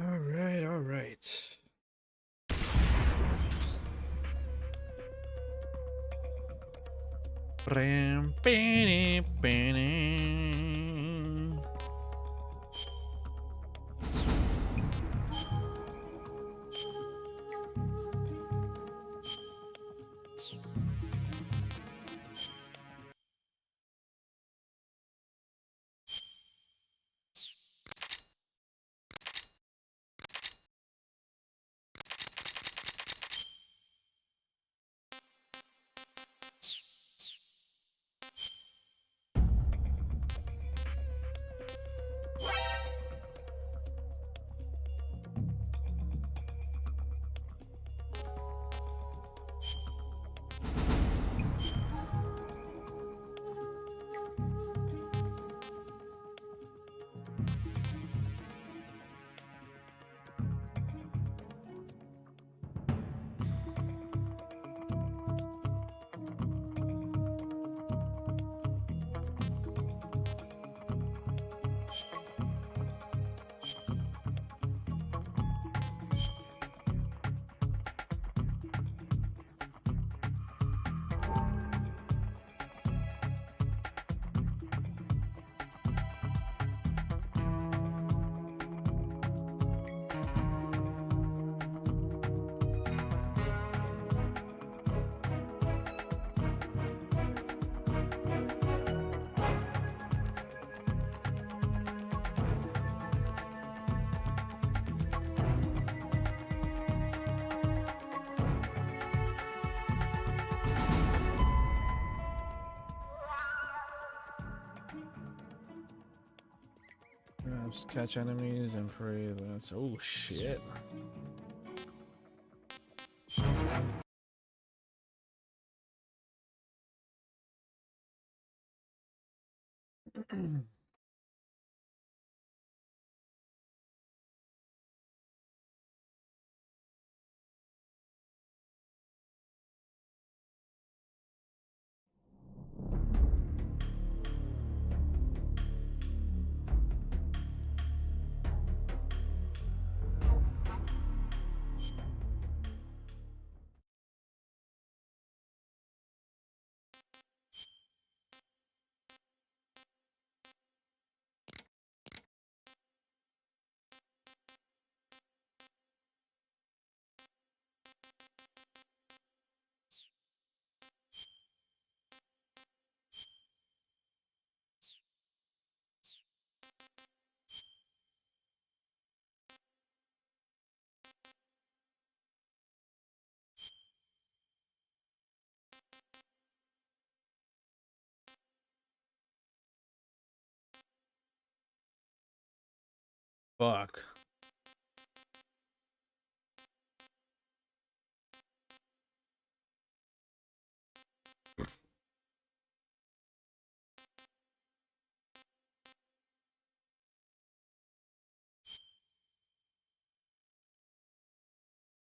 All right, all right. Bam, bam, bam. Just catch enemies and free. That's oh shit. Fuck.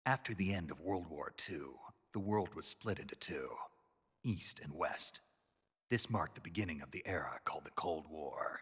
After the end of World War II, the world was split into two, East and West. This marked the beginning of the era called the Cold War.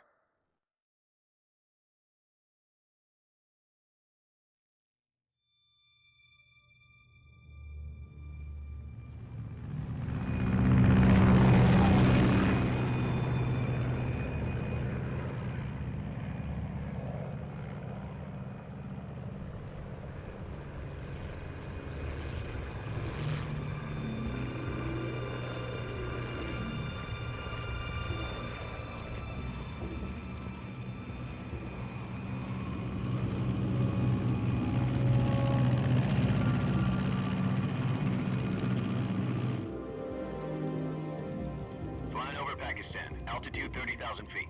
Flying over Pakistan, altitude 30,000 feet.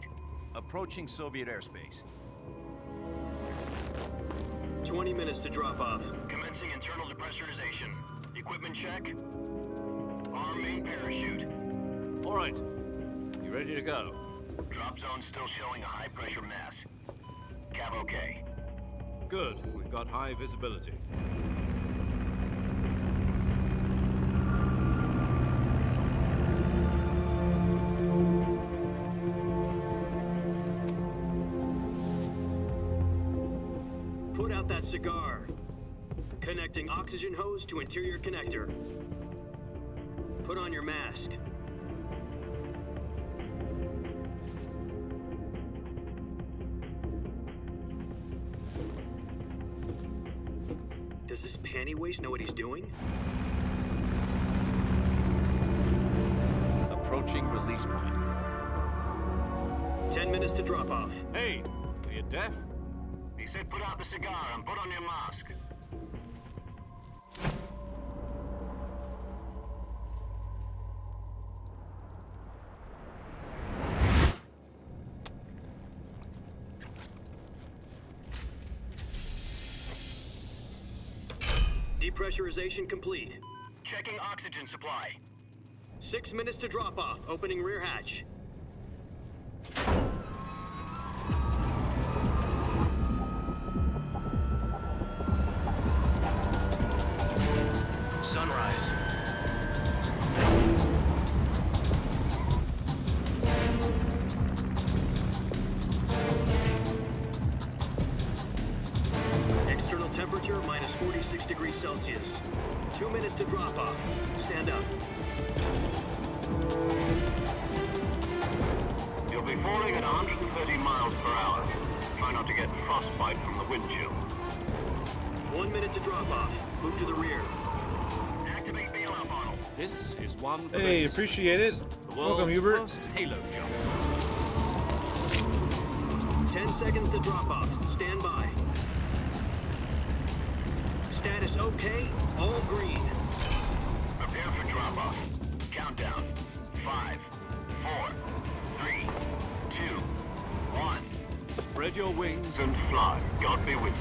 Approaching Soviet airspace. 20 minutes to drop off. Commencing internal depressurization. Equipment check. Arm main parachute. All right. You ready to go? Drop zone still showing a high pressure mass. Cav okay. Good. We've got high visibility. out that cigar. Connecting oxygen hose to interior connector. Put on your mask. Does this panty waste know what he's doing? Approaching release point. 10 minutes to drop off. Hey, are you deaf? He said put out the cigar and put on your mask. Depressurization complete. Checking oxygen supply. 6 minutes to drop off. Opening rear hatch. Sunrise. External temperature minus 46 degrees Celsius. 2 minutes to drop off. Stand up. You'll be falling at 130 miles per hour. Try not to get frostbite from the wind chill. 1 minute to drop off. Move to the rear. Activate bailout bottle. This is one for Hey, the appreciate it. historians. The Welcome, world's Hubert. first Halo jump. 10 seconds to drop off. Stand by. Status okay. All green. Prepare for drop-off. Countdown. 5, 4, 3, 2, 1. Spread your wings. And fly. God be with you.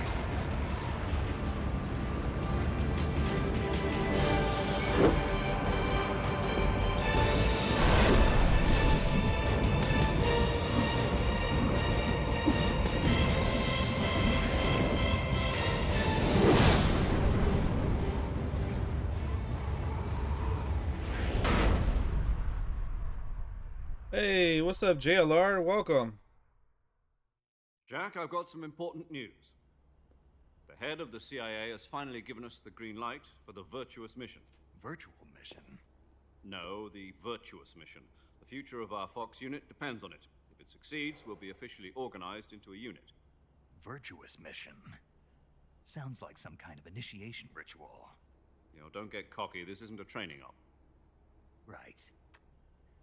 Hey, what's up, JLR? Welcome. Jack, I've got some important news. The head of the CIA has finally given us the green light for the virtuous mission. Virtual mission? No, the virtuous mission. The future of our Fox unit depends on it. If it succeeds, we'll be officially organized into a unit. Virtuous mission? Sounds like some kind of initiation ritual. You know, don't get cocky. This isn't a training op. Right.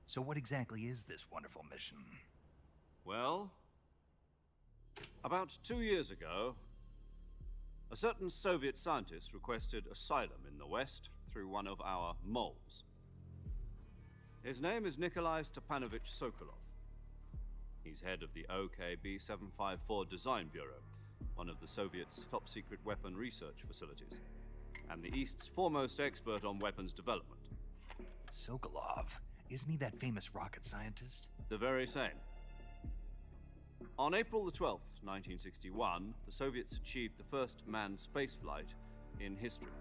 So what exactly is this wonderful mission? Well, about 2 years ago, a certain Soviet scientist requested asylum in the West through one of our moles. His name is Nikolai Stepanovich Sokolov. He's head of the OKB-754 Design Bureau, one of the Soviets' top-secret weapon research facilities, and the East's foremost expert on weapons development. Sokolov? Isn't he that famous rocket scientist? The very same. On April the 12th, 1961, the Soviets achieved the first manned spaceflight in history.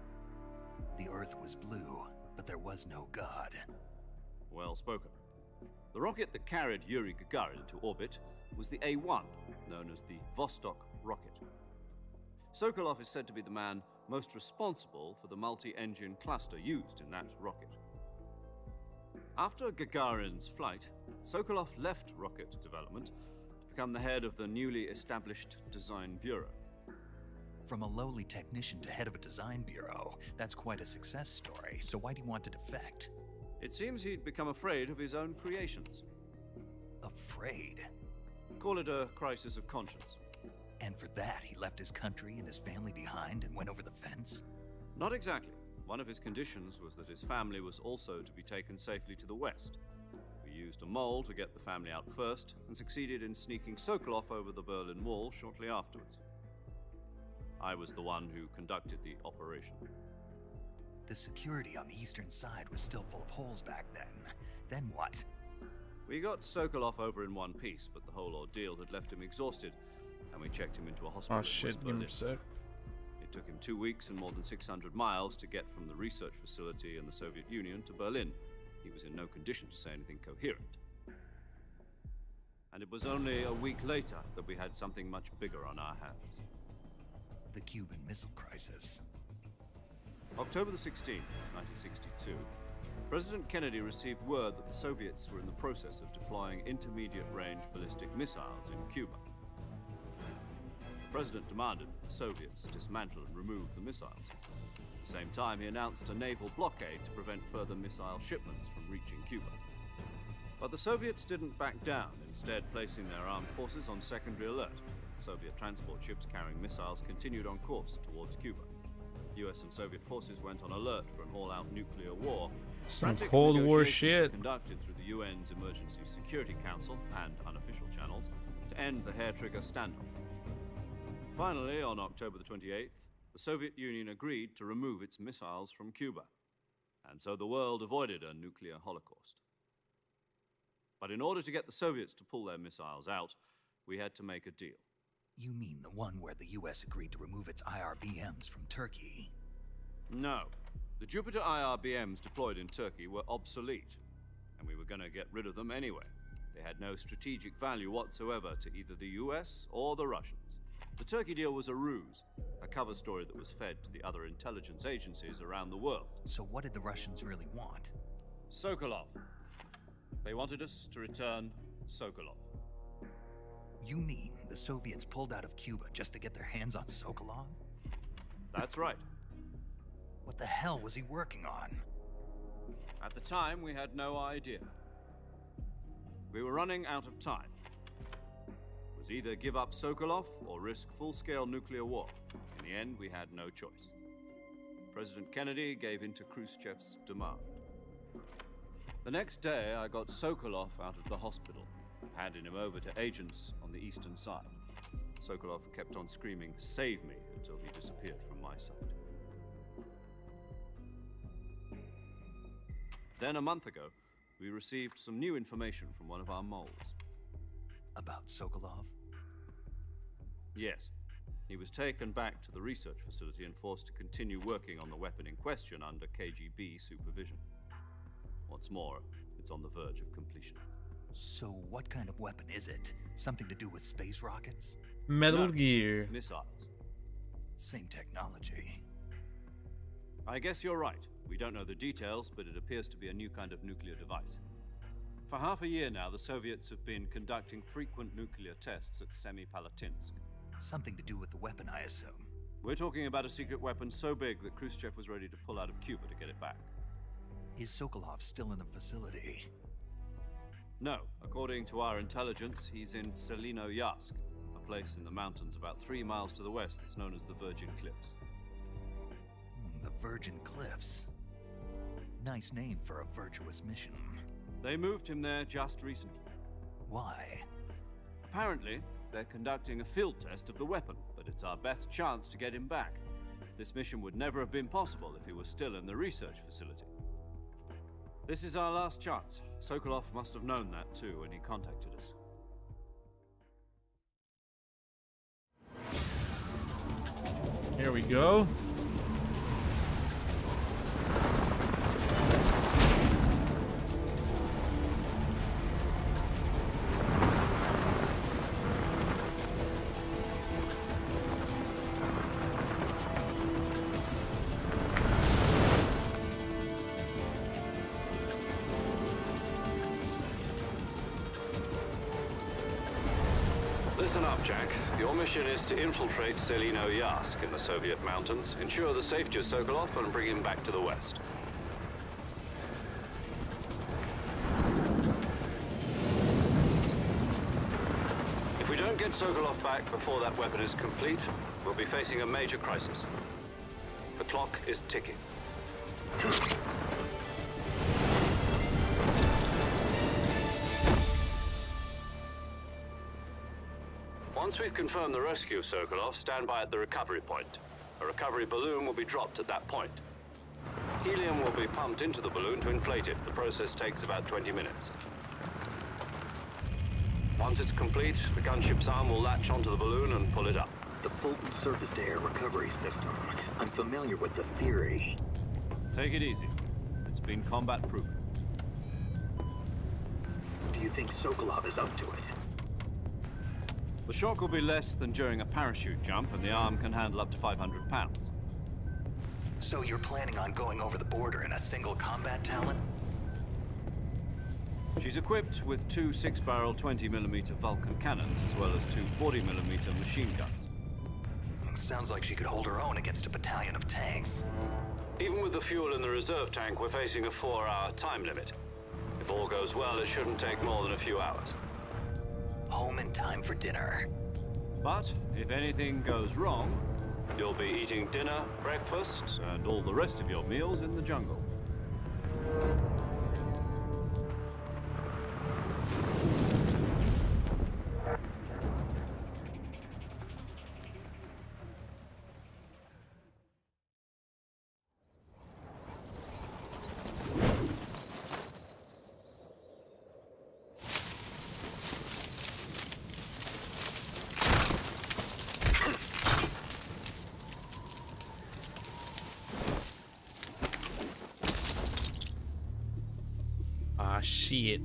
The Earth was blue, but there was no God. Well spoken. The rocket that carried Yuri Gagarin into orbit was the A-1, known as the Vostok rocket. Sokolov is said to be the man most responsible for the multi-engine cluster used in that rocket. After Gagarin's flight, Sokolov left rocket development to become the head of the newly established Design Bureau. From a lowly technician to head of a design bureau, that's quite a success story, so why do you want to defect? It seems he'd become afraid of his own creations. Afraid? Call it a crisis of conscience. And for that, he left his country and his family behind and went over the fence? Not exactly. One of his conditions was that his family was also to be taken safely to the West. We used a mole to get the family out first, and succeeded in sneaking Sokolov over the Berlin Wall shortly afterwards. I was the one who conducted the operation. The security on the eastern side was still full of holes back then. Then what? We got Sokolov over in one piece, but the whole ordeal had left him exhausted, and we checked him into a hospital Oh in shit, West give Berlin. him a sec. It took him 2 weeks and more than 600 miles to get from the research facility in the Soviet Union to Berlin. He was in no condition to say anything coherent. And it was only a week later that we had something much bigger on our hands. The Cuban Missile Crisis. October the 16th, 1962, President Kennedy received word that the Soviets were in the process of deploying intermediate-range ballistic missiles in Cuba. The President demanded that the Soviets dismantle and remove the missiles. At the same time, he announced a naval blockade to prevent further missile shipments from reaching Cuba. But the Soviets didn't back down, instead placing their armed forces on secondary alert. Soviet transport ships carrying missiles continued on course towards Cuba. US and Soviet forces went on alert for an all-out nuclear war. Some Frantic Cold War negotiations were shit. conducted through the UN's Emergency Security Council and unofficial channels to end the hair-trigger standoff. Finally, on October the 28th, the Soviet Union agreed to remove its missiles from Cuba, and so the world avoided a nuclear holocaust. But in order to get the Soviets to pull their missiles out, we had to make a deal. You mean the one where the US agreed to remove its IRBMs from Turkey? No. The Jupiter IRBMs deployed in Turkey were obsolete, and we were going to get rid of them anyway. They had no strategic value whatsoever to either the US or the Russians. The Turkey deal was a ruse, a cover story that was fed to the other intelligence agencies around the world. So what did the Russians really want? Sokolov. They wanted us to return Sokolov. You mean the Soviets pulled out of Cuba just to get their hands on Sokolov? That's right. What the hell was he working on? At the time, we had no idea. We were running out of time. It was either give up Sokolov or risk full-scale nuclear war. In the end, we had no choice. President Kennedy gave in to Khrushchev's demand. The next day, I got Sokolov out of the hospital, handing him over to agents on the eastern side. Sokolov kept on screaming, "Save me," until he disappeared from my sight. Then, a month ago, we received some new information from one of our moles. About Sokolov? Yes. He was taken back to the research facility and forced to continue working on the weapon in question under KGB supervision. What's more, it's on the verge of completion. So what kind of weapon is it? Something to do with space rockets? Metal No. Gear. Missiles. Same technology. I guess you're right. We don't know the details, but it appears to be a new kind of nuclear device. For half a year now, the Soviets have been conducting frequent nuclear tests at Semipalatinsk. Something to do with the weapon, I assume. We're talking about a secret weapon so big that Khrushchev was ready to pull out of Cuba to get it back. Is Sokolov still in the facility? No, according to our intelligence, he's in Selino-Yarsk, a place in the mountains about 3 miles to the west that's known as the Virgin Cliffs. The Virgin Cliffs. Nice name for a virtuous mission. They moved him there just recently. Why? Apparently, they're conducting a field test of the weapon, but it's our best chance to get him back. This mission would never have been possible if he was still in the research facility. This is our last chance. Sokolov must have known that too when he contacted us. Here we go. Listen up, Jack. Your mission is to infiltrate Selino-Yarsk in the Soviet mountains, ensure the safety of Sokolov, and bring him back to the west. If we don't get Sokolov back before that weapon is complete, we'll be facing a major crisis. The clock is ticking. Once we've confirmed the rescue of Sokolov, stand by at the recovery point. A recovery balloon will be dropped at that point. Helium will be pumped into the balloon to inflate it. The process takes about 20 minutes. Once it's complete, the gunship's arm will latch onto the balloon and pull it up. The Fulton surface-to-air recovery system. I'm familiar with the theory. Take it easy. It's been combat-proven. Do you think Sokolov is up to it? The shock will be less than during a parachute jump, and the arm can handle up to 500 pounds. So you're planning on going over the border in a single combat talent? She's equipped with two 6-barrel 20mm Vulcan cannons, as well as two 40mm machine guns. Sounds like she could hold her own against a battalion of tanks. Even with the fuel in the reserve tank, we're facing a 4-hour time limit. If all goes well, it shouldn't take more than a few hours. Home in time for dinner. But if anything goes wrong, You'll be eating dinner, breakfast. and all the rest of your meals in the jungle. Ah, shit.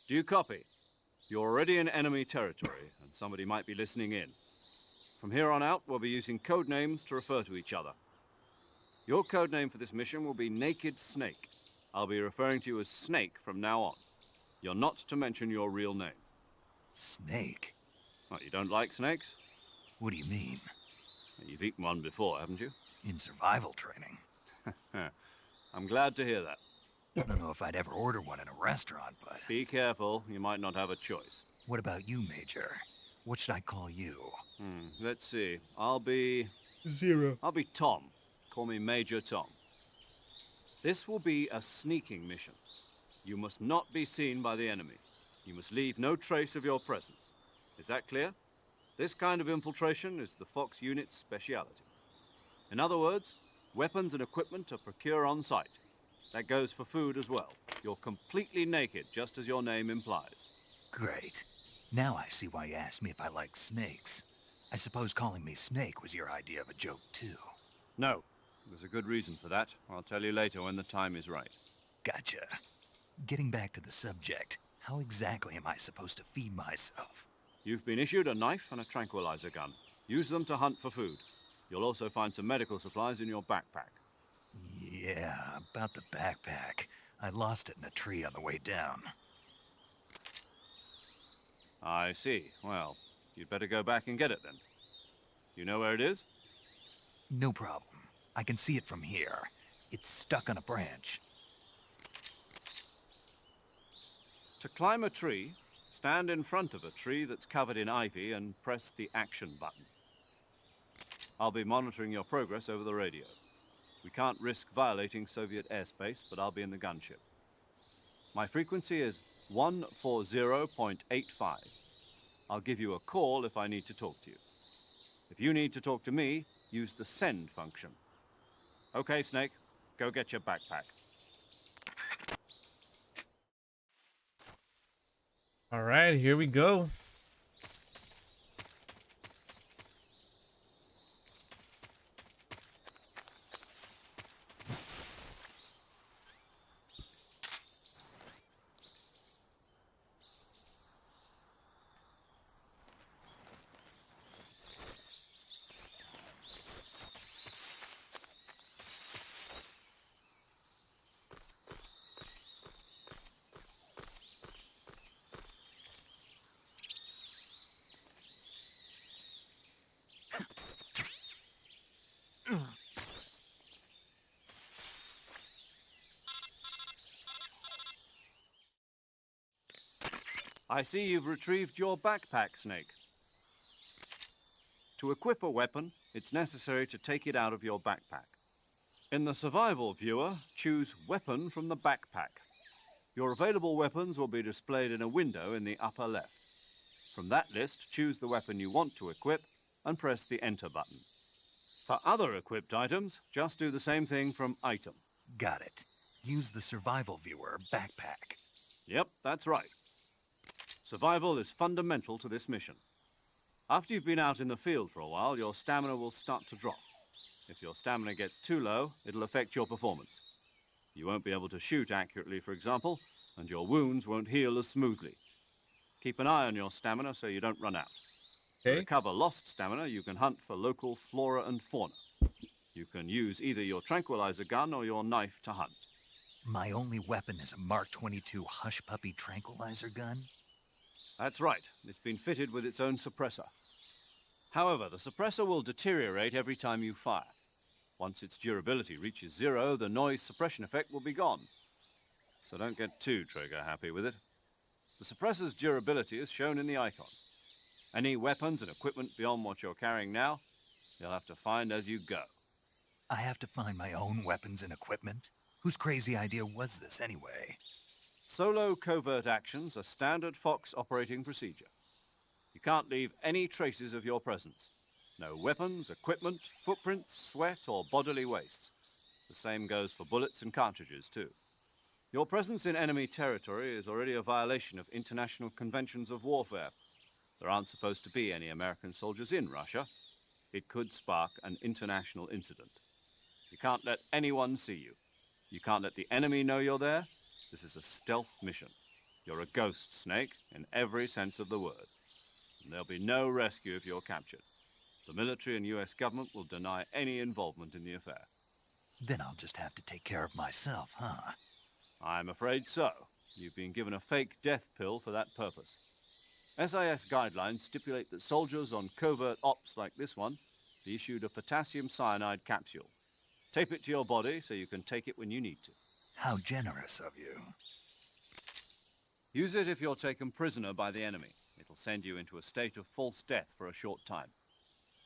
Do you copy? You're already in enemy territory, and somebody might be listening in. From here on out, we'll be using code names to refer to each other. Your code name for this mission will be Naked Snake. I'll be referring to you as Snake from now on. You're not to mention your real name. Snake? What, you don't like snakes? What do you mean? You've eaten one before, haven't you? In survival training? I'm glad to hear that. I don't know if I'd ever order one in a restaurant, but... Be careful, you might not have a choice. What about you, Major? What should I call you? Let's see. I'll be Tom. Call me Major Tom. This will be a sneaking mission. You must not be seen by the enemy. You must leave no trace of your presence. Is that clear? This kind of infiltration is the Fox unit's speciality. In other words, weapons and equipment are procured on site. That goes for food as well. You're completely naked, just as your name implies. Great. Now I see why you asked me if I like snakes. I suppose calling me Snake was your idea of a joke, too. No, there's a good reason for that. I'll tell you later when the time is right. Gotcha. Getting back to the subject, how exactly am I supposed to feed myself? You've been issued a knife and a tranquilizer gun. Use them to hunt for food. You'll also find some medical supplies in your backpack. Yeah, about the backpack. I lost it in a tree on the way down. I see. Well, you'd better go back and get it then. You know where it is? No problem. I can see it from here. It's stuck on a branch. To climb a tree, stand in front of a tree that's covered in ivy and press the action button. I'll be monitoring your progress over the radio. We can't risk violating Soviet airspace, but I'll be in the gunship. My frequency is 140.85. I'll give you a call if I need to talk to you. If you need to talk to me, use the send function. Okay, Snake, go get your backpack. All right, here we go. I see you've retrieved your backpack, Snake. To equip a weapon, it's necessary to take it out of your backpack. In the survival viewer, choose Weapon from the backpack. Your available weapons will be displayed in a window in the upper left. From that list, choose the weapon you want to equip and press the Enter button. For other equipped items, just do the same thing from Item. Got it. Use the survival viewer backpack. Yep, that's right. Survival is fundamental to this mission. After you've been out in the field for a while, your stamina will start to drop. If your stamina gets too low, it'll affect your performance. You won't be able to shoot accurately, for example, and your wounds won't heal as smoothly. Keep an eye on your stamina so you don't run out. To Okay. recover lost stamina, you can hunt for local flora and fauna. You can use either your tranquilizer gun or your knife to hunt. My only weapon is a Mark 22 Hush Puppy tranquilizer gun? That's right. It's been fitted with its own suppressor. However, the suppressor will deteriorate every time you fire. Once its durability reaches 0, the noise suppression effect will be gone. So don't get too trigger happy with it. The suppressor's durability is shown in the icon. Any weapons and equipment beyond what you're carrying now, you'll have to find as you go. I have to find my own weapons and equipment? Whose crazy idea was this anyway? Solo covert actions are standard Fox operating procedure. You can't leave any traces of your presence. No weapons, equipment, footprints, sweat, or bodily waste. The same goes for bullets and cartridges, too. Your presence in enemy territory is already a violation of international conventions of warfare. There aren't supposed to be any American soldiers in Russia. It could spark an international incident. You can't let anyone see you. You can't let the enemy know you're there. This is a stealth mission. You're a ghost, Snake, in every sense of the word. And there'll be no rescue if you're captured. The military and US government will deny any involvement in the affair. Then I'll just have to take care of myself, huh? I'm afraid so. You've been given a fake death pill for that purpose. SIS guidelines stipulate that soldiers on covert ops like this one be issued a potassium cyanide capsule. Tape it to your body so you can take it when you need to. How generous of you. Use it if you're taken prisoner by the enemy. It'll send you into a state of false death for a short time.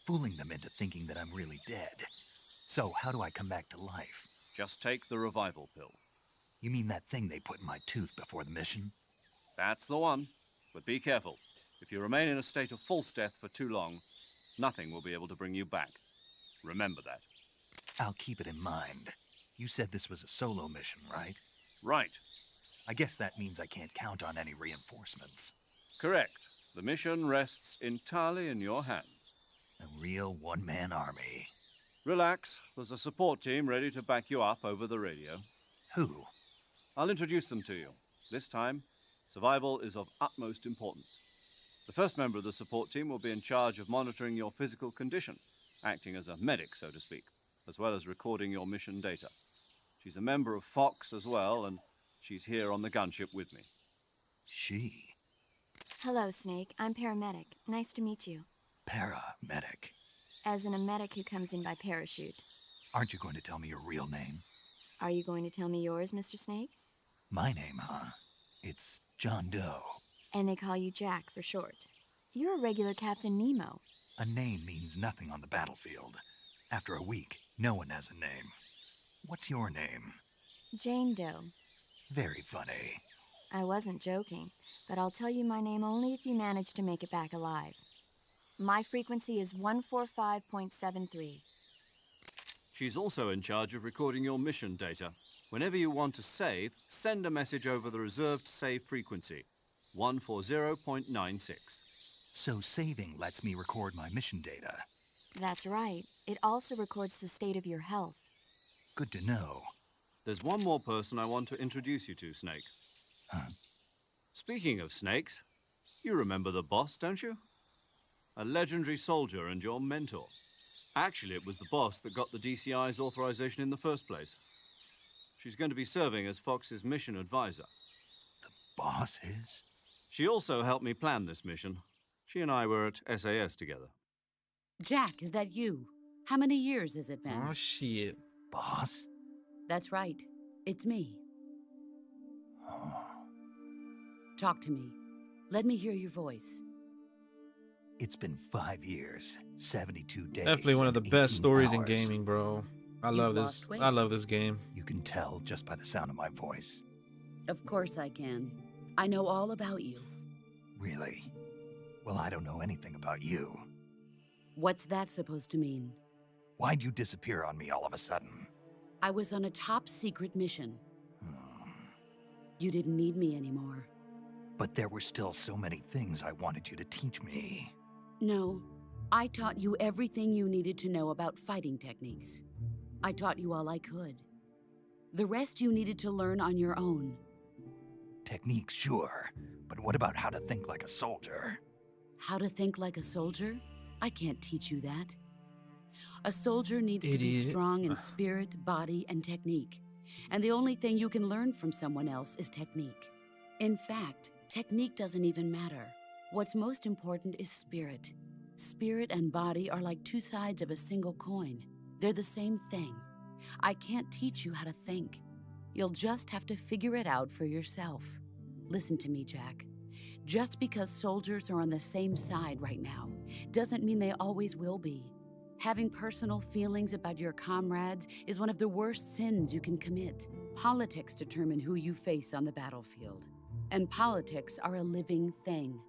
Fooling them into thinking that I'm really dead. So how do I come back to life? Just take the revival pill. You mean that thing they put in my tooth before the mission? That's the one. But be careful. If you remain in a state of false death for too long, nothing will be able to bring you back. Remember that. I'll keep it in mind. You said this was a solo mission, right? Right. I guess that means I can't count on any reinforcements. Correct. The mission rests entirely in your hands. A real one-man army. Relax. There's a support team ready to back you up over the radio. Who? I'll introduce them to you. This time, survival is of utmost importance. The first member of the support team will be in charge of monitoring your physical condition, acting as a medic, so to speak, as well as recording your mission data. She's a member of Fox as well, and she's here on the gunship with me. She? Hello, Snake. I'm paramedic. Nice to meet you. Paramedic. As in a medic who comes in by parachute. Aren't you going to tell me your real name? Are you going to tell me yours, Mr. Snake? My name, huh? It's John Doe. And they call you Jack for short. You're a regular Captain Nemo. A name means nothing on the battlefield. After a week, no one has a name. What's your name? Jane Doe. Very funny. I wasn't joking, but I'll tell you my name only if you manage to make it back alive. My frequency is 145.73. She's also in charge of recording your mission data. Whenever you want to save, send a message over the reserved save frequency, 140.96. So saving lets me record my mission data. That's right. It also records the state of your health. Good to know. There's one more person I want to introduce you to, Snake. Huh? Speaking of snakes, you remember the boss, don't you? A legendary soldier and your mentor. Actually, it was the boss that got the DCI's authorization in the first place. She's going to be serving as Fox's mission advisor. The boss is? She also helped me plan this mission. She and I were at SAS together. Jack, is that you? How many years has it been? Oh, shit. Boss? That's right. It's me. Oh. Talk to me. Let me hear your voice. It's been 5 years, 72 days. Definitely one of the and best 18 stories in hours. gaming, bro. I You've love this. lost weight. I love this game. You can tell just by the sound of my voice. Of course I can. I know all about you. Really? Well, I don't know anything about you. What's that supposed to mean? Why'd you disappear on me all of a sudden? I was on a top secret mission. You didn't need me anymore. But there were still so many things I wanted you to teach me. No, I taught you everything you needed to know about fighting techniques. I taught you all I could. The rest you needed to learn on your own. Techniques, sure. But what about how to think like a soldier? How to think like a soldier? I can't teach you that. A soldier needs to be Idiot. strong in spirit, body, and technique. And the only thing you can learn from someone else is technique. In fact, technique doesn't even matter. What's most important is spirit. Spirit and body are like two sides of a single coin. They're the same thing. I can't teach you how to think. You'll just have to figure it out for yourself. Listen to me, Jack. Just because soldiers are on the same side right now doesn't mean they always will be. Having personal feelings about your comrades is one of the worst sins you can commit. Politics determine who you face on the battlefield. And politics are a living thing.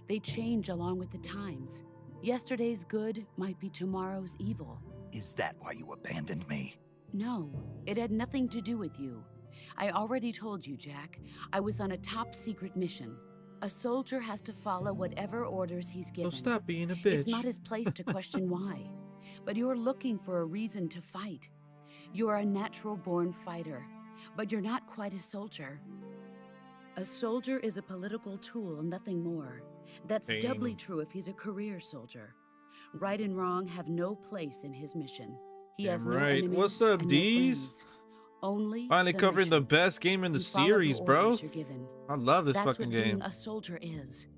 They change along with the times. Yesterday's good might be tomorrow's evil. Is that why you abandoned me? No, it had nothing to do with you. I already told you, Jack. I was on a top secret mission. A soldier has to follow whatever orders he's given. So stop being a bitch. It's not his place to question why. But you're looking for a reason to fight. You are a natural-born fighter, but you're not quite a soldier. A soldier is a political tool, nothing more. That's Damn. doubly true if he's a career soldier. Right and wrong have no place in his mission. He has Damn no right. enemies What's up, and no D's? friends. Only Finally the covering the mission. best game in the You follow series, bro. orders you're given. I love this That's fucking what game. being a soldier is.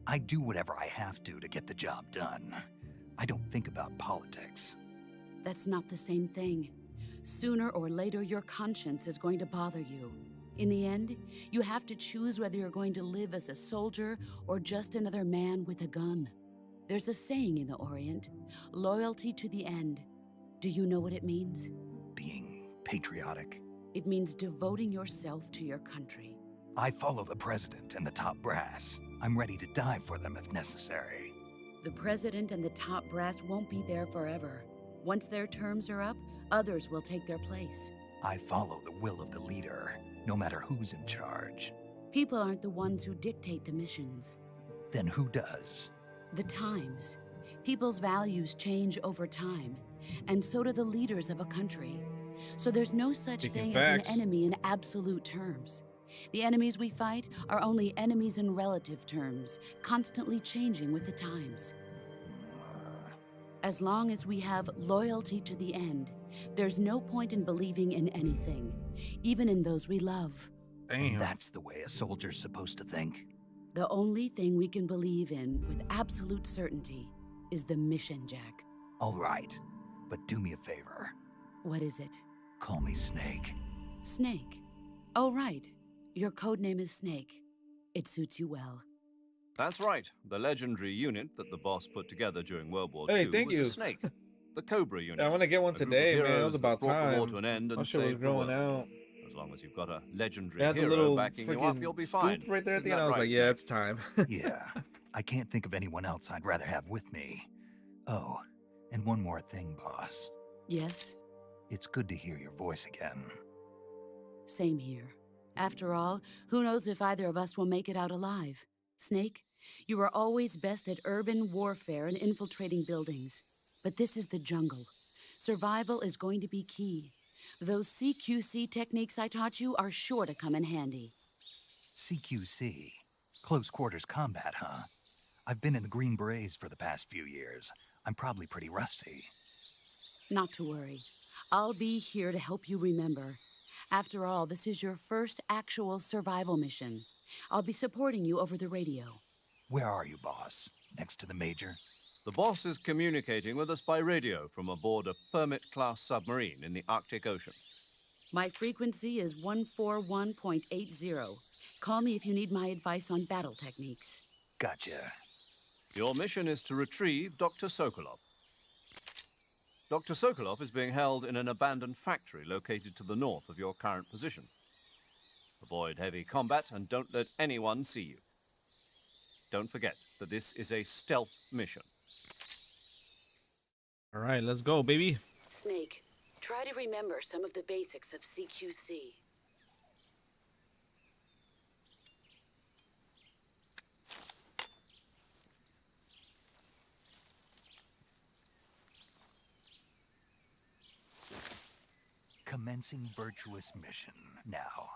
I do whatever I have to get the job done. I don't think about politics. That's not the same thing. Sooner or later, your conscience is going to bother you. In the end, you have to choose whether you're going to live as a soldier or just another man with a gun. There's a saying in the Orient, loyalty to the end. Do you know what it means? Being patriotic. It means devoting yourself to your country. I follow the president and the top brass. I'm ready to die for them if necessary. The president and the top brass won't be there forever. Once their terms are up, others will take their place. I follow the will of the leader, no matter who's in charge. People aren't the ones who dictate the missions. Then who does? The times. People's values change over time, and so do the leaders of a country. So there's no such Speaking thing as facts. an enemy in absolute terms. The enemies we fight are only enemies in relative terms, constantly changing with the times. As long as we have loyalty to the end, there's no point in believing in anything, even in those we love. Damn. That's the way a soldier's supposed to think. The only thing we can believe in with absolute certainty is the mission, Jack. All right, but do me a favor. What is it? Call me Snake. Snake. Oh, right. Your codename is Snake. It suits you well. That's right. The legendary unit that the boss put together during World War Hey, II thank was you. a snake. The Cobra unit. I want to get one A group of today, man. It heroes was that about brought the war time. to an end My and shit was saved the growing world. out. As long as you've got a legendary They had the hero little backing you up, you'll be freaking fine. scoop right there at Isn't the end. that I was right, like, yeah, Snake? it's time. Yeah, I can't think of anyone else I'd rather have with me. Oh, and one more thing, boss. Yes, It's good to hear your voice again. same here. After all, who knows if either of us will make it out alive? Snake, you are always best at urban warfare and infiltrating buildings. But this is the jungle. Survival is going to be key. Those CQC techniques I taught you are sure to come in handy. CQC. Close quarters combat, huh? I've been in the Green Berets for the past few years. I'm probably pretty rusty. Not to worry. I'll be here to help you remember. After all, this is your first actual survival mission. I'll be supporting you over the radio. Where are you, boss? Next to the major? The boss is communicating with us by radio from aboard a Permit-class submarine in the Arctic Ocean. My frequency is 141.80. Call me if you need my advice on battle techniques. Gotcha. Your mission is to retrieve Dr. Sokolov. Dr. Sokolov is being held in an abandoned factory located to the north of your current position. Avoid heavy combat and don't let anyone see you. Don't forget that this is a stealth mission. All right, let's go, baby. Snake, try to remember some of the basics of CQC. Commencing virtuous mission now.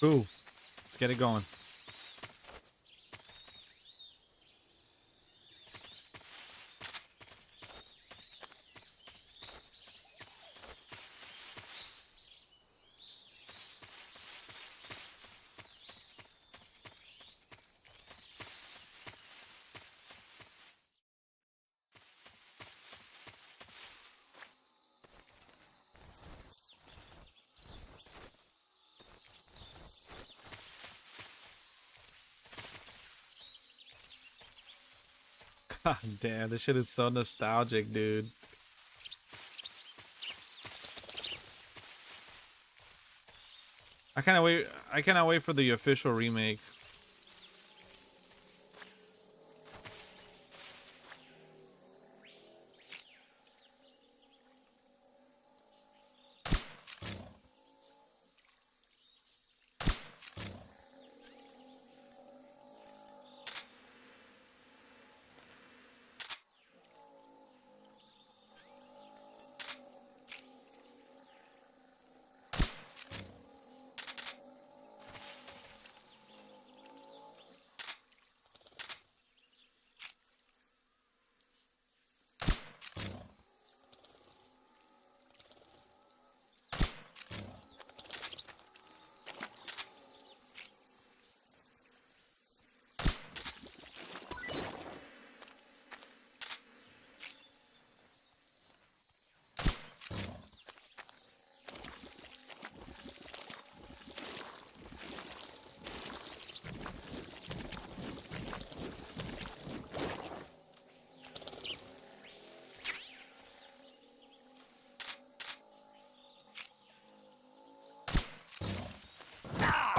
Ooh, let's get it going. God damn, this shit is so nostalgic, dude. I cannot wait for the official remake.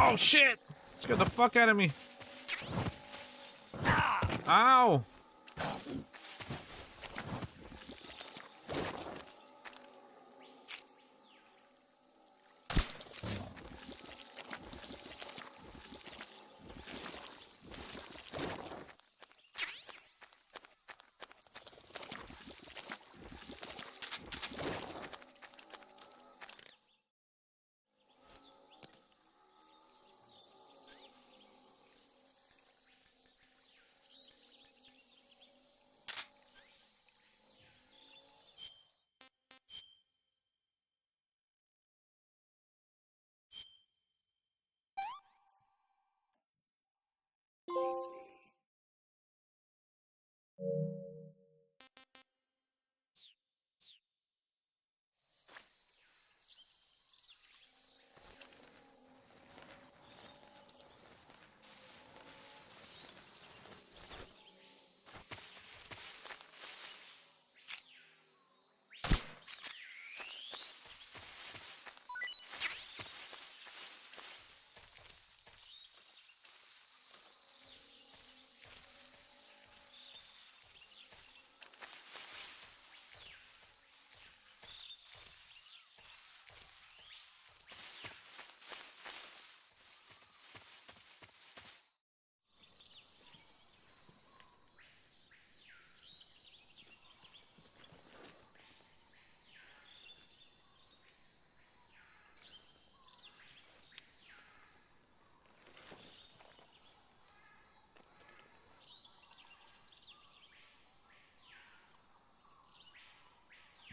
Oh shit! Scared the fuck out of me. Ow!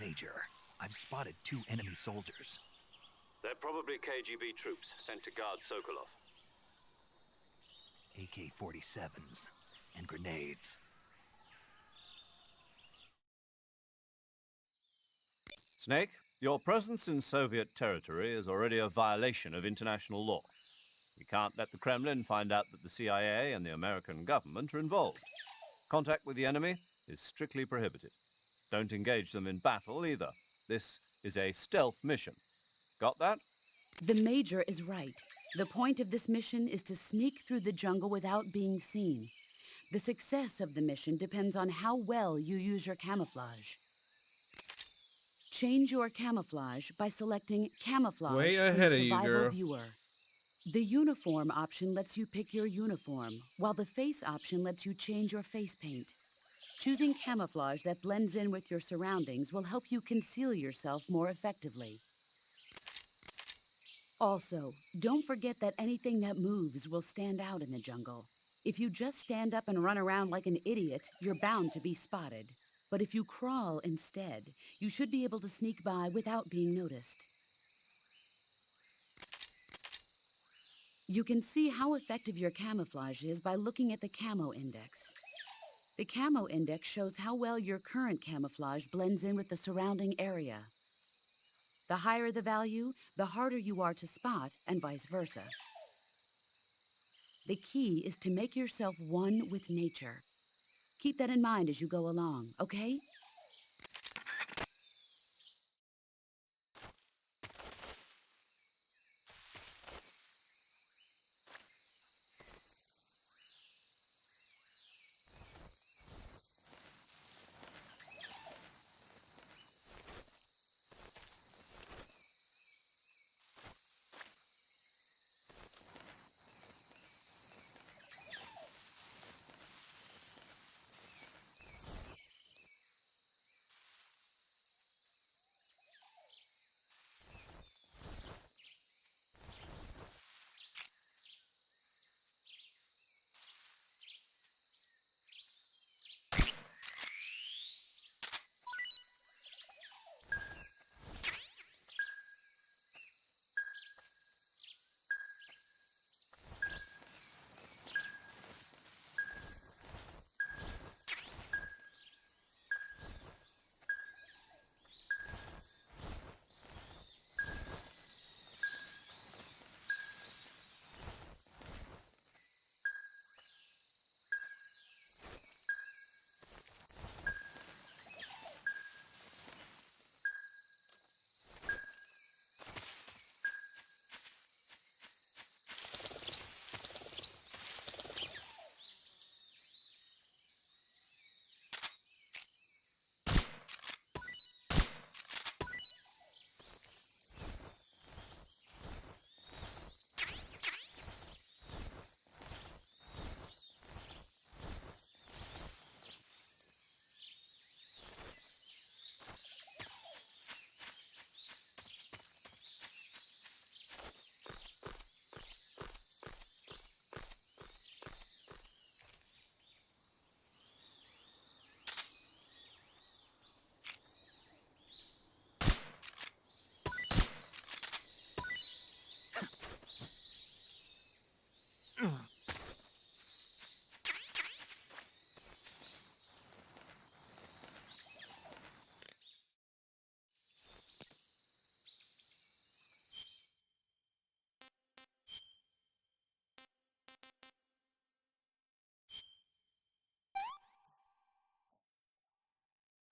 Major, I've spotted 2 enemy soldiers. They're probably KGB troops sent to guard Sokolov. AK-47s and grenades. Snake, your presence in Soviet territory is already a violation of international law. We can't let the Kremlin find out that the CIA and the American government are involved. Contact with the enemy is strictly prohibited. Don't engage them in battle either. This is a stealth mission. Got that? The Major is right. The point of this mission is to sneak through the jungle without being seen. The success of the mission depends on how well you use your camouflage. Change your camouflage by selecting Camouflage Way from ahead the of you, Survival girl. Viewer. The Uniform option lets you pick your uniform, while the Face option lets you change your face paint. Choosing camouflage that blends in with your surroundings will help you conceal yourself more effectively. Also, don't forget that anything that moves will stand out in the jungle. If you just stand up and run around like an idiot, you're bound to be spotted. But if you crawl instead, you should be able to sneak by without being noticed. You can see how effective your camouflage is by looking at the Camo Index. The Camo Index shows how well your current camouflage blends in with the surrounding area. The higher the value, the harder you are to spot, and vice versa. The key is to make yourself one with nature. Keep that in mind as you go along, okay?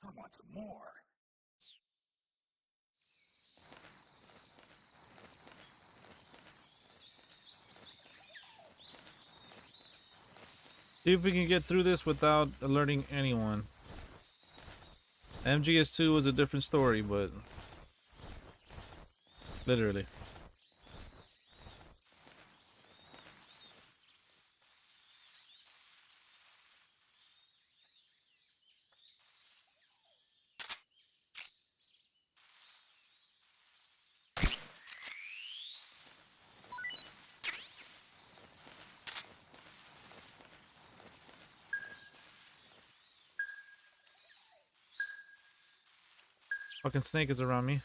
I want some more. See if we can get through this without alerting anyone. MGS2 was a different story, but literally. Fucking snake is around me.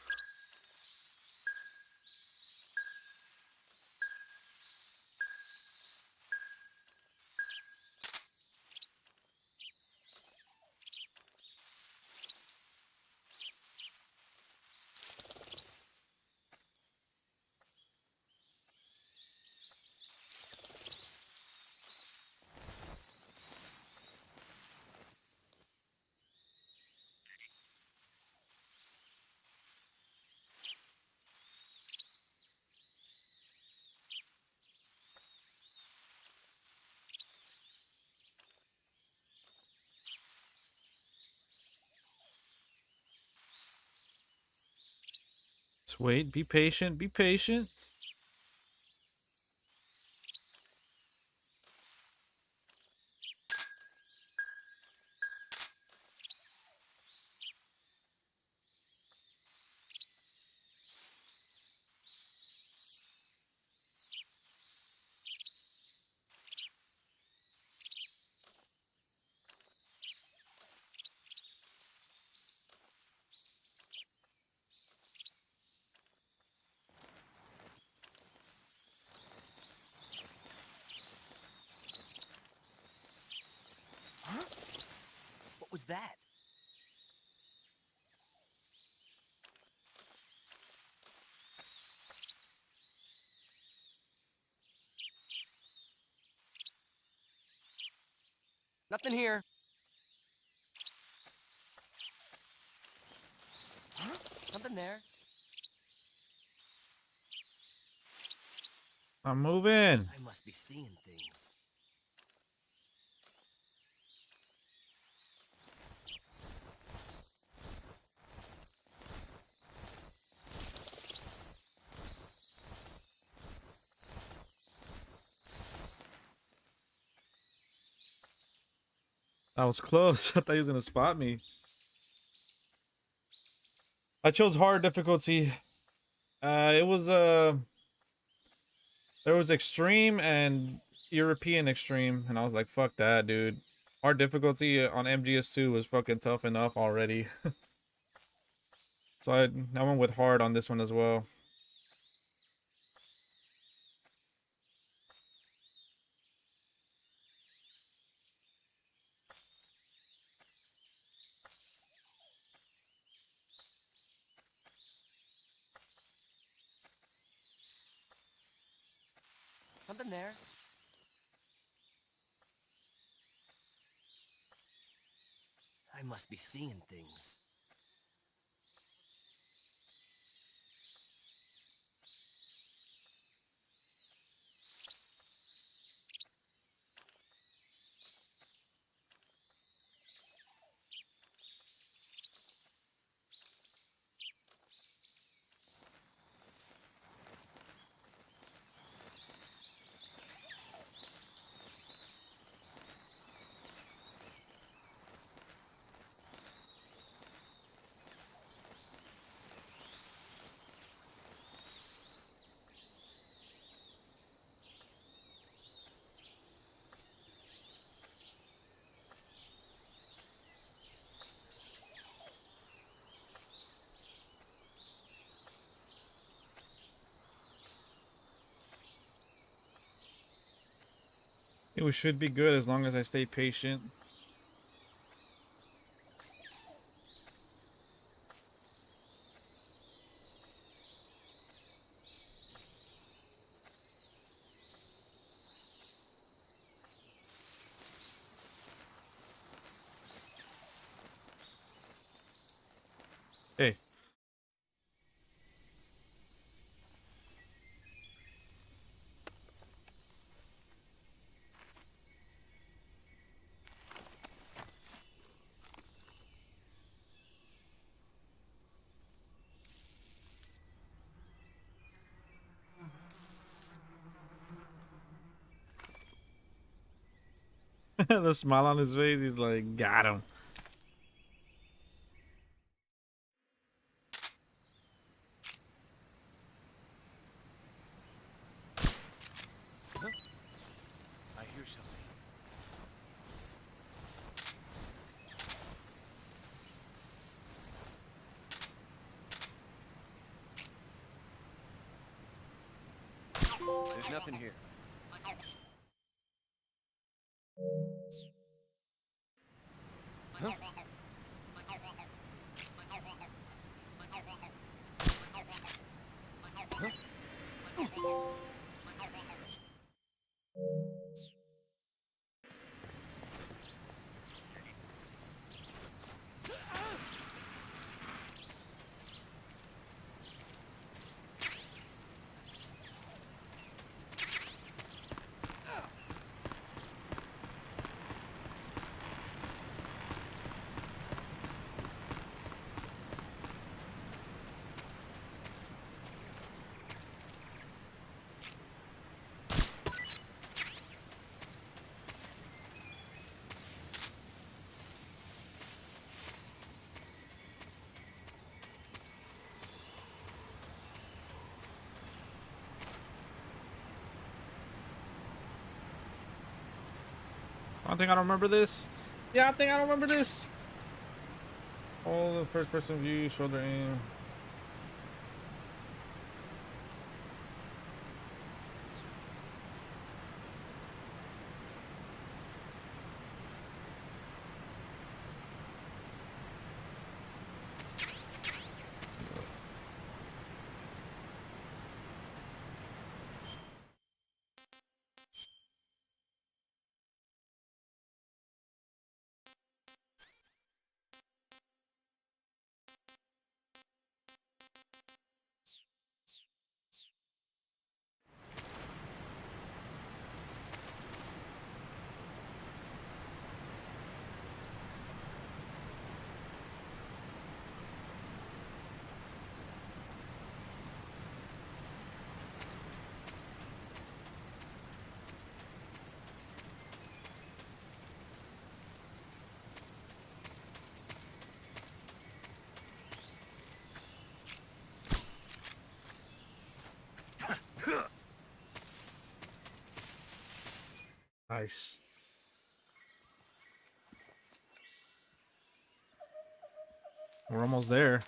Just wait. Be patient. Be patient. What was that? Nothing here. Huh? Something there. I'm moving. I must be seeing things. That was close. I thought he was gonna spot me. I chose hard difficulty. It was there was extreme and European extreme, and I was like, fuck that, dude. Hard difficulty on MGS2 was fucking tough enough already. So I went with hard on this one as well. Something there. I must be seeing things. It should be good as long as I stay patient. Hey. The smile on his face, he's like, got him. I hear something. There's nothing here. I think I don't remember this. Yeah, I think I don't remember this. All the first person view, shoulder aim. Nice. We're almost there.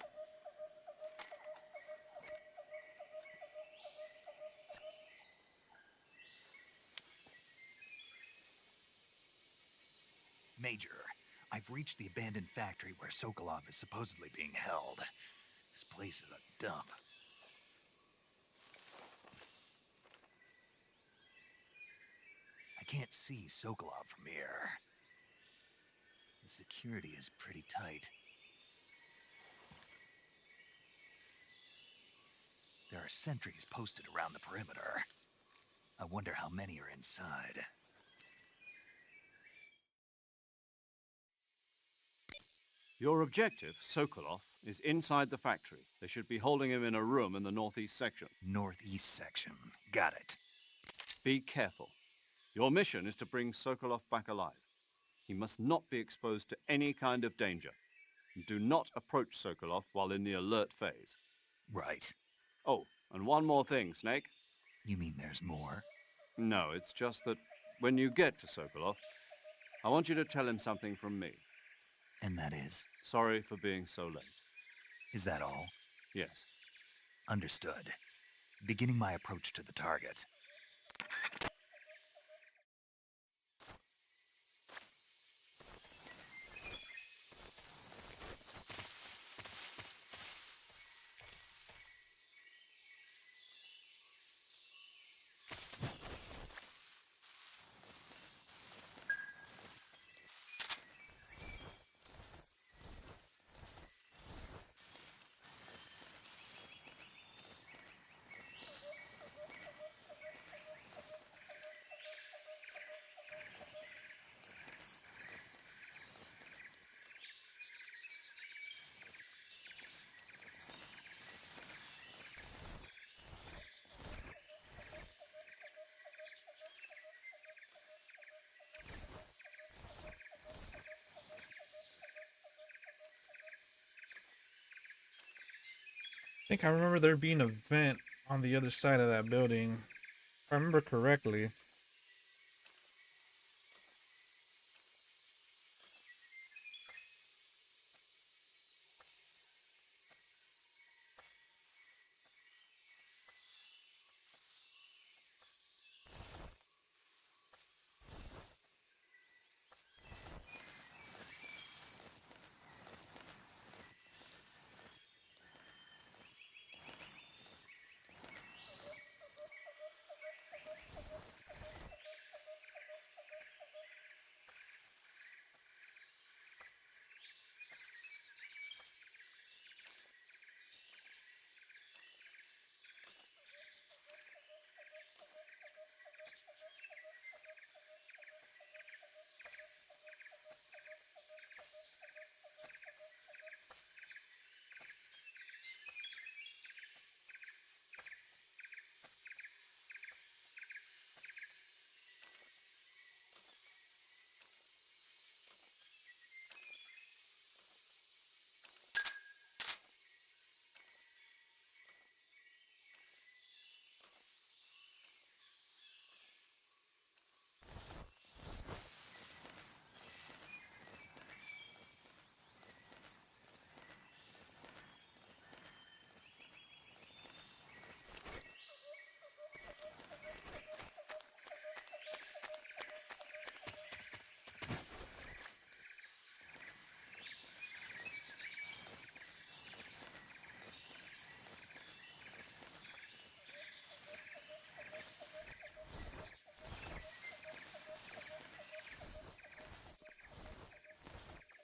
Major, I've reached the abandoned factory where Sokolov is supposedly being held. This place is a dump. I can't see Sokolov from here. The security is pretty tight. There are sentries posted around the perimeter. I wonder how many are inside. Your objective, Sokolov, is inside the factory. They should be holding him in a room in the northeast section. Northeast section. Got it. Be careful. Your mission is to bring Sokolov back alive. He must not be exposed to any kind of danger. Do not approach Sokolov while in the alert phase. Right. Oh, and one more thing, Snake. You mean there's more? No, it's just that when you get to Sokolov, I want you to tell him something from me. And that is? Sorry for being so late. Is that all? Yes. Understood. Beginning my approach to the target. I think I remember there being a vent on the other side of that building. If I remember correctly.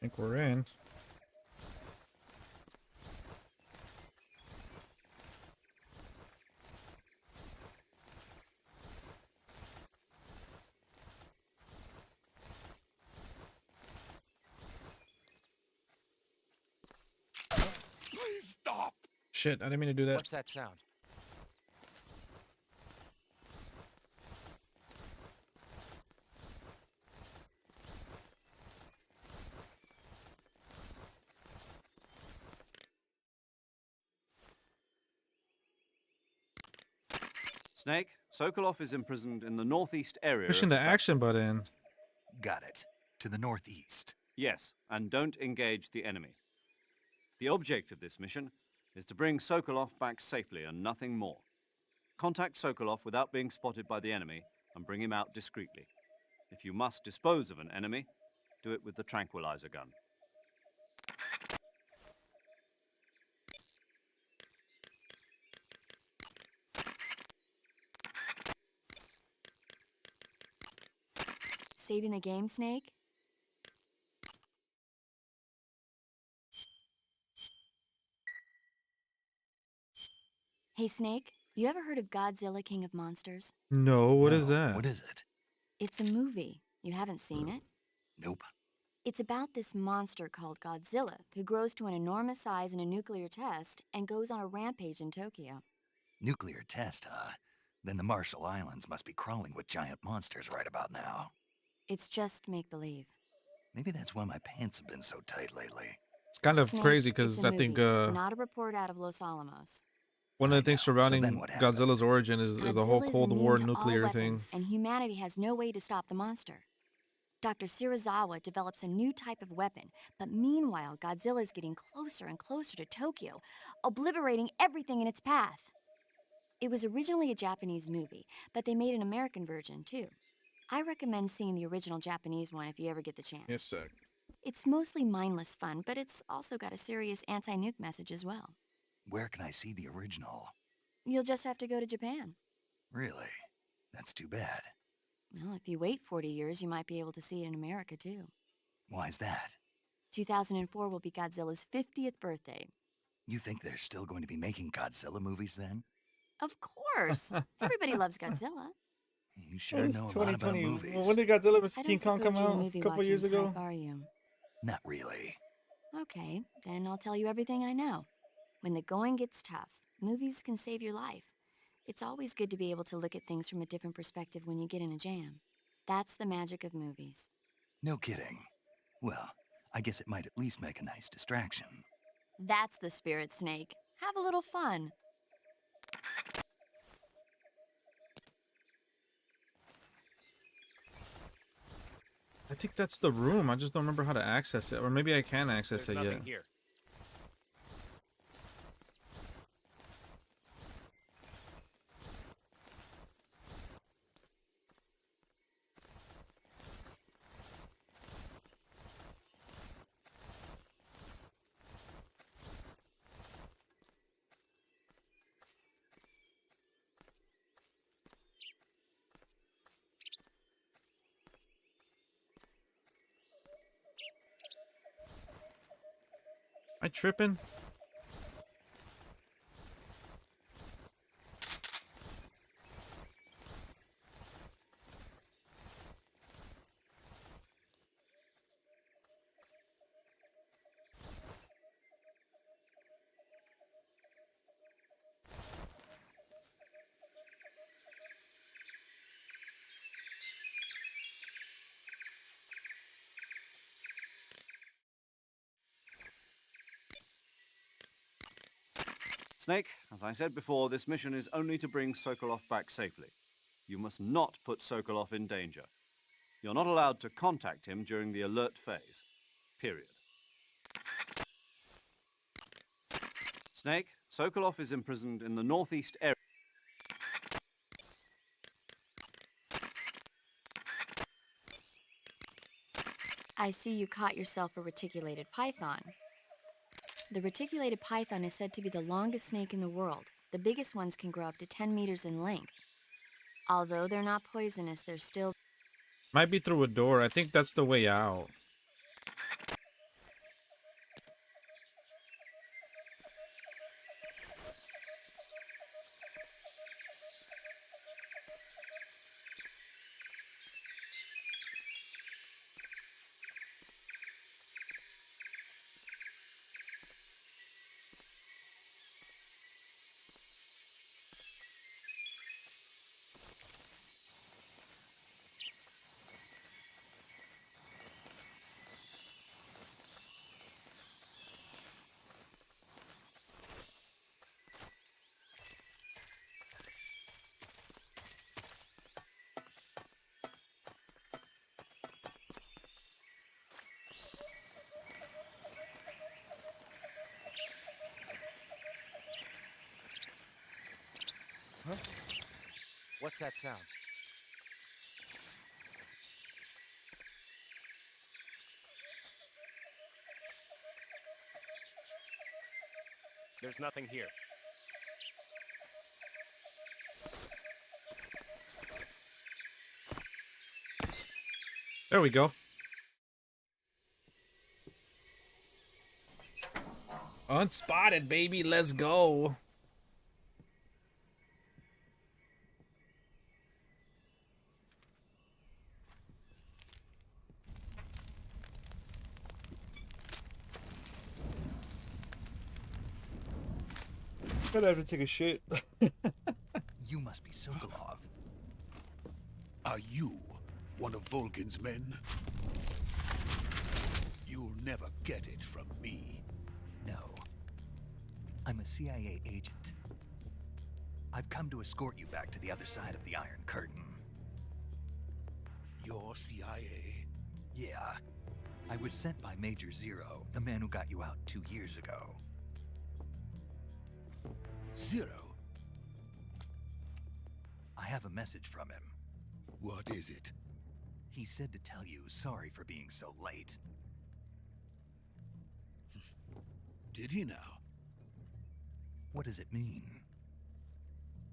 think we're in. Please stop! Shit, I didn't mean to do that. What's that sound? Snake, Sokolov is imprisoned in the northeast area. Pushing of the factory. action button. Got it. To the northeast. Yes, and don't engage the enemy. The object of this mission is to bring Sokolov back safely and nothing more. Contact Sokolov without being spotted by the enemy and bring him out discreetly. If you must dispose of an enemy, do it with the tranquilizer gun. Saving the game, Snake? Hey, Snake, you ever heard of Godzilla, King of Monsters? No, what is No, that? What is it? It's a movie. You haven't seen it? Nope. It's about this monster called Godzilla, who grows to an enormous size in a nuclear test and goes on a rampage in Tokyo. Nuclear test, huh? Then the Marshall Islands must be crawling with giant monsters right about now. It's just make-believe. Maybe that's why my pants have been so tight lately. It's kind of Snake, crazy it's because a I think movie, not a report out of Los Alamos. one of I the things know. So surrounding then what happened? Godzilla's origin is the whole Godzilla is Cold immune War to all nuclear thing. weapons, and humanity has no way to stop the monster. Dr. Shirazawa develops a new type of weapon, but meanwhile, Godzilla is getting closer and closer to Tokyo, obliterating everything in its path. It was originally a Japanese movie, but they made an American version too. I recommend seeing the original Japanese one if you ever get the chance. Yes, sir. It's mostly mindless fun, but it's also got a serious anti-nuke message as well. Where can I see the original? You'll just have to go to Japan. Really? That's too bad. Well, if you wait 40 years, you might be able to see it in America too. Why's that? 2004 will be Godzilla's 50th birthday. You think they're still going to be making Godzilla movies then? Of course! Everybody loves Godzilla. You sure know a lot about movies. Well, when did Godzilla vs. I King don't Kong suppose come you're a out? A movie couple watching years ago? type, are you? Not really. Okay, then I'll tell you everything I know. When the going gets tough, movies can save your life. It's always good to be able to look at things from a different perspective when you get in a jam. That's the magic of movies. No kidding. Well, I guess it might at least make a nice distraction. That's the spirit, Snake. Have a little fun. I think that's the room. I just don't remember how to access it. Or maybe I can access There's it nothing yet. here. Am I tripping? Snake, as I said before, this mission is only to bring Sokolov back safely. You must not put Sokolov in danger. You're not allowed to contact him during the alert phase. Period. Snake, Sokolov is imprisoned in the northeast area. I see you caught yourself a reticulated python. The reticulated python is said to be the longest snake in the world. The biggest ones can grow up to 10 meters in length. Although they're not poisonous, they're still... Might be through a door. I think that's the way out. What's that sound? There's nothing here. There we go. Unspotted, baby. Let's go. I'm gonna have to take a shit. You must be Sokolov. Are you one of Volgin's men? You'll never get it from me. No. I'm a CIA agent. I've come to escort you back to the other side of the Iron Curtain. You're CIA? Yeah. I was sent by Major Zero, the man who got you out 2 years ago. Zero? I have a message from him. What is it? He said to tell you sorry for being so late. Did he now? What does it mean?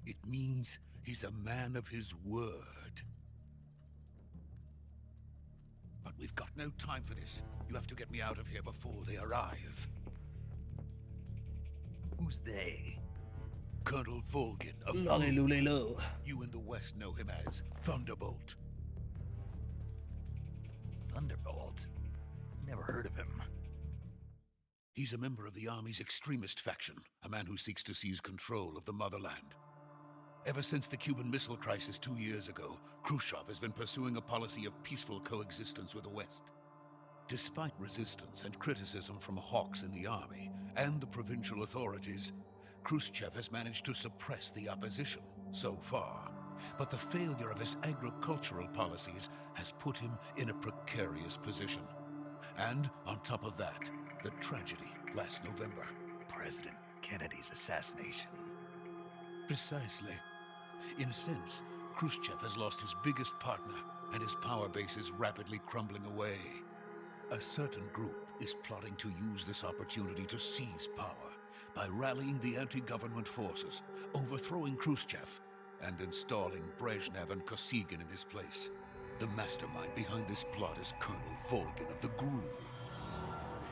It means he's a man of his word. But we've got no time for this. You have to get me out of here before they arrive. Who's they? Colonel Volgin of Lolly-lolly-lo. You in the West know him as Thunderbolt. Thunderbolt? Never heard of him. He's a member of the Army's extremist faction, a man who seeks to seize control of the motherland. Ever since the Cuban Missile Crisis 2 years ago, Khrushchev has been pursuing a policy of peaceful coexistence with the West. Despite resistance and criticism from hawks in the army and the provincial authorities, Khrushchev has managed to suppress the opposition so far. But the failure of his agricultural policies has put him in a precarious position. And on top of that, the tragedy last November. President Kennedy's assassination. Precisely. In a sense, Khrushchev has lost his biggest partner, and his power base is rapidly crumbling away. A certain group is plotting to use this opportunity to seize power by rallying the anti-government forces, overthrowing Khrushchev, and installing Brezhnev and Kosygin in his place. The mastermind behind this plot is Colonel Volgin of the GRU.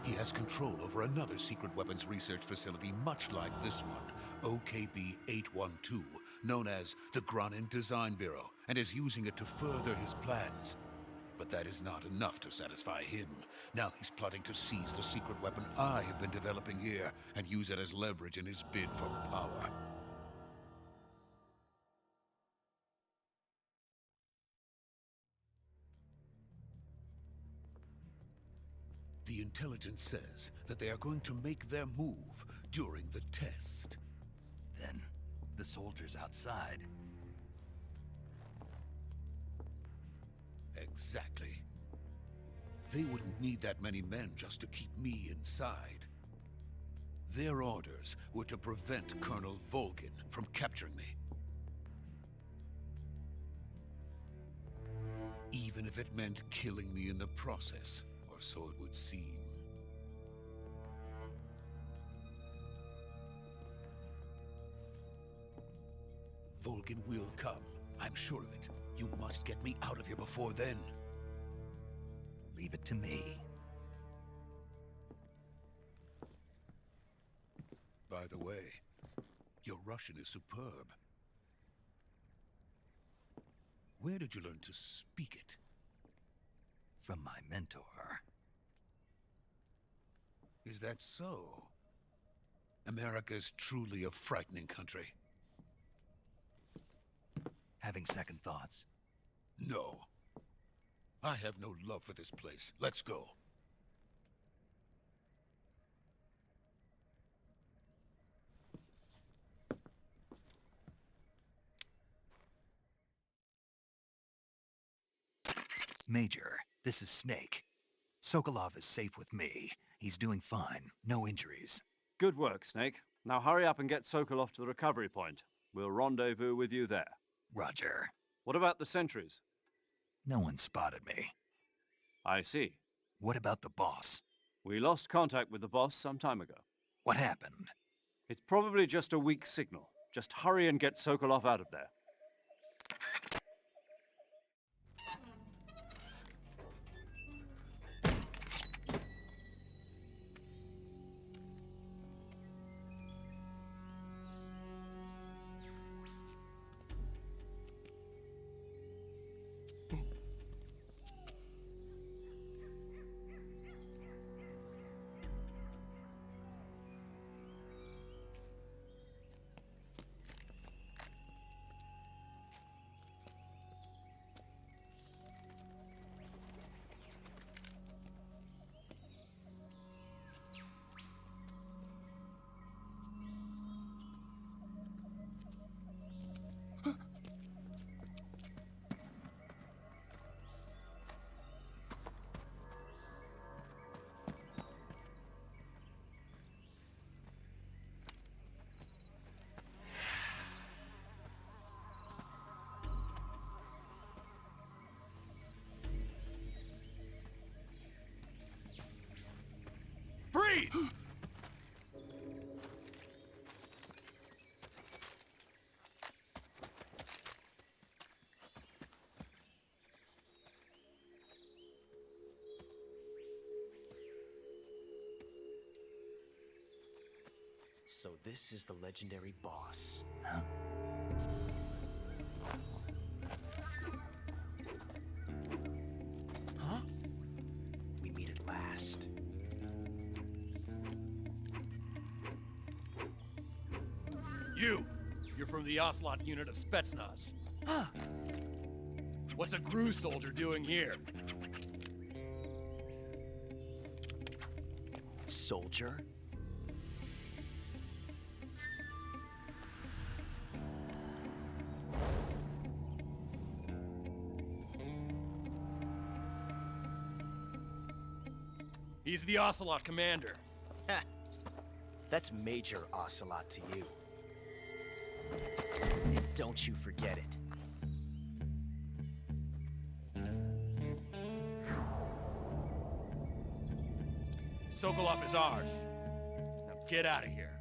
He has control over another secret weapons research facility much like this one, OKB-812, known as the Granin Design Bureau, and is using it to further his plans. But that is not enough to satisfy him. Now he's plotting to seize the secret weapon I have been developing here and use it as leverage in his bid for power. The intelligence says that they are going to make their move during the test. Then, the soldiers outside. Exactly. They wouldn't need that many men just to keep me inside. Their orders were to prevent Colonel Volgin from capturing me. Even if it meant killing me in the process, or so it would seem. Volgin will come, I'm sure of it. You must get me out of here before then. Leave it to me. By the way, your Russian is superb. Where did you learn to speak it? From my mentor. Is that so? America's truly a frightening country. Having second thoughts? No. I have no love for this place. Let's go. Major, this is Snake. Sokolov is safe with me. He's doing fine. No injuries. Good work, Snake. Now hurry up and get Sokolov to the recovery point. We'll rendezvous with you there. Roger. What about the sentries? No one spotted me. I see. What about the boss? We lost contact with the boss some time ago. What happened? It's probably just a weak signal. Just hurry and get Sokolov out of there. Freeze! So this is the legendary boss. Huh? We meet at last. You're from the Ocelot unit of Spetsnaz. Huh. What's a GRU soldier doing here? Soldier? He's the Ocelot commander. That's Major Ocelot to you. And don't you forget it. Sokolov is ours. Now get out of here.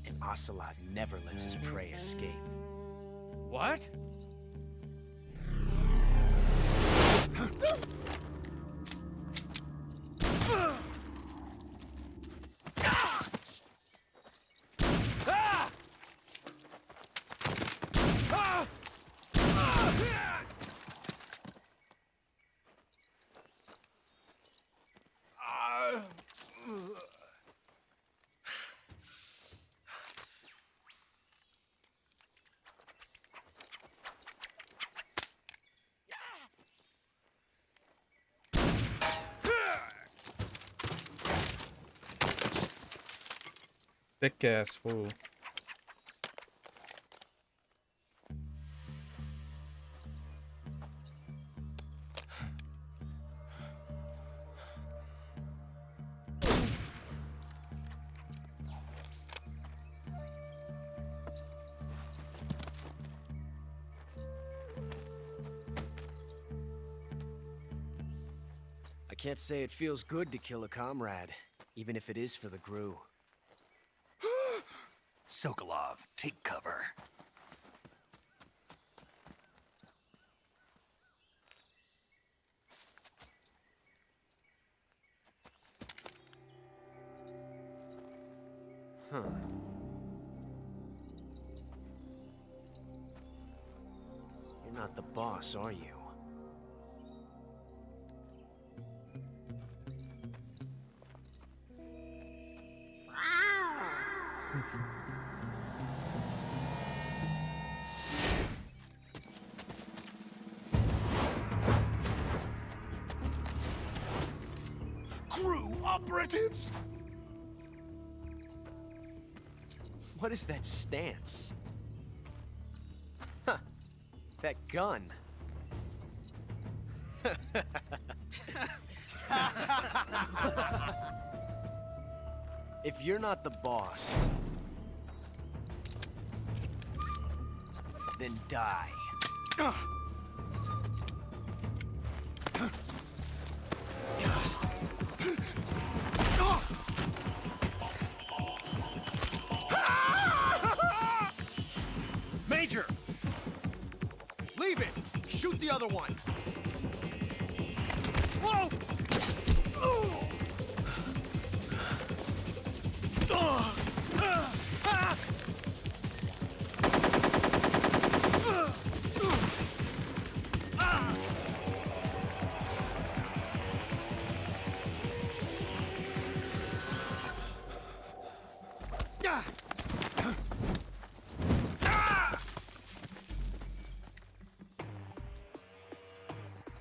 And Ocelot never lets his prey escape. What? Thick ass fool. I can't say it feels good to kill a comrade, even if it is for the GRU. Sokolov, take cover. Huh. You're not the boss, are you? GRU operatives! What is that stance? Huh. That gun. If you're not the boss... then die. Major! Leave it! Shoot the other one! Whoa!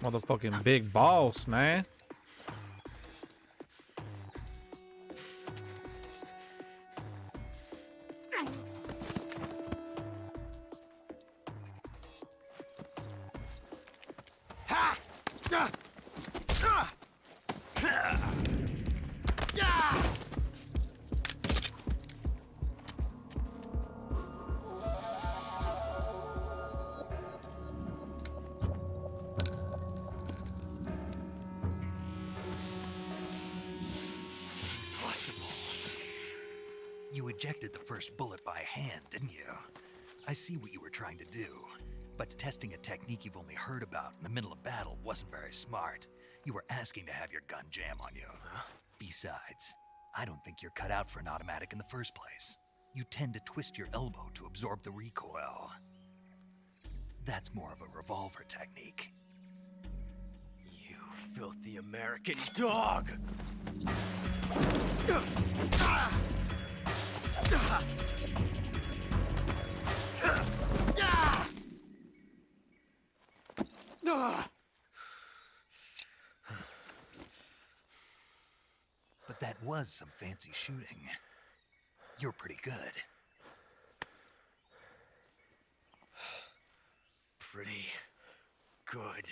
Motherfucking big boss, man. You ejected the first bullet by hand, didn't you? I see what you were trying to do, but testing a technique you've only heard about in the middle of battle wasn't very smart. You were asking to have your gun jam on you. Besides, I don't think you're cut out for an automatic in the first place. You tend to twist your elbow to absorb the recoil. That's more of a revolver technique. You filthy American dog! But that was some fancy shooting. You're pretty good. Pretty good.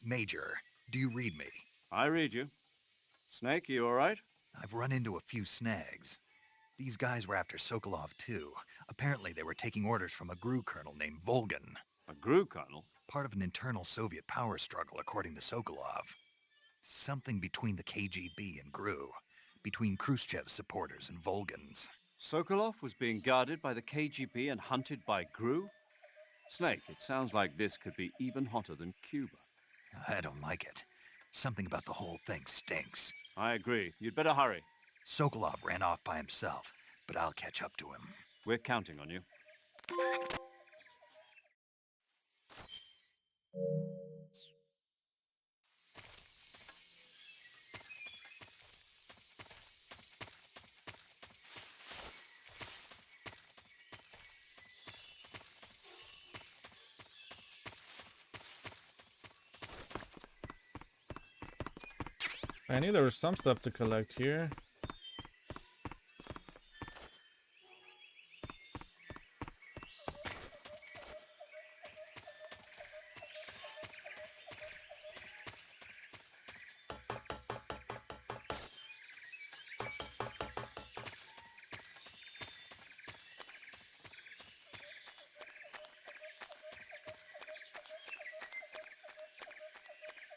Major, do you read me? I read you. Snake, you all right? I've run into a few snags. These guys were after Sokolov too. Apparently they were taking orders from a GRU colonel named Volgan. A GRU colonel? Part of an internal Soviet power struggle, according to Sokolov. Something between the KGB and GRU. Between Khrushchev's supporters and Volgan's. Sokolov was being guarded by the KGB and hunted by GRU? Snake, it sounds like this could be even hotter than Cuba. I don't like it. Something about the whole thing stinks. I agree. You'd better hurry. Sokolov ran off by himself, but I'll catch up to him. We're counting on you. I knew there was some stuff to collect here.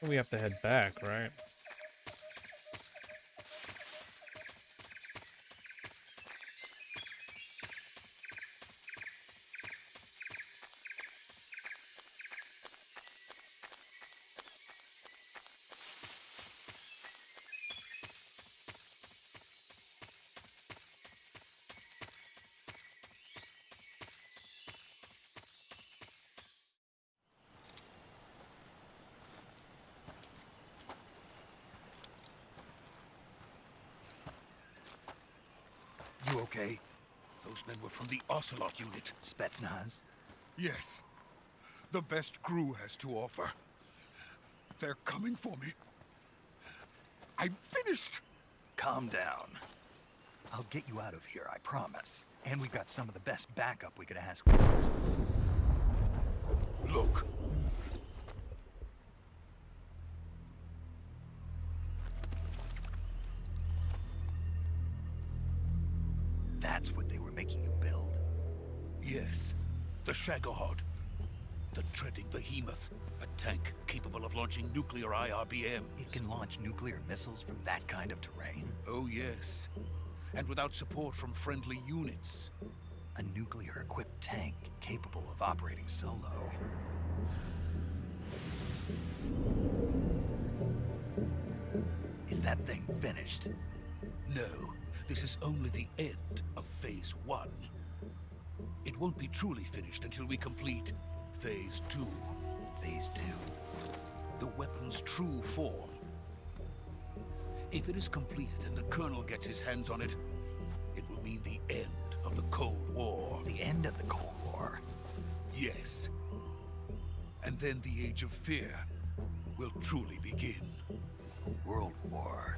We have to head back, right? You okay? Those men were from the Ocelot unit. Spetsnaz? Yes. The best GRU has to offer. They're coming for me. I'm finished! Calm down. I'll get you out of here, I promise. And we've got some of the best backup we could ask for. Look. That's what they were making you build. Yes, the Shagohod. The treading behemoth. A tank capable of launching nuclear IRBMs. It can launch nuclear missiles from that kind of terrain? Oh, yes. And without support from friendly units. A nuclear-equipped tank capable of operating solo. Is that thing finished? No, this is only the end of Phase 1. It won't be truly finished until we complete Phase 2. Phase 2? The weapon's true form. If it is completed and the Colonel gets his hands on it, it will mean the end of the Cold War. The end of the Cold War? Yes. And then the Age of Fear will truly begin. A world war.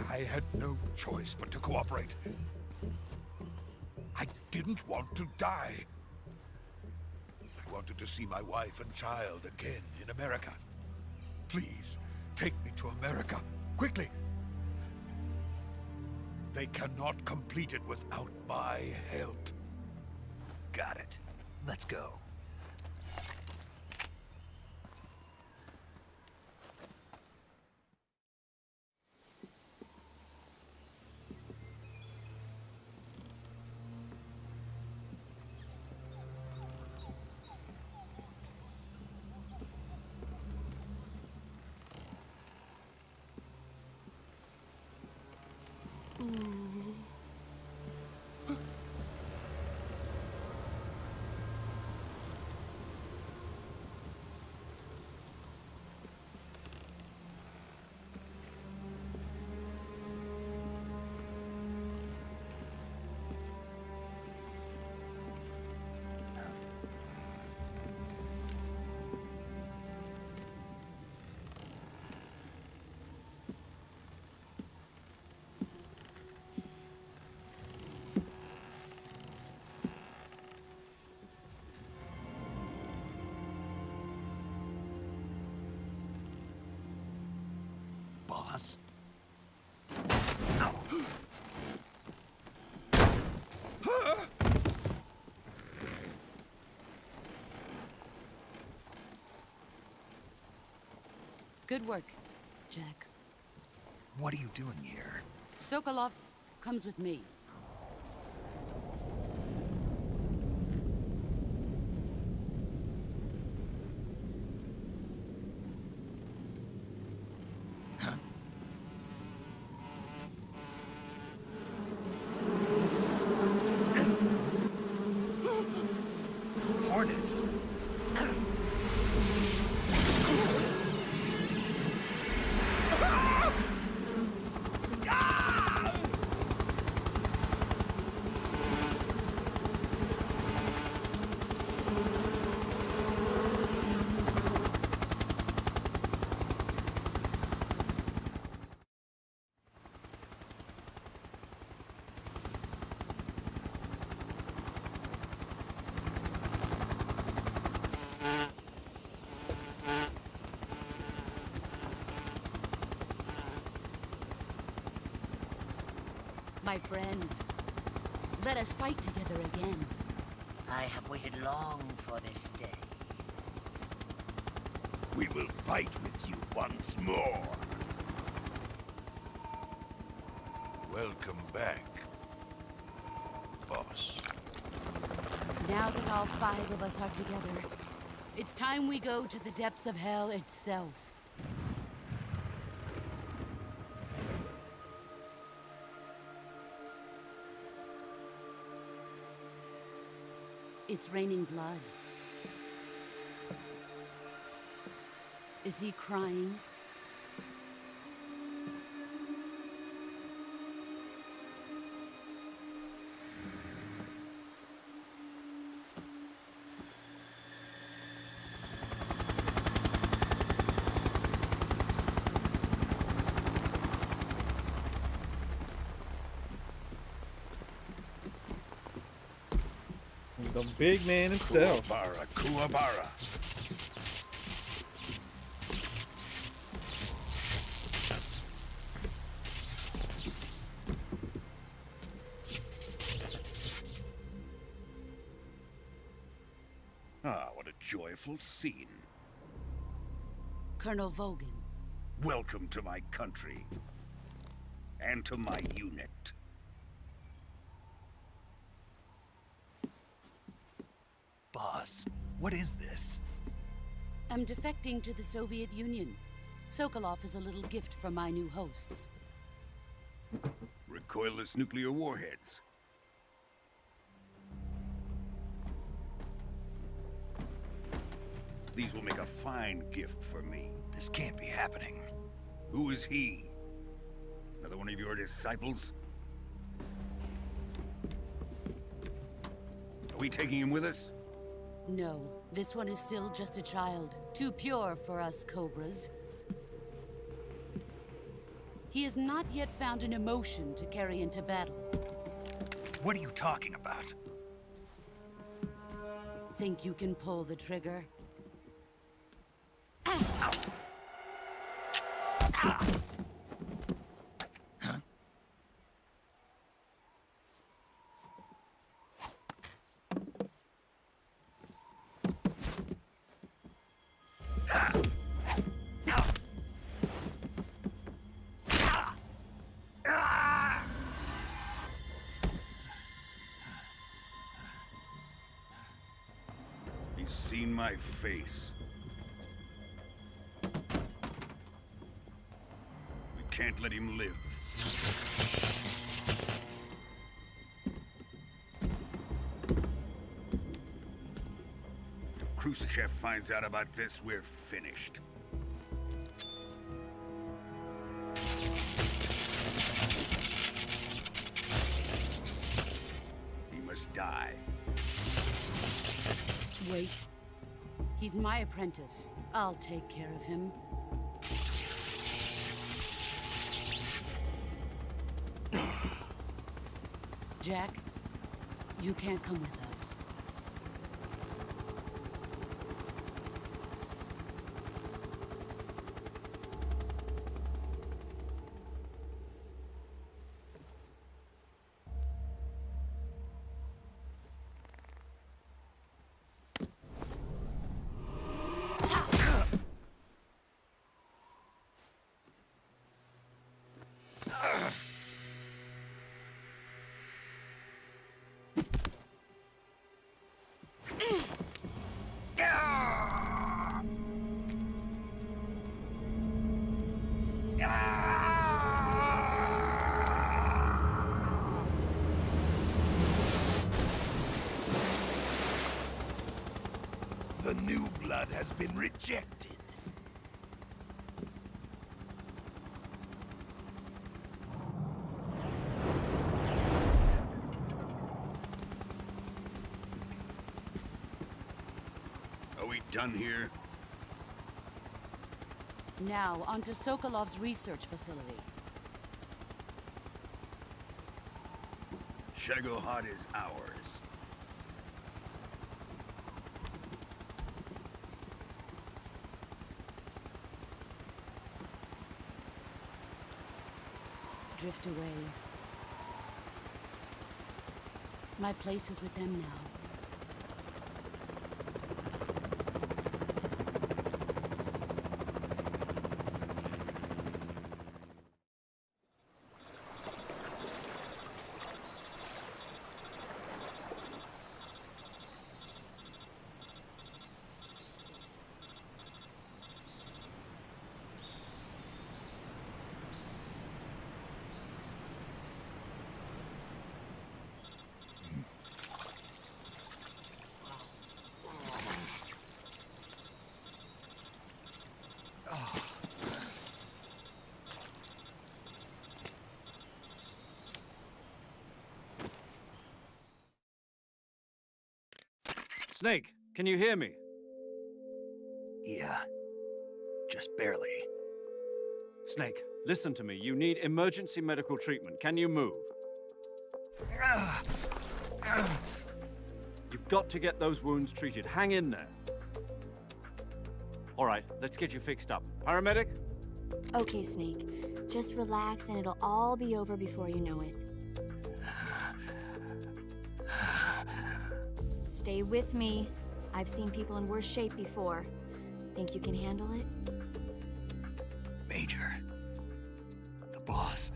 I had no choice but to cooperate. I didn't want to die. I wanted to see my wife and child again in America. Please, take me to America, quickly. They cannot complete it without my help. Got it. Let's go. Boss? Good work, Jack. What are you doing here? Sokolov comes with me. Hornets? My friends, let us fight together again. I have waited long for this day. We will fight with you once more. Welcome back, boss. Now that all 5 of us are together, it's time we go to the depths of hell itself. It's raining blood. Is he crying? The big man himself. Kuwabara, Kuwabara. Ah, what a joyful scene. Colonel Vogan. Welcome to my country. And to my unit. Boss, what is this? I'm defecting to the Soviet Union. Sokolov is a little gift from my new hosts. Recoilless nuclear warheads. These will make a fine gift for me. This can't be happening. Who is he? Another one of your disciples? Are we taking him with us? No, this one is still just a child. Too pure for us Cobras. He has not yet found an emotion to carry into battle. What are you talking about? Think you can pull the trigger? He's seen my face. We can't let him live. If Khrushchev finds out about this, we're finished. He must die. Wait. He's my apprentice. I'll take care of him. Jack, you can't come with us. The new blood has been rejected. Are we done here? Now, onto Sokolov's research facility. Shagohod is ours. Drift away. My place is with them now. Snake, can you hear me? Yeah. Just barely. Snake, listen to me. You need emergency medical treatment. Can you move? You've got to get those wounds treated. Hang in there. All right, let's get you fixed up. Paramedic? Okay, Snake. Just relax and it'll all be over before you know it. Stay with me. I've seen people in worse shape before. Think you can handle it? Major. The boss.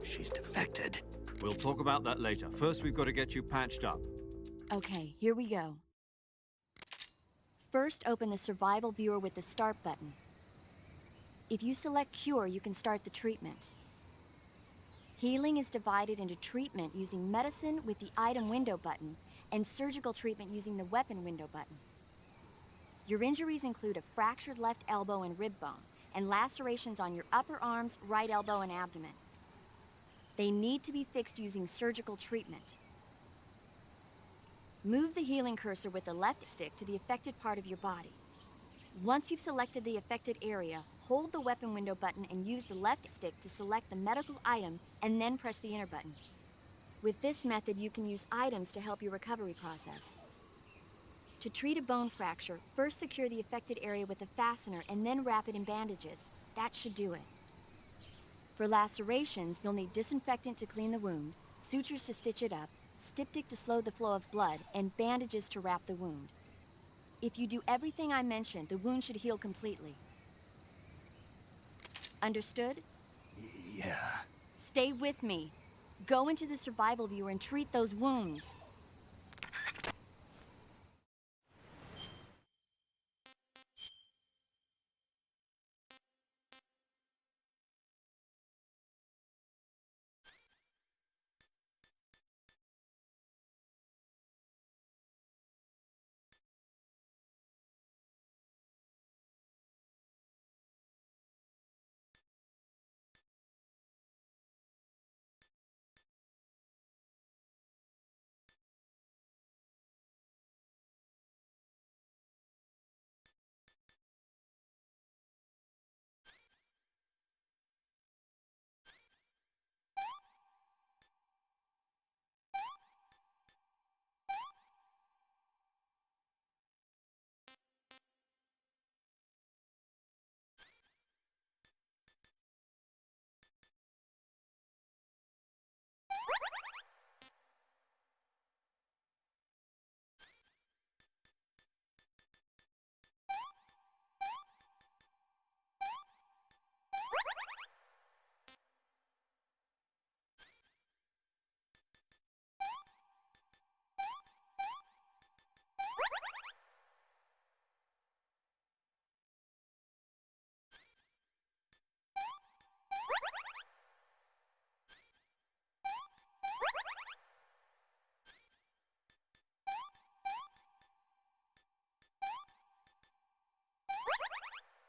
She's defected. We'll talk about that later. First, we've got to get you patched up. Okay, here we go. First, open the survival viewer with the start button. If you select cure, you can start the treatment. Healing is divided into treatment using medicine with the item window button and surgical treatment using the weapon window button. Your injuries include a fractured left elbow and rib bone, and lacerations on your upper arms, right elbow, and abdomen. They need to be fixed using surgical treatment. Move the healing cursor with the left stick to the affected part of your body. Once you've selected the affected area, hold the weapon window button and use the left stick to select the medical item, and then press the enter button. With this method, you can use items to help your recovery process. To treat a bone fracture, first secure the affected area with a fastener and then wrap it in bandages. That should do it. For lacerations, you'll need disinfectant to clean the wound, sutures to stitch it up, styptic to slow the flow of blood, and bandages to wrap the wound. If you do everything I mentioned, the wound should heal completely. Understood? Yeah. Stay with me. Go into the survival viewer and treat those wounds.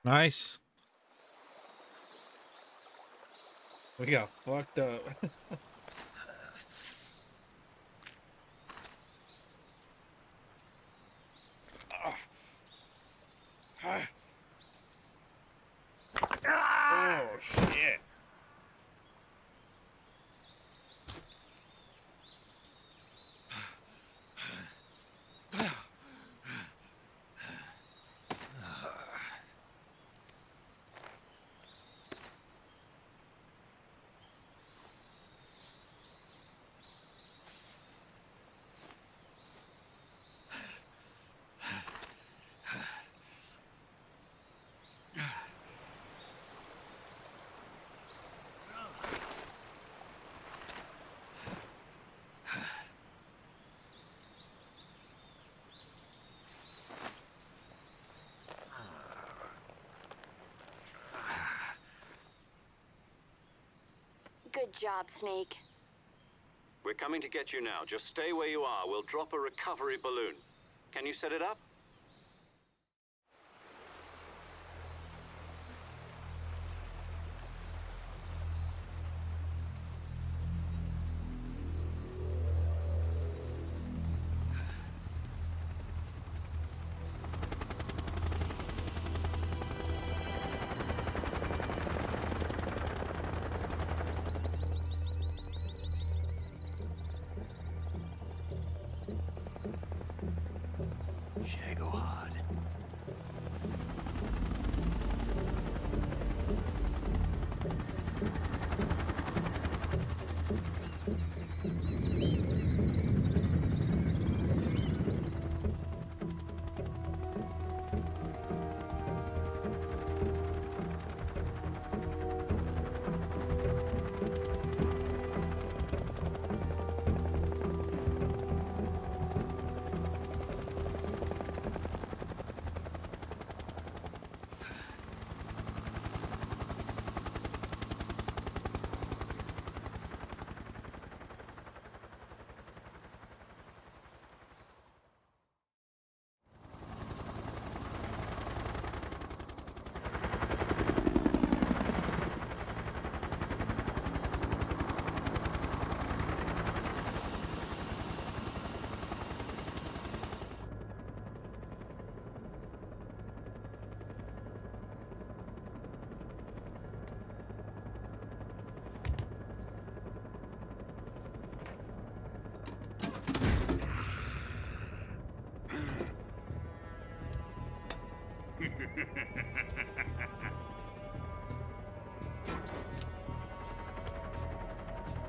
Nice. We got fucked up. Oh, shit. Good job, Snake. We're coming to get you now. Just stay where you are. We'll drop a recovery balloon. Can you set it up? Shagohod.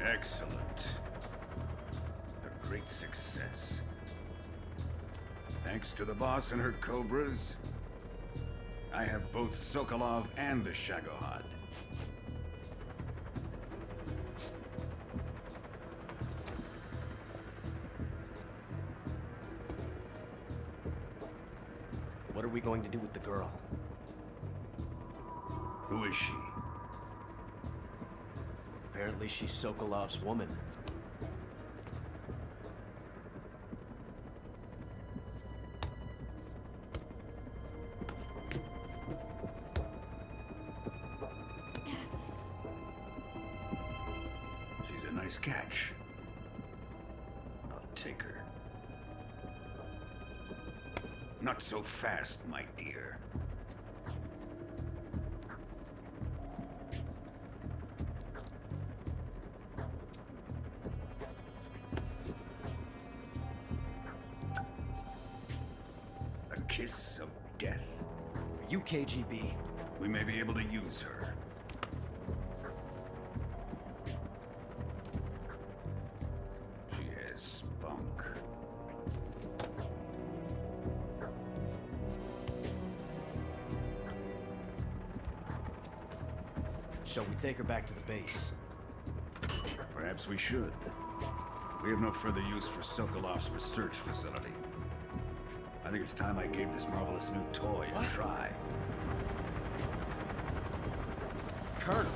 Excellent. A great success. Thanks to the boss and her cobras, I have both Sokolov and the Shagohod. What are we going to do with the girl? Who is she? Apparently she's Sokolov's woman. She's a nice catch. I'll take her. Not so fast, my dear. A kiss of death? Are you KGB? We may be able to use her. She has spunk. Shall we take her back to the base? Perhaps we should. We have no further use for Sokolov's research facility. I think it's time I gave this marvelous new toy a try. Colonel,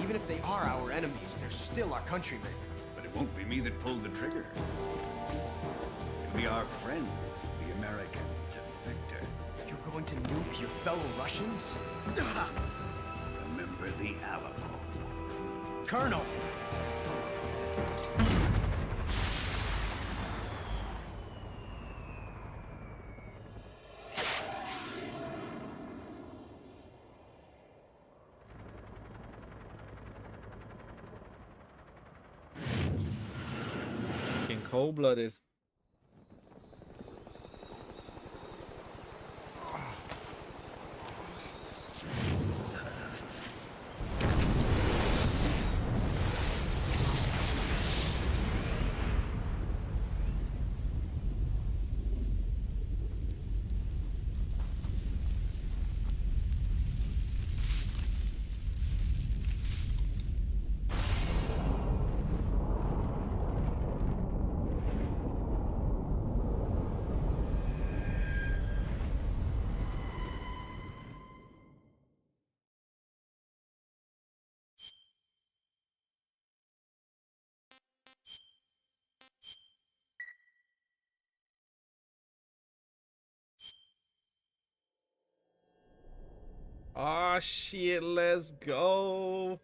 even if they are our enemies, they're still our countrymen. But it won't be me that pulled the trigger. It'll be our friend, the American defector. You're going to nuke your fellow Russians? Remember the Alamo. Colonel! Fucking cold-blooded. Oh shit, let's go.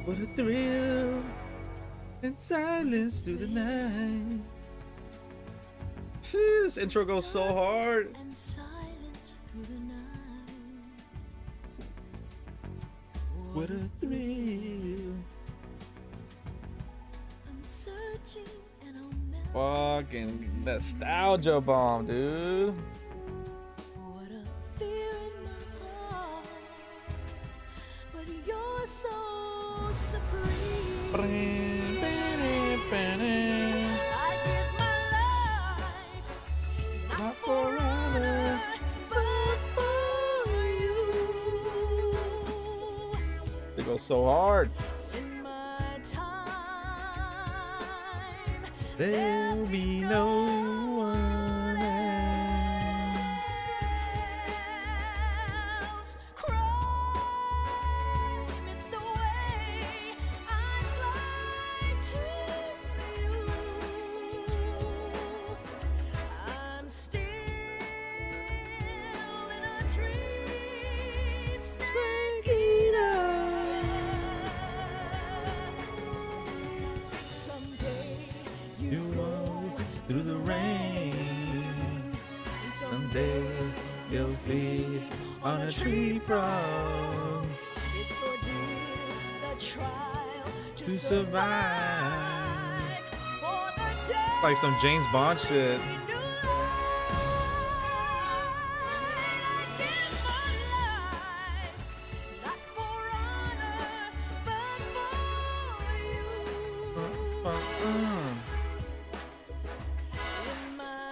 What a thrill and silence through the night. Shit, this intro goes so hard. And silence through the night. What a thrill. I'm searching and I'll never Fucking nostalgia bomb, dude. what a fear in my heart. But you're so supreme. I give my life not for honor, but for you. They go so hard. In my time, There'll be no one else. Crime, it's the way I fly to you. I'm still in a dream, snake eater. Someday You walk through the rain. Someday you'll feed on a tree frog it's ordeal, the trial to survive. for the day. Like some James Bond shit. Not for honor, but for you.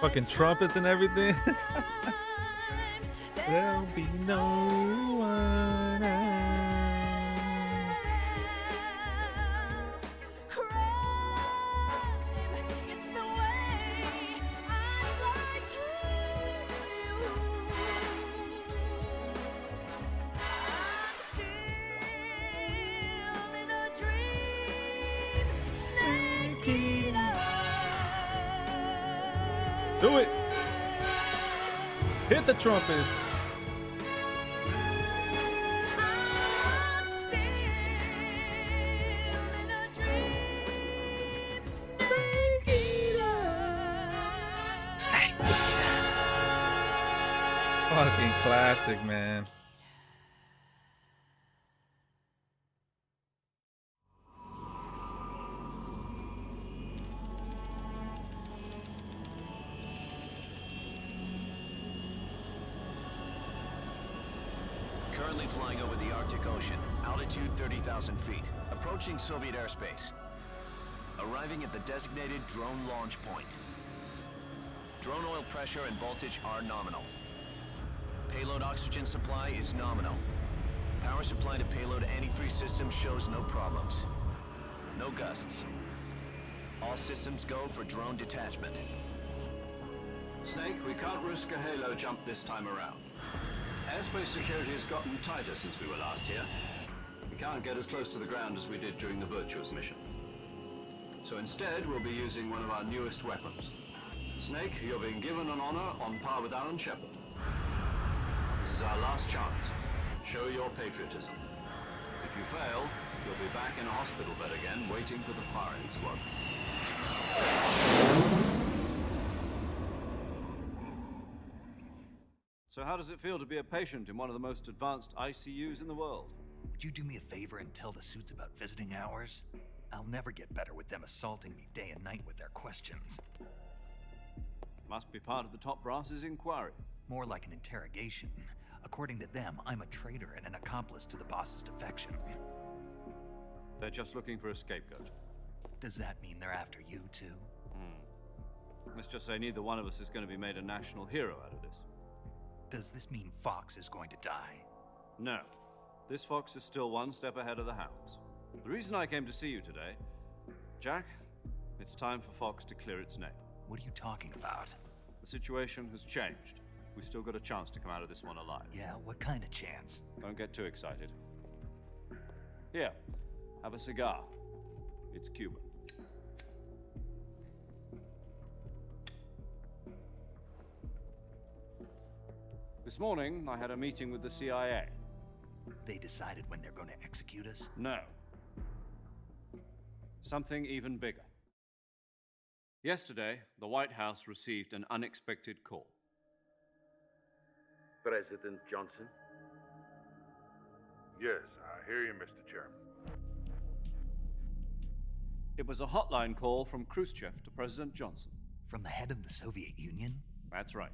Fucking trumpets and everything. There'll be no one else. Crime, it's the way I fly to you. I'm still in a dream, snake eater. Do it. Hit the trumpets. I'm still in a dream, snake eater. Fucking classic, man. Currently flying over the Arctic Ocean, altitude 30,000 feet, approaching Soviet airspace. Arriving at the designated drone launch point. Drone oil pressure and voltage are nominal. Payload oxygen supply is nominal. Power supply to payload antifreeze system shows no problems. No gusts. All systems go for drone detachment. Snake, we can't risk a halo jump this time around. Airspace security has gotten tighter since we were last here. We can't get as close to the ground as we did during the Virtuous mission. So instead, we'll be using one of our newest weapons. Snake, you're being given an honor on par with Alan Shepard. This is our last chance. Show your patriotism. If you fail, you'll be back in a hospital bed again, waiting for the firing squad. So how does it feel to be a patient in one of the most advanced ICUs in the world? Would you do me a favor and tell the suits about visiting hours? I'll never get better with them assaulting me day and night with their questions. Must be part of the top brass's inquiry. More like an interrogation. According to them, I'm a traitor and an accomplice to the boss's defection. They're just looking for a scapegoat. Does that mean they're after you too? Let's just say neither one of us is going to be made a national hero out of this. Does this mean Fox is going to die? No. This fox is still one step ahead of the hounds. The reason I came to see you today, Jack, it's time for Fox to clear its name. What are you talking about? The situation has changed. We've still got a chance to come out of this one alive. Yeah, what kind of chance? Don't get too excited. Here, have a cigar. It's Cuban. This morning, I had a meeting with the CIA. They decided when they're going to execute us? No. Something even bigger. Yesterday, the White House received an unexpected call. President Johnson? Yes, I I hear you, Mr. Chairman. It was a hotline call from Khrushchev to President Johnson. From the head of the Soviet Union? That's right.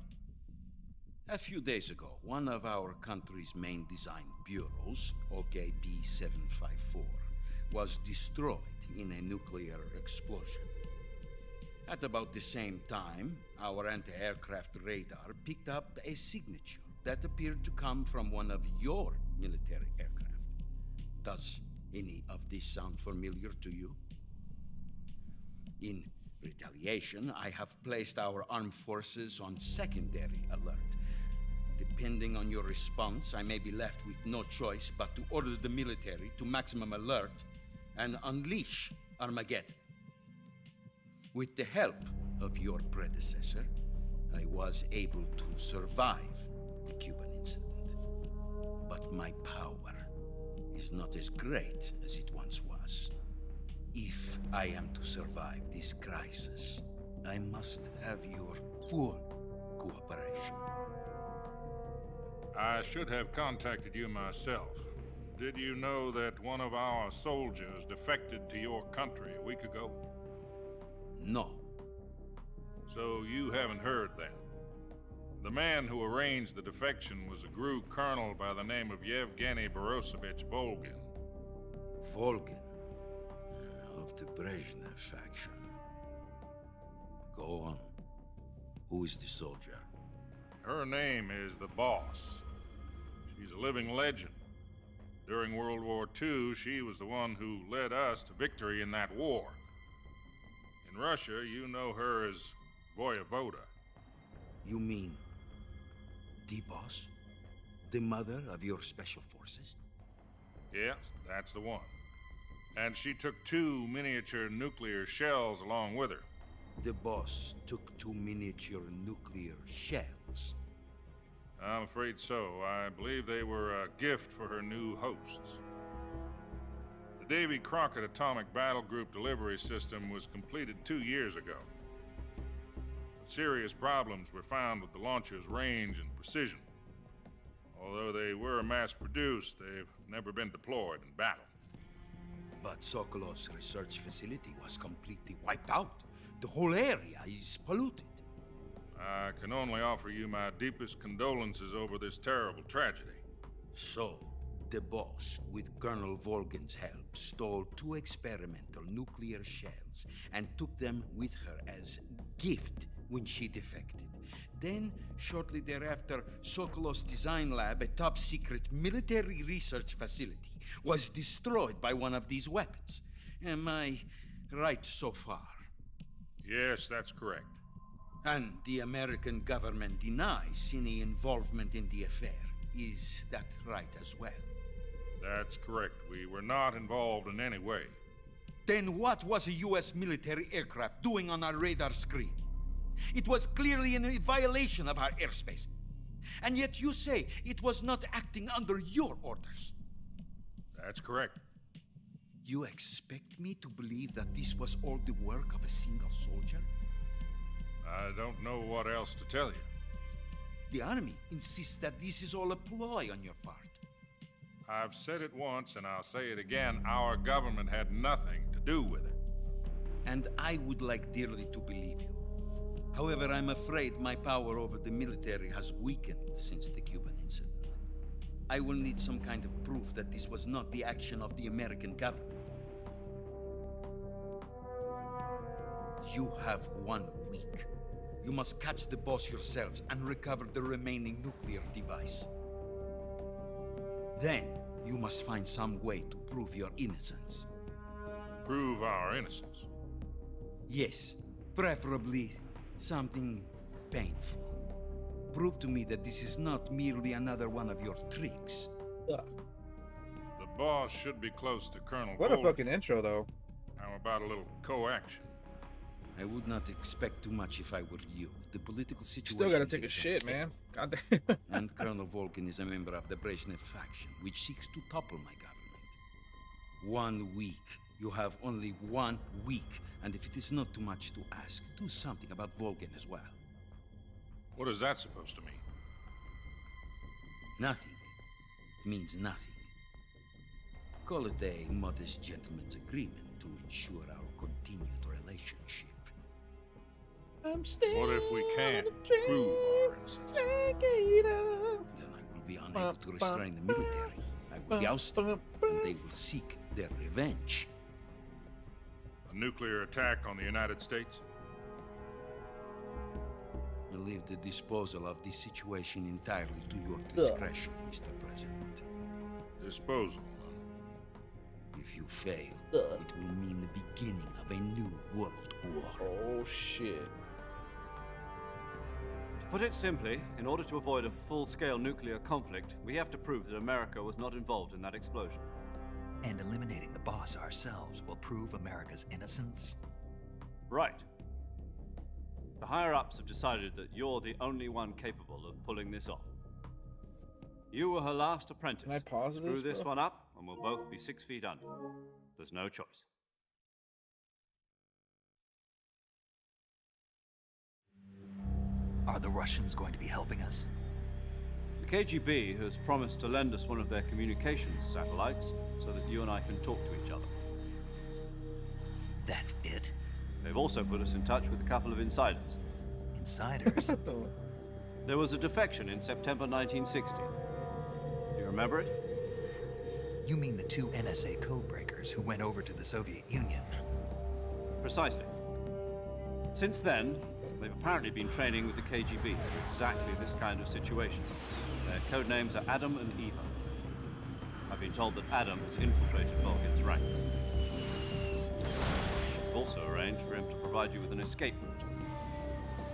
A few days ago, one of our country's main design bureaus, OKB 754, was destroyed in a nuclear explosion. At about the same time, our anti-aircraft radar picked up a signature that appeared to come from one of your military aircraft. Does any of this sound familiar to you? In retaliation, I have placed our armed forces on secondary alert. Depending on your response, I may be left with no choice but to order the military to maximum alert and unleash Armageddon. With the help of your predecessor, I was able to survive the Cuban incident. But my power is not as great as it once was. If I am to survive this crisis, I must have your full cooperation. I should have contacted you myself. Did you know that one of our soldiers defected to your country a week ago? No. So you haven't heard then. The man who arranged the defection was a GRU colonel by the name of Yevgeny Borosovich Volgin. Volgin? Of the Brezhnev faction. Go on. Who is the soldier? Her name is the Boss. She's a living legend. During World War II, she was the one who led us to victory in that war. In Russia, you know her as Voyevoda. You mean the Boss? The mother of your special forces? Yes, that's the one. And she took 2 miniature nuclear shells along with her. The Boss took 2 miniature nuclear shells? I'm afraid so. I believe they were a gift for her new hosts. The Davy Crockett Atomic Battle Group delivery system was completed 2 years ago. But serious problems were found with the launcher's range and precision. Although they were mass-produced, they've never been deployed in battle. But Sokolov's research facility was completely wiped out. The whole area is polluted. I can only offer you my deepest condolences over this terrible tragedy. So, the Boss, with Colonel Volgin's help, stole 2 experimental nuclear shells and took them with her as gift when she defected. Then, shortly thereafter, Sokolov's design lab, a top-secret military research facility, was destroyed by one of these weapons. Am I right so far? Yes, that's correct. And the American government denies any involvement in the affair. Is that right as well? That's correct. We were not involved in any way. Then what was a U.S. military aircraft doing on our radar screen? It was clearly in a violation of our airspace. And yet you say it was not acting under your orders. That's correct. You expect me to believe that this was all the work of a single soldier? I don't know what else to tell you. The army insists that this is all a ploy on your part. I've said it once and I'll say it again. Our government had nothing to do with it. And I would like dearly to believe you. However, I'm afraid my power over the military has weakened since the Cuban incident. I will need some kind of proof that this was not the action of the American government. You have 1 week. You must catch the Boss yourselves and recover the remaining nuclear device. Then, you must find some way to prove your innocence. Prove our innocence? Yes, preferably something painful. Prove to me that this is not merely another one of your tricks. The Boss should be close to Colonel What Volgin. a fucking intro, though. How about a little co-action? I would not expect too much if I were you. The political situation... Still gotta take here a is shit, man. unstable. God damn. And Colonel Volgin is a member of the Brezhnev faction, which seeks to topple my government. 1 week. You have only 1 week. And if it is not too much to ask, do something about Volgin as well. What is that supposed to mean? Nothing. It means nothing. call it a modest gentleman's agreement to ensure our continued relationship. What if we can't prove our innocence? Then I will be unable to restrain the military. I will be ousted, and they will seek their revenge. A nuclear attack on the United States? I leave the disposal of this situation entirely to your discretion, Mr. President. Disposal? If you fail, it will mean the beginning of a new world war. Oh, shit. To put it simply, in order to avoid a full-scale nuclear conflict, we have to prove that America was not involved in that explosion. And eliminating the boss ourselves will prove America's innocence? Right. The higher-ups have decided that you're the only one capable of pulling this off. You were her last apprentice. Can I pause Screw this, this bro? one up, and we'll both be 6 feet under. There's no choice. Are the Russians going to be helping us? The KGB has promised to lend us one of their communications satellites so that you and I can talk to each other. That's it? They've also put us in touch with a couple of insiders. Insiders? There was a defection in September 1960. Do you remember it? You mean the 2 NSA codebreakers who went over to the Soviet Union? Precisely. Since then, they've apparently been training with the KGB for exactly this kind of situation. Their code names are Adam and Eva. I've been told that Adam has infiltrated Volgin's ranks. I've also arranged for him to provide you with an escape route.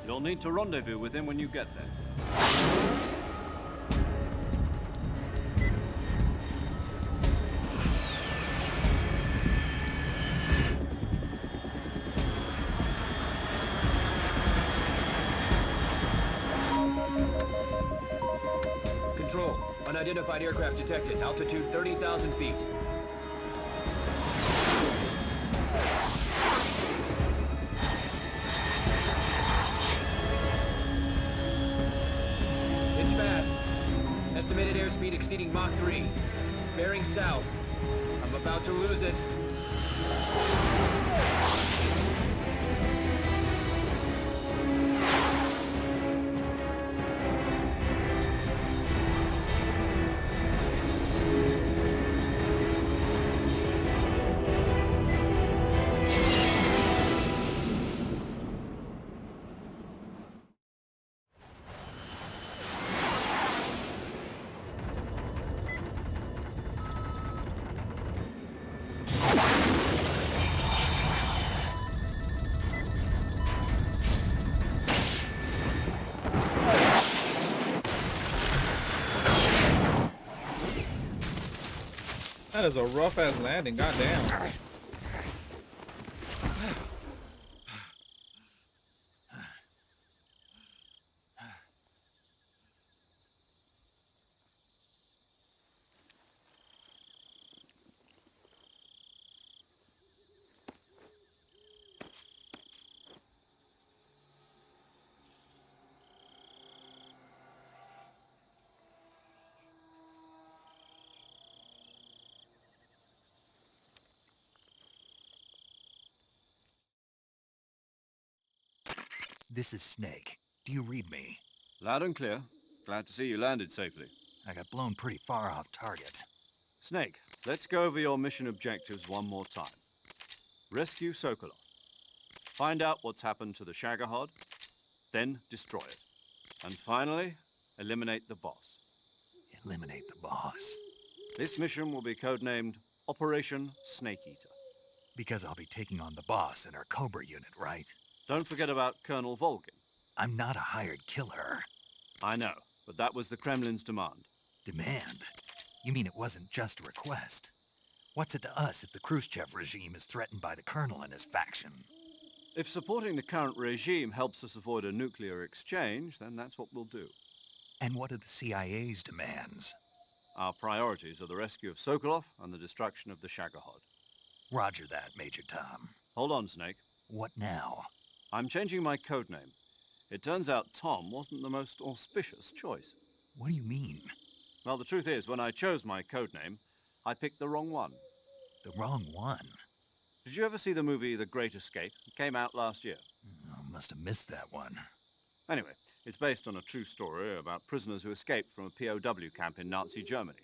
You'll need to rendezvous with him when you get there. Control. Unidentified aircraft detected. Altitude 30,000 feet. It's fast. Estimated airspeed exceeding Mach 3. Bearing south. I'm about to lose it. That is a rough ass landing, goddamn. This is Snake. Do you read me? Loud and clear. Glad to see you landed safely. I got blown pretty far off target. Snake, let's go over your mission objectives one more time. Rescue Sokolov. Find out what's happened to the Shagohod, then destroy it. And finally, eliminate the boss. Eliminate the boss? This mission will be codenamed Operation Snake Eater. Because I'll be taking on the boss and our Cobra unit, right? Don't forget about Colonel Volgin. I'm not a hired killer. I know, but that was the Kremlin's demand. Demand? You mean it wasn't just a request? What's it to us if the Khrushchev regime is threatened by the Colonel and his faction? If supporting the current regime helps us avoid a nuclear exchange, then that's what we'll do. And what are the CIA's demands? Our priorities are the rescue of Sokolov and the destruction of the Shagohod. Roger that, Major Tom. Hold on, Snake. What now? I'm changing my codename. It turns out Tom wasn't the most auspicious choice. What do you mean? Well, the truth is, when I chose my codename, I picked the wrong one. The wrong one. Did you ever see the movie The Great Escape? It came out last year. Oh, must have missed that one. Anyway, it's based on a true story about prisoners who escaped from a POW camp in Nazi Germany.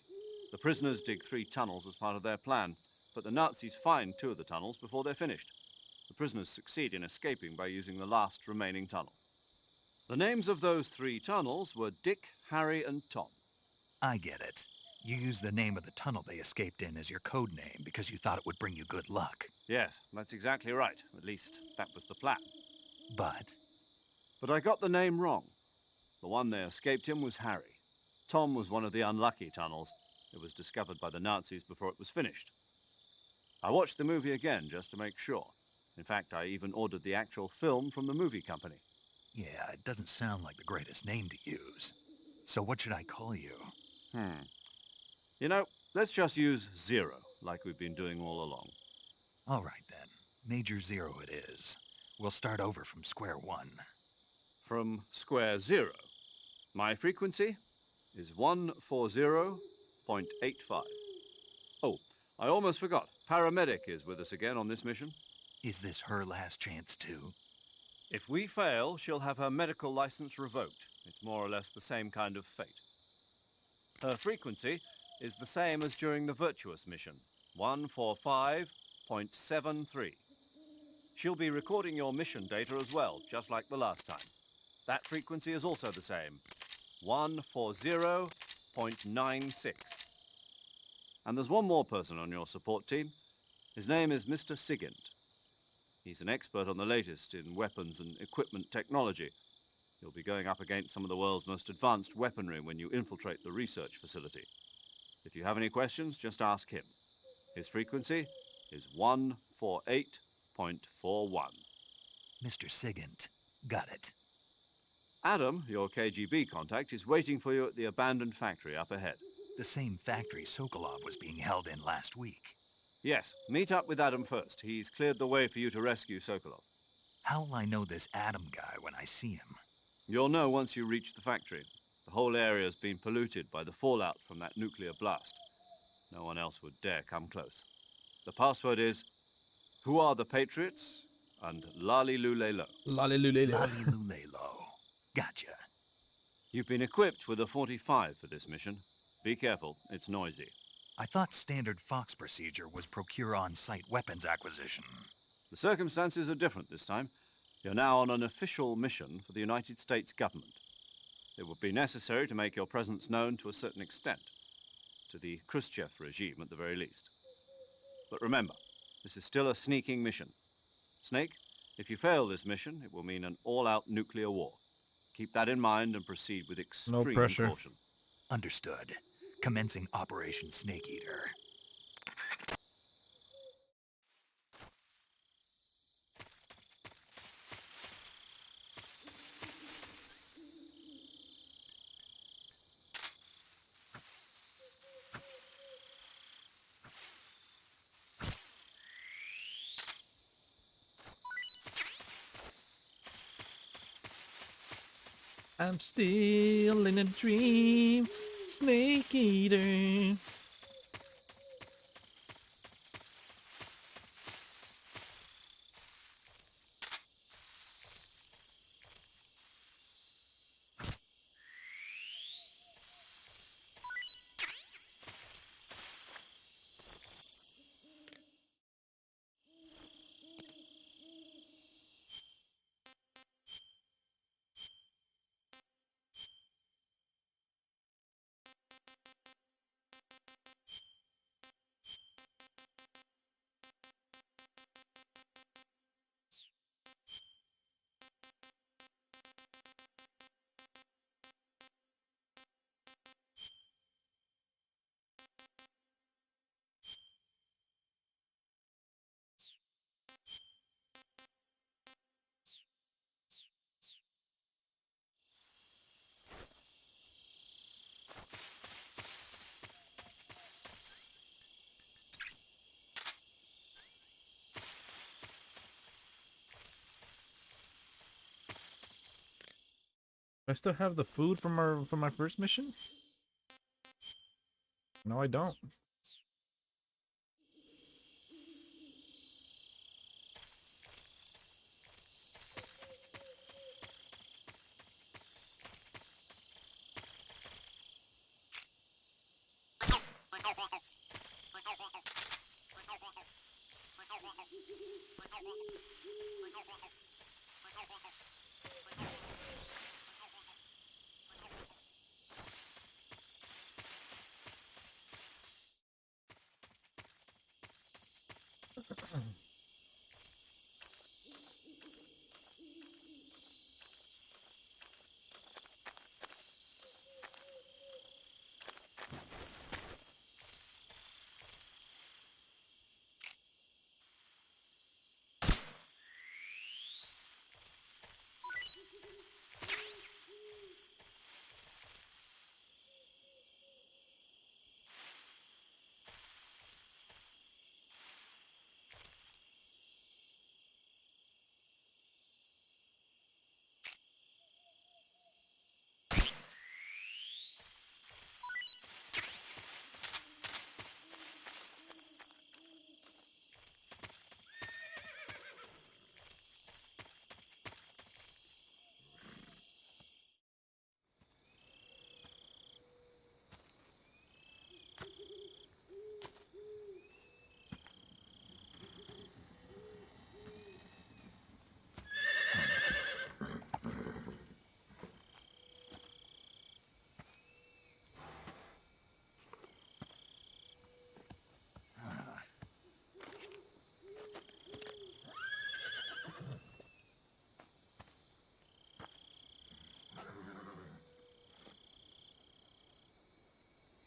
The prisoners dig 3 tunnels as part of their plan, but the Nazis find 2 of the tunnels before they're finished. The prisoners succeed in escaping by using the last remaining tunnel. The names of those 3 tunnels were Dick, Harry, and Tom. I get it. You used the name of the tunnel they escaped in as your code name because you thought it would bring you good luck. Yes, that's exactly right. At least, that was the plan. But I got the name wrong. The one they escaped in was Harry. Tom was one of the unlucky tunnels. It was discovered by the Nazis before it was finished. I watched the movie again just to make sure. In fact, I even ordered the actual film from the movie company. yeah, it doesn't sound like the greatest name to use. So what should I call you? You know, let's just use Zero, like we've been doing all along. All right then. Major Zero it is. We'll start over from square one. From square 0. My frequency is 140.85. Oh, I almost forgot. Paramedic is with us again on this mission. Is this her last chance too? If we fail, she'll have her medical license revoked. It's more or less the same kind of fate. Her frequency is the same as during the Virtuous mission, 145.73. She'll be recording your mission data as well, just like the last time. That frequency is also the same, 140.96. And there's one more person on your support team. His name is Mr. Sigint. He's an expert on the latest in weapons and equipment technology. You'll be going up against some of the world's most advanced weaponry when you infiltrate the research facility. If you have any questions, just ask him. His frequency is 148.41. Mr. Sigint. Got it. Adam, your KGB contact, is waiting for you at the abandoned factory up ahead. The same factory Sokolov was being held in last week. Yes, meet up with Adam first. He's cleared the way for you to rescue Sokolov. How will I know this Adam guy when I see him? You'll know once you reach the factory. The whole area's been polluted by the fallout from that nuclear blast. No one else would dare come close. The password is, "Who are the Patriots?" and Lali Lulelo. Lali Lulelo. Lali Lulelo. Gotcha. You've been equipped with a 45 for this mission. Be careful, it's noisy. I thought standard Fox procedure was procure on-site weapons acquisition. The circumstances are different this time. You're now on an official mission for the United States government. It would be necessary to make your presence known to a certain extent, to the Khrushchev regime at the very least. But remember, this is still a sneaking mission. Snake, if you fail this mission, it will mean an all-out nuclear war. Keep that in mind and proceed with extreme pressure. caution. Understood. Commencing Operation Snake Eater. I'm still in a dream, Snake Eater. I still have the food from my first mission? No, I don't.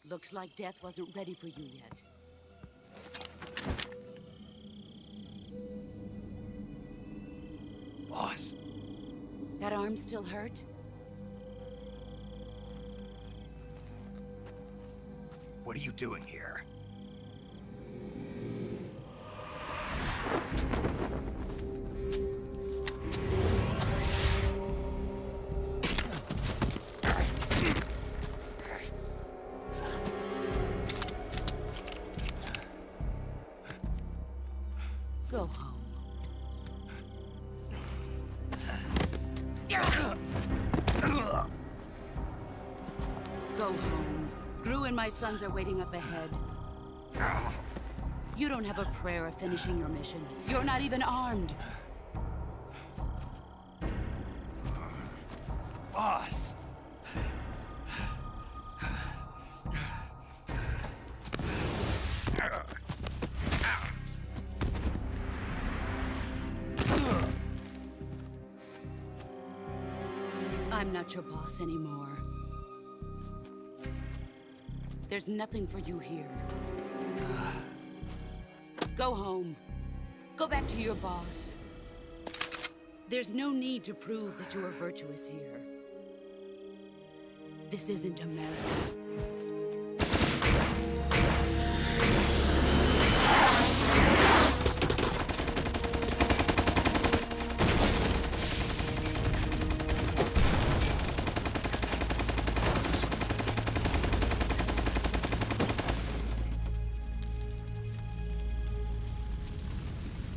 Looks like death wasn't ready for you yet. Boss. That arm still hurt? What are you doing here? Go home. Go home. Gru and my sons are waiting up ahead. You don't have a prayer of finishing your mission. You're not even armed. Boss! I'm not your boss anymore. There's nothing for you here. Go home. Go back to your boss. There's no need to prove that you are virtuous here. This isn't America.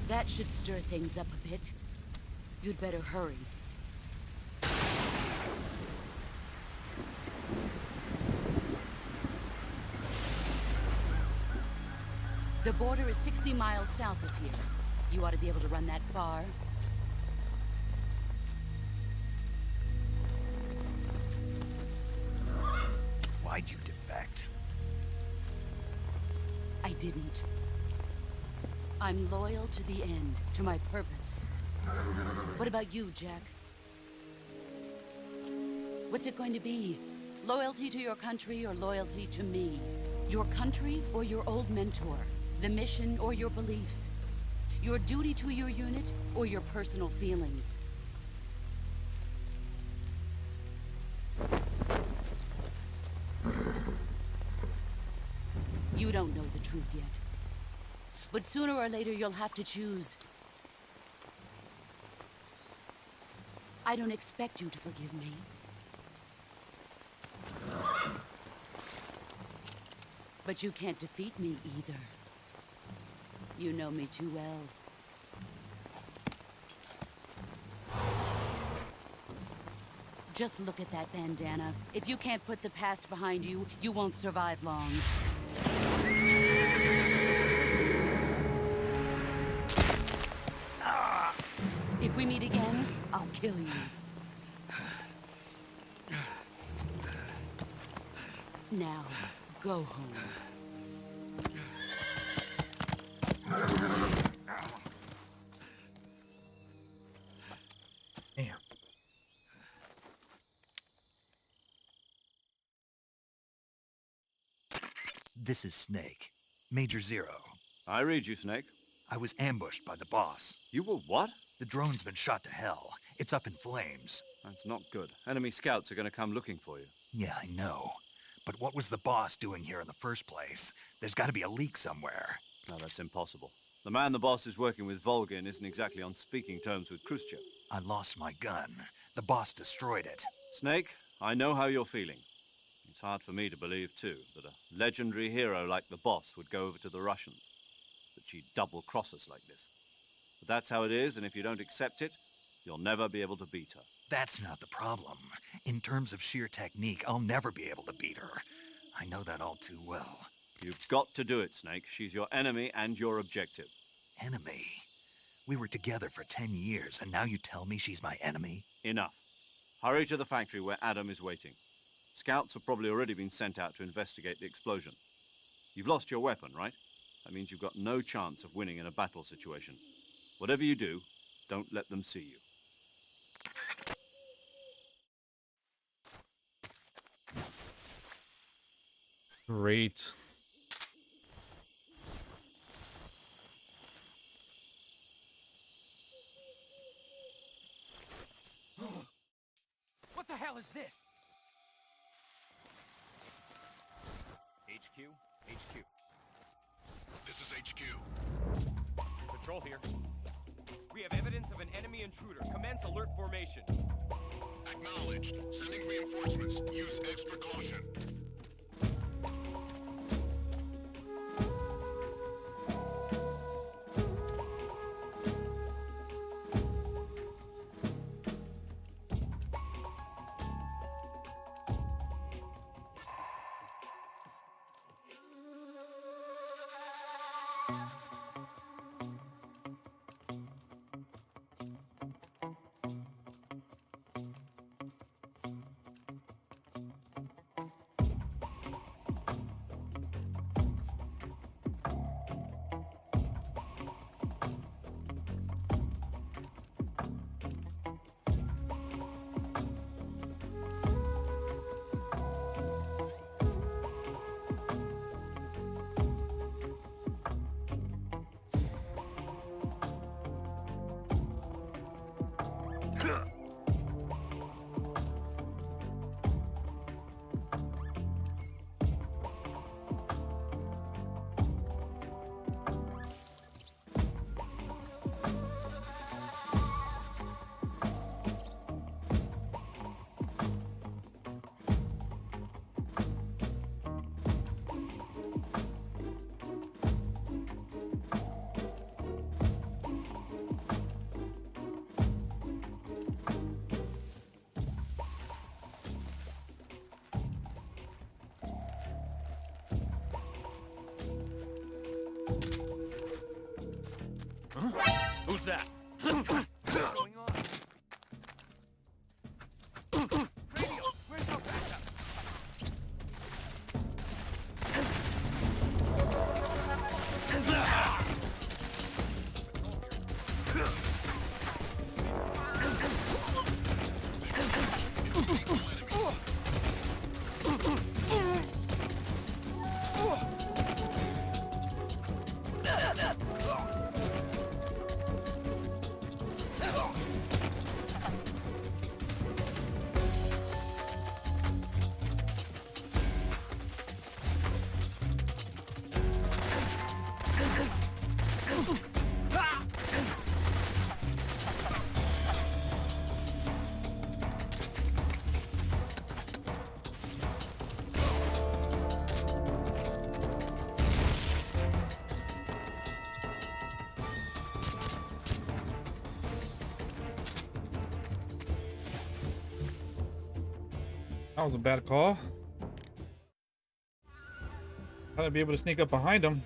That should stir things up a bit. You'd better hurry. The border is 60 miles south of here. You ought to be able to run that far. Why'd you defect? I didn't. I'm loyal to the end, to my purpose. What about you, Jack? What's it going to be? Loyalty to your country or loyalty to me? Your country or your old mentor? The mission or your beliefs? Your duty to your unit or your personal feelings? You don't know the truth yet. But sooner or later, you'll have to choose. I don't expect you to forgive me. But you can't defeat me either. You know me too well. Just look at that bandana. If you can't put the past behind you, you won't survive long. If we meet again, I'll kill you. Now, go home. Damn. This is Snake. Major Zero. I read you, Snake. I was ambushed by the boss. You were what? The drone's been shot to hell. It's up in flames. That's not good. Enemy scouts are going to come looking for you. Yeah, I know. But what was the boss doing here in the first place? There's got to be a leak somewhere. No, that's impossible. The man the boss is working with, Volgin, isn't exactly on speaking terms with Khrushchev. I lost my gun. The boss destroyed it. Snake, I know how you're feeling. It's hard for me to believe, too, that a legendary hero like the boss would go over to the Russians. That she'd double-cross us like this. But that's how it is, and if you don't accept it, you'll never be able to beat her. That's not the problem. In terms of sheer technique, I'll never be able to beat her. I know that all too well. You've got to do it, Snake. She's your enemy and your objective. Enemy? We were together for 10 years, and now you tell me she's my enemy? Enough. Hurry to the factory where Adam is waiting. Scouts have probably already been sent out to investigate the explosion. You've lost your weapon, right? That means you've got no chance of winning in a battle situation. Whatever you do, don't let them see you. Great. What the hell is this? HQ? HQ. This is HQ. Patrol here. We have evidence of an enemy intruder. Commence alert formation. Acknowledged. Sending reinforcements. Use extra caution. Who's that? What's going on? Radio, where's our backup? That was a bad call. Probably be able to sneak up behind him.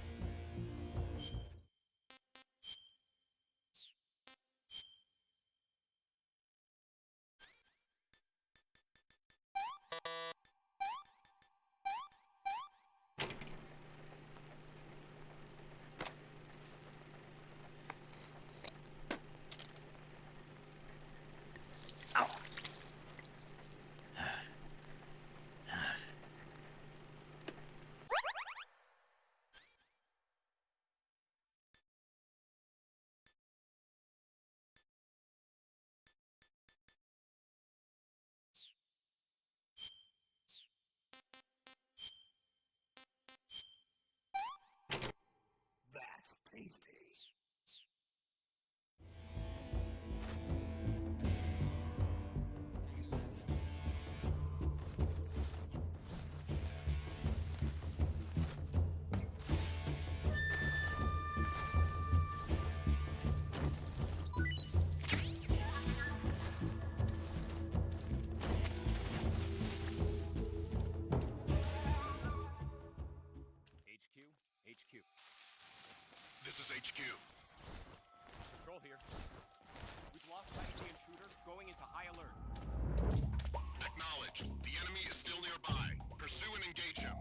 That's tasty. HQ. This is HQ. Patrol here. We've lost sight of the intruder, going into high alert. Acknowledged. The enemy is still nearby. Pursue and engage him.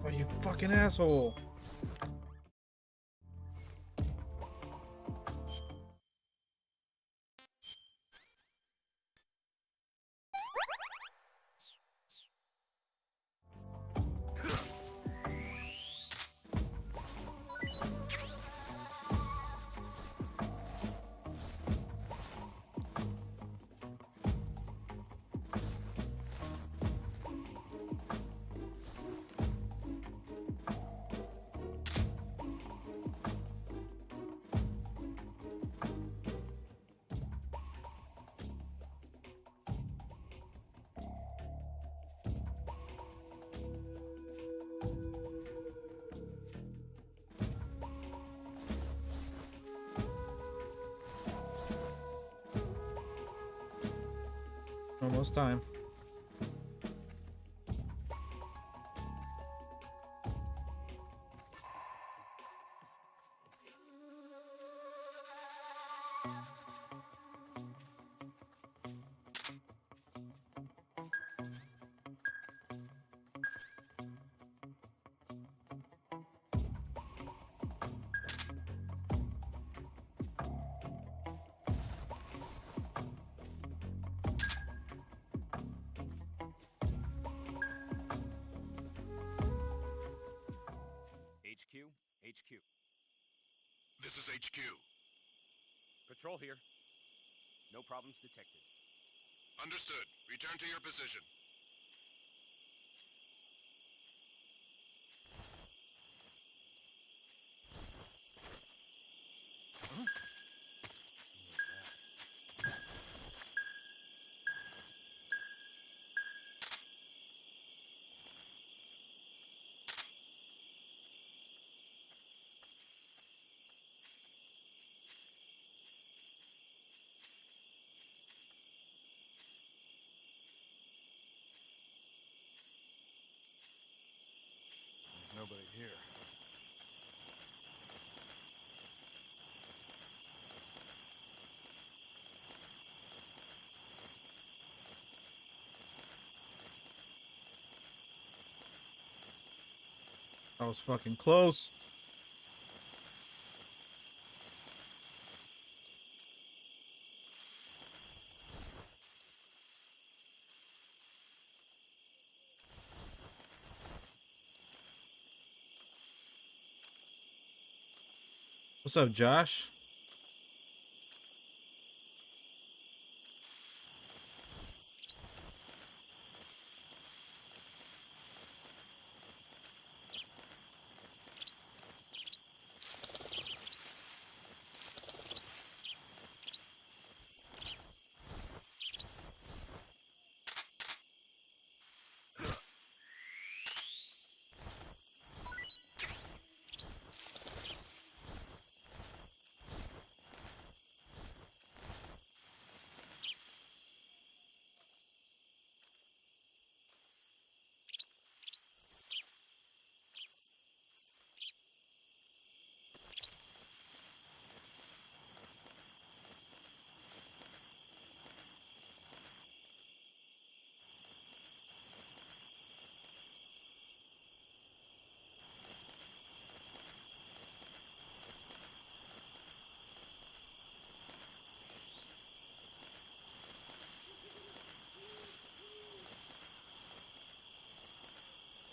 Oh, you fucking asshole. Almost time. HQ. This is HQ. Patrol here. No problems detected. Understood. Return to your position. There's nobody here. That was fucking close. What's up, Josh?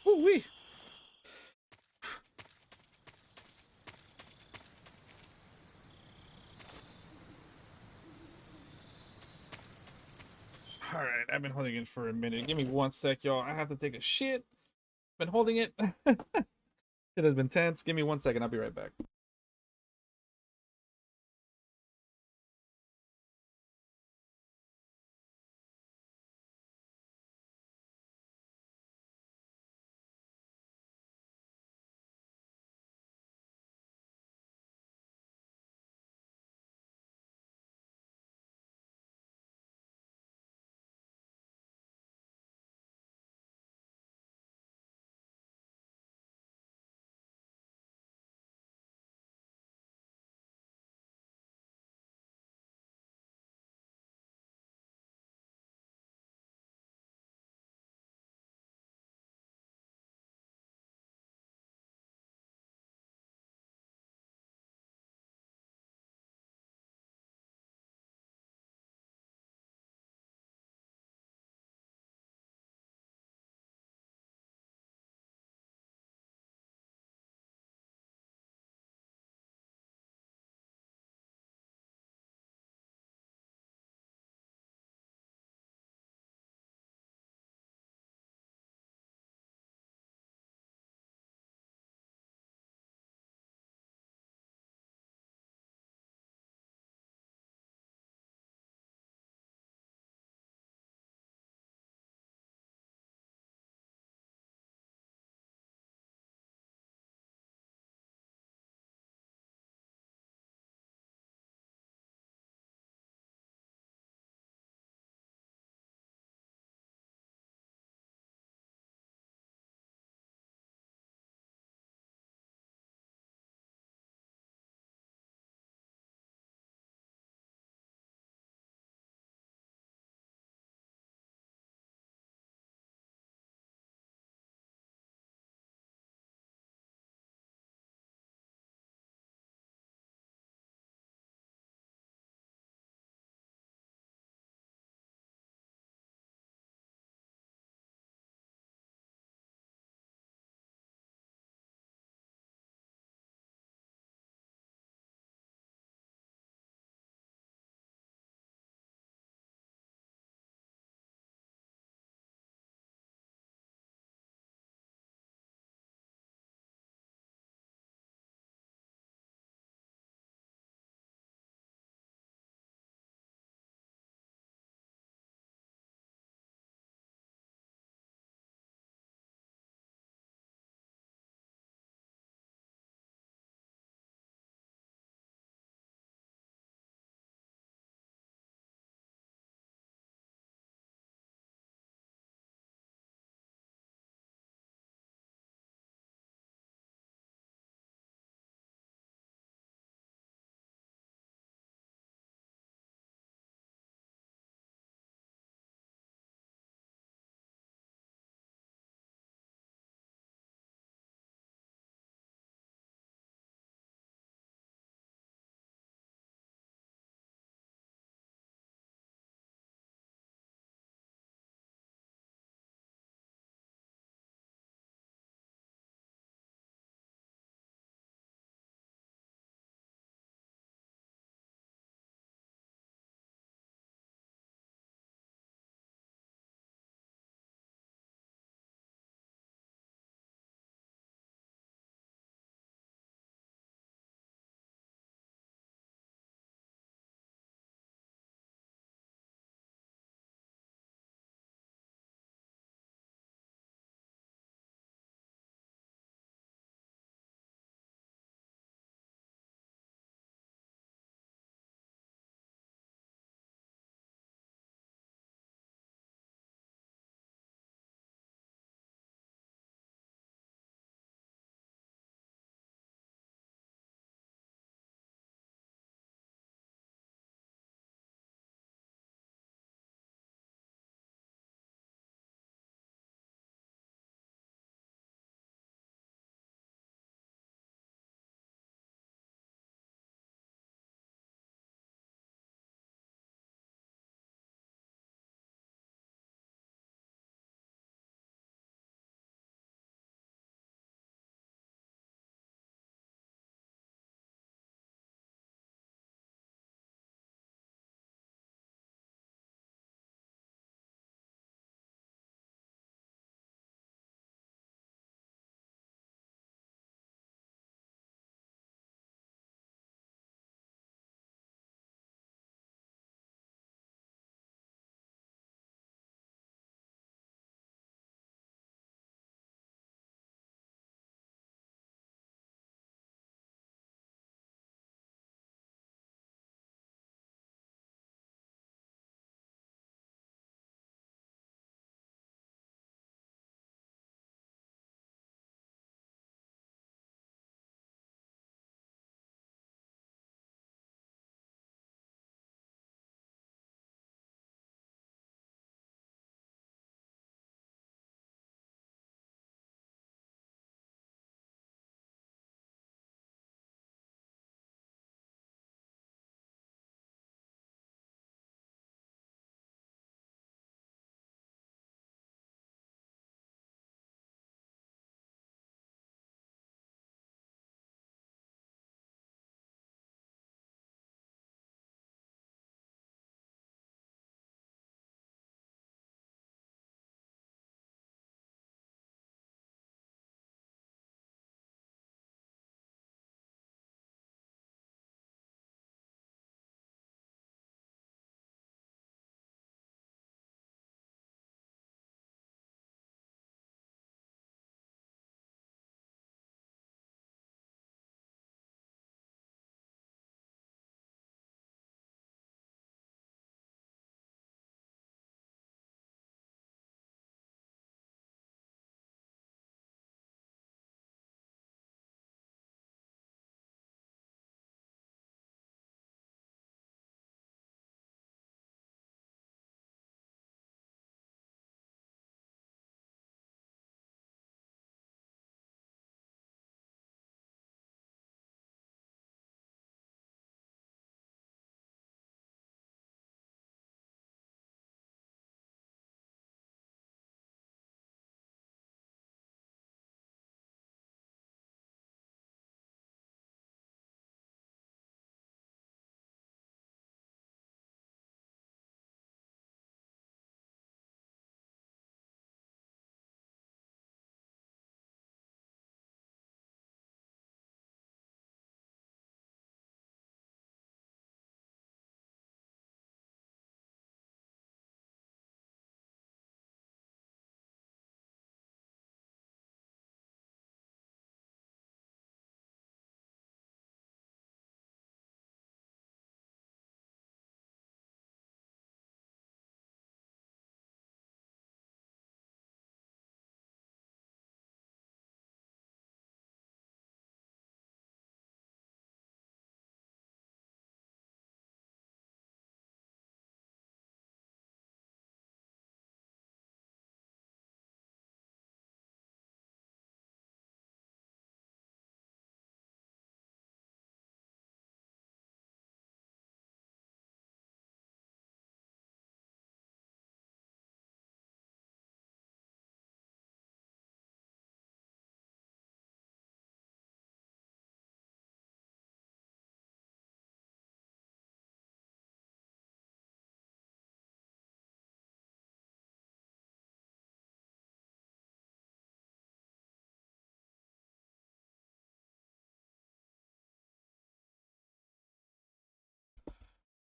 Woo-wee. All right, I've been holding it for a minute. Give me 1 sec, y'all. I have to take a shit. Been holding it. It has been tense. Give me 1 second. I'll be right back.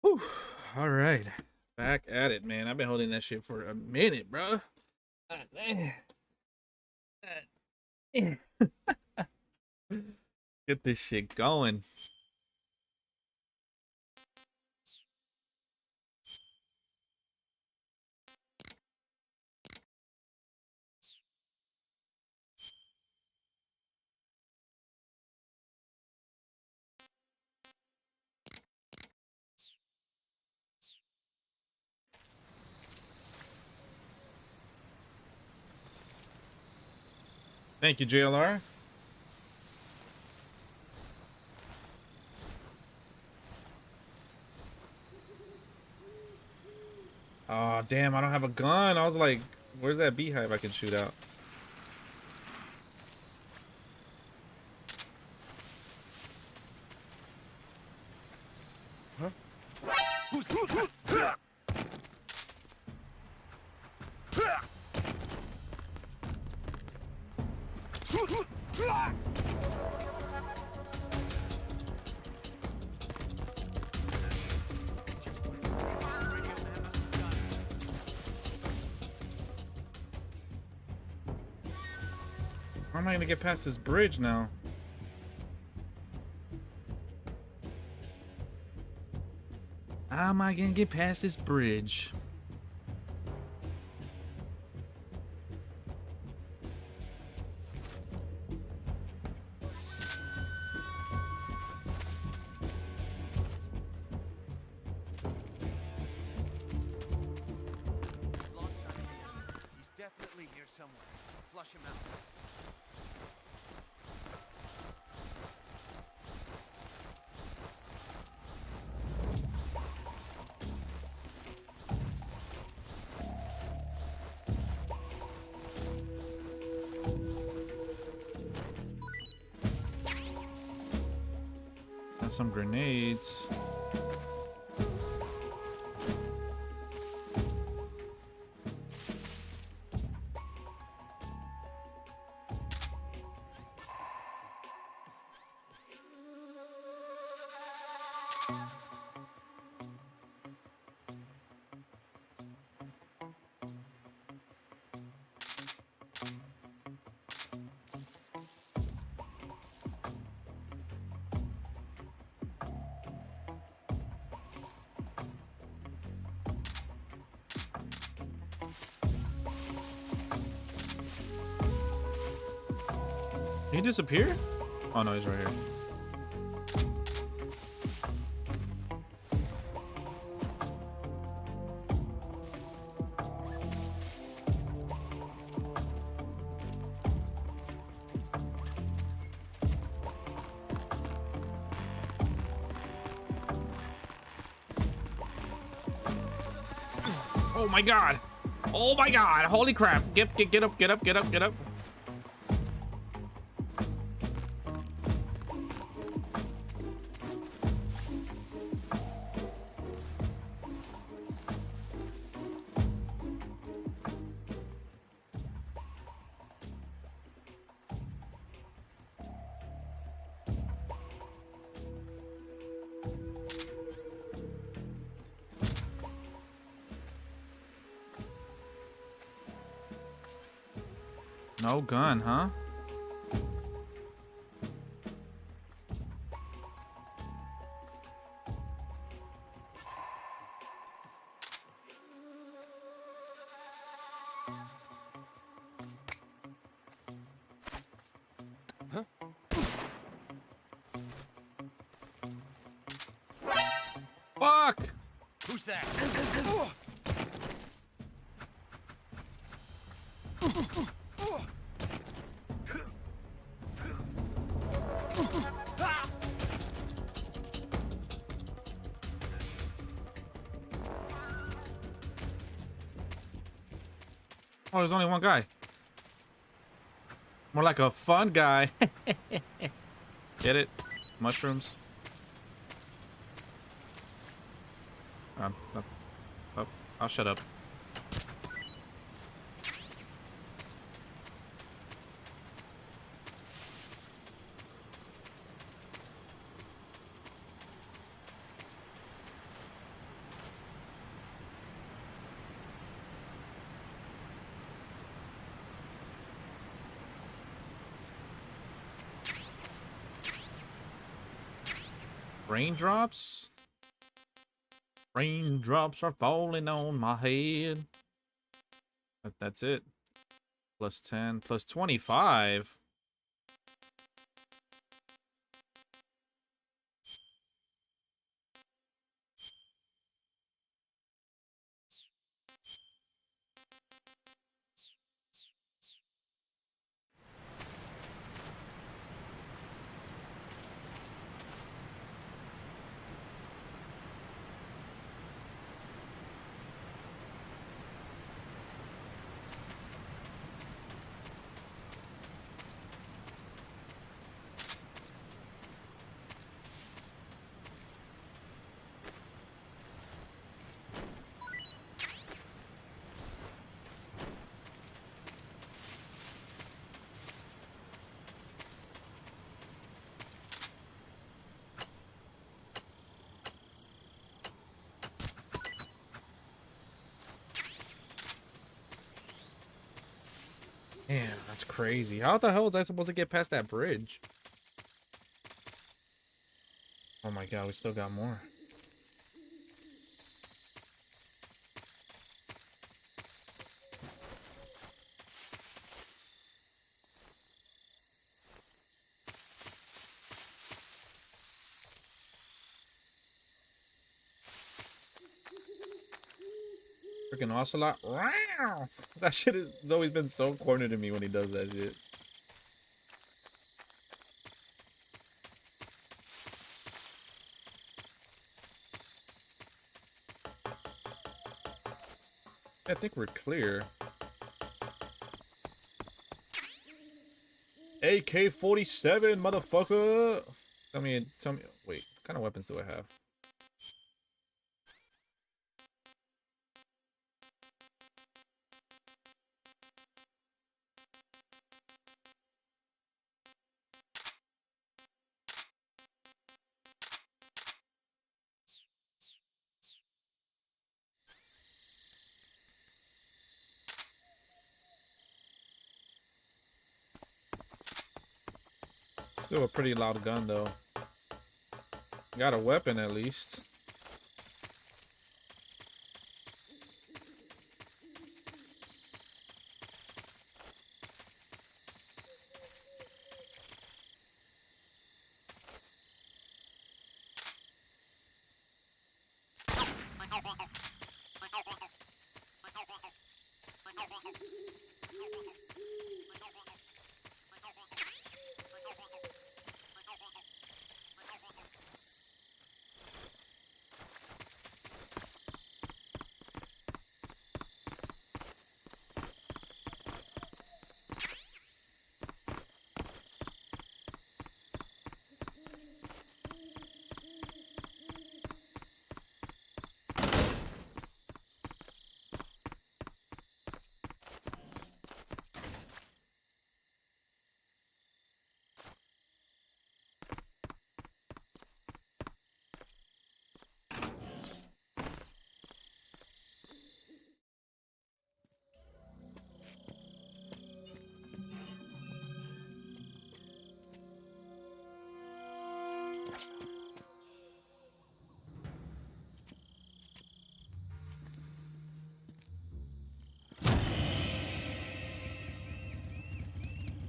Whew. All right, back at it, man. I've been holding that shit for a minute, bro. God dang. God damn. Get this shit going. Thank you, JLR. Oh, damn, I don't have a gun. I was like, where's that beehive I can shoot out? Huh? How am I gonna get past this bridge now? How am I gonna get past this bridge? Lost sight of him. He's definitely here somewhere. Flush him out. Got some grenades. Did he disappear? Oh no, he's right here. Oh my god! Oh my god! Holy crap! Get up! Get up! Get up! Get up! No gun, huh? Huh? Fuck! Who's that? Oh, there's only one guy. More like a fun guy. Get it? Mushrooms. Oh, I'll shut up. Raindrops? Raindrops are falling on my head. That's it. Plus 10, plus 25. Damn, that's crazy. How the hell was I supposed to get past that bridge? Oh my god, we still got more. Freaking Ocelot. Wow. That shit has always been so corny to me when he does that shit. I think we're clear. AK-47, motherfucker. Tell me, wait, what kind of weapons do I have? Still a pretty loud gun, though. Got a weapon, at least.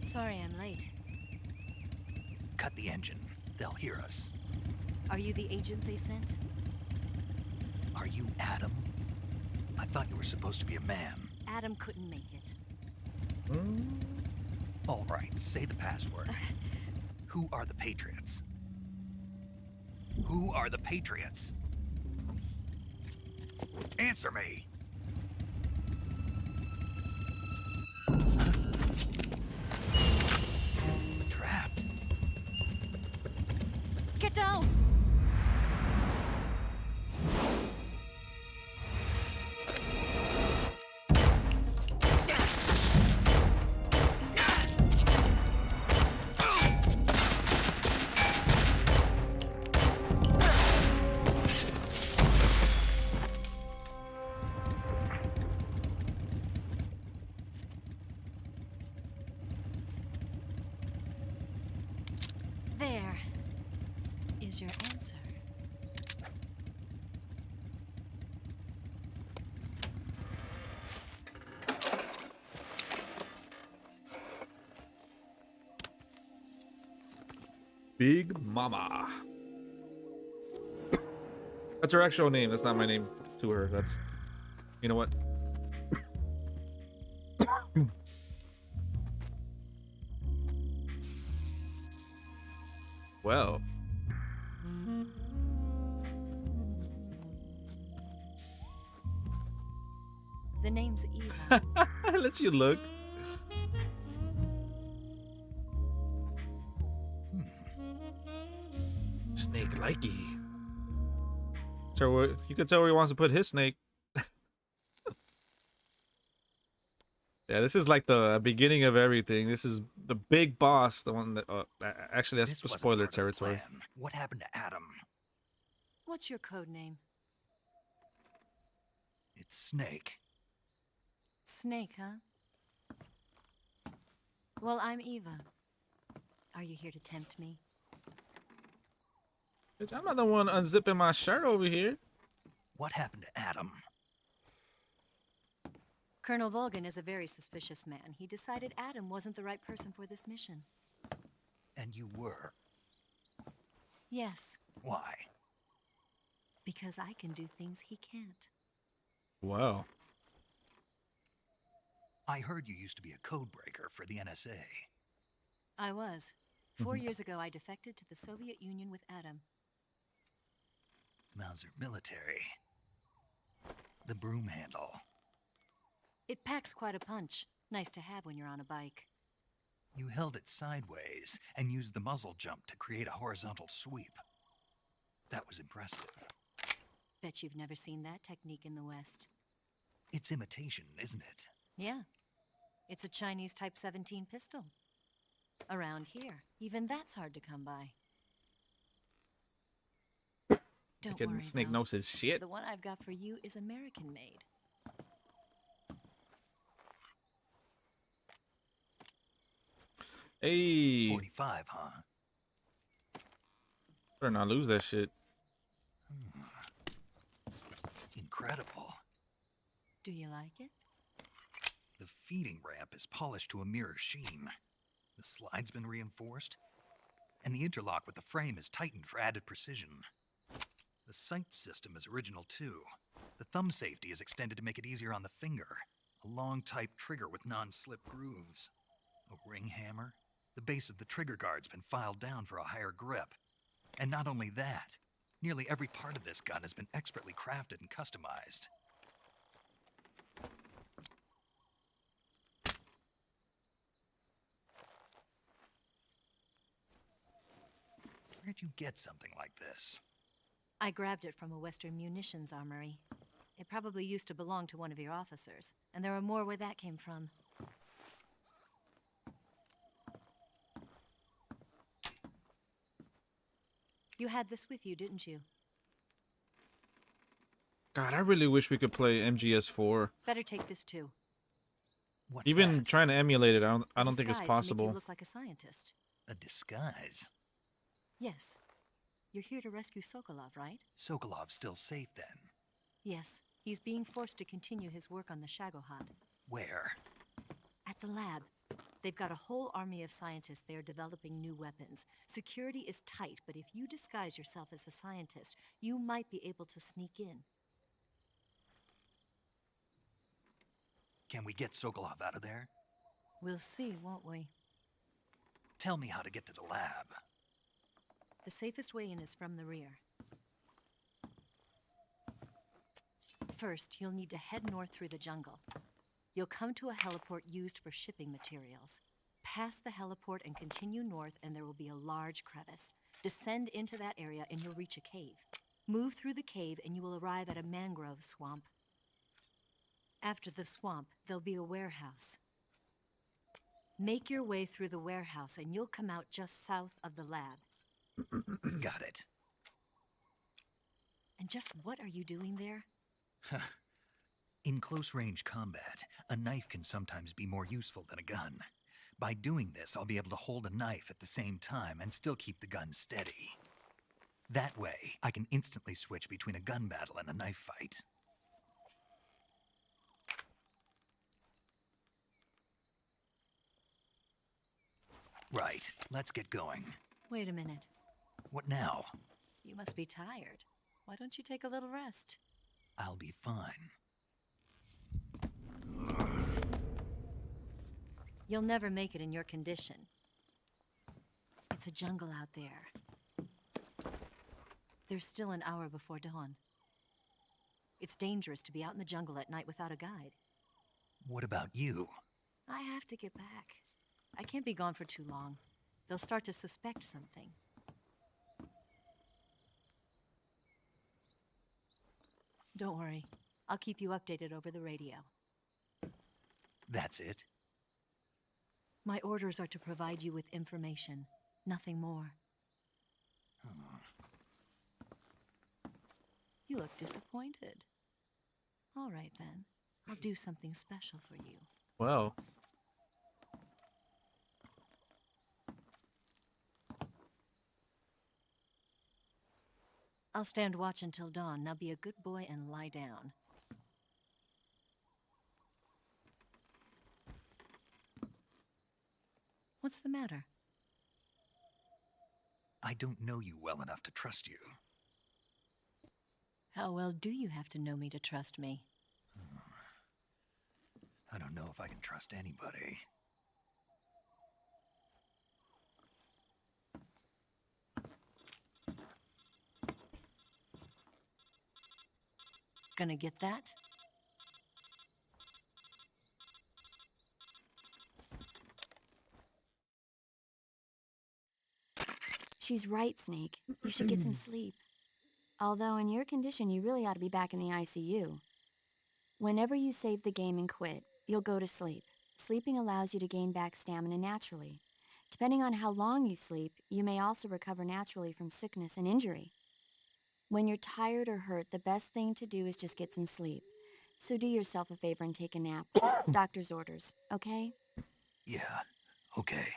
Sorry I'm late. Cut the engine. They'll hear us. Are you the agent they sent? Are you Adam? I thought you were supposed to be a man. Adam couldn't make it. All right, say the password. Who are the Patriots? Who are the Patriots? Answer me! Trapped. Get down! There is your answer. Big Mama. That's her actual name. That's not my name to her. That's, you know what? Well. The name's Eva. Let you look. Snake likey. So you can tell where he wants to put his snake. Yeah, this is like the beginning of everything. This is the big boss, the one that actually that's This wasn't spoiler part of the territory. plan. What happened to Adam? What's your code name? It's Snake. Snake, huh? Well, I'm Eva. Are you here to tempt me? Bitch, I'm not the one unzipping my shirt over here. What happened to Adam? Colonel Volgan is a very suspicious man. He decided Adam wasn't the right person for this mission. And you were. Yes, Why? because I can do things he can't. Wow. I heard you used to be a code breaker for the NSA. I was. 4 years ago, I defected to the Soviet Union with Adam. Mauser military. The broom handle. It packs quite a punch. Nice to have when you're on a bike. You held it sideways and used the muzzle jump to create a horizontal sweep. That was impressive. Bet you've never seen that technique in the West. It's imitation, isn't it? Yeah. It's a Chinese Type 17 pistol. Around here, even that's hard to come by. Don't Fucking worry, Snake though. knows his shit. The one I've got for you is American-made. Hey. 45, huh? Better not lose that shit. Incredible. Do you like it? The feeding ramp is polished to a mirror sheen. The slide's been reinforced, and the interlock with the frame is tightened for added precision. The sight system is original too. The thumb safety is extended to make it easier on the finger. A long type trigger with non-slip grooves. A ring hammer. The base of the trigger guard's been filed down for a higher grip. And not only that, nearly every part of this gun has been expertly crafted and customized. Where'd you get something like this? I grabbed it from a Western munitions armory. It probably used to belong to one of your officers, and there are more where that came from. You had this with you, didn't you? God, I really wish we could play MGS4. Better take this too. What's Even that? trying to emulate it, I A don't think it's disguise to make possible. you look like a scientist. A disguise? Yes. You're here to rescue Sokolov, right? Sokolov's still safe then. Yes. He's being forced to continue his work on the Shagohod. Where? At the lab. They've got a whole army of scientists there developing new weapons. Security is tight, but if you disguise yourself as a scientist, you might be able to sneak in. Can we get Sokolov out of there? We'll see, won't we? Tell me how to get to the lab. The safest way in is from the rear. First, you'll need to head north through the jungle. You'll come to a heliport used for shipping materials. Pass the heliport and continue north, and there will be a large crevice. Descend into that area, and you'll reach a cave. Move through the cave, and you will arrive at a mangrove swamp. After the swamp, there'll be a warehouse. Make your way through the warehouse, and you'll come out just south of the lab. Got it. And just what are you doing there? In close-range combat, a knife can sometimes be more useful than a gun. By doing this, I'll be able to hold a knife at the same time and still keep the gun steady. That way, I can instantly switch between a gun battle and a knife fight. Right, let's get going. Wait a minute. What now? You must be tired. Why don't you take a little rest? I'll be fine. You'll never make it in your condition. It's a jungle out there. There's still an hour before dawn. It's dangerous to be out in the jungle at night without a guide. What about you? I have to get back. I can't be gone for too long. They'll start to suspect something. Don't worry. I'll keep you updated over the radio. That's it? My orders are to provide you with information, nothing more. You look disappointed. All right, then. I'll do something special for you. Well. I'll stand watch until dawn. Now be a good boy and lie down. What's the matter? I don't know you well enough to trust you. How well do you have to know me to trust me? I don't know if I can trust anybody. Gonna get that? She's right, Snake. You should get some sleep. Although in your condition, you really ought to be back in the ICU. Whenever you save the game and quit, you'll go to sleep. Sleeping allows you to gain back stamina naturally. Depending on how long you sleep, you may also recover naturally from sickness and injury. When you're tired or hurt, the best thing to do is just get some sleep. So do yourself a favor and take a nap. Doctor's orders, okay? Yeah, okay.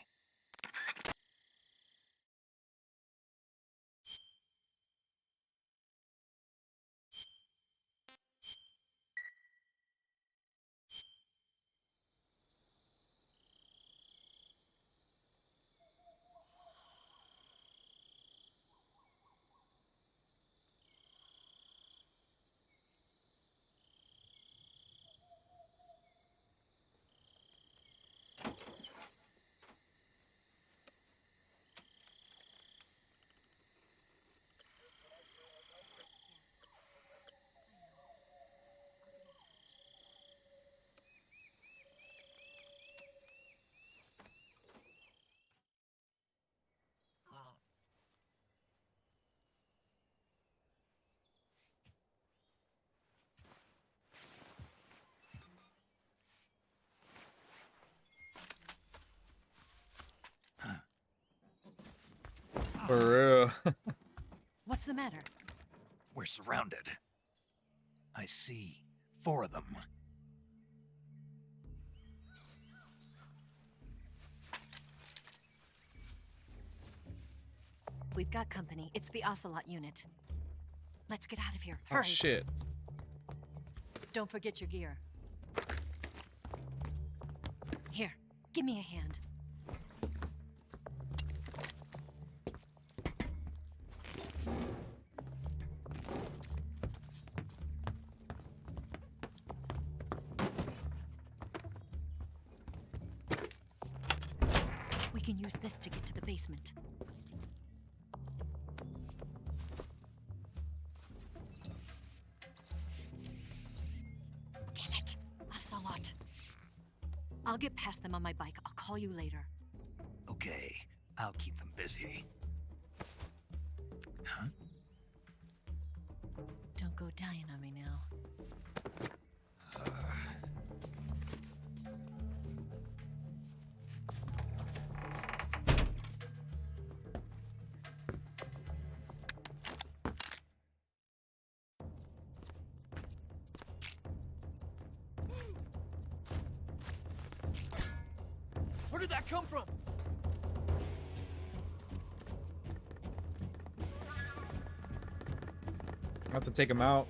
For real. What's the matter? We're surrounded. I see 4 of them. We've got company. It's the Ocelot unit. Let's get out of here. Oh Hurry. shit. Don't forget your gear. Here, give me a hand. We can use this to get to the basement. Damn it! Ocelot. I'll get past them on my bike. I'll call you later. Okay, I'll keep them busy. Huh? Don't go dying on me now. Where did that come from? I have to take him out.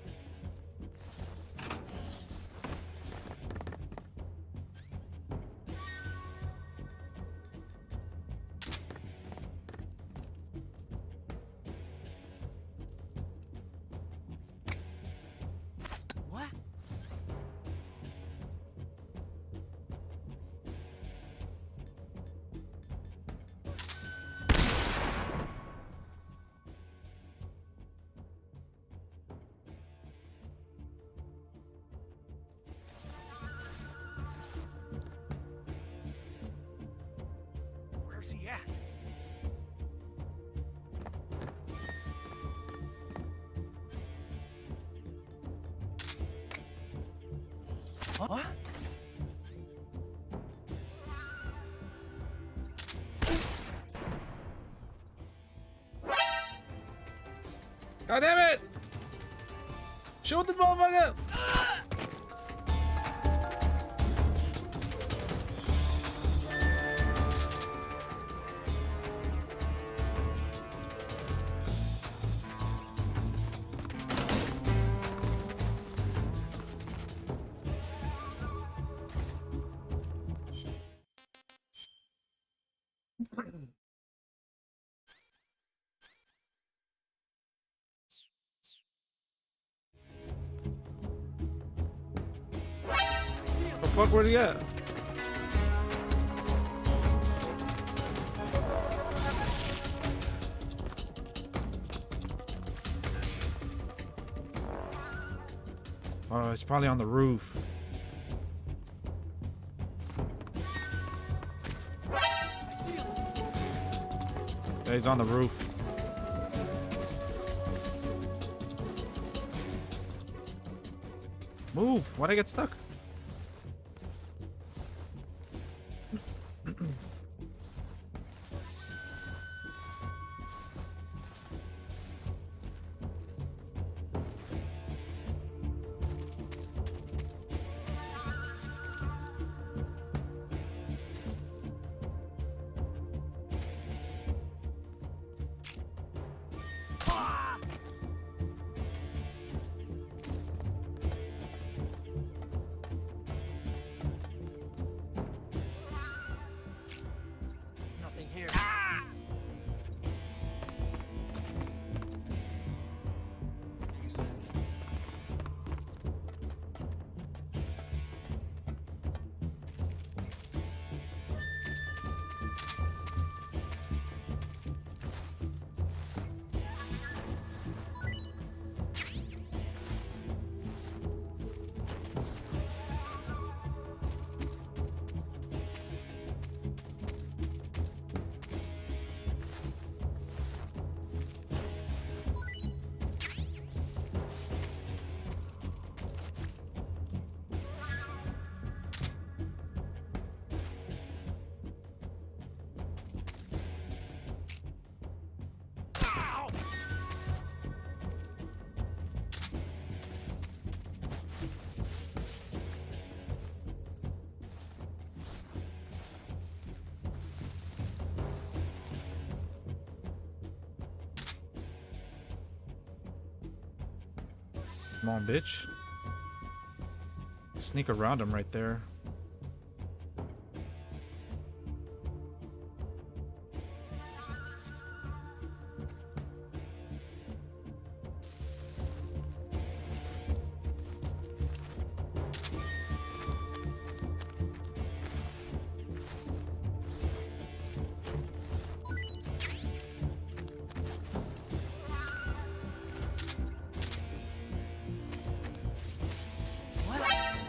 Where's he at? What? God damn it! Shoot this motherfucker! The fuck, where'd he at? Oh, it's probably on the roof. Yeah, he's on the roof. Move! Why'd I get stuck? Nothing here. Come on, bitch. Sneak around him right there.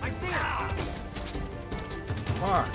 I see him! Fuck.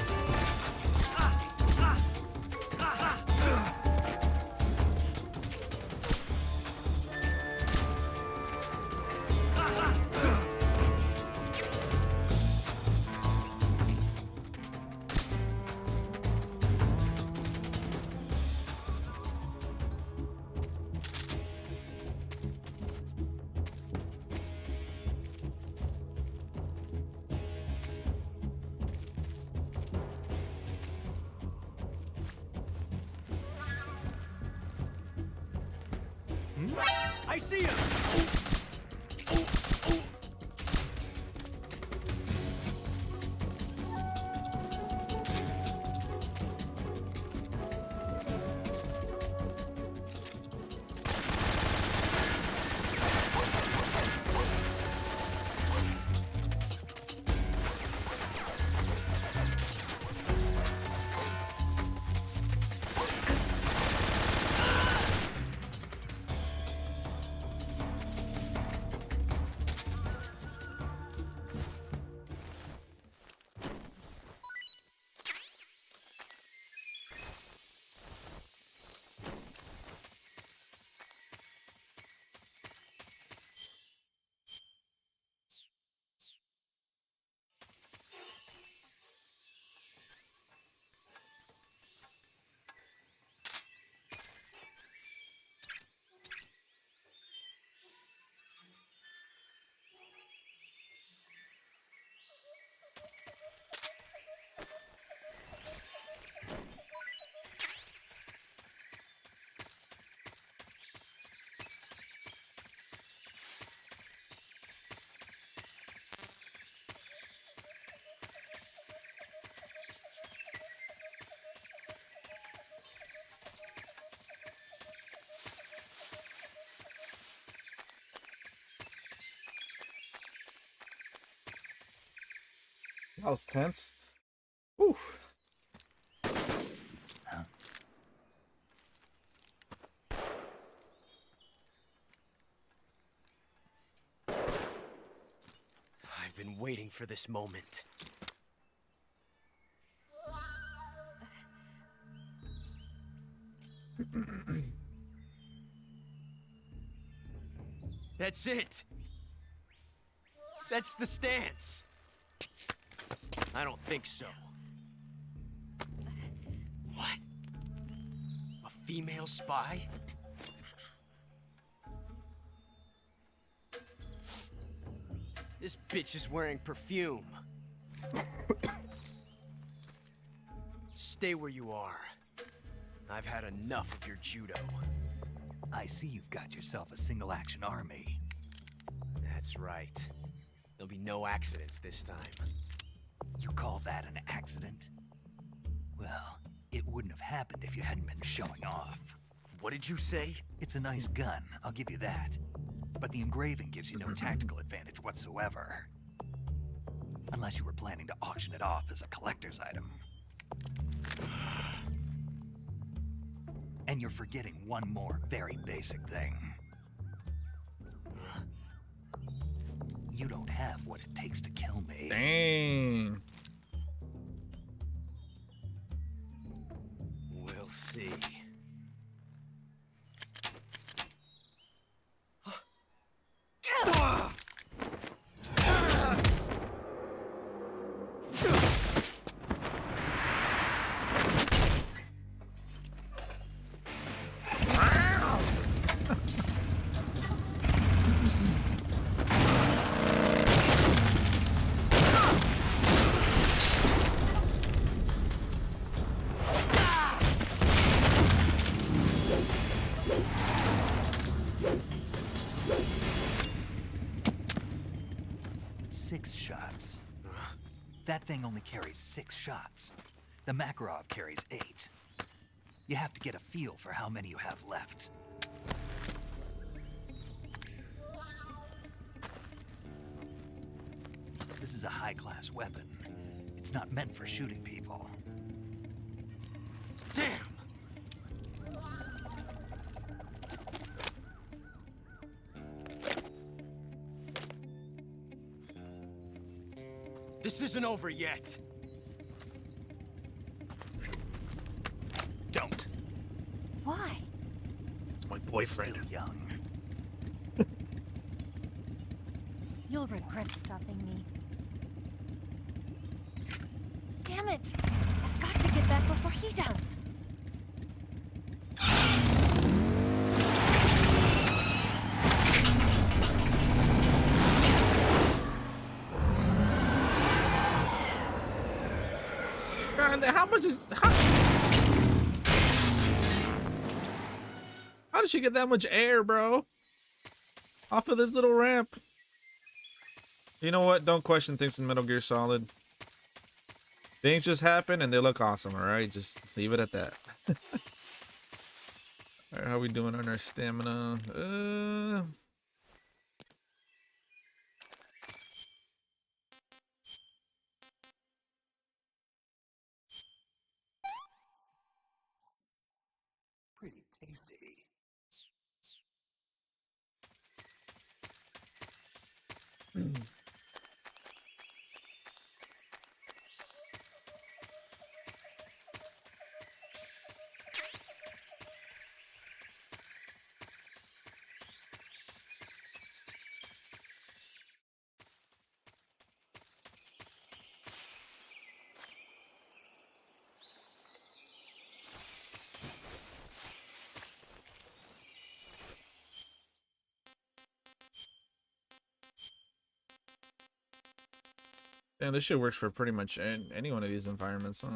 I see him! That was tense. Whew. I've been waiting for this moment. That's it. That's the stance. I don't think so. What? A female spy? This bitch is wearing perfume. Stay where you are. I've had enough of your judo. I see you've got yourself a single-action army. That's right. There'll be no accidents this time. You call that an accident? Well, it wouldn't have happened if you hadn't been showing off. What did you say? It's a nice gun, I'll give you that. But the engraving gives you no tactical advantage whatsoever. Unless you were planning to auction it off as a collector's item. And you're forgetting one more very basic thing. You don't have what it takes to kill me. Dang. We'll see. That thing only carries 6 shots. The Makarov carries 8. You have to get a feel for how many you have left. This is a high-class weapon. It's not meant for shooting people. Damn! This isn't over yet. Don't. Why? It's my boyfriend. Still young. You'll regret stopping me. Damn it! I've got to get back before he does. How much is how did she get that much air, bro? Off of this little ramp. You know what? Don't question things in Metal Gear Solid. Things just happen and they look awesome, alright? Just leave it at that. Alright, how we doing on our stamina? Pretty tasty. Damn, this shit works for pretty much any one of these environments, huh?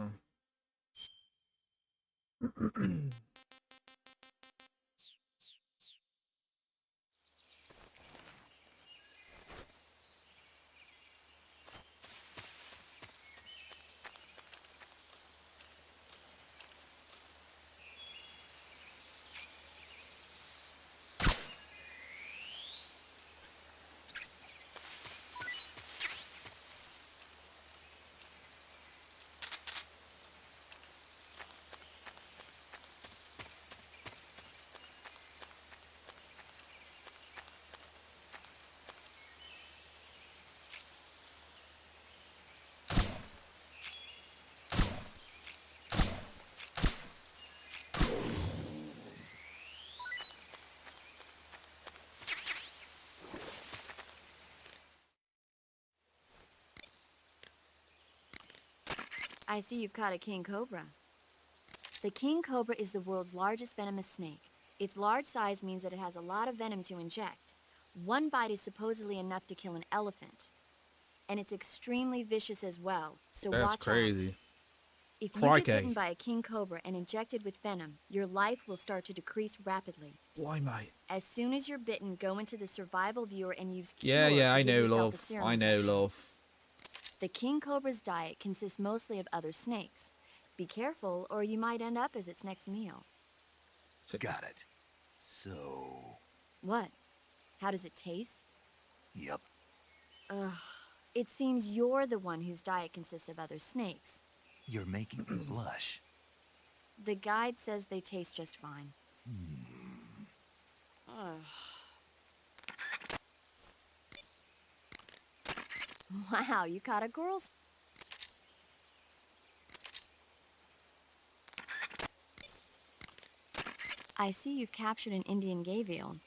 I see you've caught a king cobra. The king cobra is the world's largest venomous snake. Its large size means that it has a lot of venom to inject. One bite is supposedly enough to kill an elephant. And it's extremely vicious as well, so That's watch out. crazy. If you Crikey. get bitten by a king cobra and injected with venom, your life will start to decrease rapidly. Blimey. As soon as you're bitten, go into the survival viewer and use Yeah, Cure yeah, to I give know, yourself a love. serum I know, injection. love. The king cobra's diet consists mostly of other snakes. Be careful, or you might end up as its next meal. Got it. So... What? How does it taste? Yep. Ugh. It seems you're the one whose diet consists of other snakes. You're making me blush. The guide says they taste just fine. Ugh. Wow, you caught a girl's... I see you've captured an Indian gavial.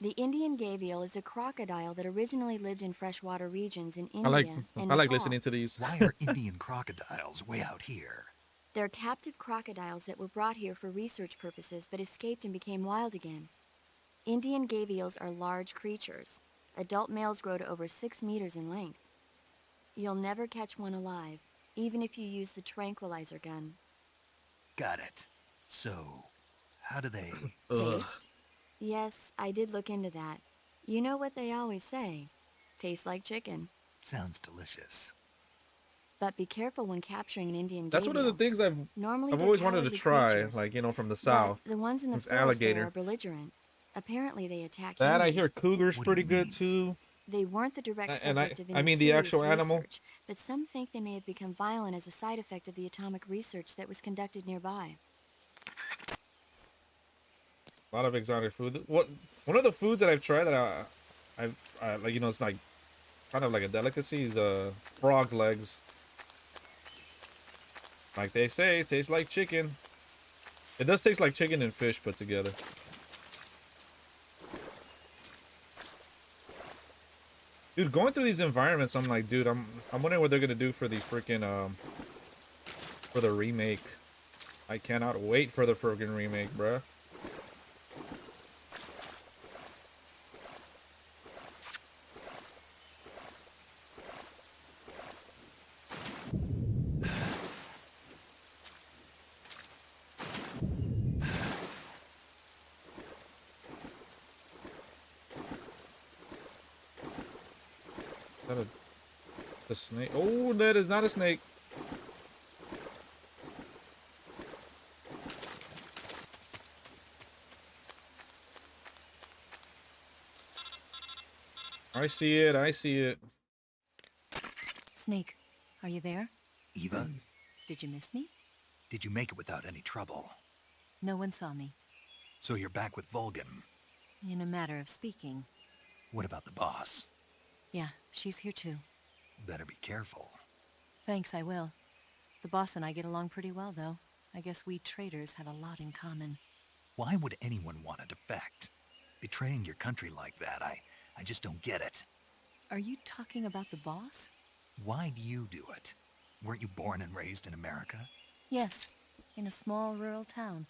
The Indian gavial is a crocodile that originally lived in freshwater regions in India and I like Nepal. listening to these. Why are Indian crocodiles way out here? They're captive crocodiles that were brought here for research purposes but escaped and became wild again. Indian gavials are large creatures. Adult males grow to over 6 meters in length. You'll never catch one alive, even if you use the tranquilizer gun. Got it. So, how do they... Taste? Yes, I did look into that. You know what they always say. Tastes like chicken. Sounds delicious. But be careful when capturing an Indian That's gavial. one of the things I've Normally always they're wanted to cowardly try, creatures, like, you know, from the but south. the ones in the It's forest there alligator. are belligerent. Apparently they attack That I humans. hear cougars pretty good too. They weren't the direct And subject of any I mean the serious actual animal. research, but some think they may have become violent as a side effect of the atomic research that was conducted nearby. A lot of exotic food. What one of the foods that I've tried that I like, you know, it's like kind of like a delicacy is frog legs. Like they say, it tastes like chicken. It does taste like chicken and fish put together. Dude, going through these environments, I'm like, dude, I'm wondering what they're gonna do for the freaking for the remake. I cannot wait for the freaking remake, bruh. Is that a snake? Oh, that is not a snake. I see it. I see it. Snake, are you there? Eva, Did you miss me? did you make it without any trouble? No one saw me. So you're back with Vulcan. In a matter of speaking. What about the boss? Yeah, she's here too. Better be careful. Thanks, I will. The boss and I get along pretty well, though. I guess we traitors have a lot in common. Why would anyone want to defect? Betraying your country like that, I just don't get it. Are you talking about the boss? Why do you do it? Weren't you born and raised in America? Yes, in a small rural town.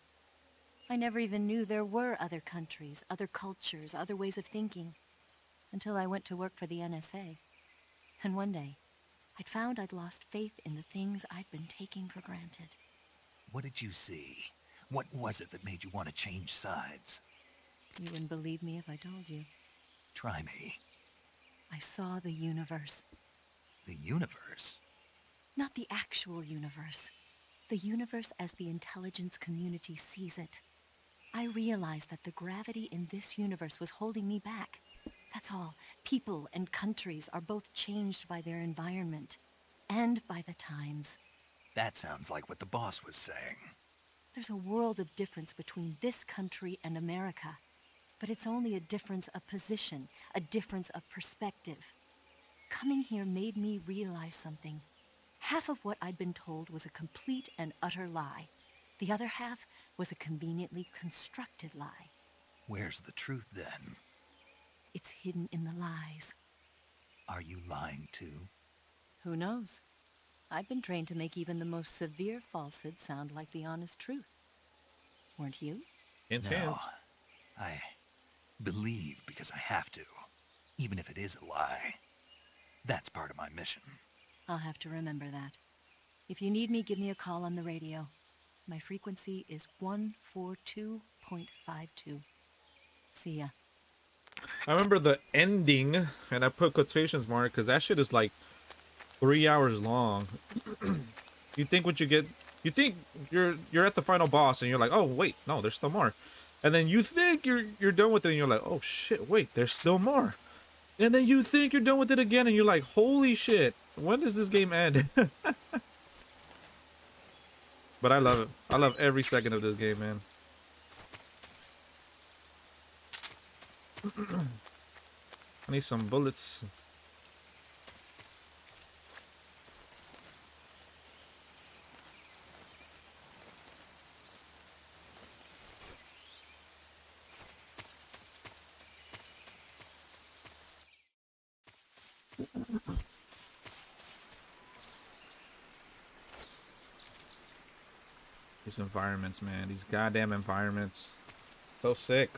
I never even knew there were other countries, other cultures, other ways of thinking. Until I went to work for the NSA. And one day, I'd found I'd lost faith in the things I'd been taking for granted. What did you see? What was it that made you want to change sides? You wouldn't believe me if I told you. Try me. I saw the universe. The universe? Not the actual universe. The universe as the intelligence community sees it. I realized that the gravity in this universe was holding me back. That's all. People and countries are both changed by their environment. And by the times. That sounds like what the boss was saying. There's a world of difference between this country and America. But it's only a difference of position, a difference of perspective. Coming here made me realize something. Half of what I'd been told was a complete and utter lie. The other half was a conveniently constructed lie. Where's the truth then? It's hidden in the lies. Are you lying too? Who knows? I've been trained to make even the most severe falsehood sound like the honest truth. Weren't you? Hint, No, hint. I believe because I have to, even if it is a lie. That's part of my mission. I'll have to remember that. If you need me, give me a call on the radio. My frequency is 142.52. See ya. I remember the ending, and I put quotations mark because that shit is like 3 hours long. You think what you get, you think you're at the final boss, and you're like, oh wait, no, there's still more. And then you think you're done with it, and you're like, oh shit, wait, there's still more. And then you think you're done with it again, and you're like, holy shit, when does this game end? But I love it. I love every second of this game, man. I need some bullets. These environments, man. These goddamn environments. So sick.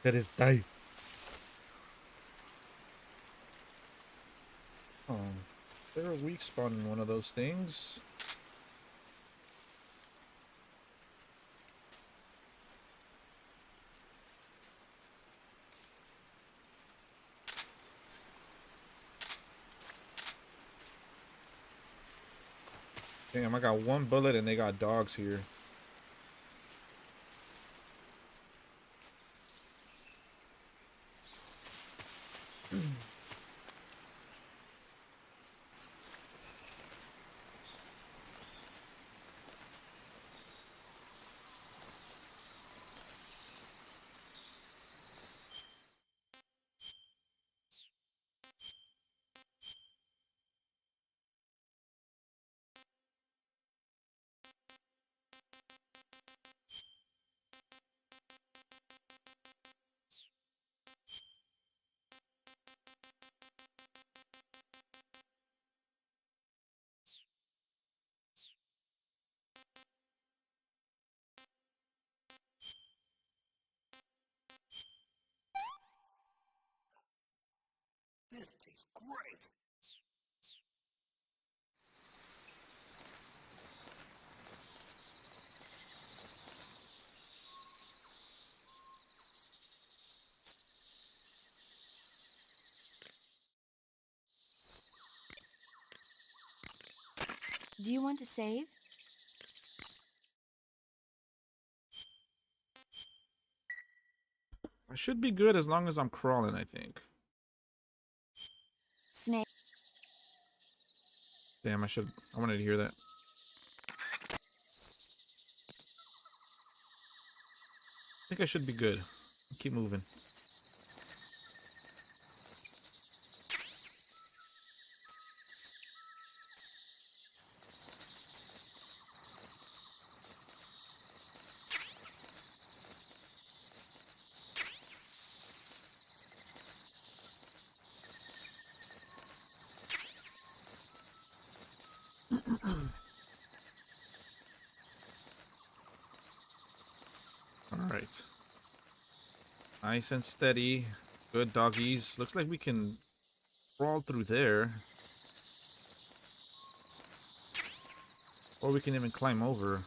That is tight. Oh, there a weak spot in one of those things. Damn, I got one bullet and they got dogs here. This tastes great. Do you want to save? I should be good as long as I'm crawling, I think. Snake. Damn, I wanted to hear that. I think I should be good. Keep moving. Alright. Nice and steady. Good doggies. Looks like we can crawl through there. Or we can even climb over.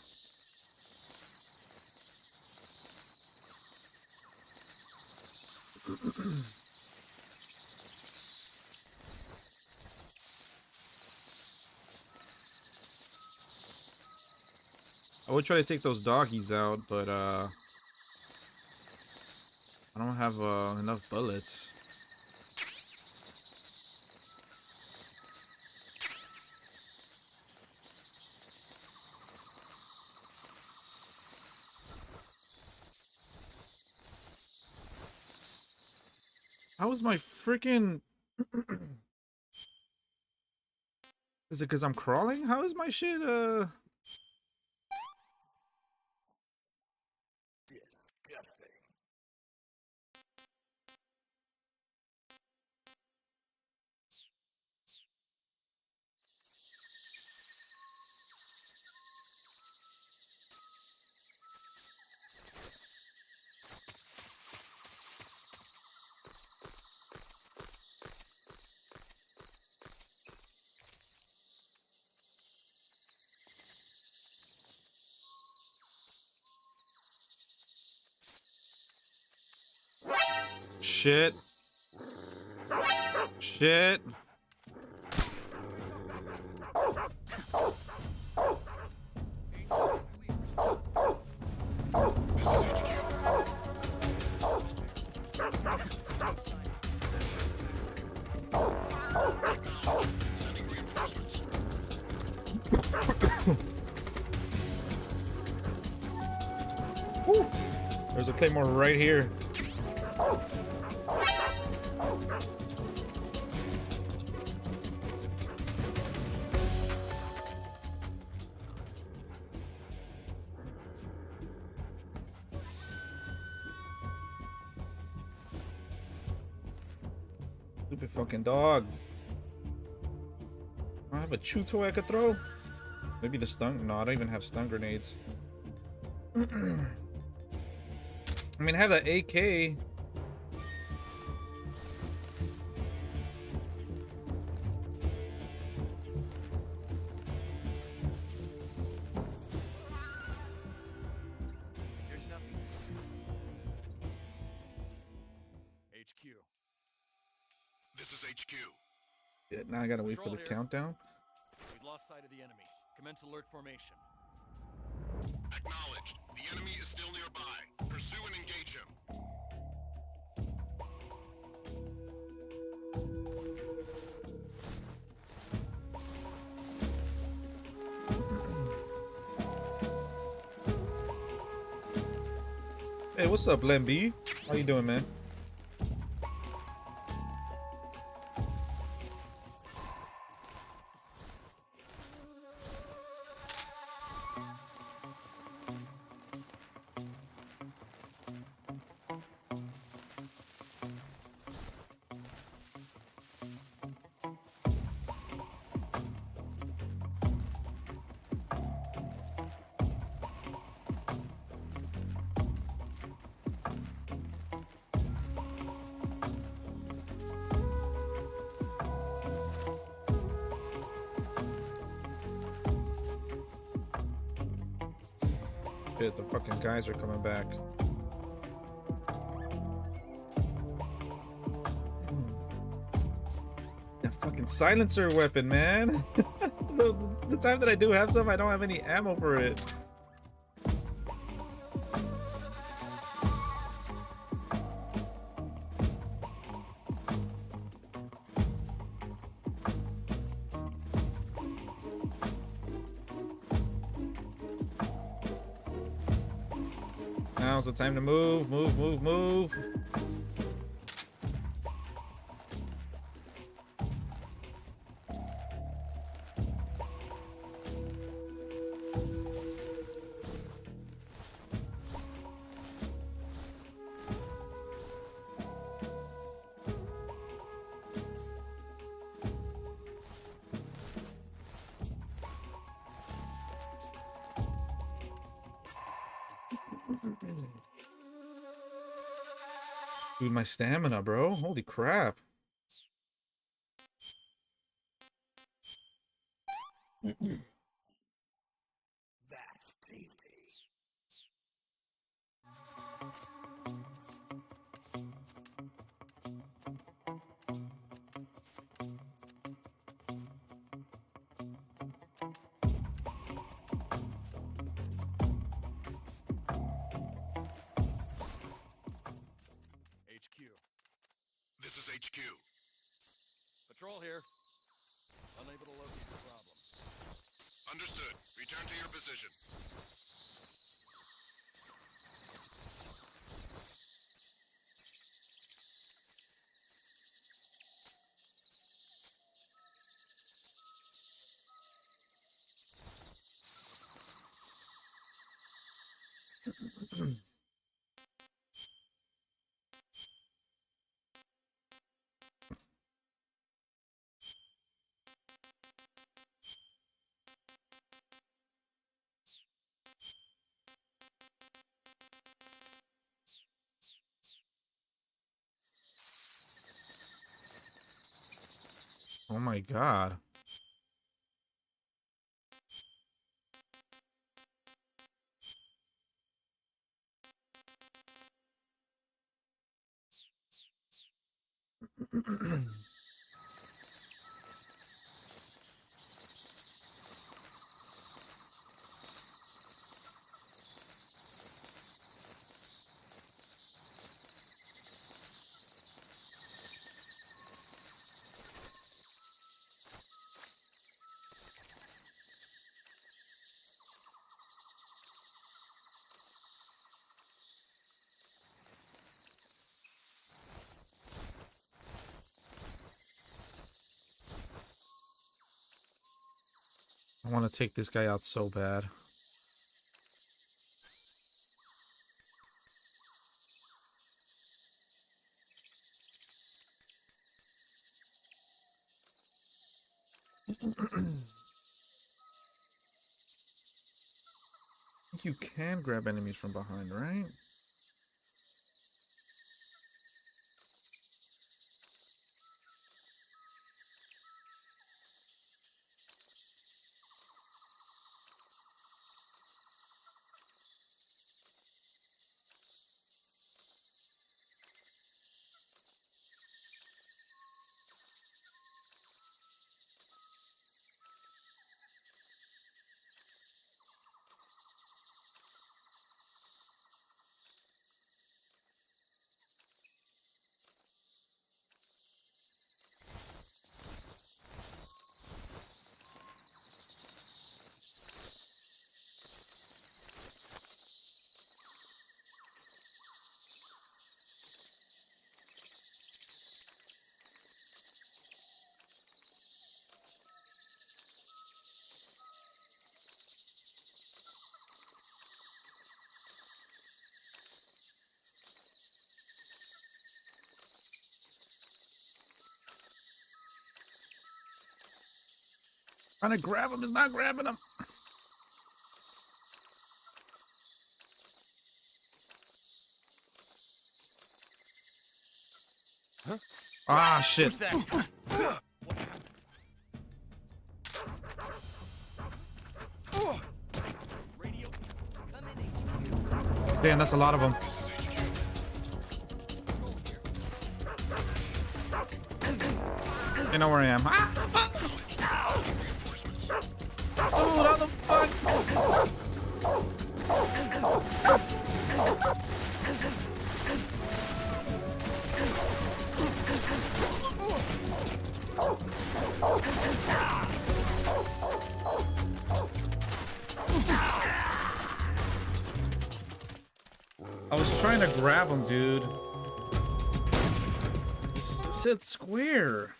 I would try to take those doggies out, but I don't have enough bullets. How is my freaking... Is it because I'm crawling? How is my shit, Disgusting. Shit. Shit. Sending reinforcements. Woo. There's a claymore right here. Stupid fucking dog. I have a chew toy I could throw. Maybe the stun. No, I don't even have stun grenades. I mean, I have that AK. There's nothing. HQ. This is HQ. Yeah, now I gotta wait for Patrol the here. countdown. We've lost sight of the enemy. Commence alert formation. Acknowledged. The enemy is still nearby. Pursue and engage him. Hey, what's up, Len B? How you doing, man? Shit, the fucking guys are coming back. That fucking silencer weapon, man. the time that I do have some, I don't have any ammo for it. Now's the time to move, move, move, move. Dude, my stamina, bro. Holy crap. That's tasty. HQ. This is HQ. Patrol here. Unable to locate the problem. Understood. Return to your position. Oh my god. I want to take this guy out so bad. You can grab enemies from behind, right? Trying to grab him is not grabbing him. Huh? Ah, shit. Who's that? Damn, that's a lot of them. You know where I am. Ah, fuck. Dude, how the fuck? I was trying to grab him, dude. It said square.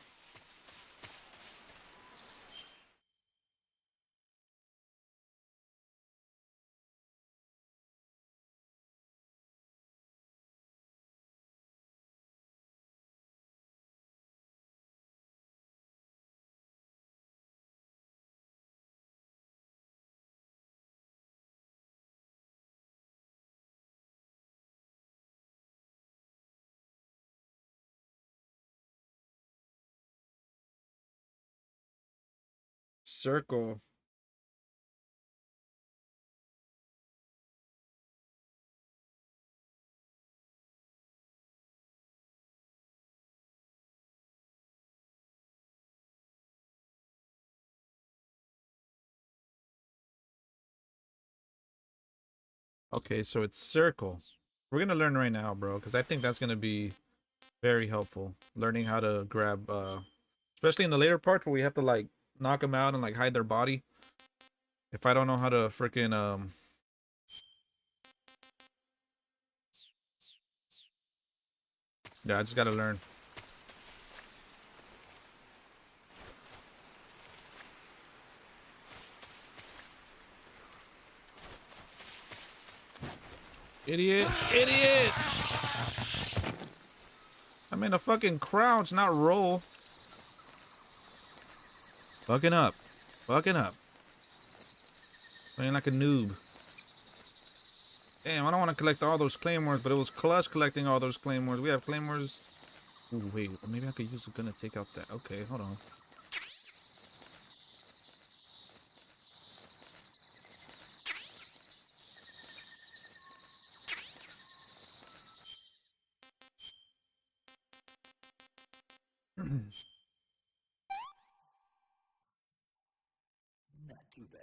Circle. Okay, so it's circle. We're gonna learn right now, bro, because I think that's gonna be very helpful. Learning how to grab, especially in the later parts where we have to like knock them out and like hide their body. If I don't know how to freaking yeah, I just gotta learn. Idiot! Idiot! I'm in a fucking crouch, not roll. Fucking up. Fucking up. Playing like a noob. Damn, I don't want to collect all those claymores, but it was clutch collecting all those claymores. We have claymores. Ooh, wait, maybe I could use a gun to take out that. Okay, hold on. Not too bad.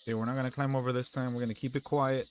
Okay, we're not gonna climb over this time. We're gonna keep it quiet.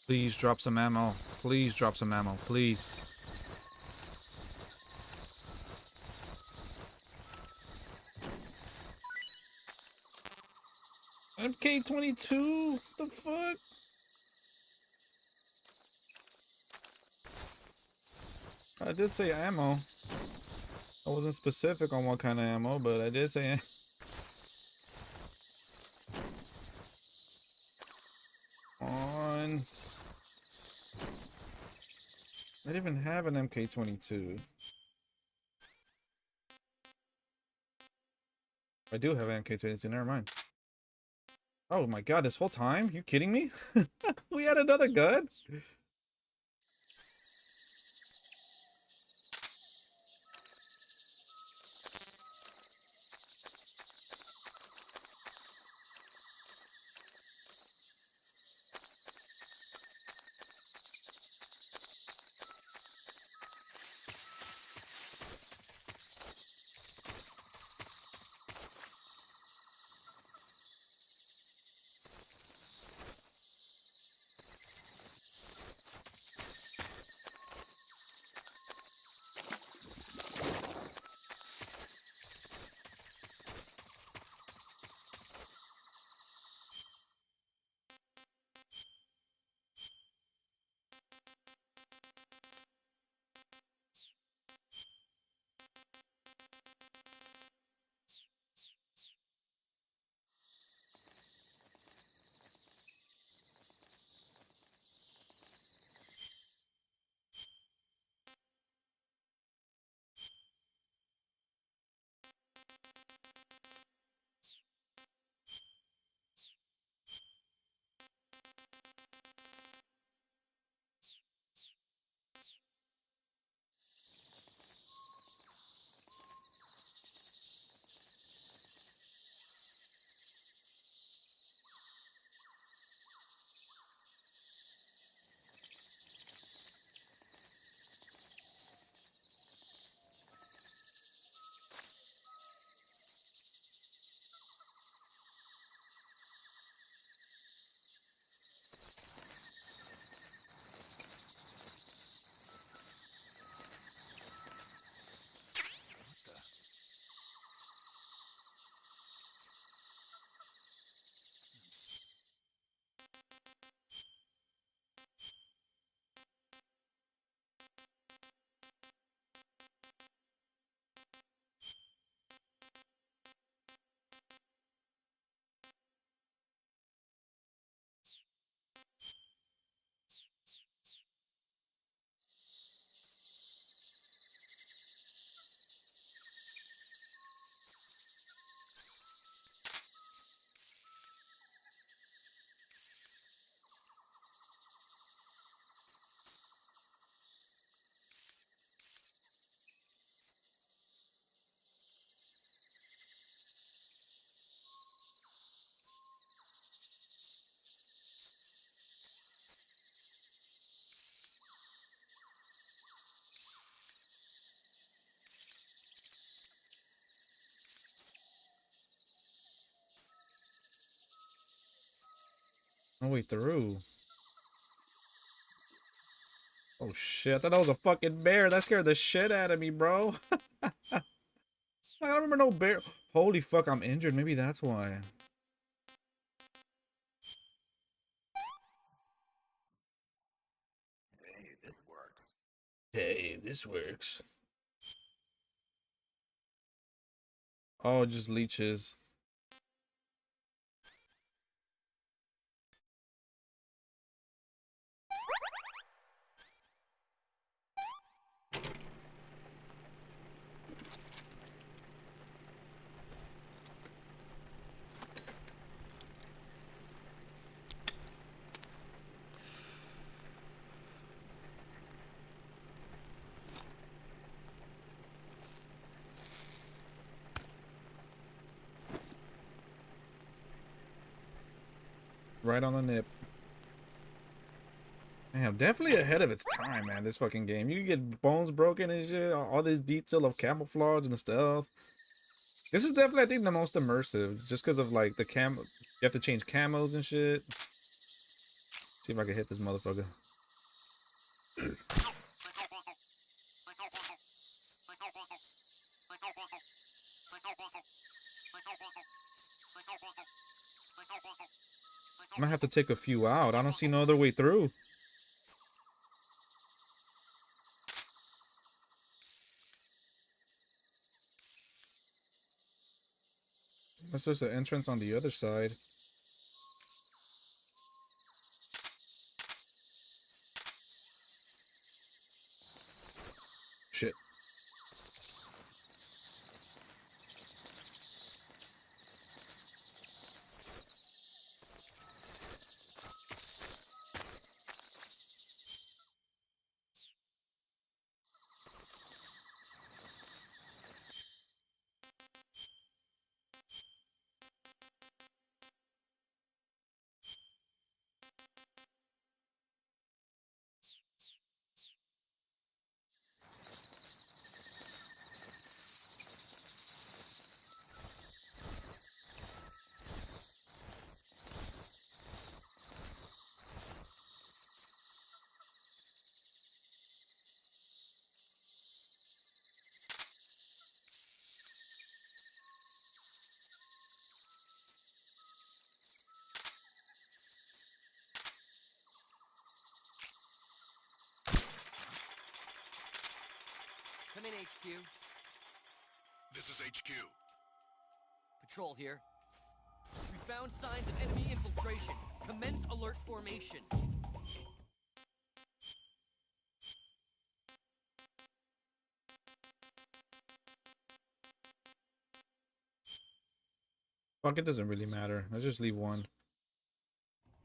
Please drop some ammo. Please drop some ammo. Please. MK22? The fuck? I did say ammo. I wasn't specific on what kind of ammo, but I did say on. I didn't even have an MK22. I do have an MK22, never mind. Oh my god, this whole time? You kidding me? We had another gun? No way through. Oh shit, I thought that was a fucking bear. That scared the shit out of me, bro. I don't remember no bear. Holy fuck, I'm injured. Maybe that's why. Hey, this works. Hey, this works. Oh, just leeches. Right on the nip. Damn, definitely ahead of its time, man. This fucking game. You can get bones broken and shit. All this detail of camouflage and the stealth. This is definitely, I think, the most immersive. Just because of, like, the cam... You have to change camos and shit. See if I can hit this motherfucker. I might have to take a few out. I don't see no other way through. Unless there's an entrance on the other side. Shit. Come in, HQ. This is HQ. Patrol here. We found signs of enemy infiltration. Commence alert formation. Fuck, it doesn't really matter. Let's just leave one.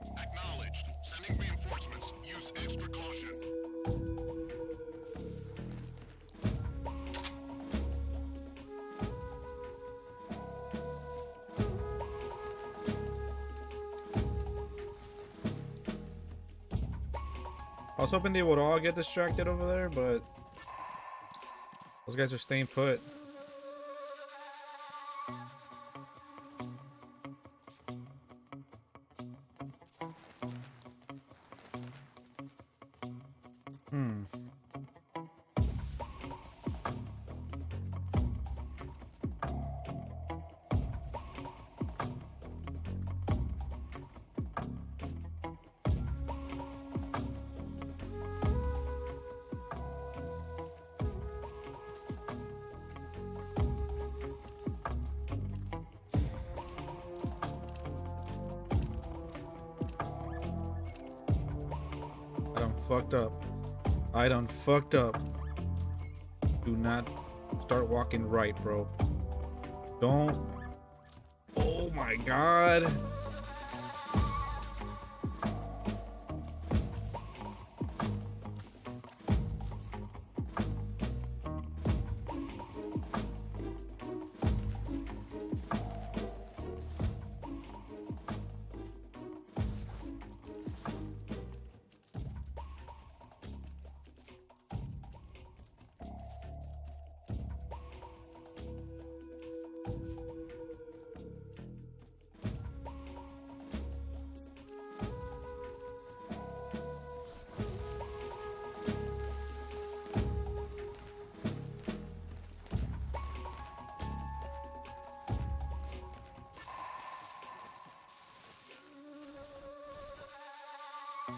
Acknowledged. Sending reinforcements. Use extra caution. I was hoping they would all get distracted over there, but those guys are staying put. Fucked up. I done fucked up. Do not start walking right, bro. Don't. Oh my god.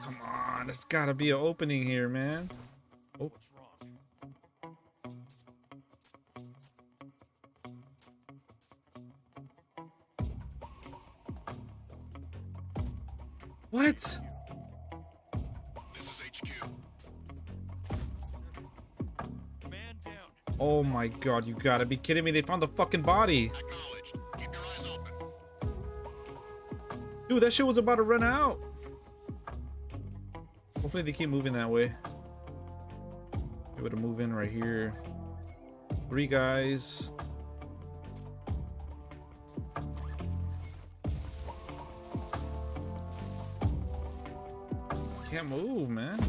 Come on, there's gotta be an opening here, man. Oh. What? This is HQ. Man down. Oh my god, you gotta be kidding me. They found the fucking body. Acknowledged. Keep your eyes open. Dude, that shit was about to run out. Hopefully they keep moving that way. Able to move in right here. 3 guys. Can't move, man.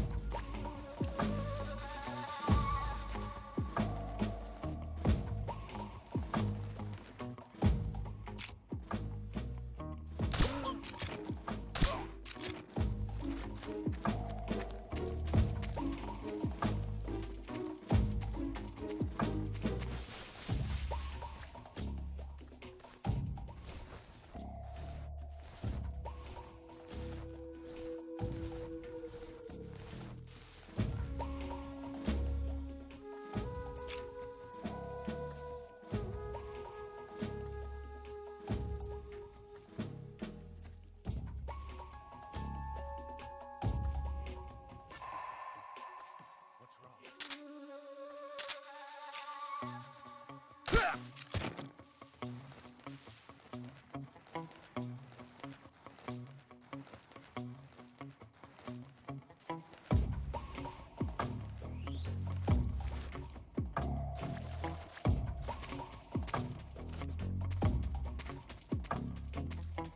What's wrong?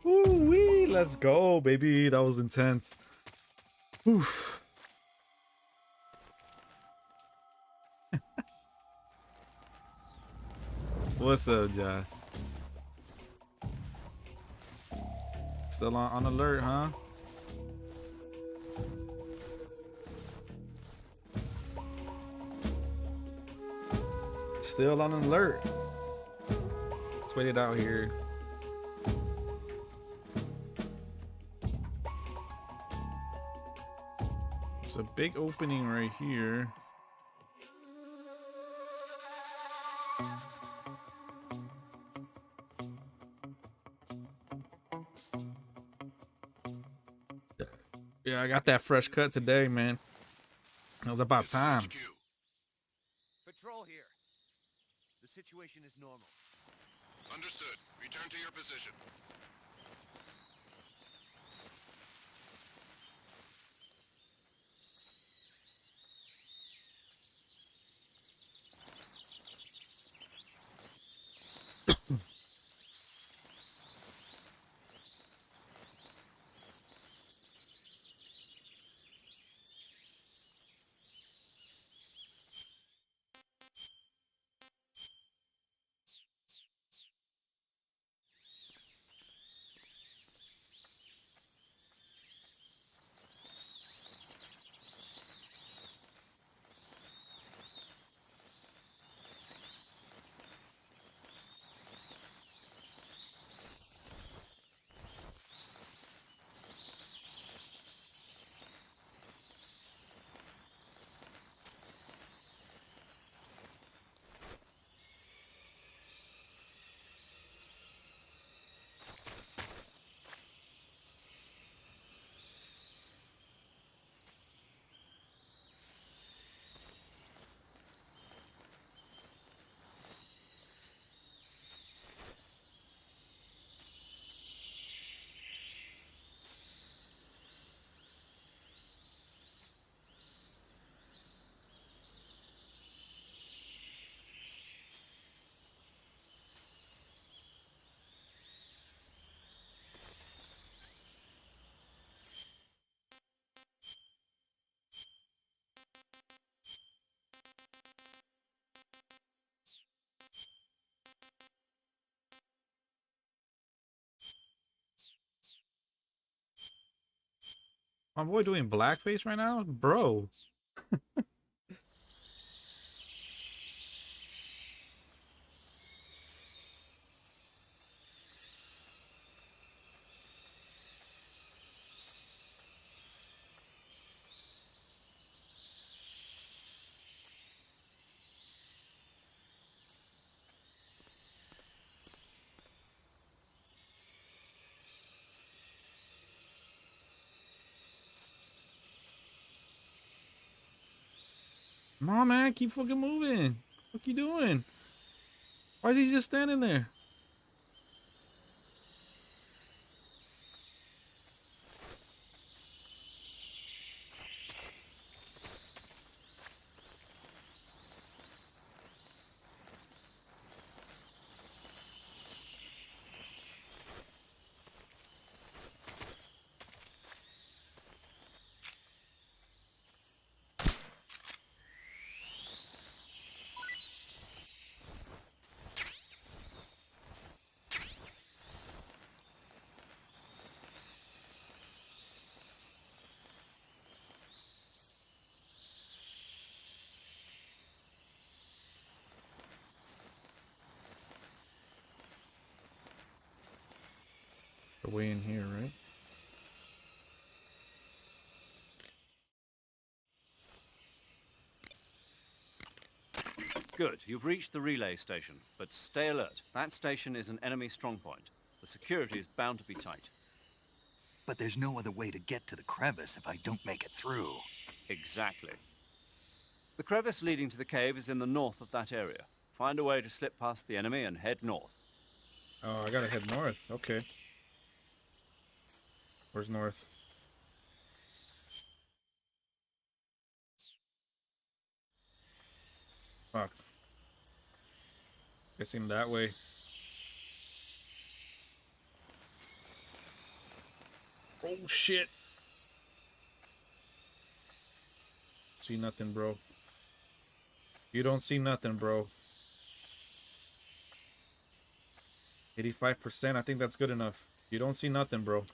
Woo-wee, let's go, baby. That was intense. Oof. What's up, Josh? Still on alert, huh? Still on alert. Let's wait it out here. There's a big opening right here. Yeah, I got that fresh cut today, man. It was about time. Patrol here. The situation is normal. Understood. Return to your position. My boy doing blackface right now? Bro. Come on, man. Keep fucking moving. What you doing? Why is he just standing there? The way in here, right? Good, you've reached the relay station, but stay alert. That station is an enemy strongpoint. The security is bound to be tight. But there's no other way to get to the crevice if I don't make it through. Exactly. The crevice leading to the cave is in the north of that area. Find a way to slip past the enemy and head north. Oh, I gotta head north. Okay. Where's north? Fuck. Guessing that way. Oh shit. See nothing, bro. You don't see nothing, bro. 85%. I think that's good enough. You don't see nothing, bro.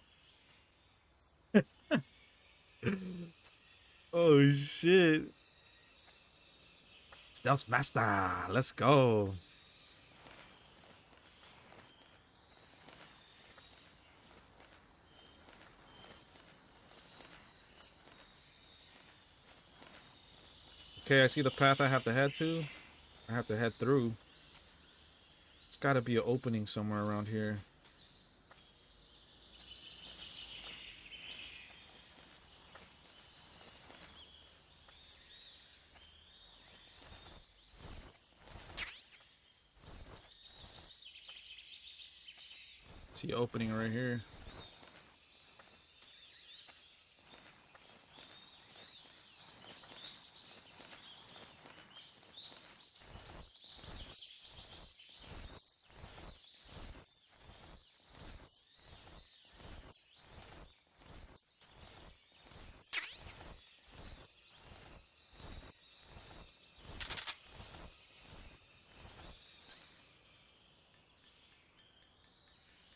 Oh shit. Stealth Master. Let's go. Okay, I see the path I have to head to. I have to head through. There's gotta be an opening somewhere around here. See an opening right here.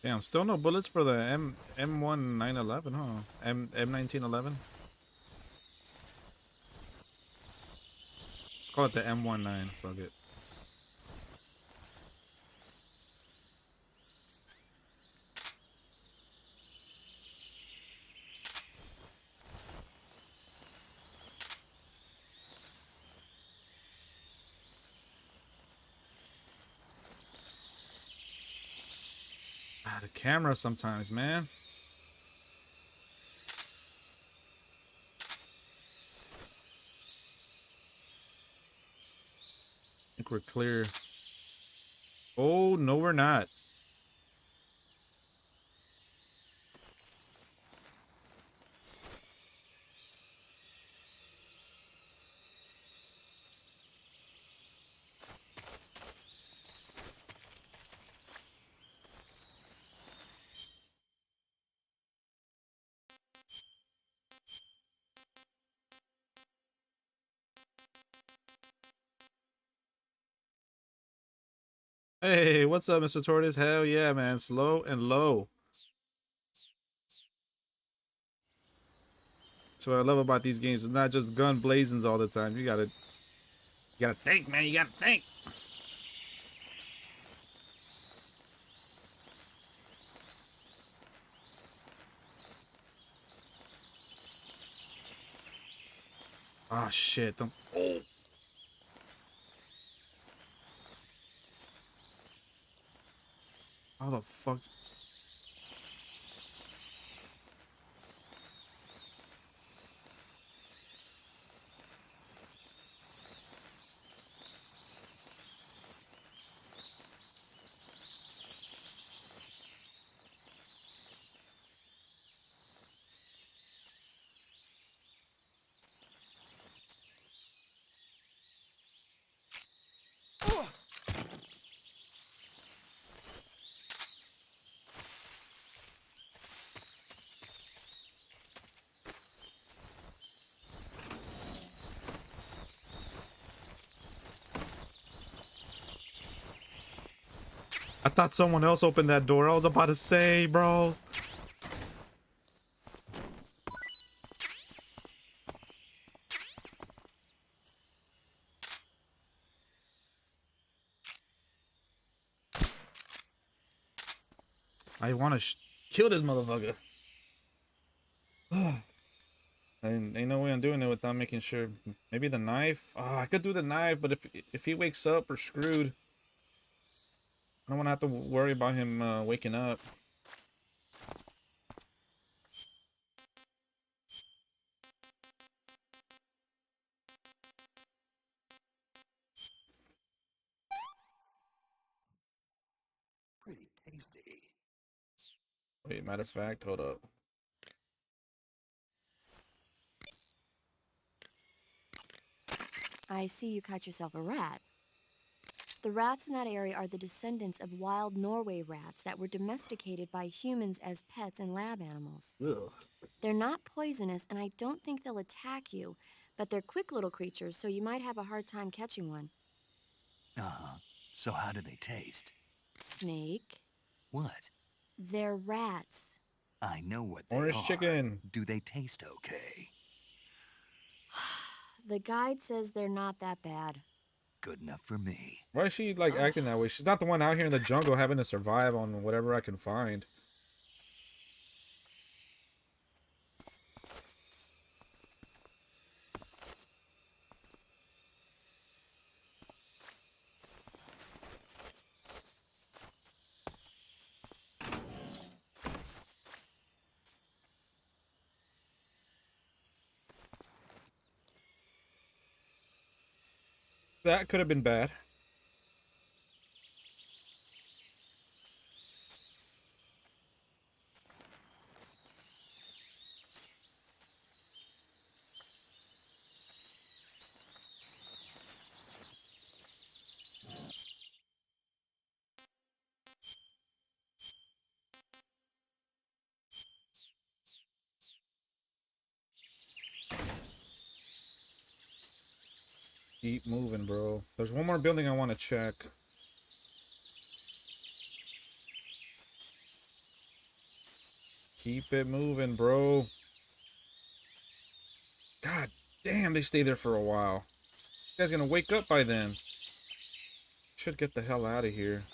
Damn, still no bullets for the M1911, huh? M1911. Let's call it the M19. Fuck it. Ah, the camera sometimes, man. I think we're clear. Oh, no, we're not. Hey, what's up, Mr. Tortoise? Hell yeah, man. Slow and low. That's what I love about these games. It's not just gun blazings all the time. You gotta think, man. You gotta think. Ah, shit. Don't. Oh. How the fuck? I thought someone else opened that door. I was about to say, bro. I want to kill this motherfucker. And ain't no way I'm doing it without making sure. Maybe the knife. Oh, I could do the knife, but if he wakes up, we're screwed. I don't want to have to worry about him waking up. Pretty tasty. Wait, matter of fact, hold up. I see you caught yourself a rat. The rats in that area are the descendants of wild Norway rats that were domesticated by humans as pets and lab animals. Ugh. They're not poisonous, and I don't think they'll attack you, but they're quick little creatures, so you might have a hard time catching one. Uh-huh. So how do they taste? Snake. What? They're rats. I know what they Orange are. chicken. Do they taste okay? The guide says they're not that bad. Good enough for me. Why is she like acting that way? She's not the one out here in the jungle having to survive on whatever I can find. That could have been bad. Keep moving, bro. There's one more building I want to check. Keep it moving, bro. God damn, they stay there for a while. This guy's gonna wake up by then. Should get the hell out of here.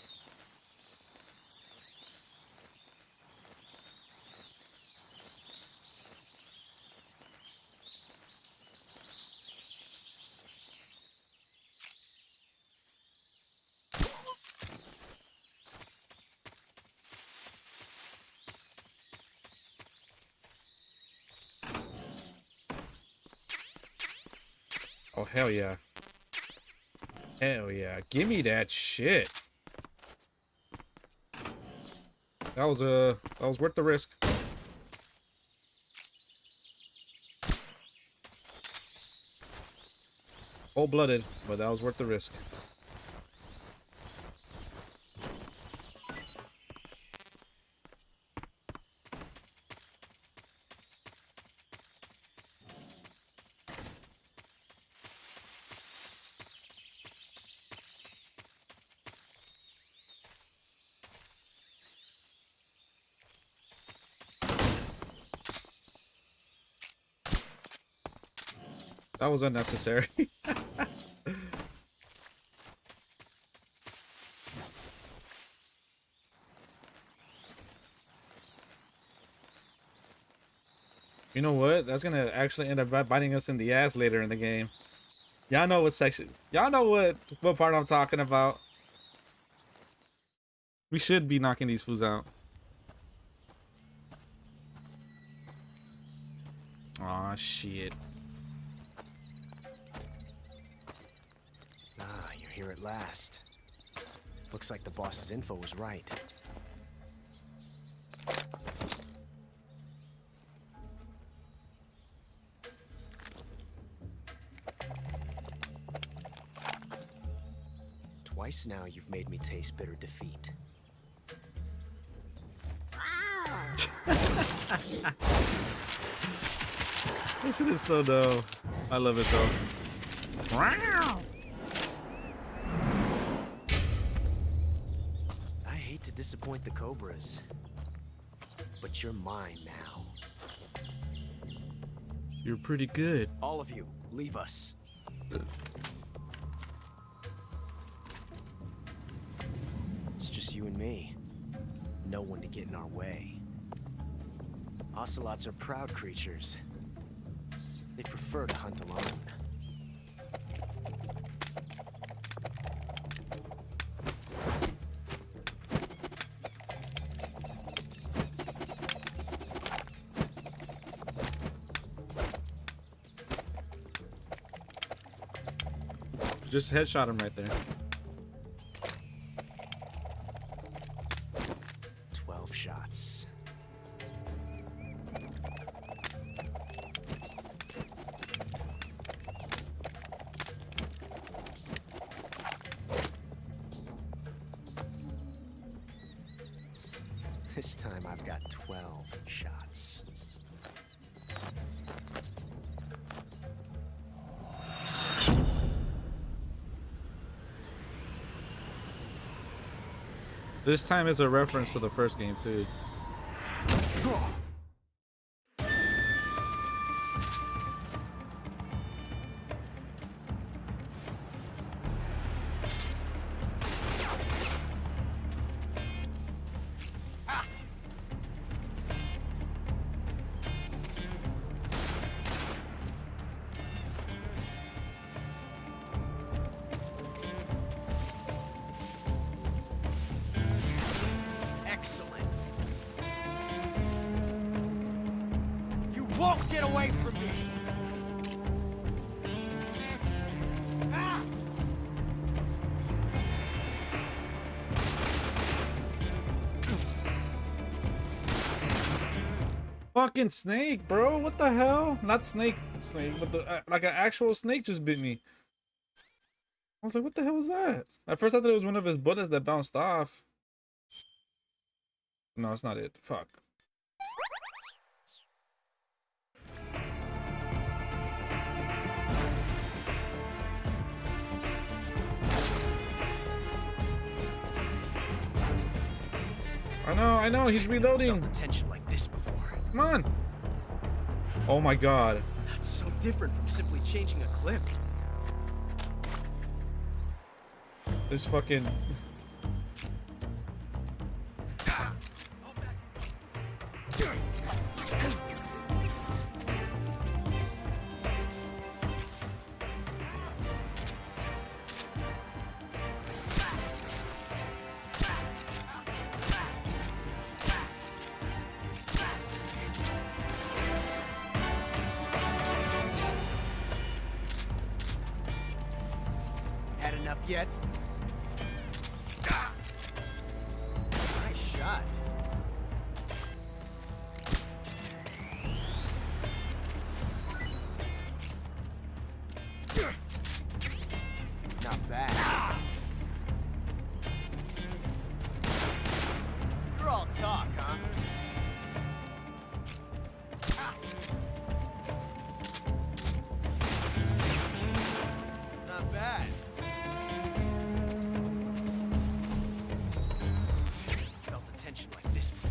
Oh, hell yeah. Hell yeah. Give me that shit. That was worth the risk. Cold-blooded, but that was worth the risk. That was unnecessary. You know what? That's gonna actually end up biting us in the ass later in the game. Y'all know what section. Y'all know what part I'm talking about. We should be knocking these fools out. Aw, shit. Ah, you're here at last. Looks like the boss's info was right. Twice now you've made me taste bitter defeat. This shit is so dope. I love it though. I hate to disappoint the Cobras, but you're mine now. You're pretty good. All of you, leave us. It's just you and me. No one to get in our way. Ocelots are proud creatures. They prefer to hunt alone. Just headshot him right there. 12 shots. This time I've got 12 shots. This time is a reference to the first game too. Draw. Excellent. You won't get away from me. Ah! Fucking snake, bro. What the hell? Not snake, but the like an actual snake just bit me. I was like, what the hell was that? At first I thought it was one of his bullets that bounced off. No, it's not it. Fuck. I know, he's reloading. Felt tension like this before. Come on. Oh my god. That's so different from simply changing a clip. This fucking... Had enough yet? Nice shot. Not bad. You're all talk, huh? Not bad. Felt the tension like this before.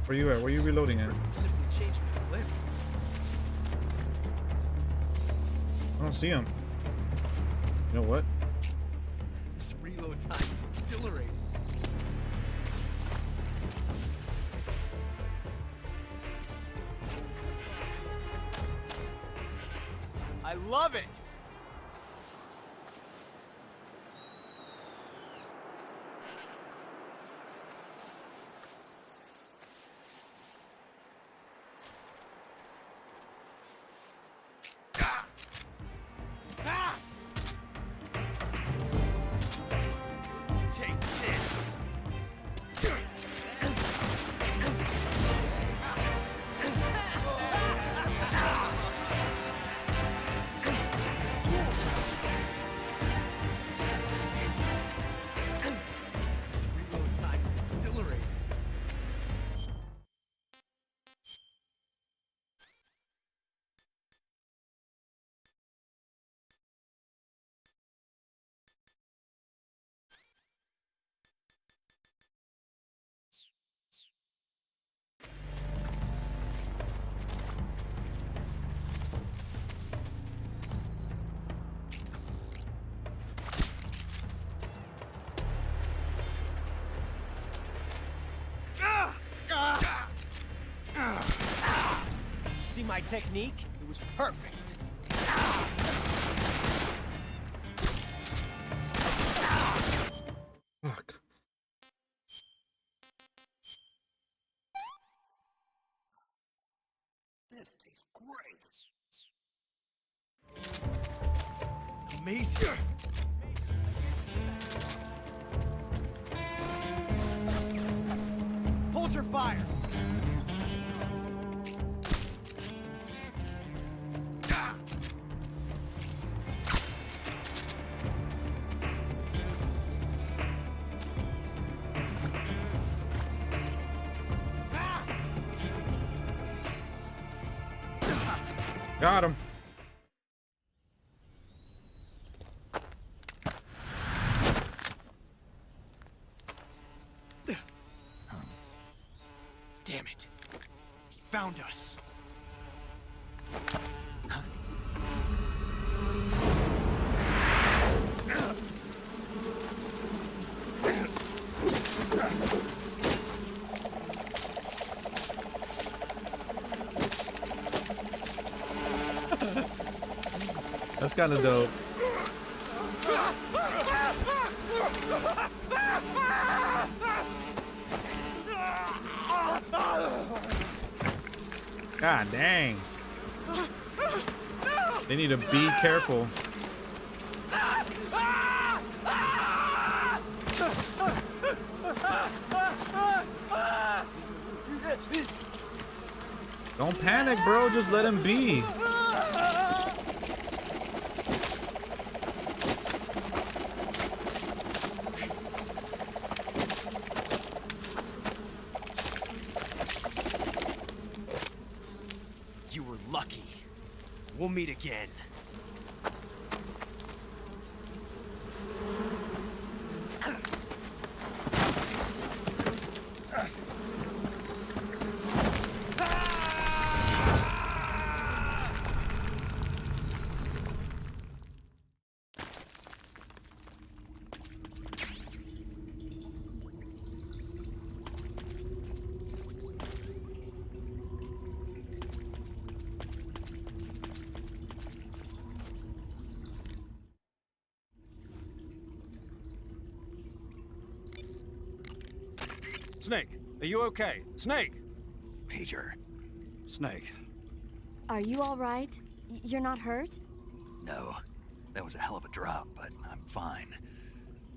Where you at? Where you reloading at? Simply changing the clip. I don't see him. You know what? This reload time is exhilarating. I love it! Take this! my technique, it was perfect. Fuck. This tastes great. Amazing. Hold your fire. Got him. Damn it. He found us. That's kind of dope. God dang. They need to be careful. Don't panic, bro. Just let him be. You were lucky. We'll meet again. Snake, are you okay? Snake! Major. Snake. Are you all right? You're not hurt? No. That was a hell of a drop, but I'm fine.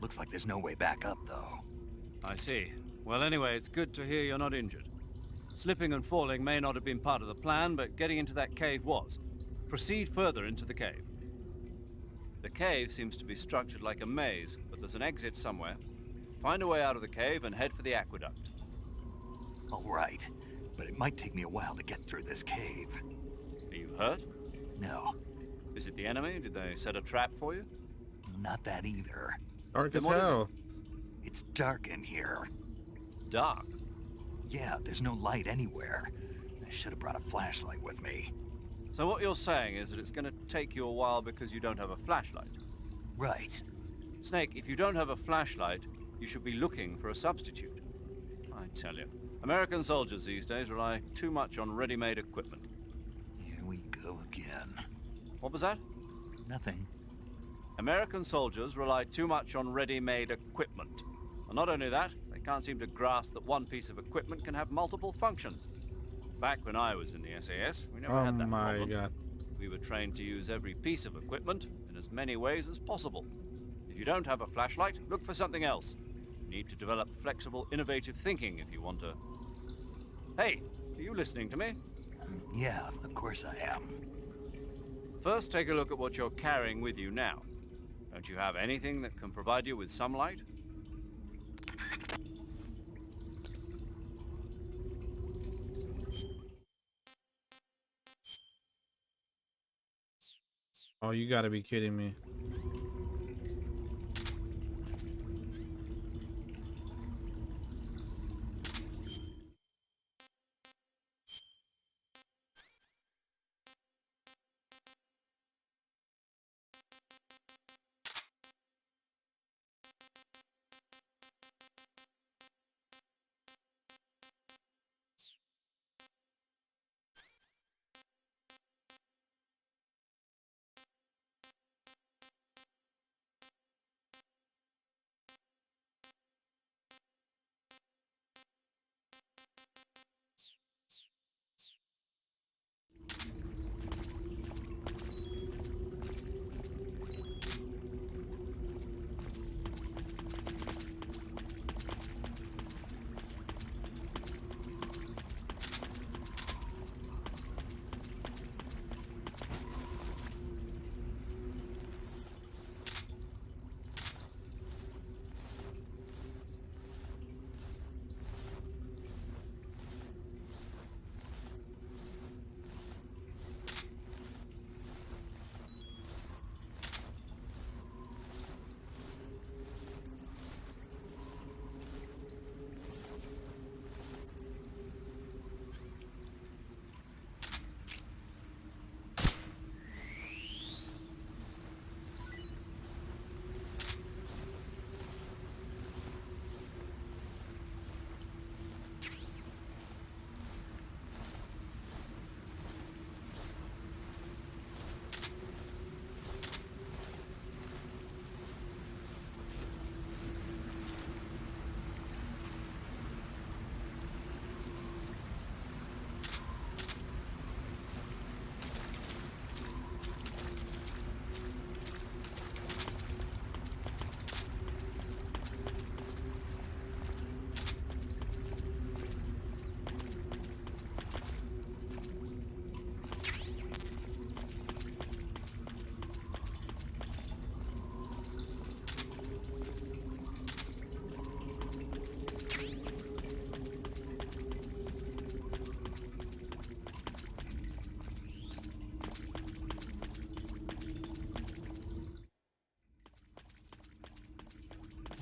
Looks like there's no way back up, though. I see. Well, anyway, it's good to hear you're not injured. Slipping and falling may not have been part of the plan, but getting into that cave was. Proceed further into the cave. The cave seems to be structured like a maze, but there's an exit somewhere. Find a way out of the cave and head for the aqueduct. All right, but it might take me a while to get through this cave. Are you hurt? No. Is it the enemy? Did they set a trap for you? Not that either. Dark as Then what is hell. It's dark in here. Dark? Yeah, there's no light anywhere. I should have brought a flashlight with me. So what you're saying is that it's going to take you a while because you don't have a flashlight? Right. Snake, if you don't have a flashlight, you should be looking for a substitute. I tell you, American soldiers these days rely too much on ready-made equipment. Here we go again. What was that? Nothing. American soldiers rely too much on ready-made equipment. And not only that, they can't seem to grasp that one piece of equipment can have multiple functions. Back when I was in the SAS, we never had that problem. Oh my god. We were trained to use every piece of equipment in as many ways as possible. If you don't have a flashlight, look for something else. You need to develop flexible, innovative thinking if you want to... Hey, are you listening to me? Yeah, of course I am. First, take a look at what you're carrying with you now. Don't you have anything that can provide you with some light? Oh, you gotta be kidding me.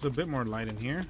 There's a bit more light in here.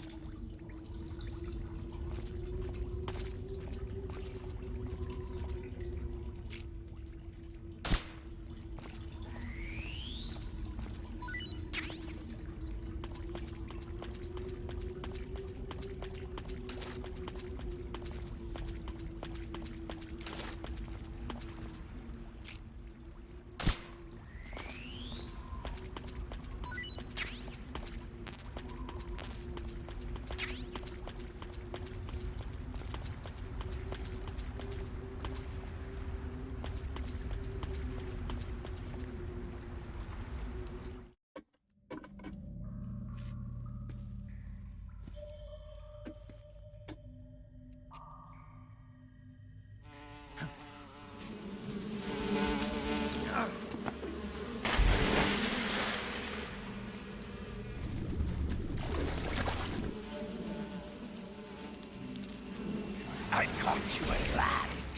I've caught you at last.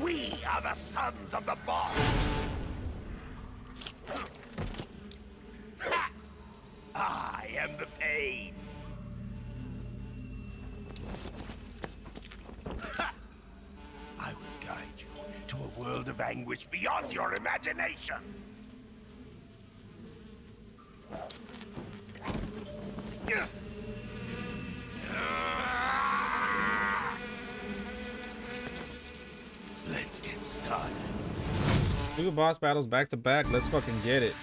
We are the sons of the boss. I am the pain. I will guide you to a world of anguish beyond your imagination. Let's get started. 2 boss battles back to back. Let's fucking get it.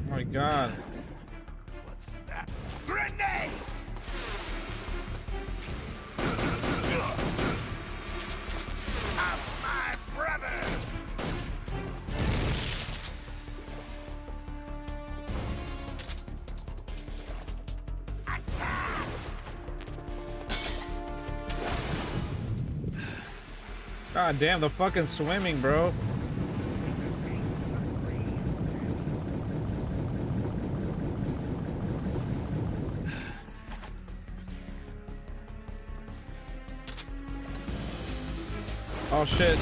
Oh my god. What's that? Grenade! Of my brothers! God damn, the fucking swimming, bro. Oh shit.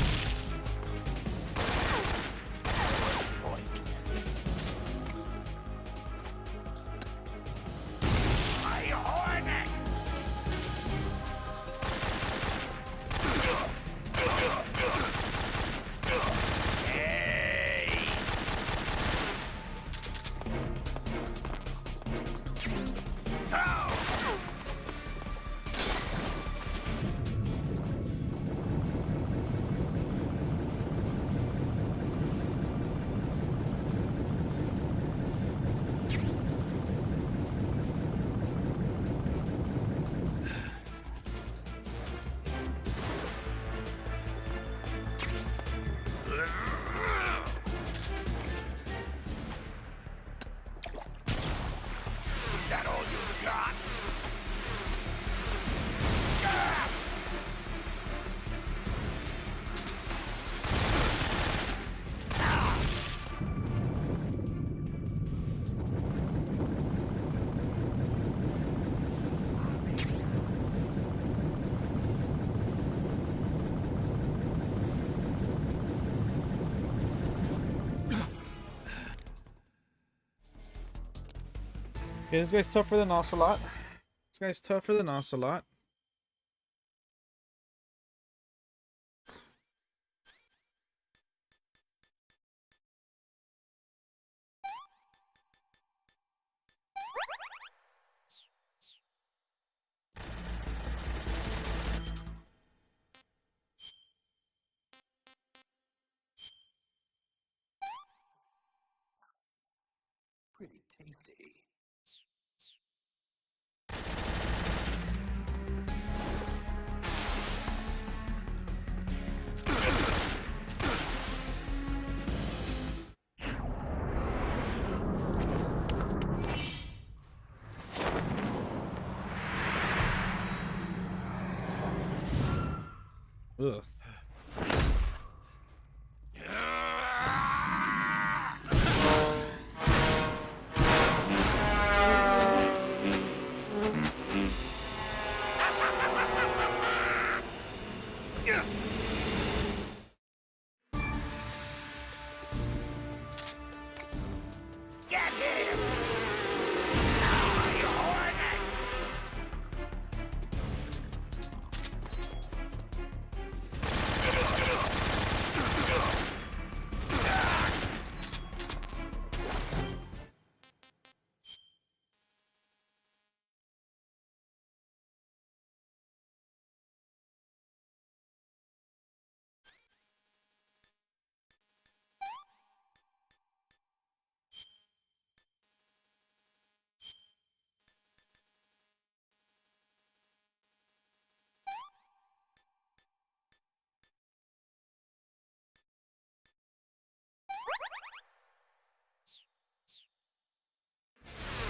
Yeah, this guy's tougher than Ocelot. This guy's tougher than Ocelot. Pretty tasty. Ugh. Get him! Oh, you hornet!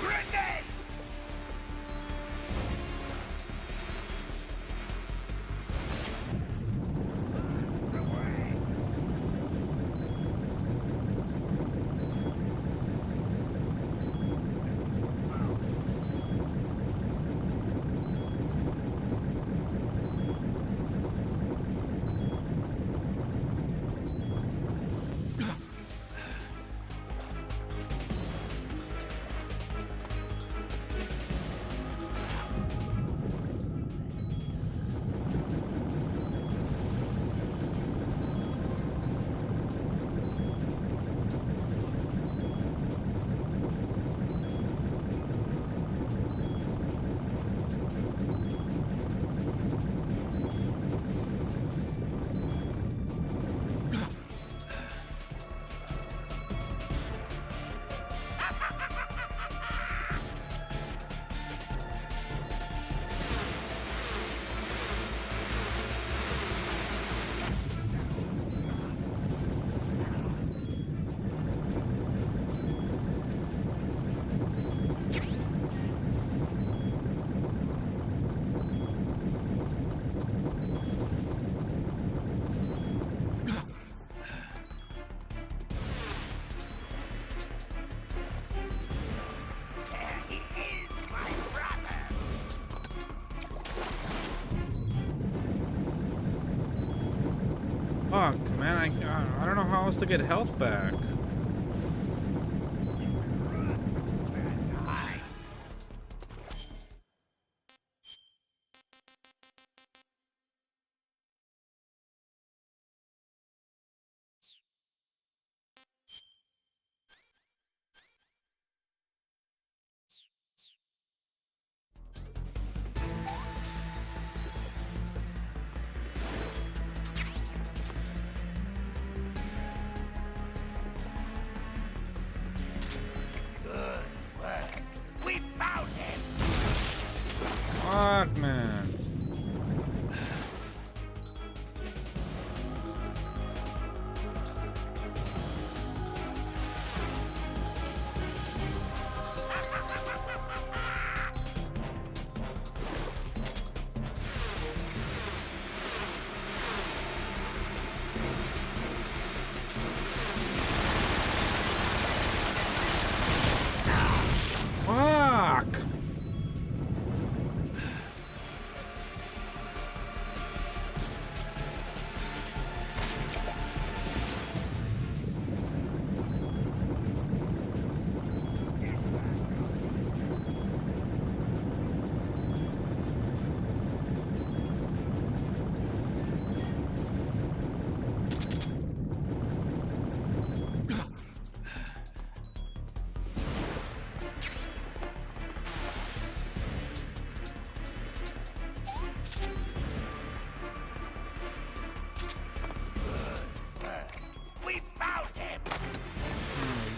Grenade! Fuck, man, I don't know how else to get health back.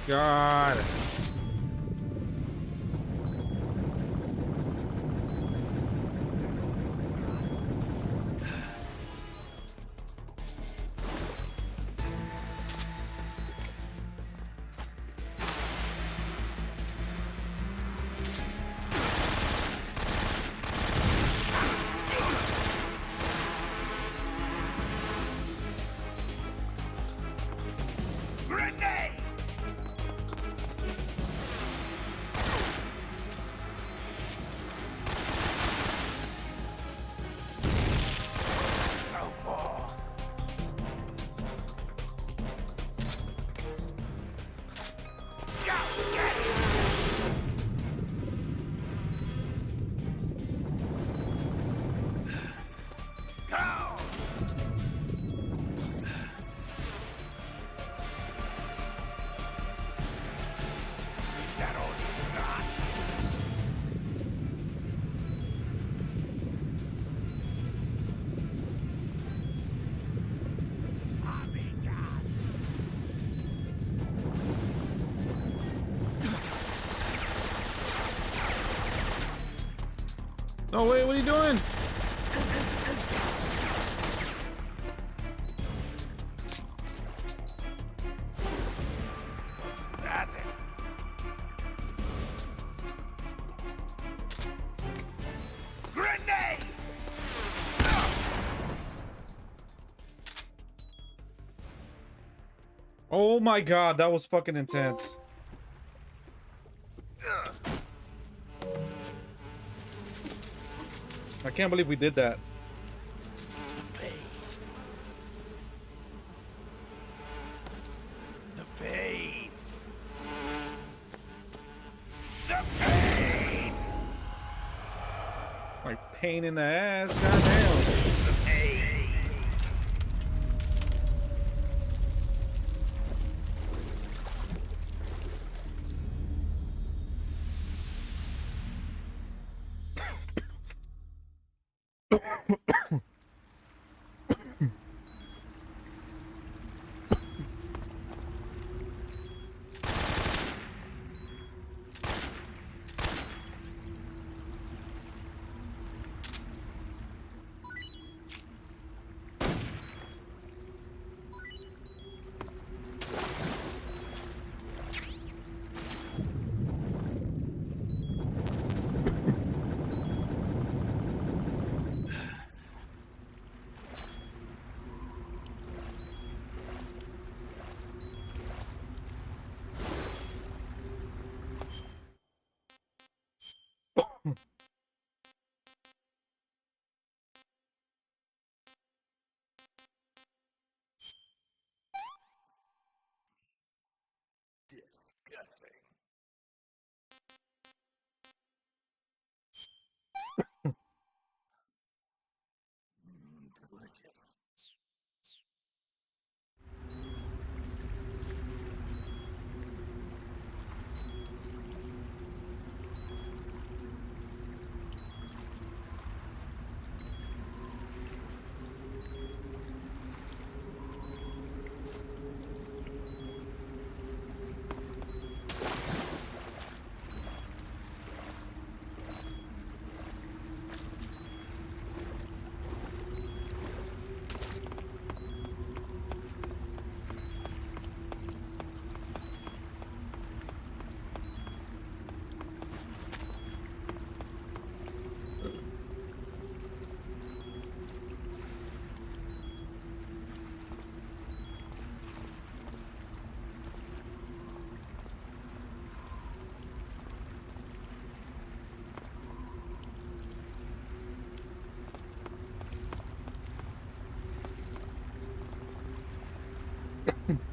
God. Grenade! Go for. Go get it! Go! Is that all you got? No, wait, what are you doing? What's that? Grenade! Oh my God, that was fucking intense. I can't believe we did that. The pain. The pain. Like pain in the ass, goddamn. The pain. Disgusting. Delicious.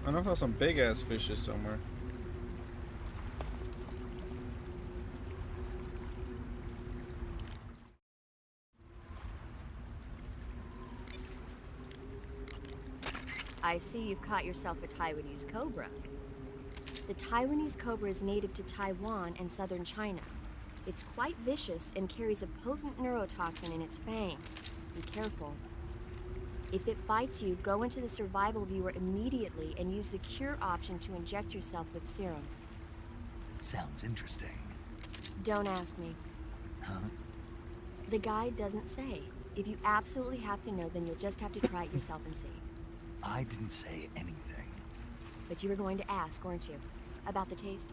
I know I saw some big ass fishes somewhere. I see you've caught yourself a Taiwanese cobra. The Taiwanese cobra is native to Taiwan and southern China. It's quite vicious and carries a potent neurotoxin in its fangs. Be careful. If it bites you, go into the survival viewer immediately and use the cure option to inject yourself with serum. Sounds interesting. Don't ask me. Huh? The guide doesn't say. If you absolutely have to know, then you'll just have to try it yourself and see. I didn't say anything. But you were going to ask, weren't you? About the taste?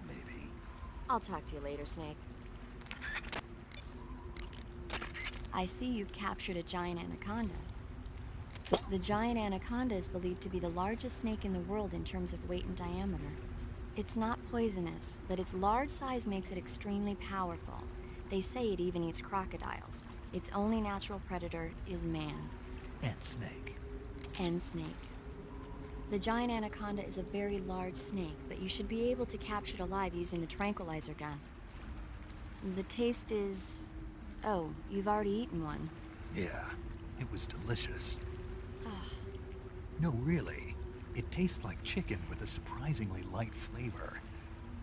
Maybe. I'll talk to you later, Snake. I see you've captured a giant anaconda. The giant anaconda is believed to be the largest snake in the world in terms of weight and diameter. It's not poisonous, but its large size makes it extremely powerful. They say it even eats crocodiles. Its only natural predator is man. And snake. And snake. The giant anaconda is a very large snake, but you should be able to capture it alive using the tranquilizer gun. The taste is... Oh, you've already eaten one. Yeah, it was delicious. No, really. It tastes like chicken with a surprisingly light flavor.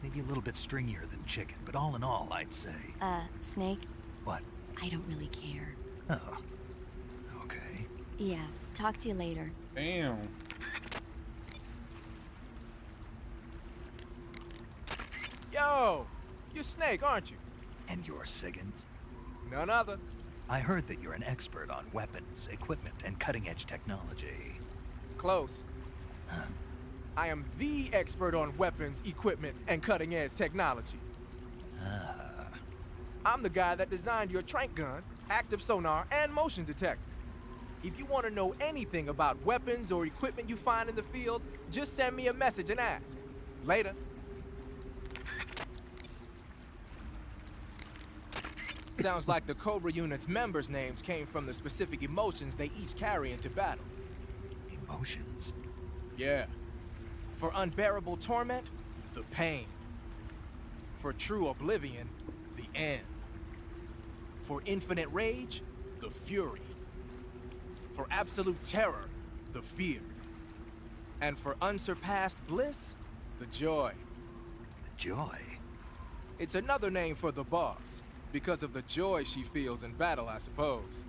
Maybe a little bit stringier than chicken, but all in all, I'd say. Snake? What? I don't really care. Oh. Okay. Yeah, talk to you later. Damn. Yo! You're Snake, aren't you? And you're Sigint? None other. I heard that you're an expert on weapons, equipment, and cutting-edge technology. Close. Huh? I am the expert on weapons, equipment, and cutting-edge technology. Ah. I'm the guy that designed your trank gun, active sonar, and motion detector. If you want to know anything about weapons or equipment you find in the field, just send me a message and ask. Later. Sounds like the Cobra unit's members' names came from the specific emotions they each carry into battle. Emotions? Yeah. For unbearable torment, the pain. For true oblivion, the end. For infinite rage, the fury. For absolute terror, the fear. And for unsurpassed bliss, the joy. The joy? It's another name for the boss, because of the joy she feels in battle, I suppose.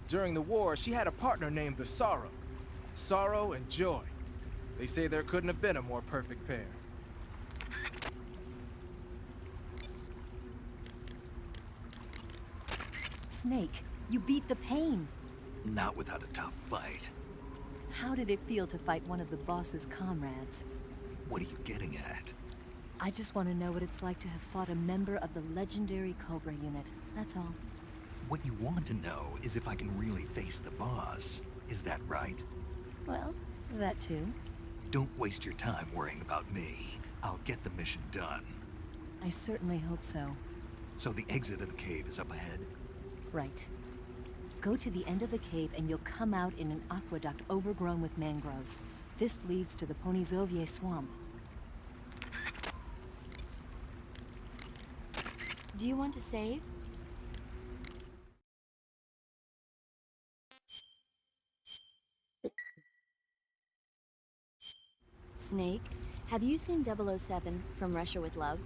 During the war, she had a partner named the Sorrow. Sorrow and joy. They say there couldn't have been a more perfect pair. Snake, you beat the pain. Not without a tough fight. How did it feel to fight one of the boss's comrades? What are you getting at? I just want to know what it's like to have fought a member of the legendary Cobra unit. That's all. What you want to know is if I can really face the boss. Is that right? Well, that too. Don't waste your time worrying about me. I'll get the mission done. I certainly hope so. So the exit of the cave is up ahead? Right. Go to the end of the cave and you'll come out in an aqueduct overgrown with mangroves. This leads to the Ponyzovier swamp. Do you want to save? Snake, have you seen 007 From Russia with Love?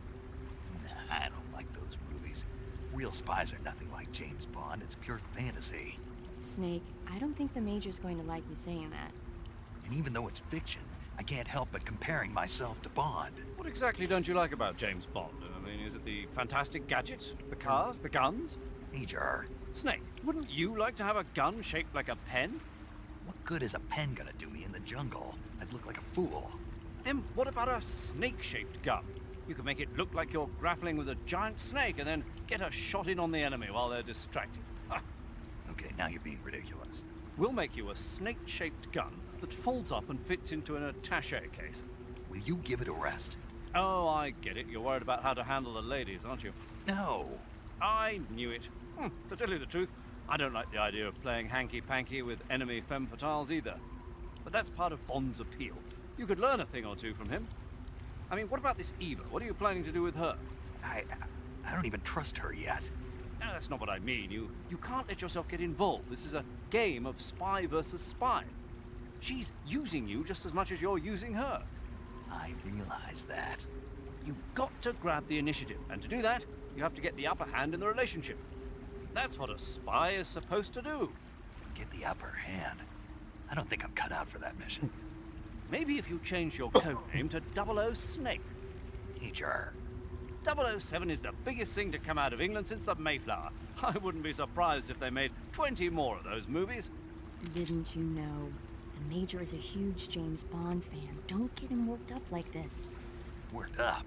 Nah, I don't like those movies. Real spies are nothing like James Bond. It's pure fantasy. Snake, I don't think the Major's going to like you saying that. And even though it's fiction, I can't help but comparing myself to Bond. What exactly don't you like about James Bond? I mean, is it the fantastic gadgets? The cars? The guns? Major. Snake, wouldn't you like to have a gun shaped like a pen? What good is a pen gonna do me in the jungle? I'd look like a fool. Then what about a snake-shaped gun? You could make it look like you're grappling with a giant snake and then get a shot in on the enemy while they're distracted. Okay, now you're being ridiculous. We'll make you a snake-shaped gun that folds up and fits into an attaché case. Will you give it a rest? Oh, I get it. You're worried about how to handle the ladies, aren't you? No. I knew it. To tell you the truth, I don't like the idea of playing hanky-panky with enemy femme fatales either. But that's part of Bond's appeal. You could learn a thing or two from him. I mean, what about this Eva? What are you planning to do with her? I don't even trust her yet. No, that's not what I mean. You can't let yourself get involved. This is a game of spy versus spy. She's using you just as much as you're using her. I realize that. You've got to grab the initiative, and to do that, you have to get the upper hand in the relationship. That's what a spy is supposed to do. get the upper hand. I don't think I'm cut out for that mission. Maybe if you change your code name to 00 Snake. Major. 007 is the biggest thing to come out of England since the Mayflower. I wouldn't be surprised if they made 20 more of those movies. Didn't you know? The Major is a huge James Bond fan. Don't get him worked up like this. Worked up?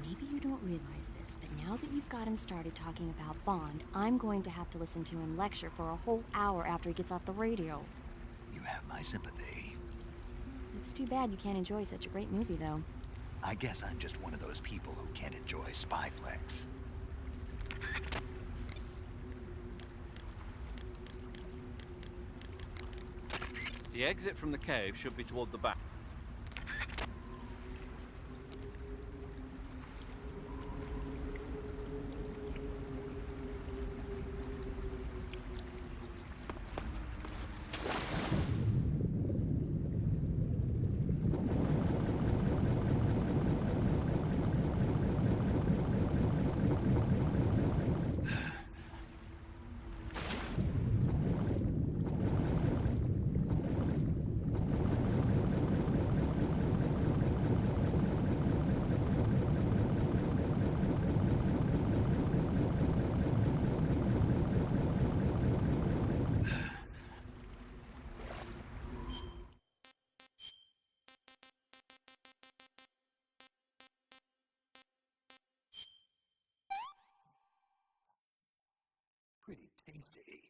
Maybe you don't realize this, but now that you've got him started talking about Bond, I'm going to have to listen to him lecture for a whole hour after he gets off the radio. You have my sympathy. It's too bad you can't enjoy such a great movie, though. I guess I'm just one of those people who can't enjoy spy flicks. The exit from the cave should be toward the back. Pretty tasty.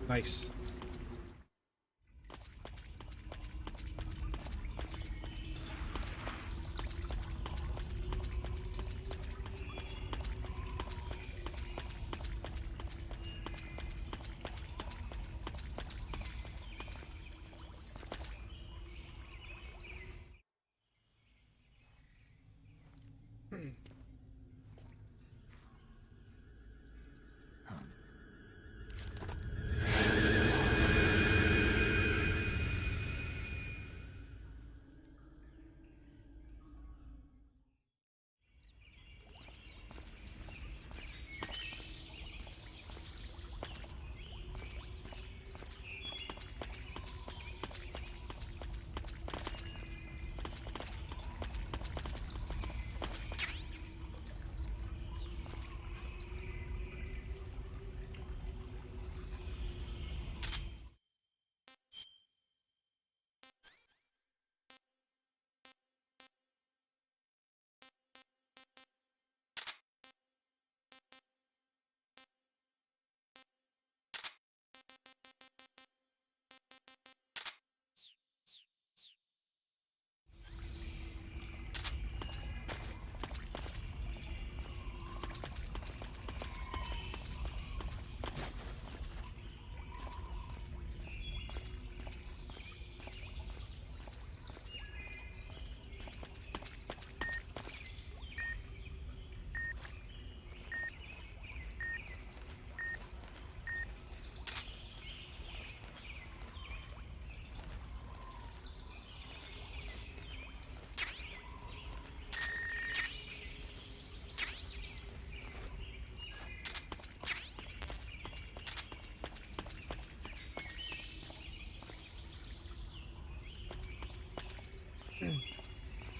Nice.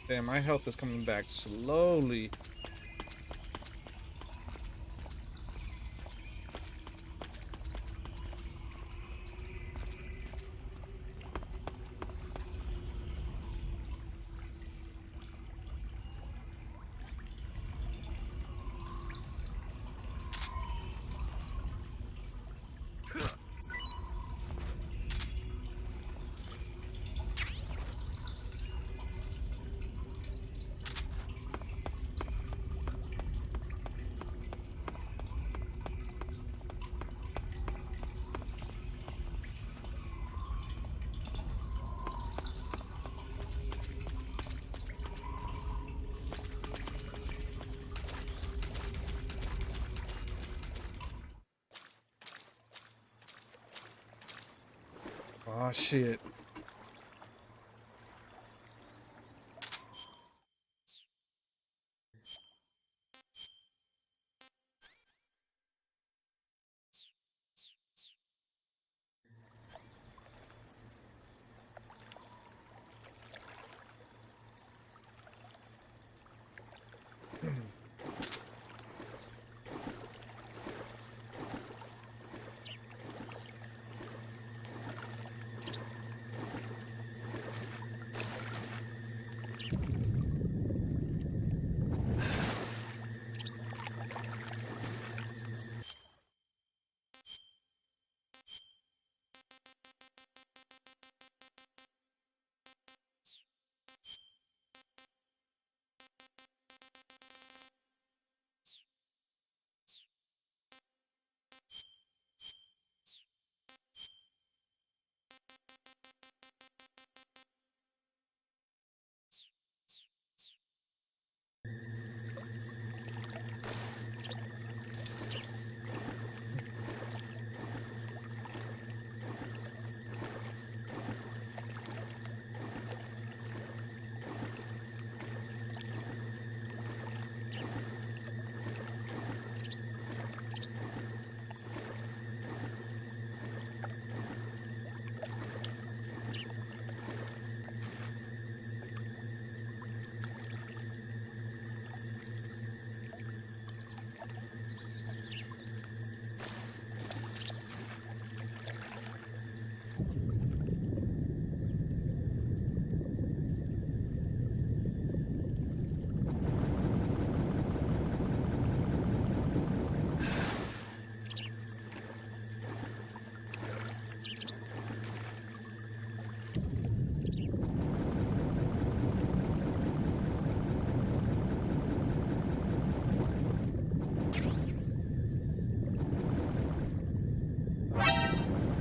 Damn, my health is coming back slowly. Oh shit.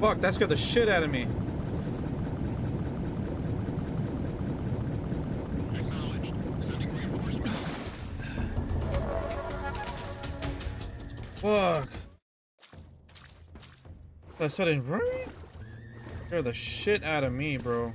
Fuck, that scared the shit out of me. Acknowledged. Sending reinforcements. Fuck. That sudden right? Scared the shit out of me, bro.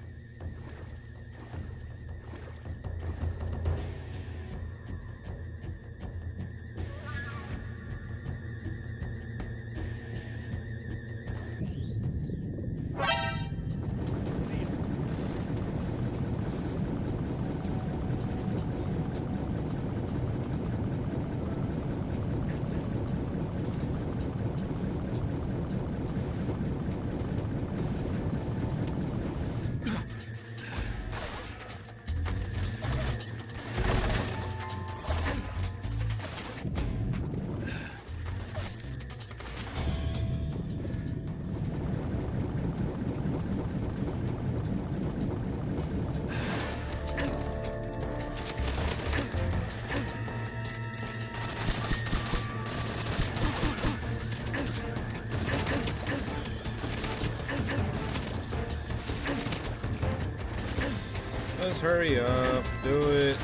Let's hurry up. Do it.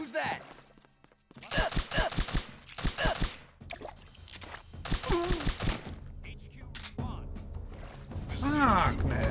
Who's that? Fuck, man.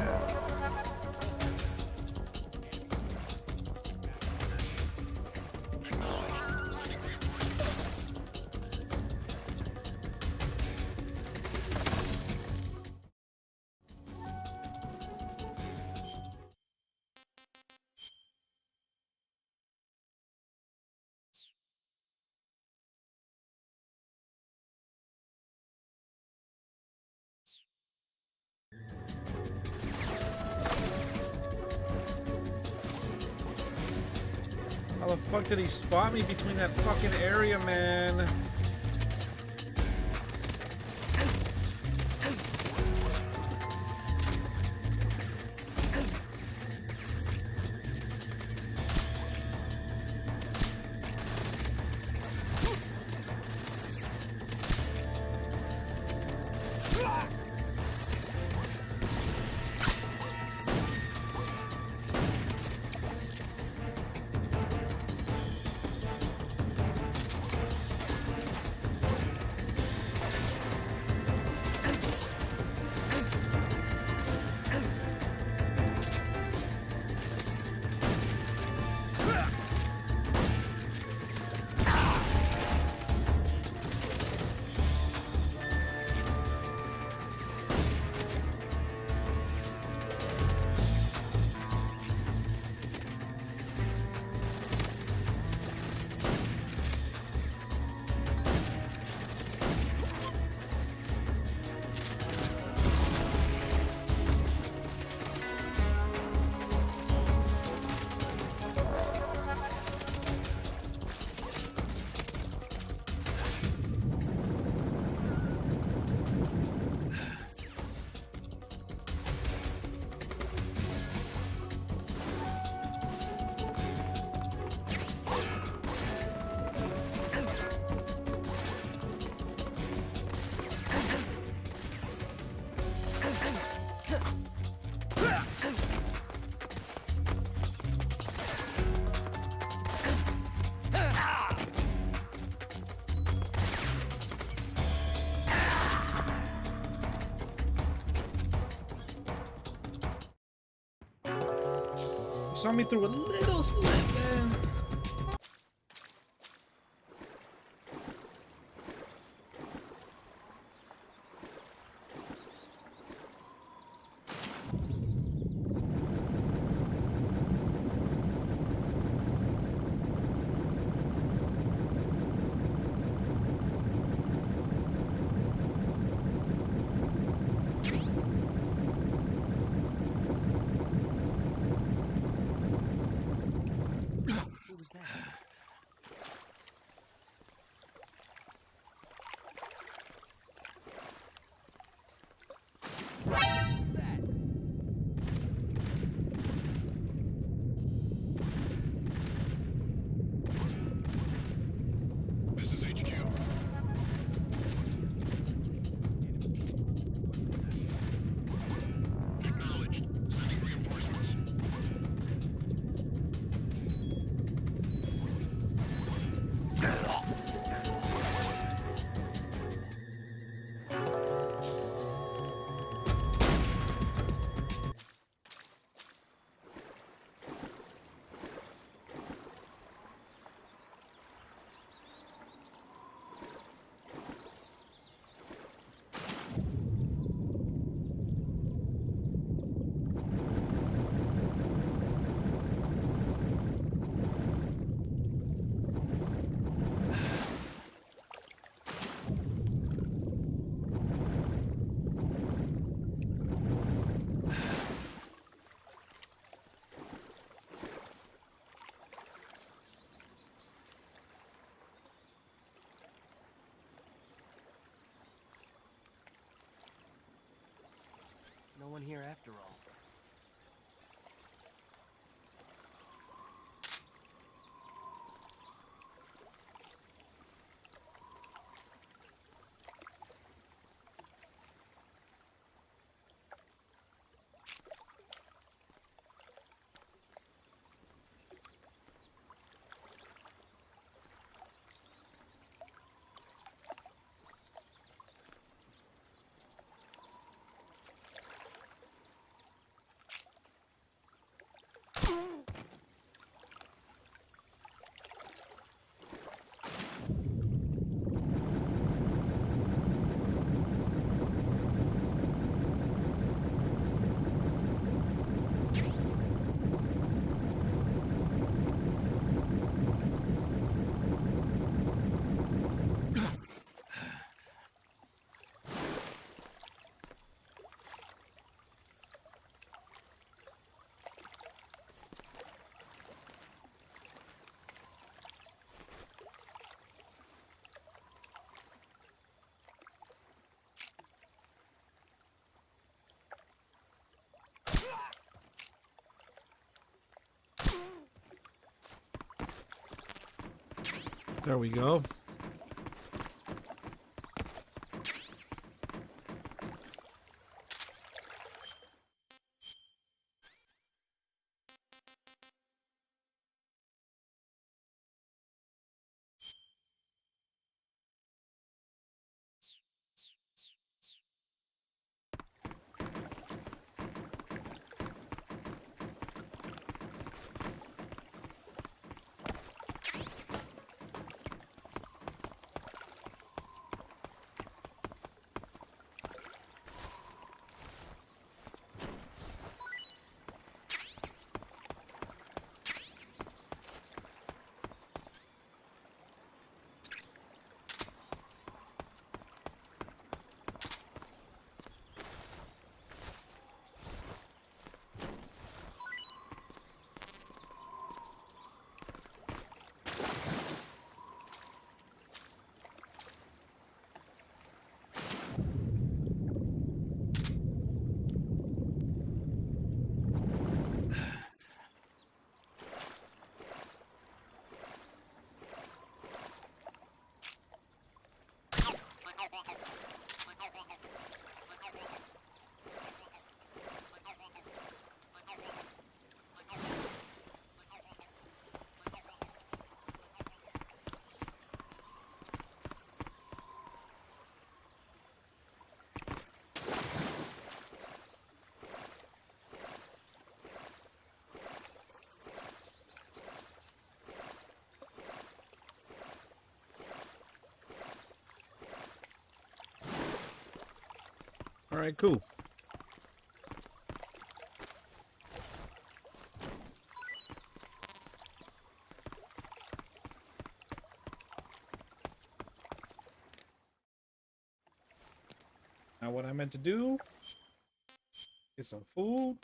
How the fuck did he spot me between that fucking area, man? Saw me through a little slit, man. This is HQ. Acknowledged. Sending reinforcements. No one here after all. There we go. All right, cool. Now what I meant to do is some food.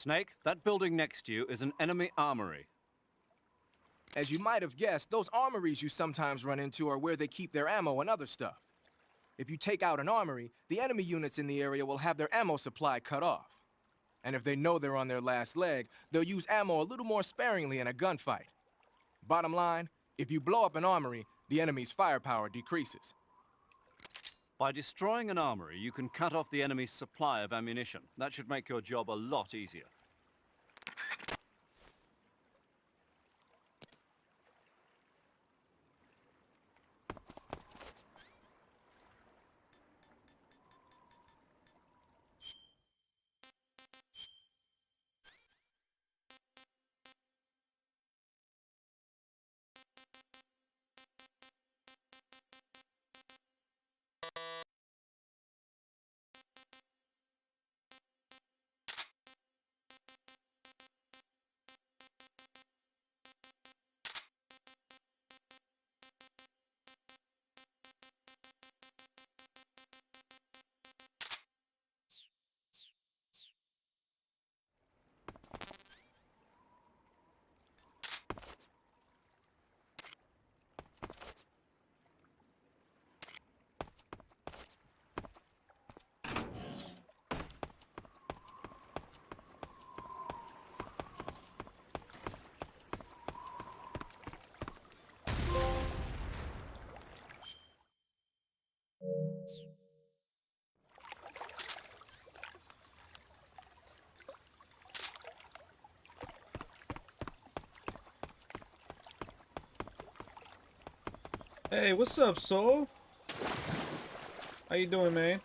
Snake, that building next to you is an enemy armory. As you might have guessed, those armories you sometimes run into are where they keep their ammo and other stuff. If you take out an armory, the enemy units in the area will have their ammo supply cut off. And if they know they're on their last leg, they'll use ammo a little more sparingly in a gunfight. Bottom line, if you blow up an armory, the enemy's firepower decreases. By destroying an armory, you can cut off the enemy's supply of ammunition. That should make your job a lot easier. Hey, what's up, Soul? How you doing, man?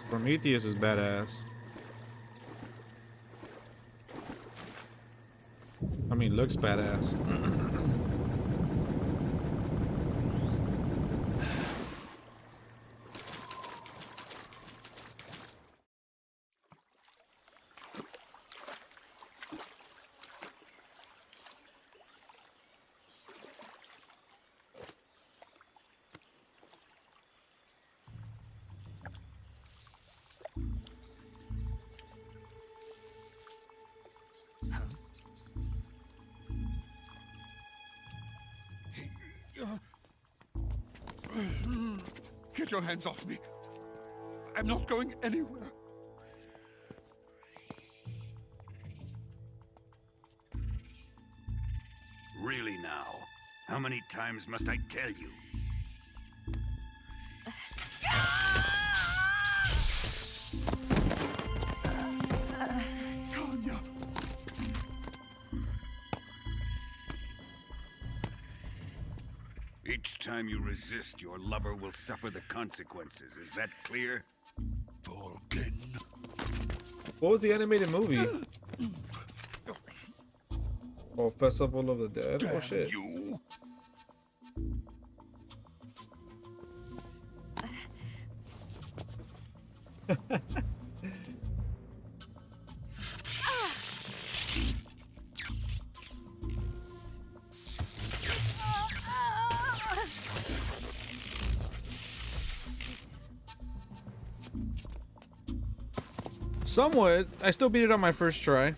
Prometheus is badass. I mean, looks badass. Get your hands off me. I'm not going anywhere. Really now? How many times must I tell you? Tanya! Each time you resist, your lover will suffer the consequences. Is that clear? Volgin. What was the animated movie? Oh, Festival of the Dead? Oh, shit. You. Somewhat. I still beat it on my first try.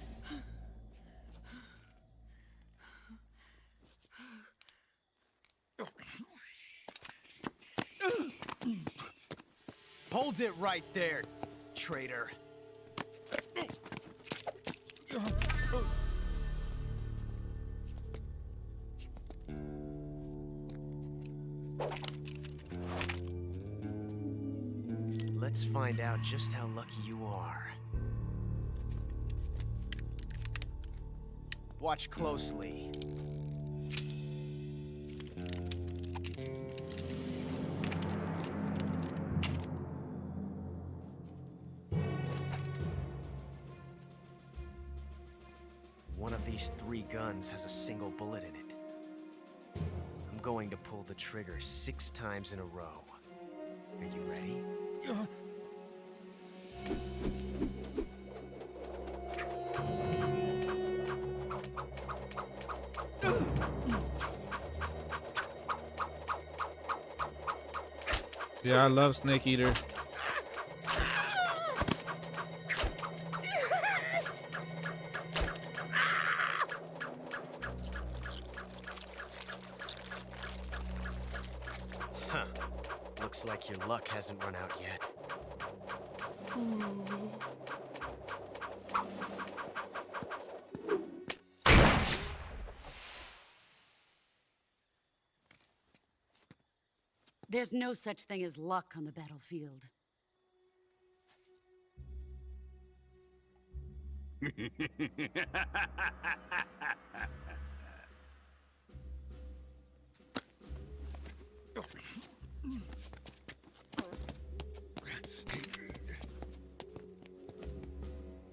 Hold it right there, traitor. Let's find out just how lucky you are. Watch closely. One of these 3 guns has a single bullet in it. I'm going to pull the trigger 6 times in a row. Are you ready? Yeah, I love Snake Eater. Huh. Looks like your luck hasn't run out yet. There's no such thing as luck on the battlefield.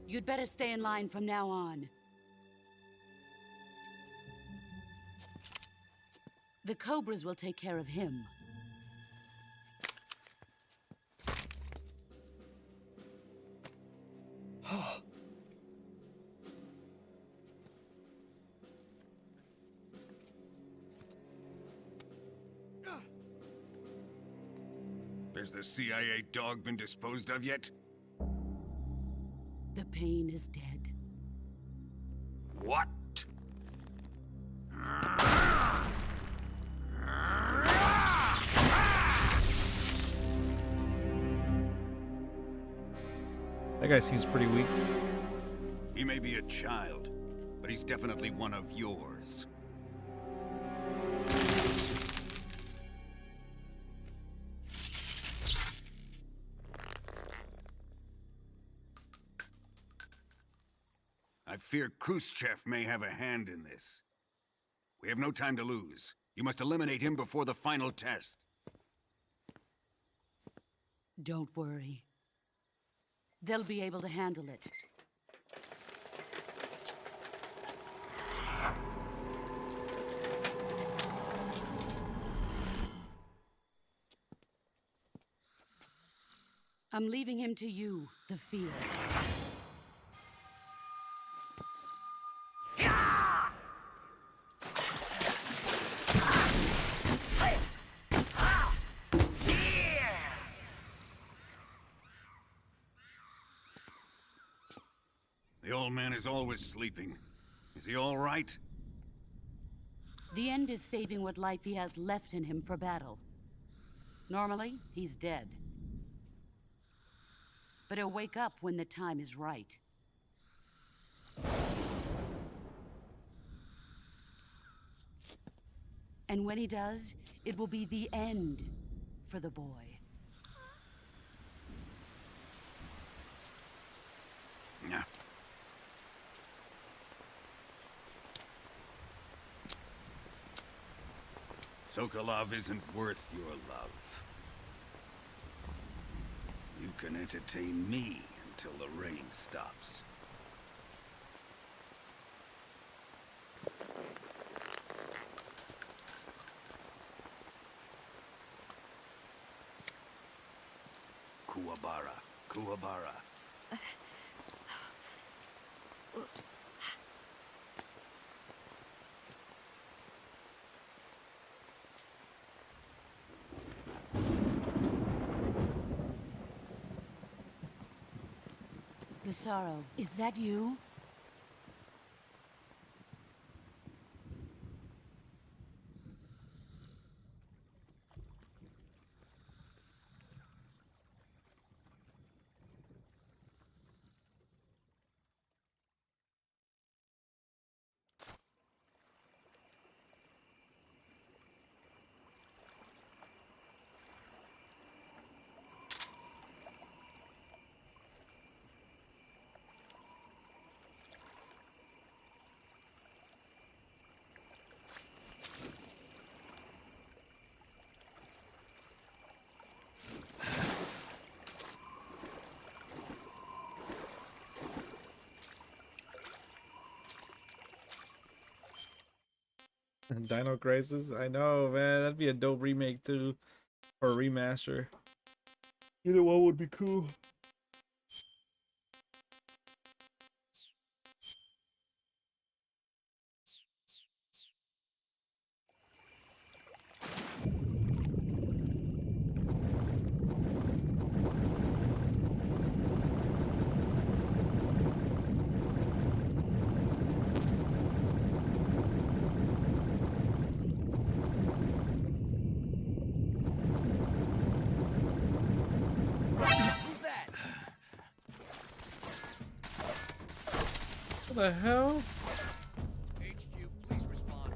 You'd better stay in line from now on. The Cobras will take care of him. Has the CIA dog been disposed of yet? The pain is dead. What? That guy seems pretty weak. He may be a child, but he's definitely one of yours. I fear Khrushchev may have a hand in this. We have no time to lose. You must eliminate him before the final test. Don't worry. They'll be able to handle it. I'm leaving him to you, the field. The old man is always sleeping. Is he all right? The end is saving what life he has left in him for battle. Normally, he's dead. But he'll wake up when the time is right. And when he does, it will be the end for the boy. Yeah. Sokolov isn't worth your love. You can entertain me until the rain stops. Kuwabara, Kuwabara. Glissaro, is that you? Dino Crisis? I know, man. That'd be a dope remake too. Or remaster. Either one would be cool. What the hell? HQ, please respond.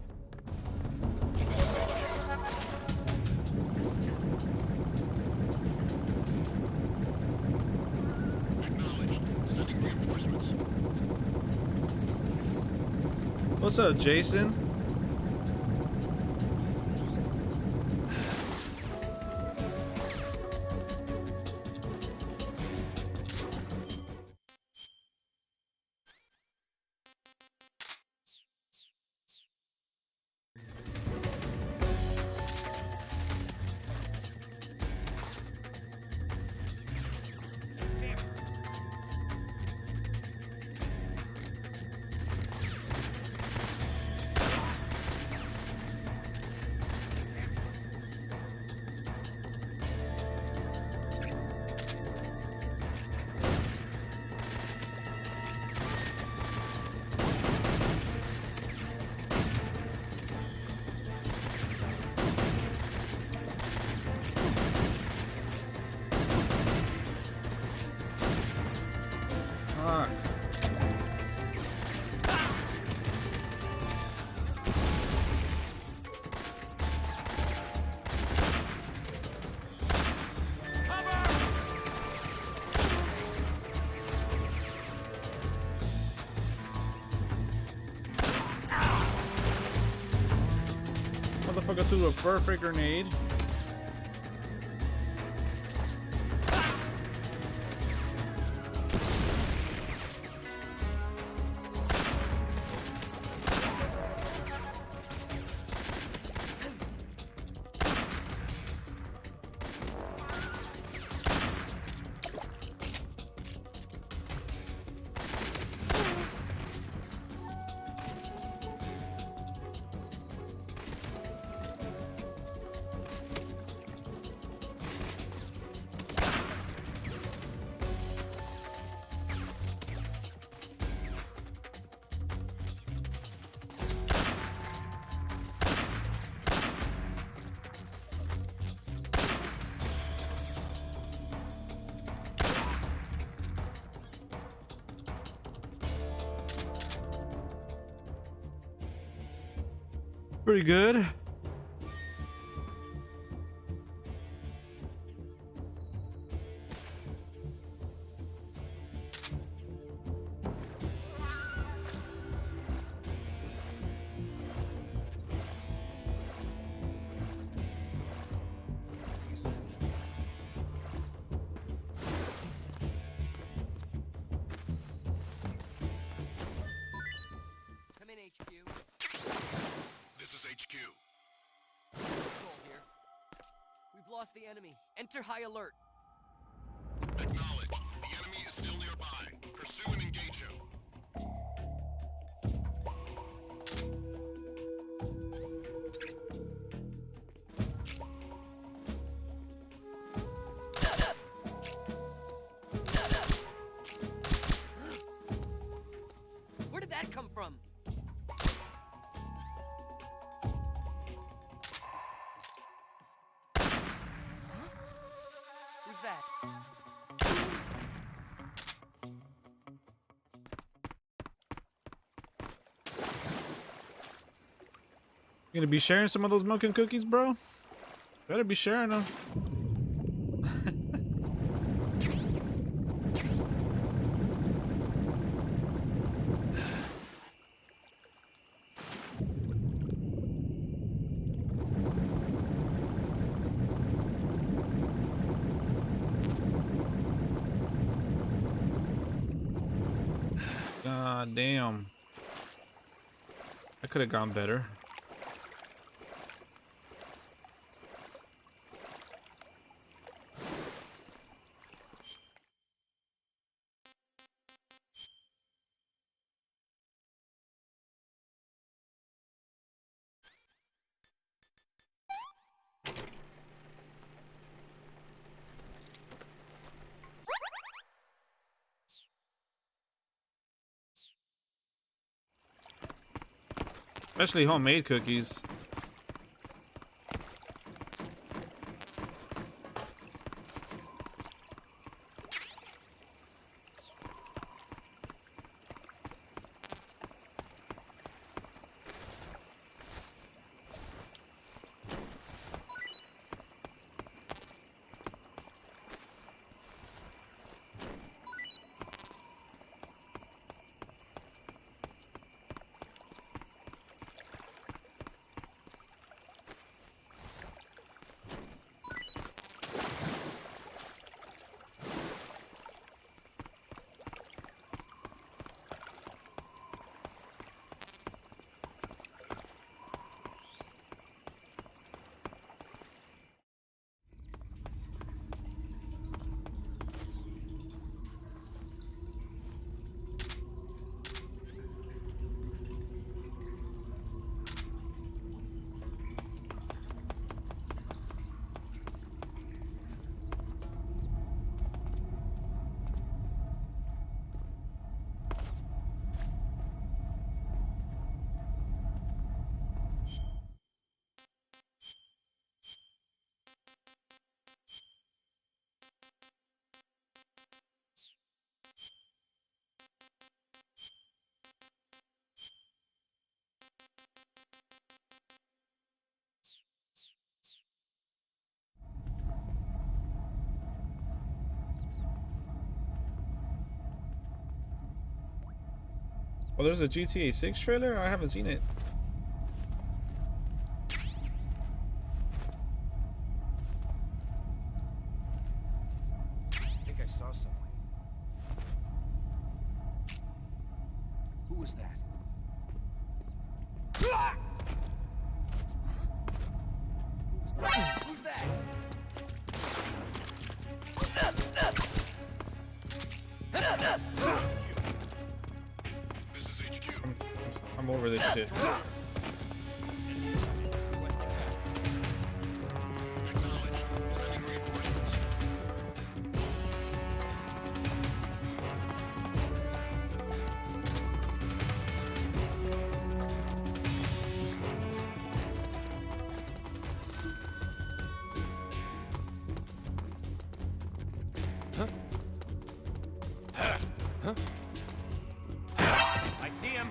Acknowledged. Sending reinforcements. What's up, Jason? Motherfucker threw a perfect grenade. Pretty good. Come in, HQ. This is HQ. Control here. We've lost the enemy. Enter high alert. Acknowledged. The enemy is still nearby. Pursue and engage him. Where did that come from? Who's that? You gonna be sharing some of those milk and cookies, bro? Better be sharing them. God damn. I could have gone better. Especially homemade cookies. Oh, there's a GTA 6 trailer? I haven't seen it. I think I saw someone. Who was that? Who's that? This is HQ. I'm over this shit. Acknowledged. Sending reinforcements. I see him.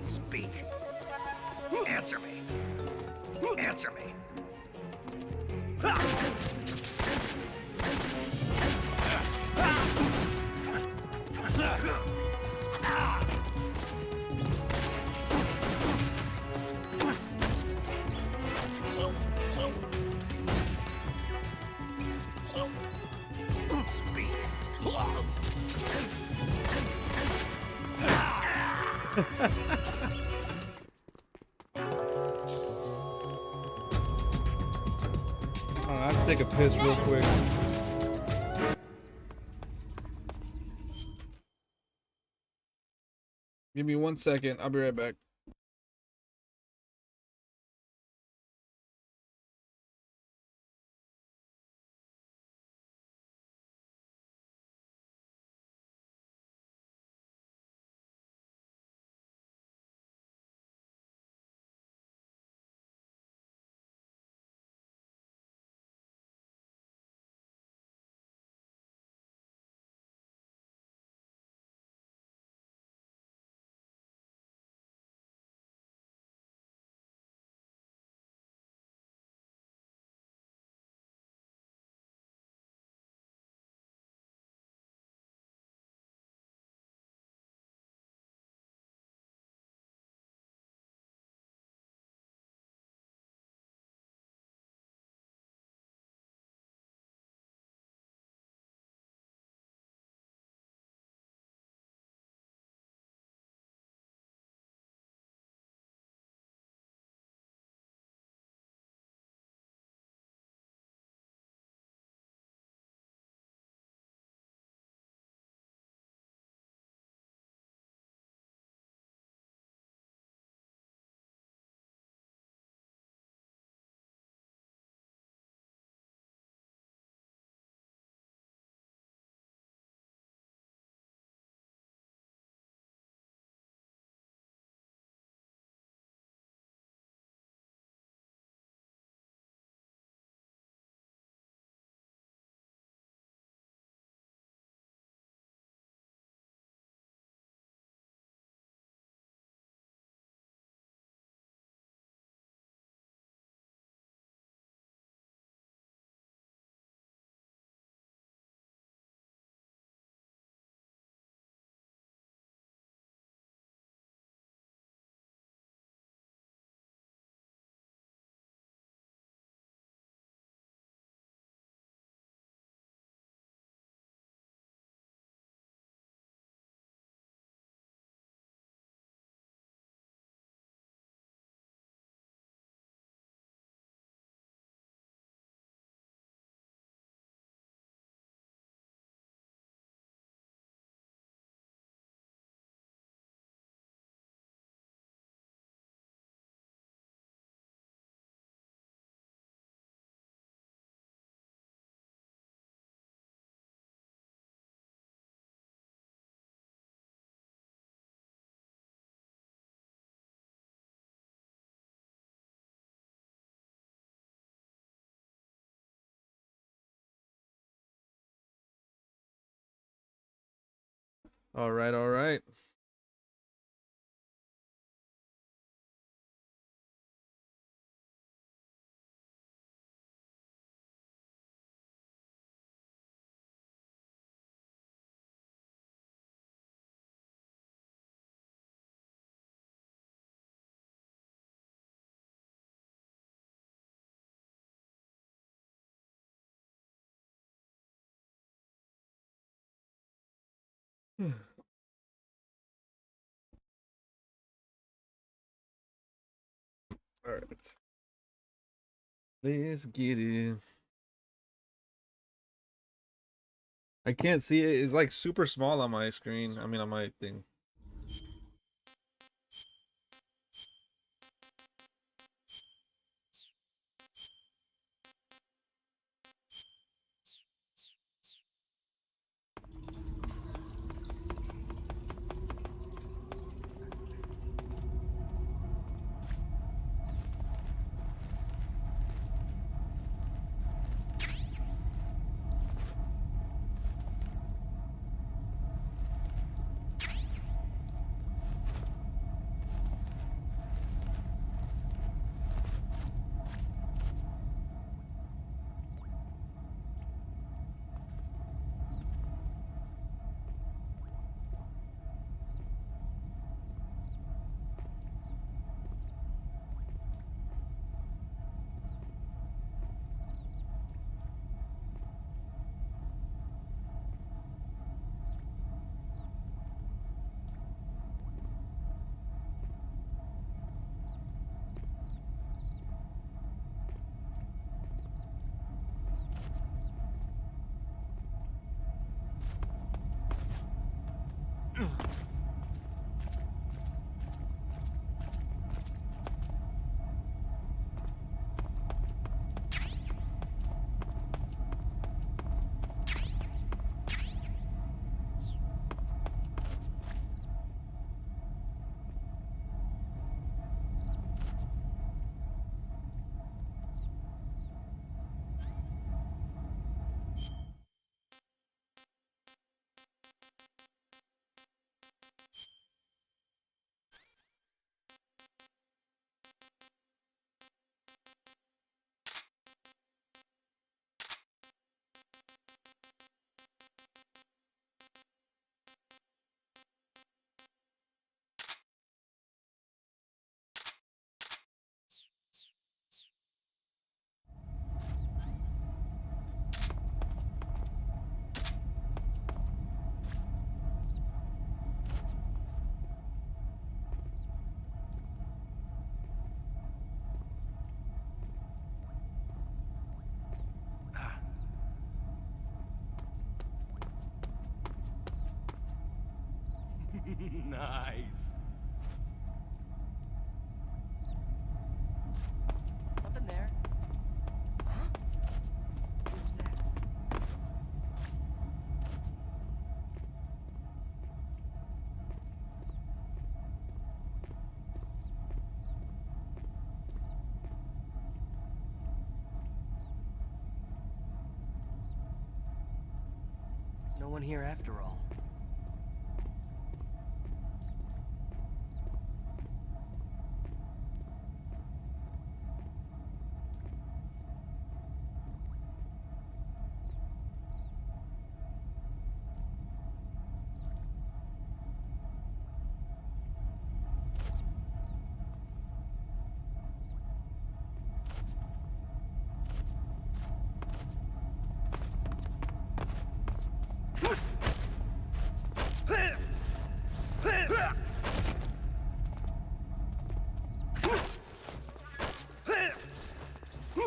Speak. Answer me. Answer me. Speak. I have to take a piss real quick. Give me 1 second. I'll be right back. All right, all right. All right. Let's get it. I can't see it. It's like super small on my screen. I mean, on my thing. Nice. Something there. Huh? Who's that? No one here after all.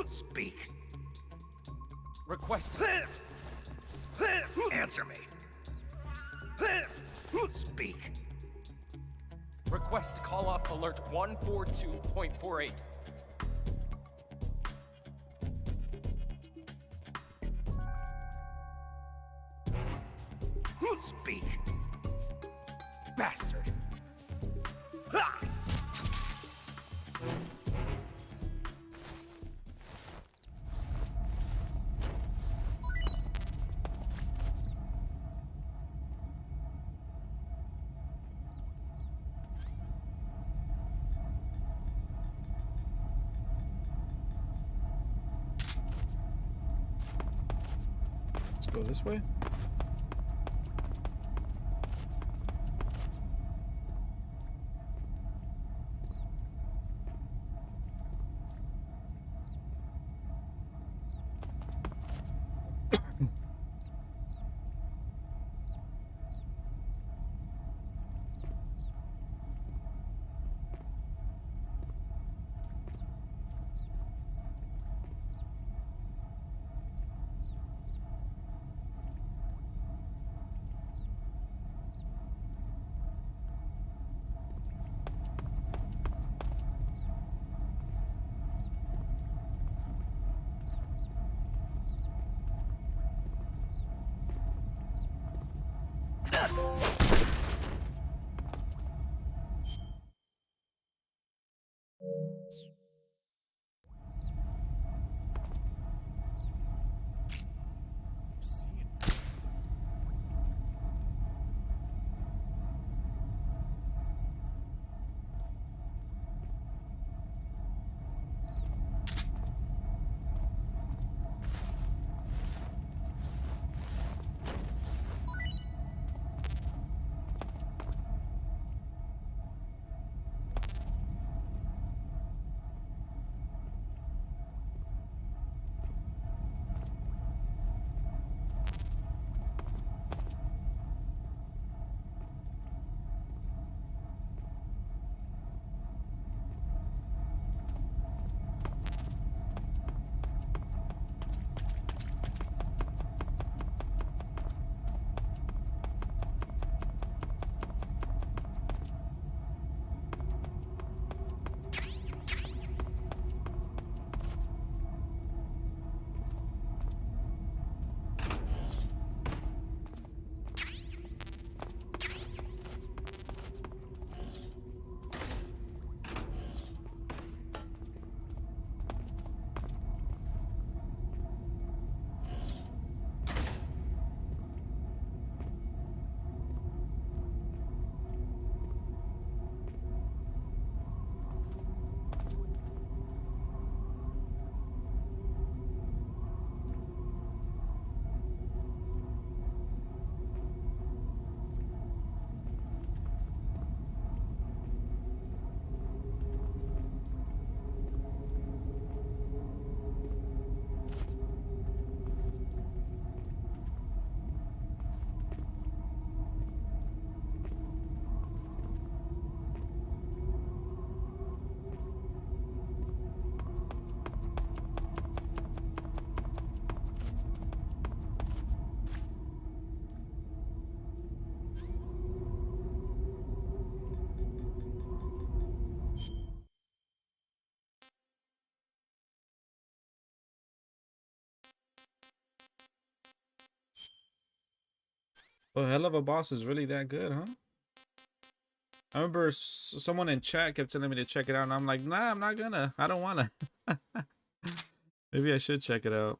Speak. Request. Answer me. Speak. Request call off alert 142.48. Speak. Bastard. Ha! Go this way? Oh, Hell of a Boss is really that good, huh? I remember someone in chat kept telling me to check it out, and I'm like, nah, I'm not gonna. I don't wanna. Maybe I should check it out.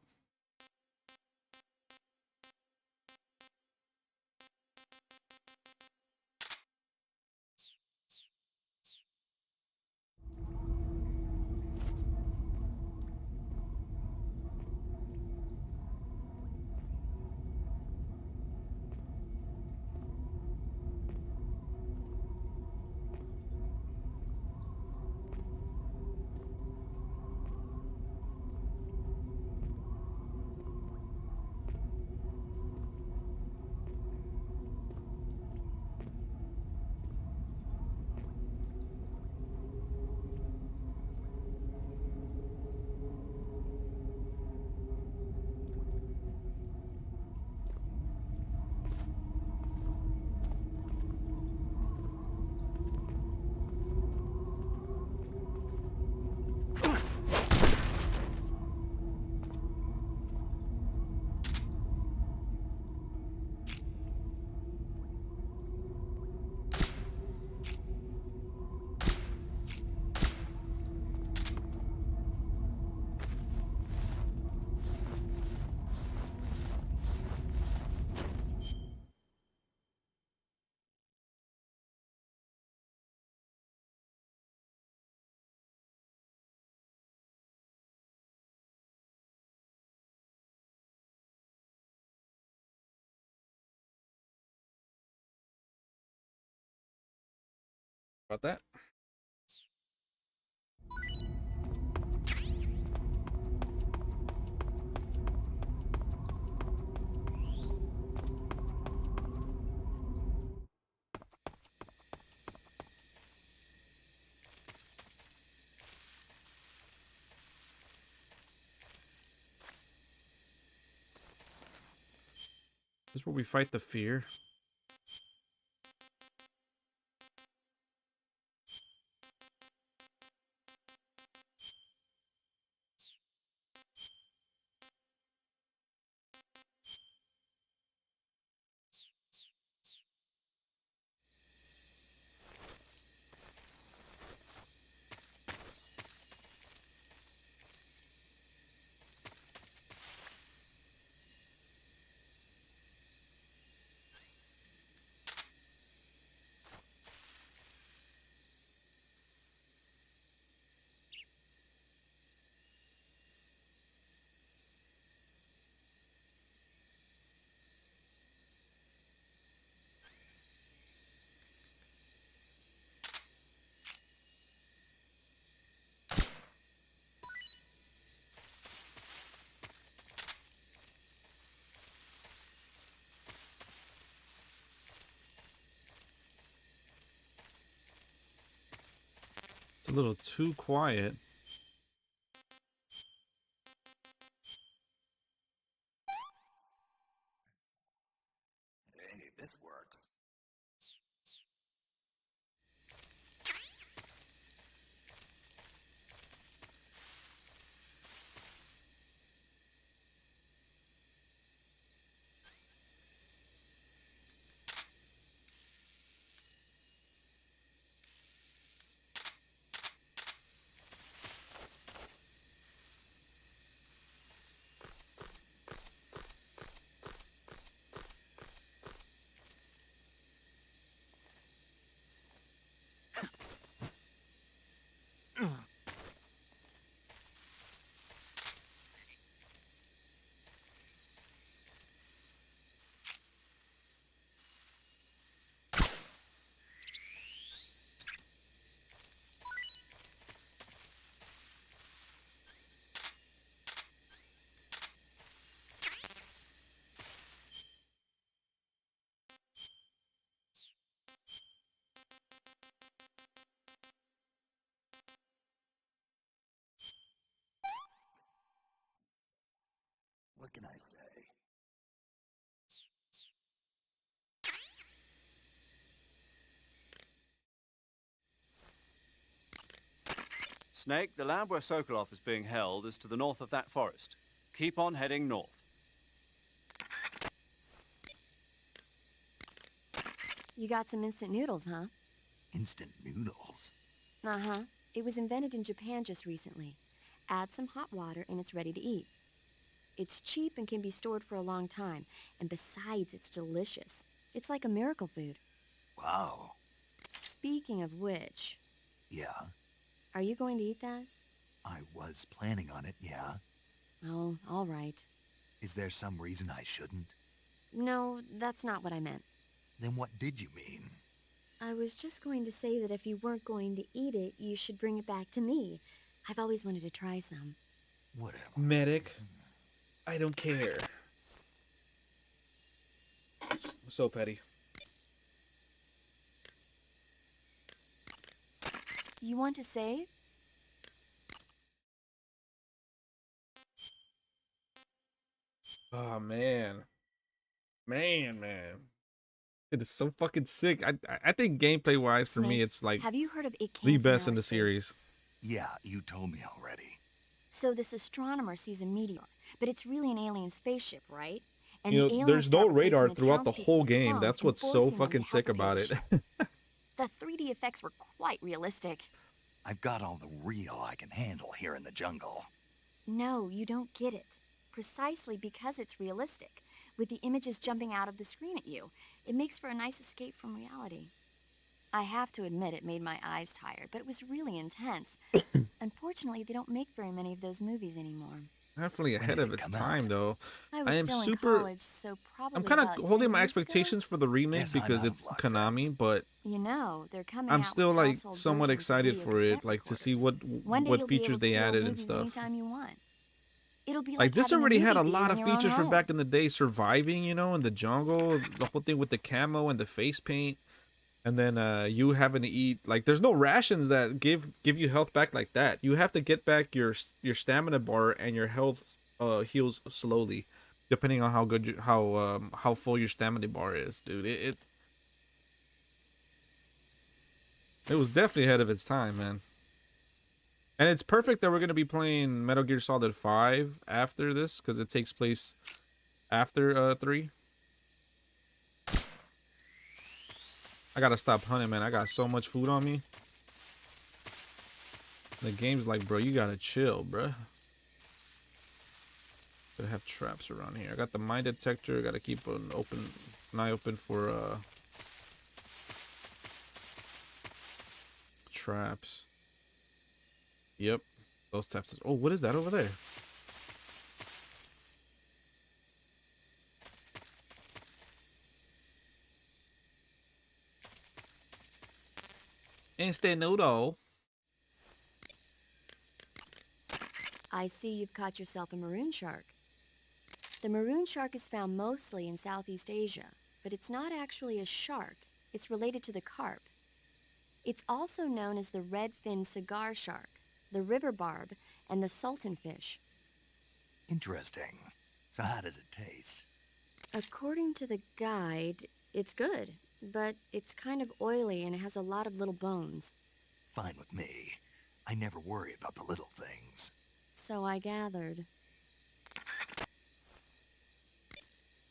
About that. This is where we fight the fear. It's a little too quiet. Hey, this works. What can I say? Snake, the lab where Sokolov is being held is to the north of that forest. Keep on heading north. You got some instant noodles, huh? Instant noodles? Uh-huh. It was invented in Japan just recently. Add some hot water and it's ready to eat. It's cheap and can be stored for a long time. And besides, it's delicious. It's like a miracle food. Wow. Speaking of which, Yeah, are you going to eat that? I was planning on it, yeah. Oh, all right. Is there some reason I shouldn't? No, that's not what I meant. Then what did you mean? I was just going to say that if you weren't going to eat it, you should bring it back to me. I've always wanted to try some. Whatever. Medic, I don't care. So petty. You want to save? Oh man, man. It is so fucking sick. I think gameplay wise for me, Snake, it's like have you heard of It the Came From best in Outer the Space? series. Yeah, you told me already. So this astronomer sees a meteor, but it's really an alien spaceship, right? And You the know, aliens there's no start radar replacing throughout the townspeople whole with game. clones That's and what's so forcing them to fucking help sick with the about it. mission. The 3D effects were quite realistic. I've got all the real I can handle here in the jungle. No, you don't get it. Precisely because it's realistic, with the images jumping out of the screen at you, it makes for a nice escape from reality. I have to admit it made my eyes tired, but it was really intense. Unfortunately, they don't make very many of those movies anymore. Definitely ahead of its time, though. I was I am still in super. college, so probably I'm kind about of 10 holding my years ago. expectations for the remake Guess I'm because out of it's luck, Konami, but You know, they're coming I'm out still with like household somewhat versions of excited video for it, cassette like to see recorders. One day what you'll be features able to they see old added and movies stuff. anytime you want. It'll be Like this having already had a movie theater lot in of your own features from home. back in the day, surviving, you know, in the jungle, the whole thing with the camo and the face paint, and then you having to eat like there's no rations that give you health back like that. You have to get back your stamina bar and your health heals slowly, depending on how good how full your stamina bar is, dude. It was definitely ahead of its time, man. And it's perfect that we're going to be playing Metal Gear Solid 5 after this, because it takes place after 3. I gotta stop hunting, man. I got so much food on me. The game's like, bro, you gotta chill, bro. Gotta have traps around here. I got the mine detector. Gotta keep an eye open for traps. Yep, those types of. Oh, what is that over there? Instant noodle. I see you've caught yourself a maroon shark. The maroon shark is found mostly in Southeast Asia, but it's not actually a shark. It's related to the carp. It's also known as the red-finned cigar shark, the river barb, and the sultan fish. Interesting. So how does it taste? According to the guide, it's good, but it's kind of oily and it has a lot of little bones. Fine with me. I never worry about the little things. So I gathered.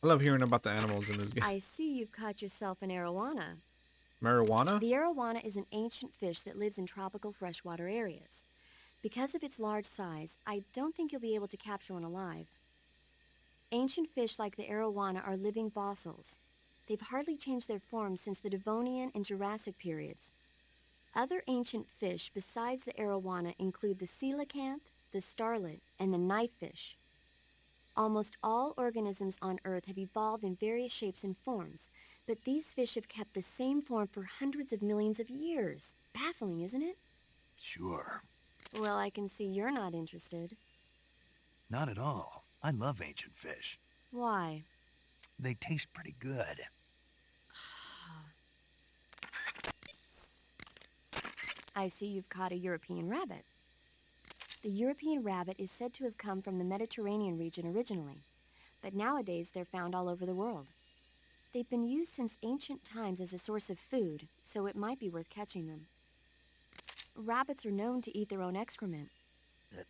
I love hearing about the animals in this game. I see you've caught yourself an arowana. Marijuana? The arowana is an ancient fish that lives in tropical freshwater areas. Because of its large size, I don't think you'll be able to capture one alive. Ancient fish like the arowana are living fossils. They've hardly changed their form since the Devonian and Jurassic periods. Other ancient fish besides the arowana include the coelacanth, the starlet, and the knifefish. Almost all organisms on Earth have evolved in various shapes and forms, but these fish have kept the same form for hundreds of millions of years. Baffling, isn't it? Sure. Well, I can see you're not interested. Not at all. I love ancient fish. Why? They taste pretty good. I see you've caught a European rabbit. The European rabbit is said to have come from the Mediterranean region originally, but nowadays they're found all over the world. They've been used since ancient times as a source of food, so it might be worth catching them. Rabbits are known to eat their own excrement.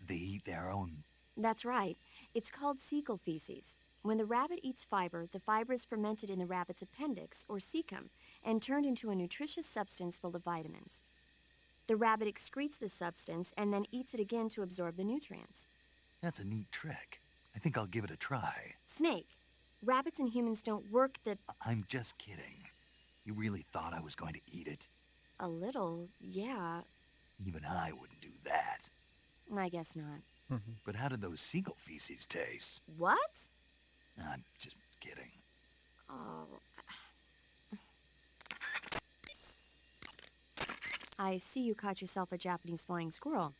They eat their own... That's right. It's called cecal feces. When the rabbit eats fiber, the fiber is fermented in the rabbit's appendix, or cecum, and turned into a nutritious substance full of vitamins. The rabbit excretes the substance and then eats it again to absorb the nutrients. That's a neat trick. I think I'll give it a try. Snake, rabbits and humans don't work the... I'm just kidding. You really thought I was going to eat it? A little, yeah. Even I wouldn't do that. I guess not. But how did those seagull feces taste? What? I'm just kidding. Oh. I see you caught yourself a Japanese flying squirrel.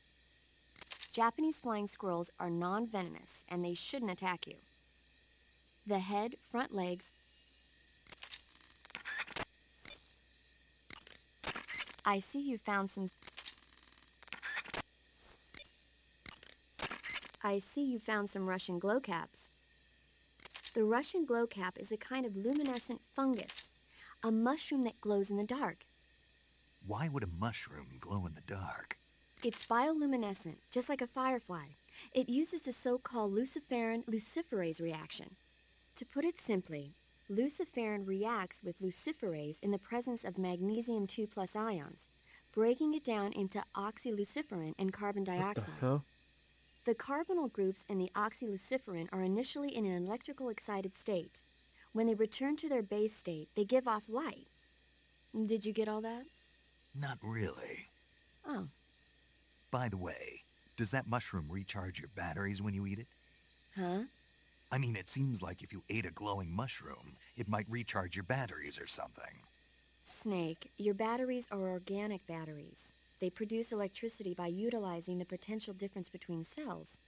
Japanese flying squirrels are non-venomous, and they shouldn't attack you. The head, front legs... I see you found some... I see you found some Russian glowcaps. The Russian glowcap is a kind of luminescent fungus, a mushroom that glows in the dark. Why would a mushroom glow in the dark? It's bioluminescent, just like a firefly. It uses the so-called luciferin-luciferase reaction. To put it simply, luciferin reacts with luciferase in the presence of magnesium 2+ ions, breaking it down into oxyluciferin and carbon dioxide. What the hell? The carbonyl groups in the oxyluciferin are initially in an electrical excited state. When they return to their base state, they give off light. Did you get all that? Not really. Oh. By the way, does that mushroom recharge your batteries when you eat it? Huh? I mean, it seems like if you ate a glowing mushroom, it might recharge your batteries or something. Snake, your batteries are organic batteries. They produce electricity by utilizing the potential difference between cells.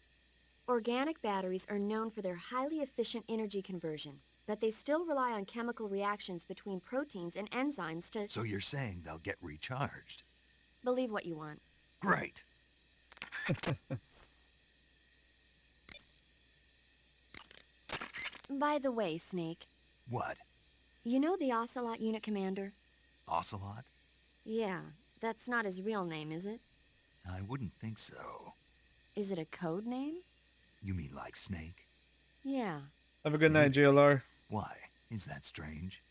Organic batteries are known for their highly efficient energy conversion, but they still rely on chemical reactions between proteins and enzymes to... So you're saying they'll get recharged? Believe what you want. Great. By the way, Snake, What? you know the Ocelot unit commander? Ocelot? Yeah, that's not his real name, is it? I wouldn't think so. Is it a code name? You mean like Snake? Yeah. Have a good night, JLR. Why? Is that strange?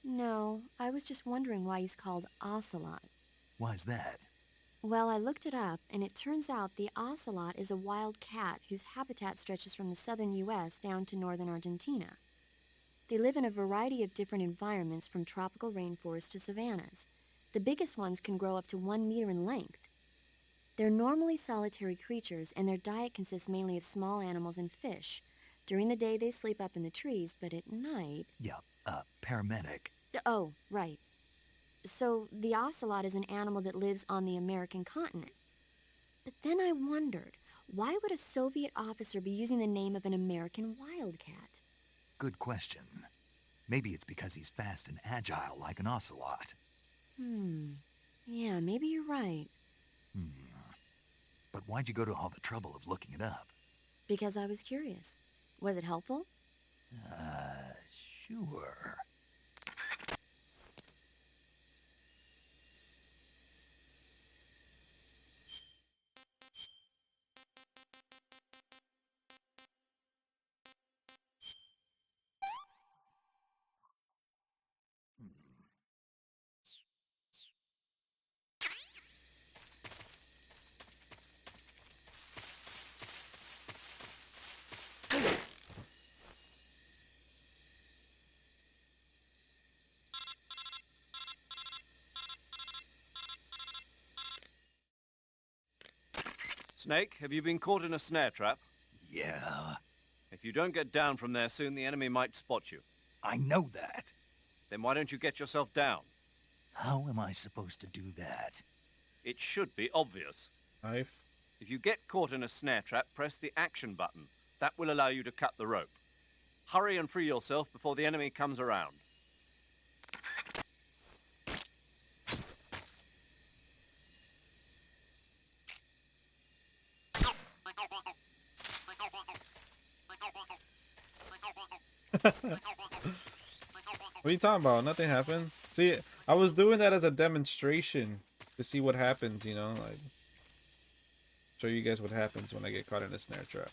No, I was just wondering why he's called Ocelot. Why's that? Well, I looked it up, and it turns out the ocelot is a wild cat whose habitat stretches from the southern U.S. down to northern Argentina. They live in a variety of different environments, from tropical rainforests to savannas. The biggest ones can grow up to 1 meter in length. They're normally solitary creatures, and their diet consists mainly of small animals and fish. During the day, they sleep up in the trees, but at night... Yeah, paramedic. Oh, right. So, the ocelot is an animal that lives on the American continent. But then I wondered, why would a Soviet officer be using the name of an American wildcat? Good question. Maybe it's because he's fast and agile like an ocelot. Yeah, maybe you're right. But why'd you go to all the trouble of looking it up? Because I was curious. Was it helpful? Sure. Snake, have you been caught in a snare trap? Yeah. If you don't get down from there soon, the enemy might spot you. I know that. Then why don't you get yourself down? How am I supposed to do that? It should be obvious. Knife. If you get caught in a snare trap, press the action button. That will allow you to cut the rope. Hurry and free yourself before the enemy comes around. What are you talking about? Nothing happened. See, I was doing that as a demonstration to see what happens, you know, like show you guys what happens when I get caught in a snare trap.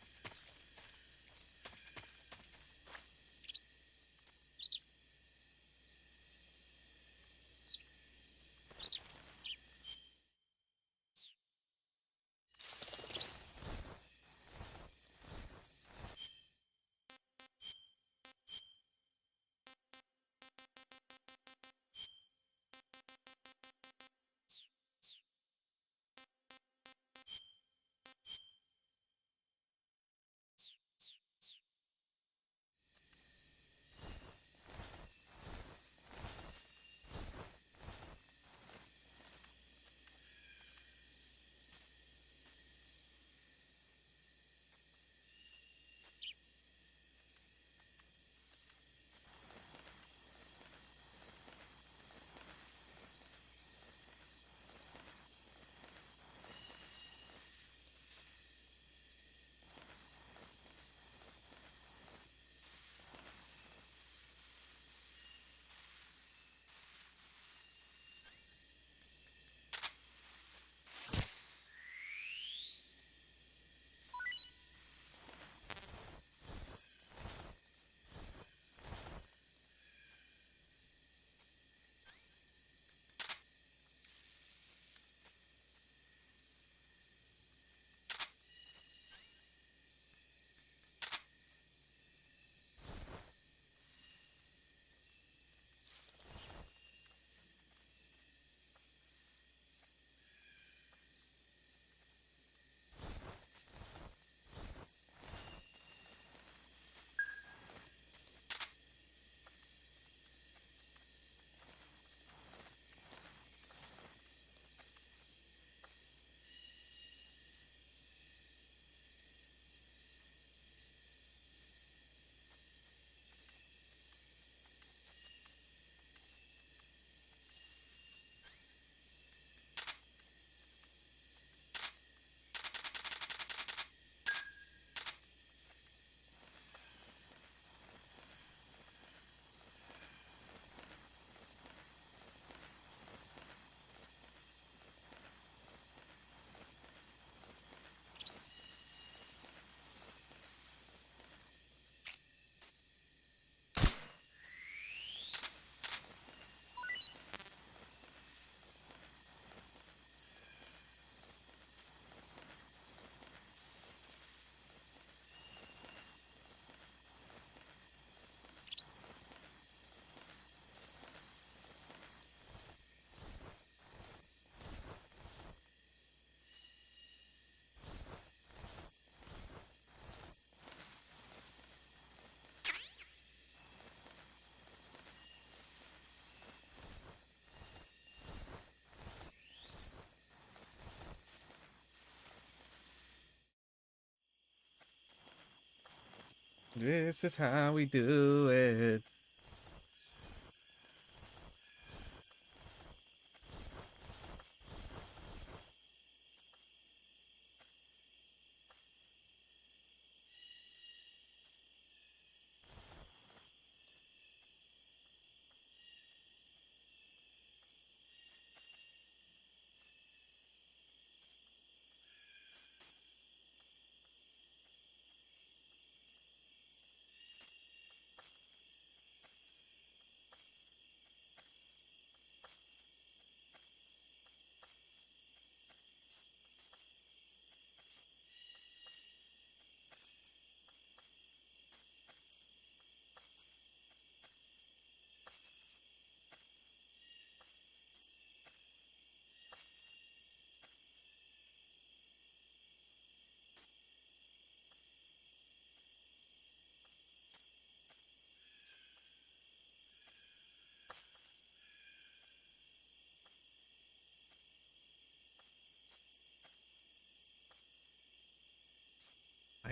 This is how we do it.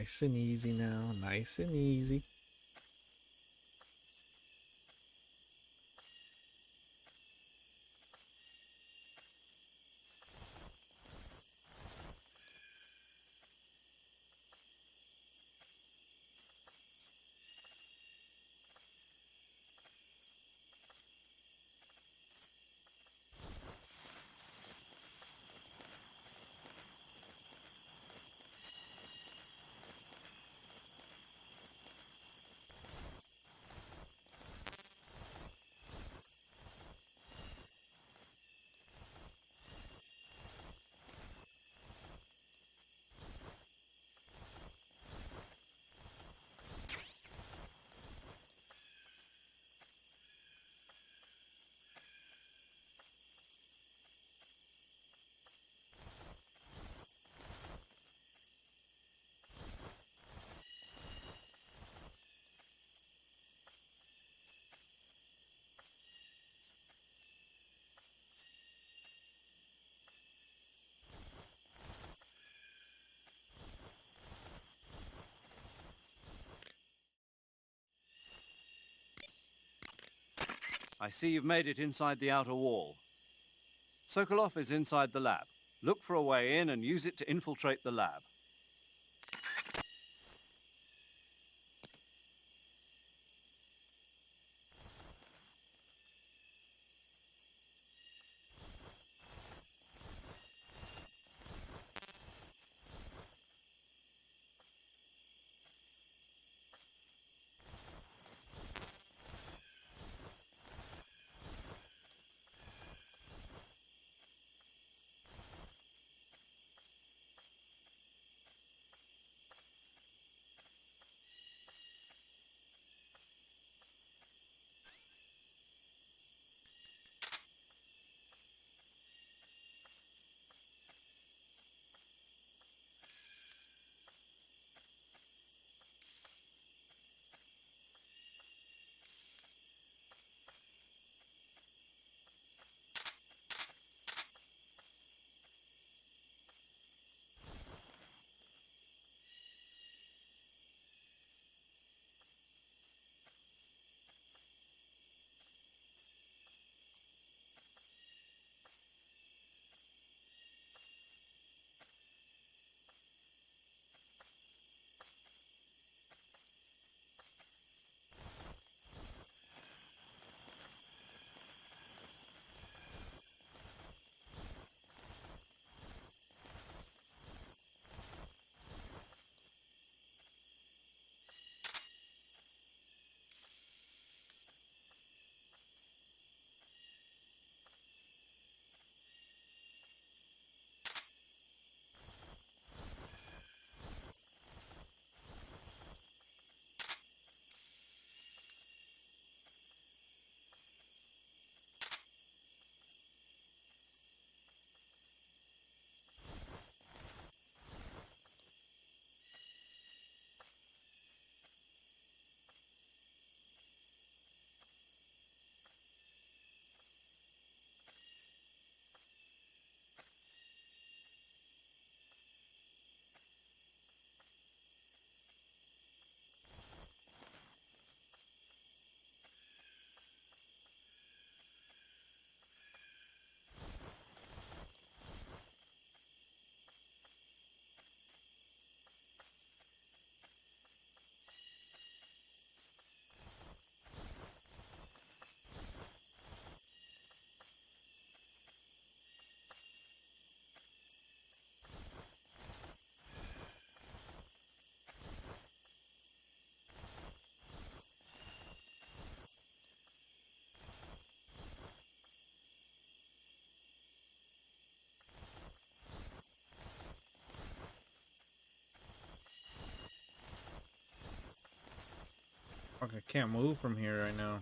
Nice and easy now. Nice and easy. I see you've made it inside the outer wall. Sokolov is inside the lab. Look for a way in and use it to infiltrate the lab. Fuck, I can't move from here right now.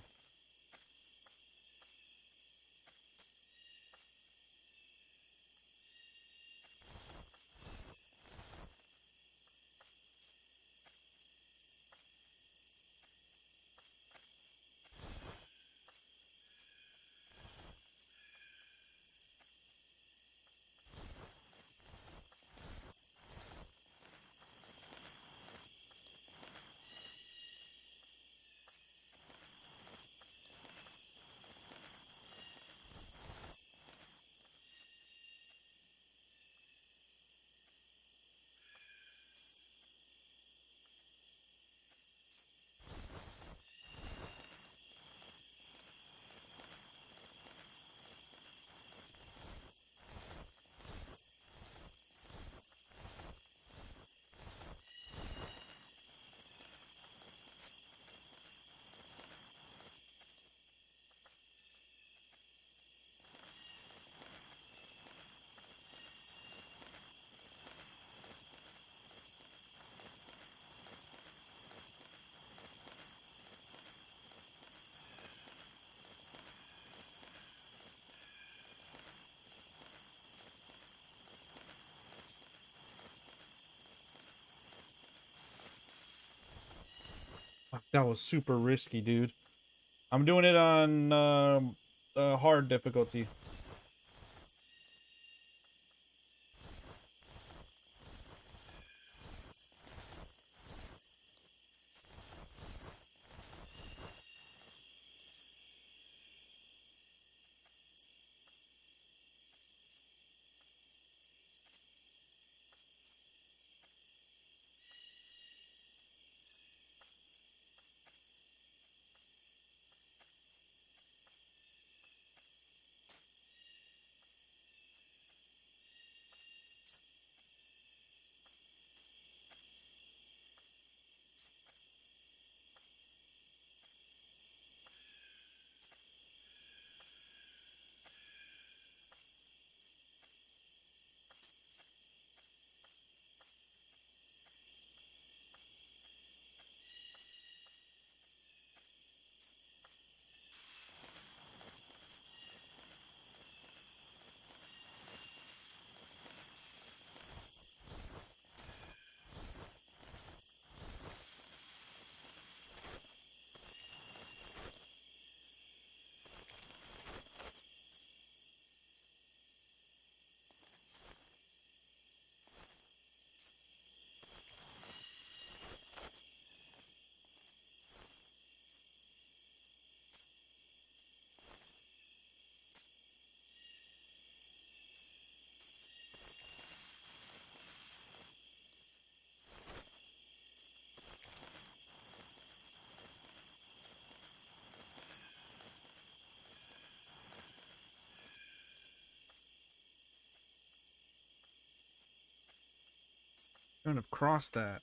Fuck, that was super risky, dude. I'm doing it on hard difficulty. Couldn't have crossed that.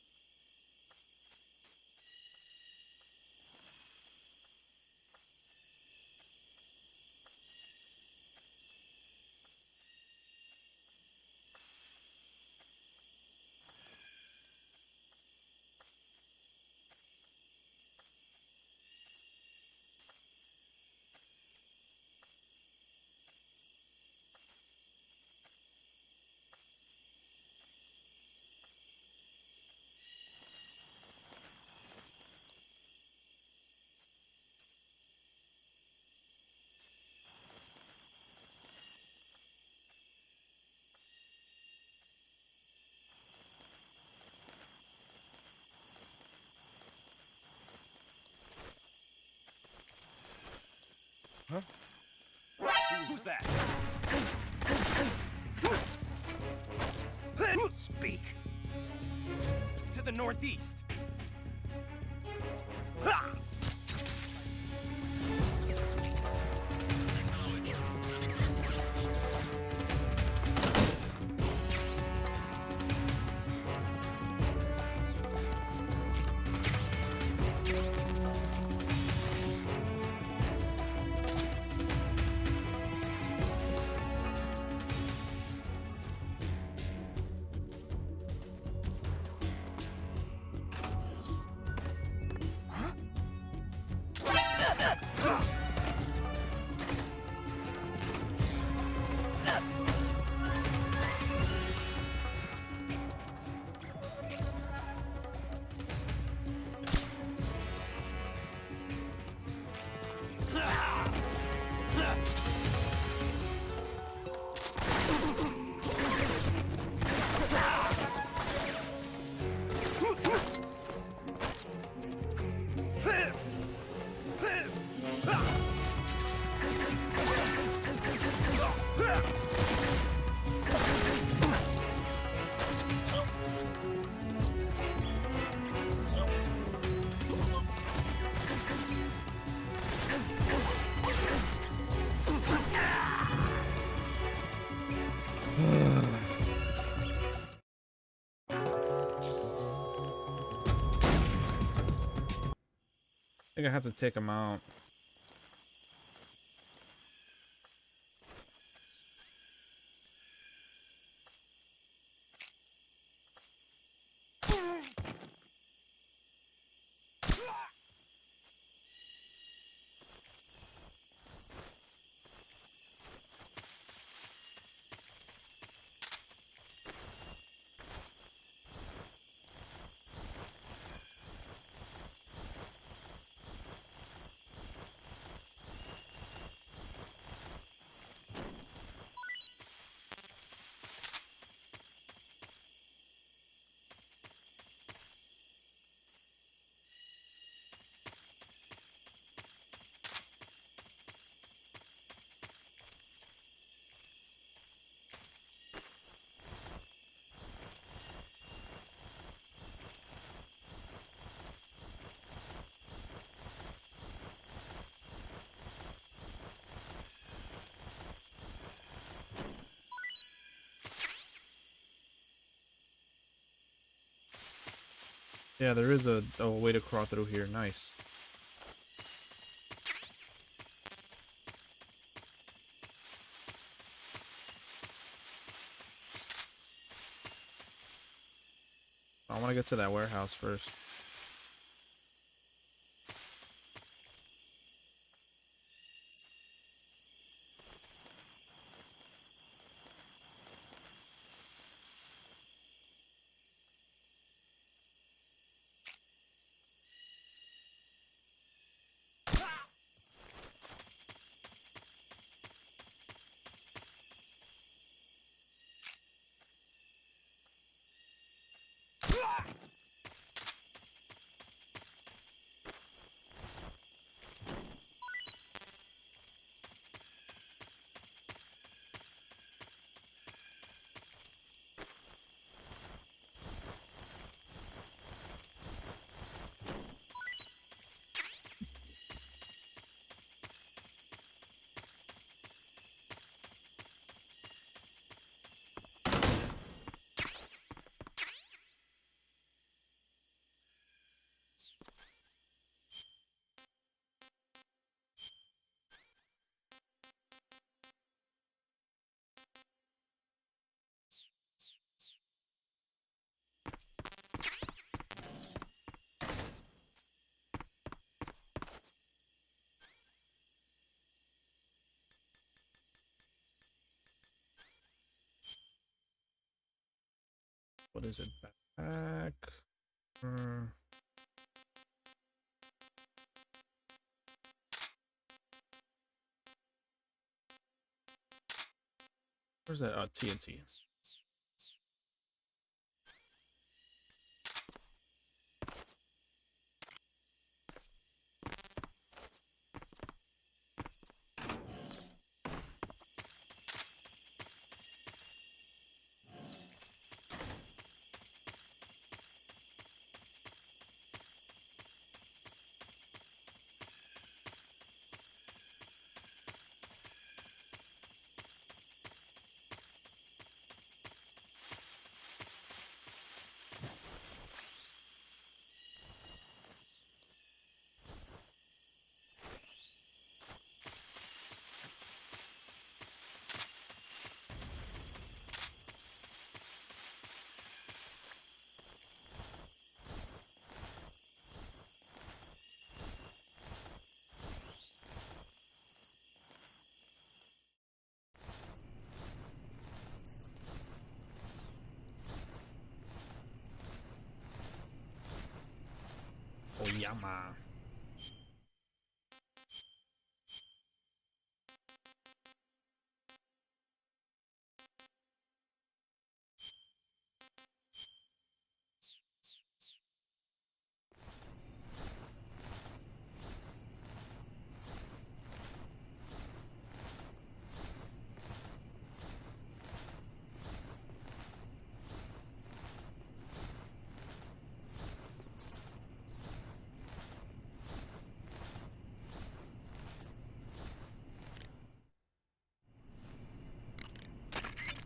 Huh? Who's that? Speak. To the northeast. Ha! think I have to take him out. Yeah, there is a way to crawl through here. Nice. I want to get to that warehouse first. What is it? Back. Where's that? TNT. Oyama.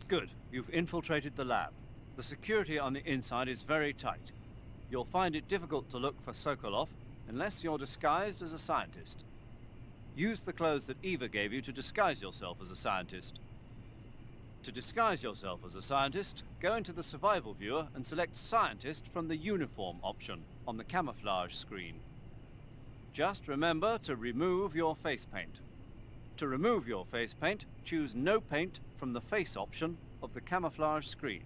Good. You've infiltrated the lab. The security on the inside is very tight. You'll find it difficult to look for Sokolov, unless you're disguised as a scientist. Use the clothes that Eva gave you to disguise yourself as a scientist. To disguise yourself as a scientist, go into the survival viewer and select Scientist from the Uniform option on the camouflage screen. Just remember to remove your face paint. To remove your face paint, choose No Paint from the Face option of the camouflage screen.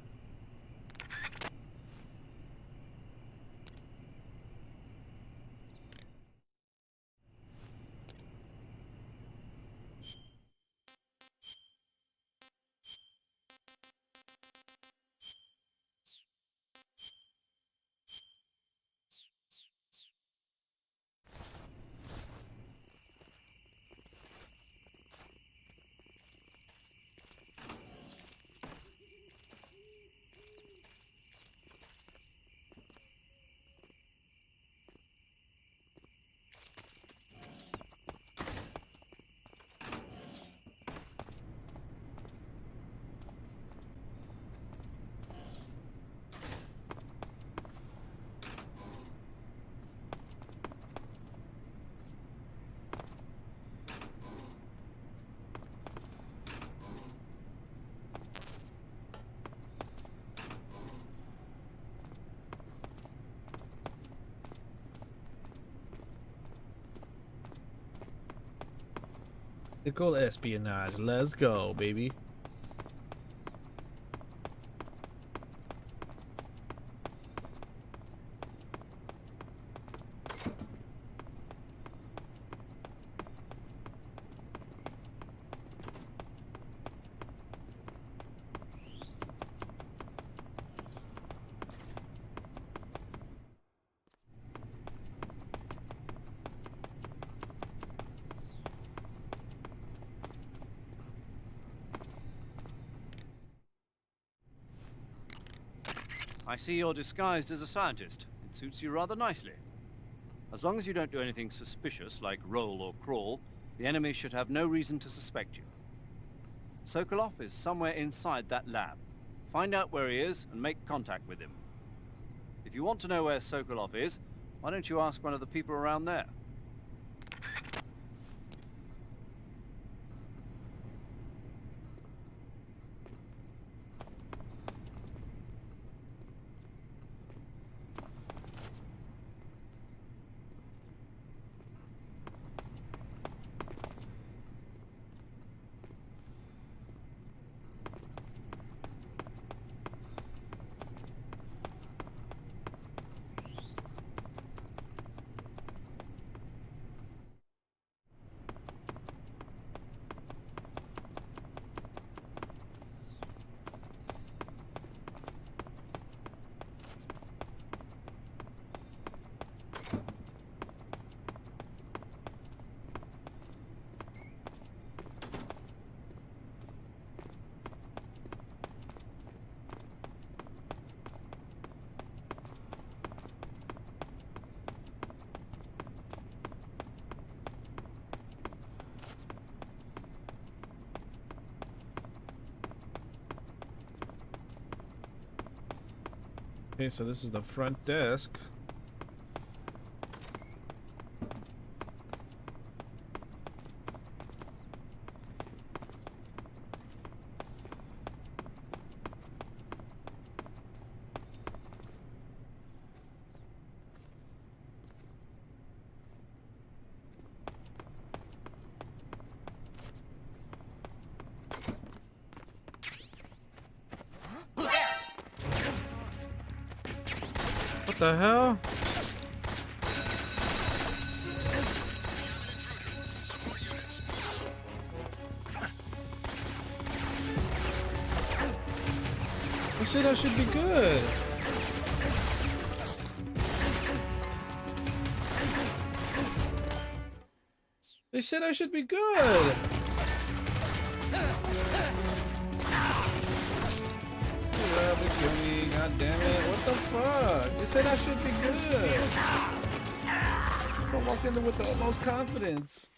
Ethical espionage. Let's go, baby. I see you're disguised as a scientist. It suits you rather nicely. As long as you don't do anything suspicious like roll or crawl, the enemy should have no reason to suspect you. Sokolov is somewhere inside that lab. Find out where he is and make contact with him. If you want to know where Sokolov is, why don't you ask one of the people around there? Okay, so this is the front desk. What the hell? They said I should be good. They said I should be good. God damn it, what the fuck? They said I should be good. I walked in there with the utmost confidence.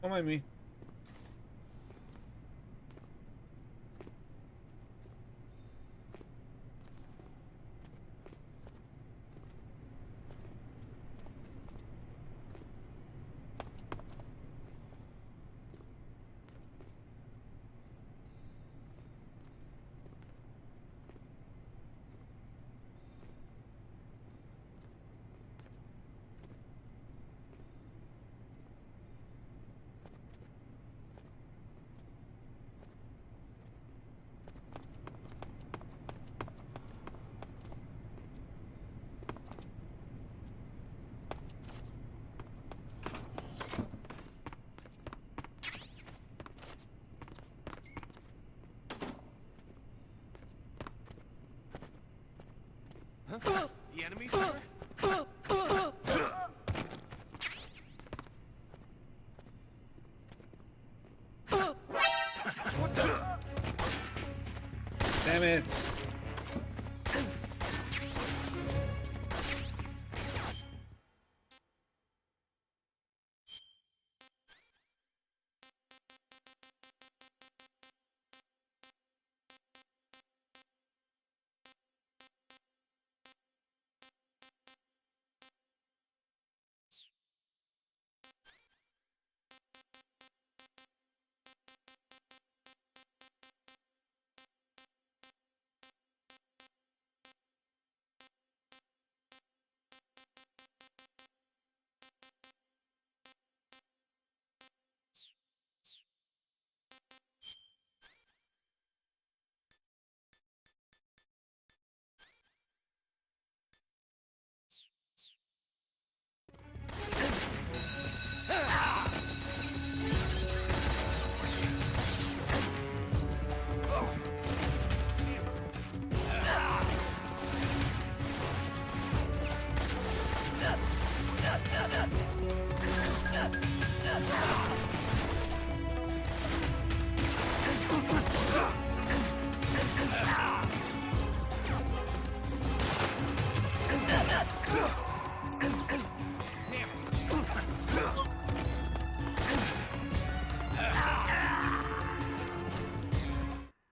Don't mind me. The enemy, sir? Damn it.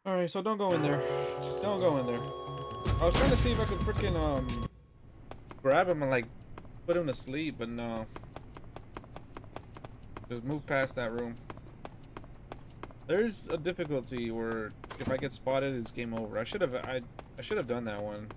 Alright, so don't go in there. Don't go in there. I was trying to see if I could freaking grab him and like put him to sleep, but no. Just move past that room. There's a difficulty where if I get spotted, it's game over. I should have done that one.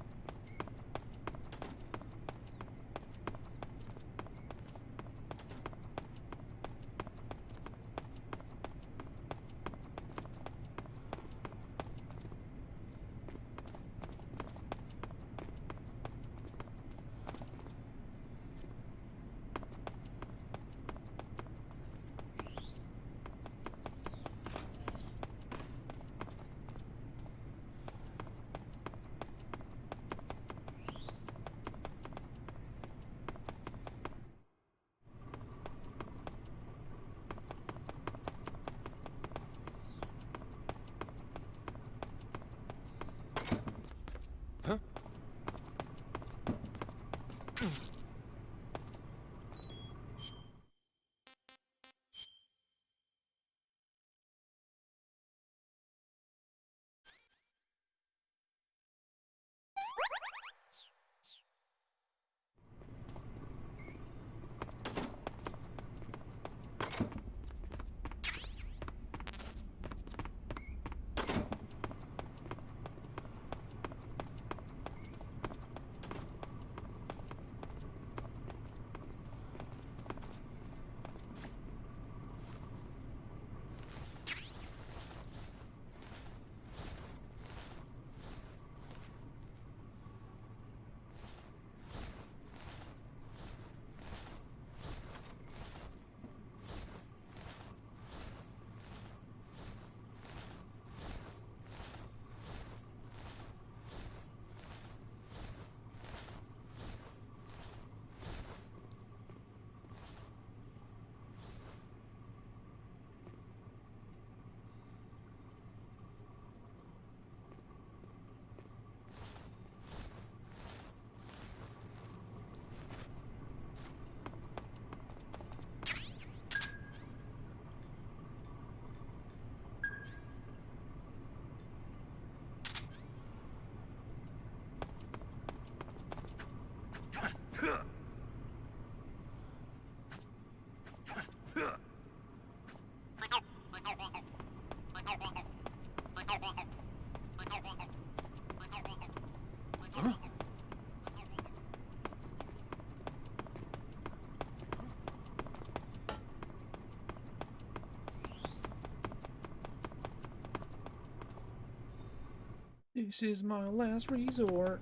This is my last resort.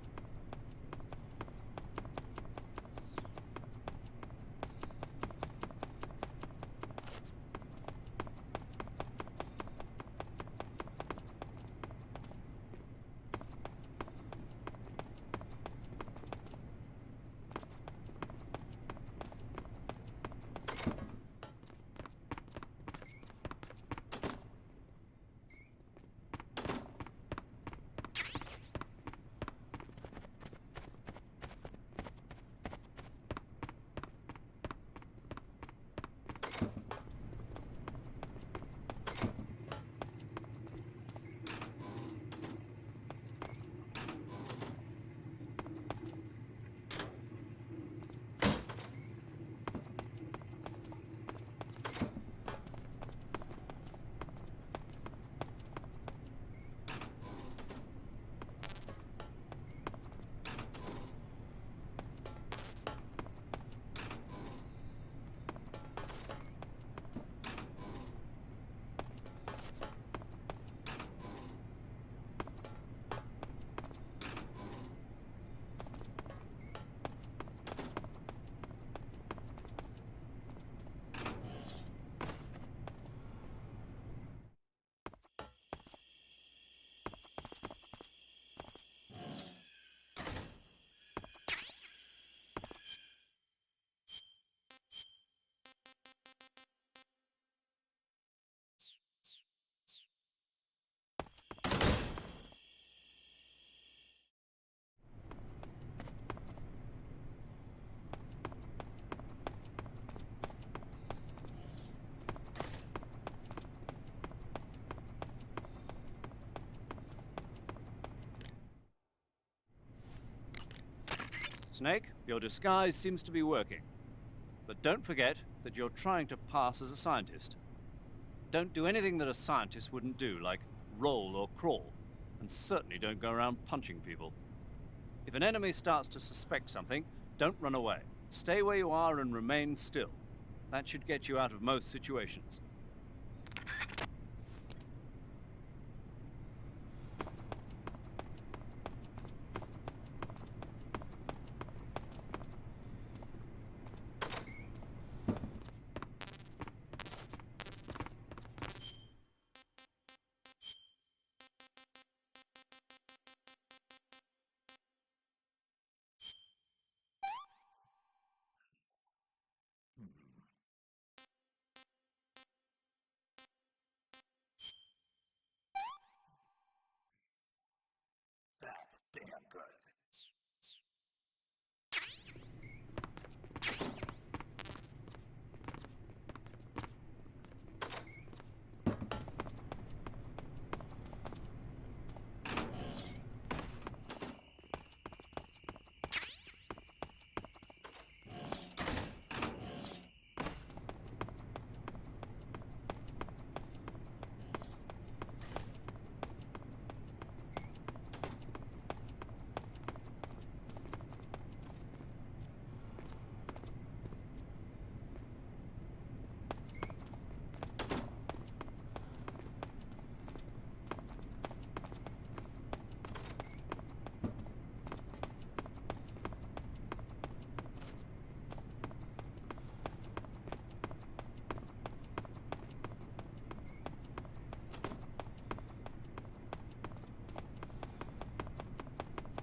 Snake, your disguise seems to be working. But don't forget that you're trying to pass as a scientist. Don't do anything that a scientist wouldn't do, like roll or crawl. And certainly don't go around punching people. If an enemy starts to suspect something, don't run away. Stay where you are and remain still. That should get you out of most situations. That's damn good.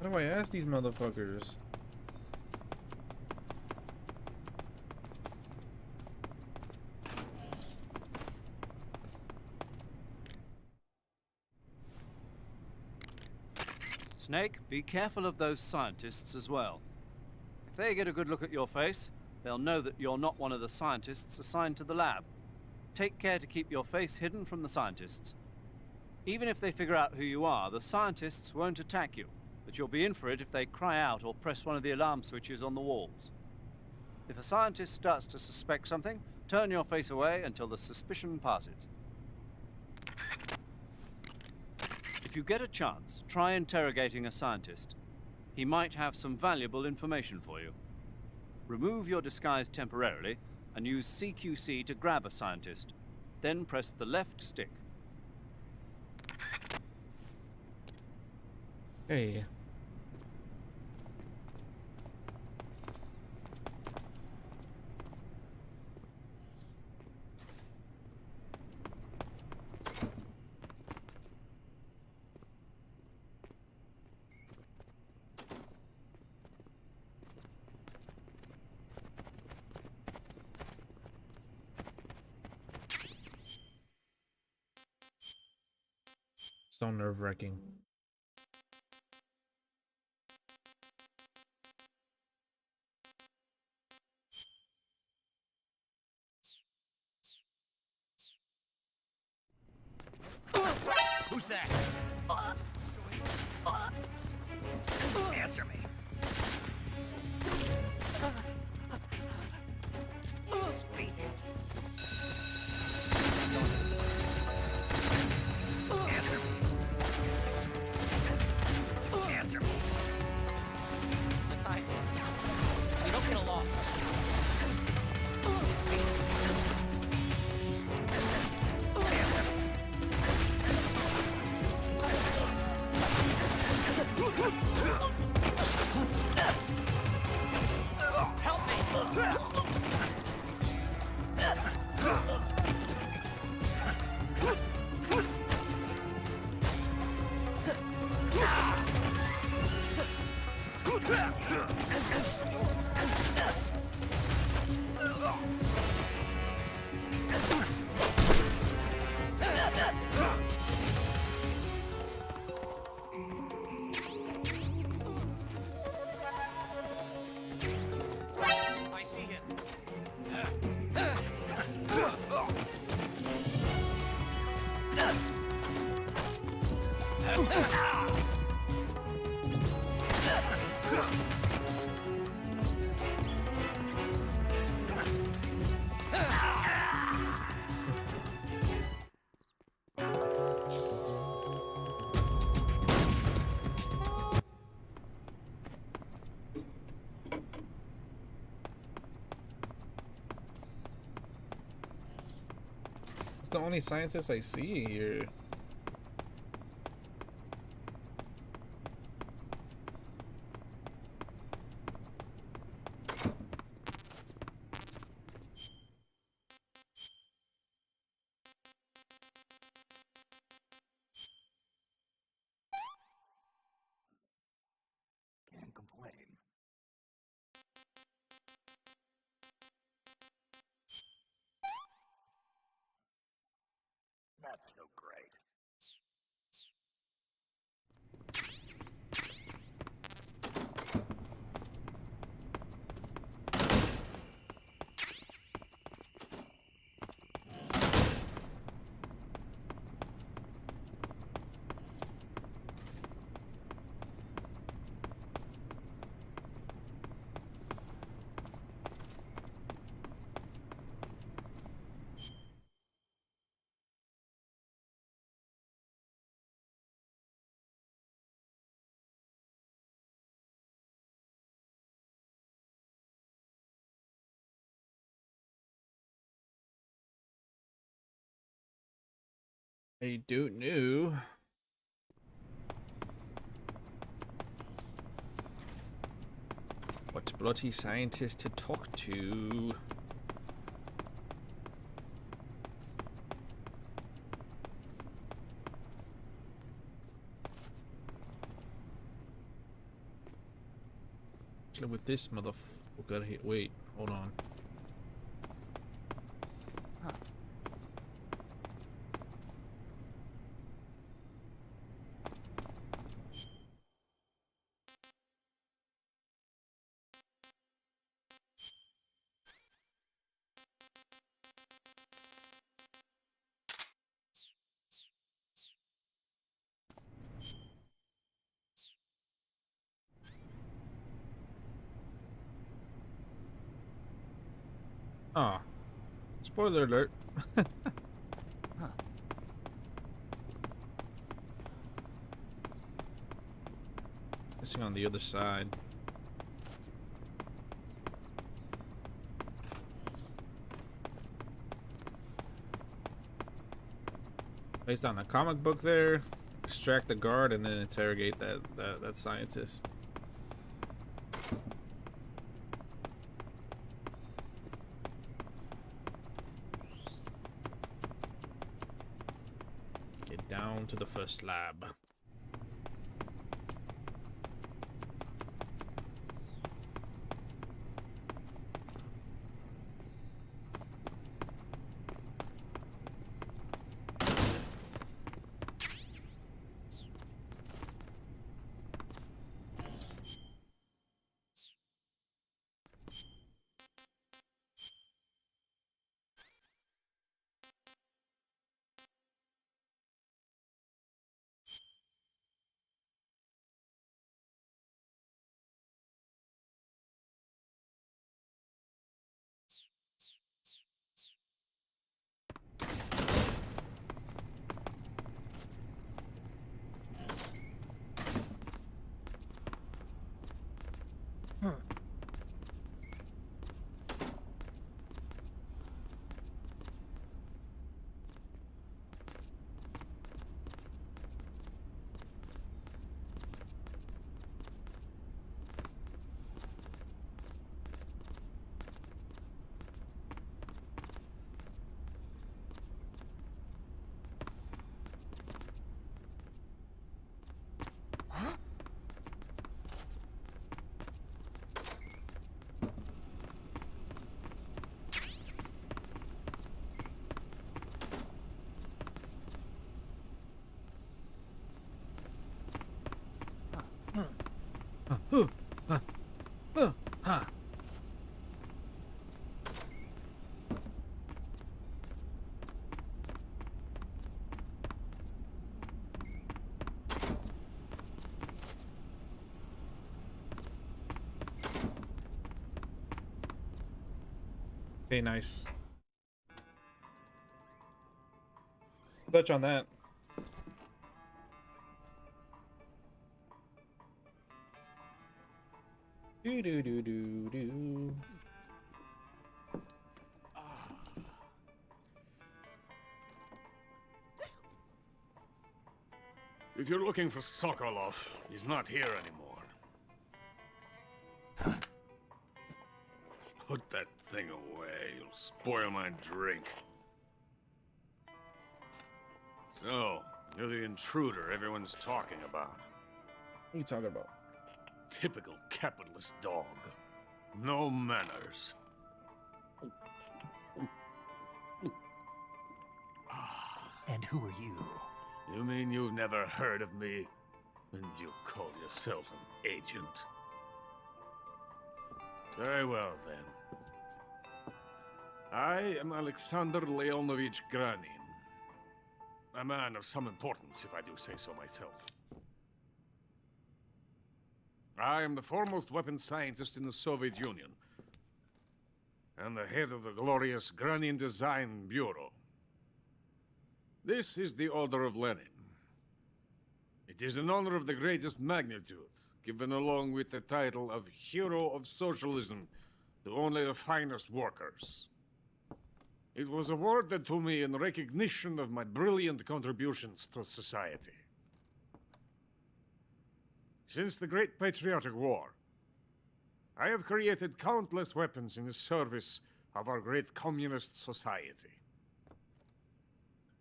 How do I ask these motherfuckers? Snake, be careful of those scientists as well. If they get a good look at your face, they'll know that you're not one of the scientists assigned to the lab. Take care to keep your face hidden from the scientists. Even if they figure out who you are, the scientists won't attack you, but you'll be in for it if they cry out or press one of the alarm switches on the walls. If a scientist starts to suspect something, turn your face away until the suspicion passes. If you get a chance, try interrogating a scientist. He might have some valuable information for you. Remove your disguise temporarily and use CQC to grab a scientist. Then press the left stick. Hey. So nerve-wracking. Who's that? Answer me. Speak. Answer me. Answer me. The scientists. We don't get along. Help I see him. It's the only scientist I see here. Can't complain. Not so great. I don't know. What bloody scientist to talk to? Actually, with this motherfucker here. Wait, hold on. Ah, spoiler alert. Missing on the other side. Based on a comic book there. Extract the guard and then interrogate that scientist. Get down to the first lab. Okay, nice. Touch on that. Do do do do do. If you're looking for Sokolov, he's not here anymore. Put that thing away. You'll spoil my drink. So, you're the intruder everyone's talking about. What are you talking about? Typical capitalist dog. No manners. And who are you? You mean you've never heard of me? And you call yourself an agent? Very well, then. I am Alexander Leonovich Granin. A man of some importance, if I do say so myself. I am the foremost weapons scientist in the Soviet Union, and the head of the glorious Granin Design Bureau. This is the Order of Lenin. It is an honor of the greatest magnitude, given along with the title of Hero of Socialism to only the finest workers. It was awarded to me in recognition of my brilliant contributions to society. Since the Great Patriotic War, I have created countless weapons in the service of our great communist society.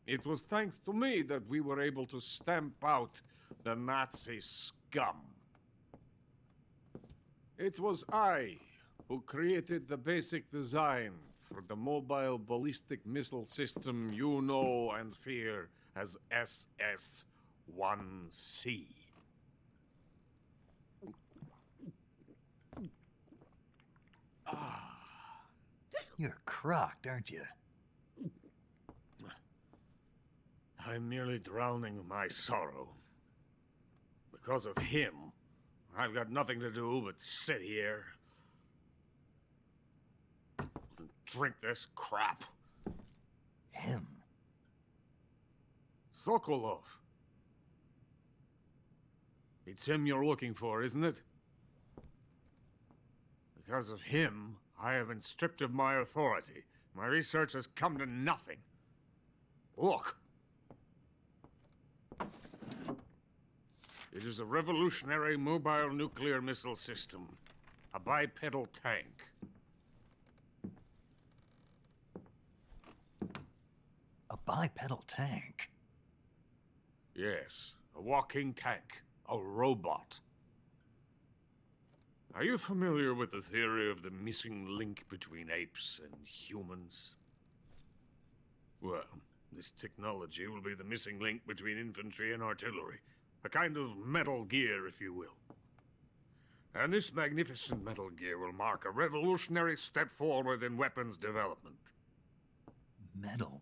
It was thanks to me that we were able to stamp out the Nazi scum. It was I who created the basic design for the mobile ballistic missile system you know and fear as SS-1C. You're crocked, aren't you? I'm merely drowning my sorrow. Because of him, I've got nothing to do but sit here and drink this crap. Him? Sokolov. It's him you're looking for, isn't it? Because of him, I have been stripped of my authority. My research has come to nothing. Look. It is a revolutionary mobile nuclear missile system. A bipedal tank. A bipedal tank? Yes, a walking tank. A robot. Are you familiar with the theory of the missing link between apes and humans? Well, this technology will be the missing link between infantry and artillery. A kind of Metal Gear, if you will. And this magnificent Metal Gear will mark a revolutionary step forward in weapons development. Metal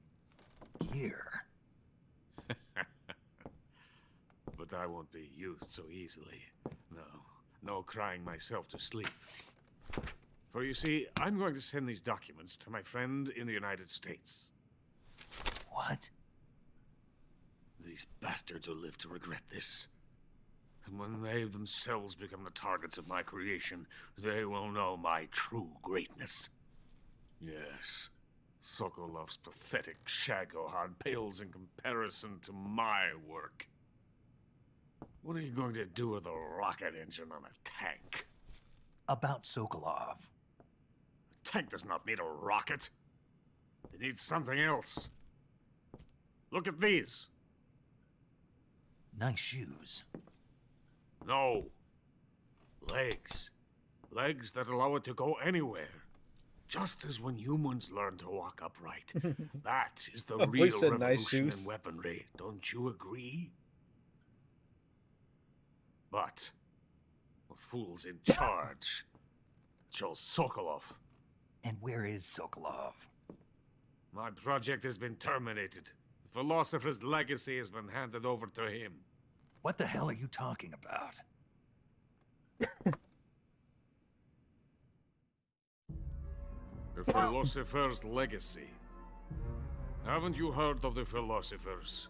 Gear? But I won't be used so easily. No crying myself to sleep. For you see, I'm going to send these documents to my friend in the United States. What? These bastards will live to regret this. And when they themselves become the targets of my creation, they will know my true greatness. Yes, Sokolov's pathetic Shagohod pales in comparison to my work. What are you going to do with a rocket engine on a tank? About Sokolov. A tank does not need a rocket. It needs something else. Look at these. Nice shoes. No. Legs. Legs that allow it to go anywhere. Just as when humans learn to walk upright. That is the My boy real said nice revolution in shoes. weaponry. Don't you agree? But the fool's in charge. Joe Sokolov. And where is Sokolov? My project has been terminated. The philosopher's legacy has been handed over to him. What the hell are you talking about? The philosopher's legacy. Haven't you heard of the philosophers?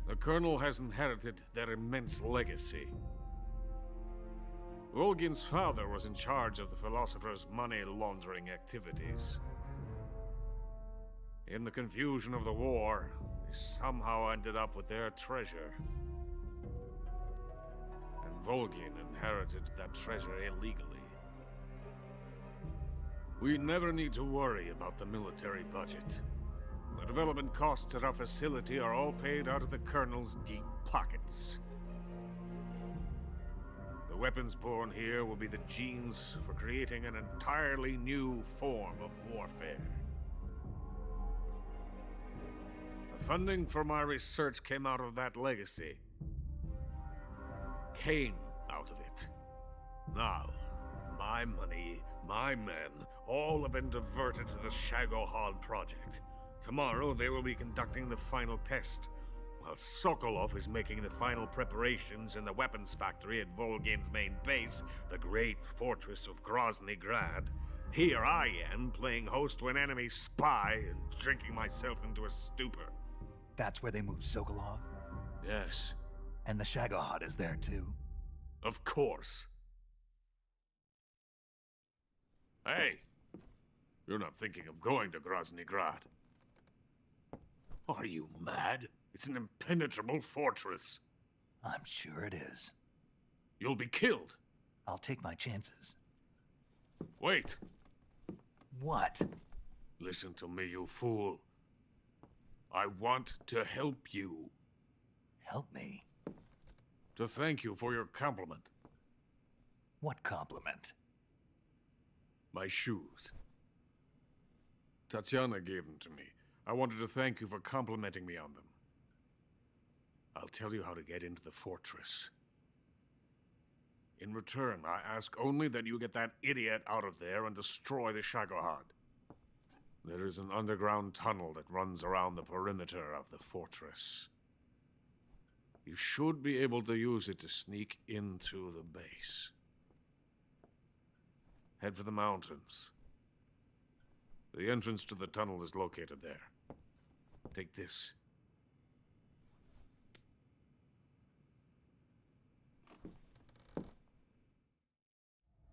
The Colonel has inherited their immense legacy. Volgin's father was in charge of the philosophers' money laundering activities. In the confusion of the war, they somehow ended up with their treasure. And Volgin inherited that treasure illegally. We never need to worry about the military budget. The development costs at our facility are all paid out of the Colonel's deep pockets. The weapons born here will be the genes for creating an entirely new form of warfare. The funding for my research came out of that legacy. Came out of it. Now, my money, my men, all have been diverted to the Shagohod project. Tomorrow, they will be conducting the final test, while Sokolov is making the final preparations in the weapons factory at Volgin's main base, the great fortress of Grozny Grad. Here I am, playing host to an enemy spy and drinking myself into a stupor. That's where they moved Sokolov? Yes. And the Shagohod is there too? Of course. Hey! You're not thinking of going to Grozny Grad. Are you mad? It's an impenetrable fortress. I'm sure it is. You'll be killed. I'll take my chances. Wait. What? Listen to me, you fool. I want to help you. Help me? To thank you for your compliment. What compliment? My shoes. Tatiana gave them to me. I wanted to thank you for complimenting me on them. I'll tell you how to get into the fortress. In return, I ask only that you get that idiot out of there and destroy the Shagohod. There is an underground tunnel that runs around the perimeter of the fortress. You should be able to use it to sneak into the base. Head for the mountains. The entrance to the tunnel is located there. Take this.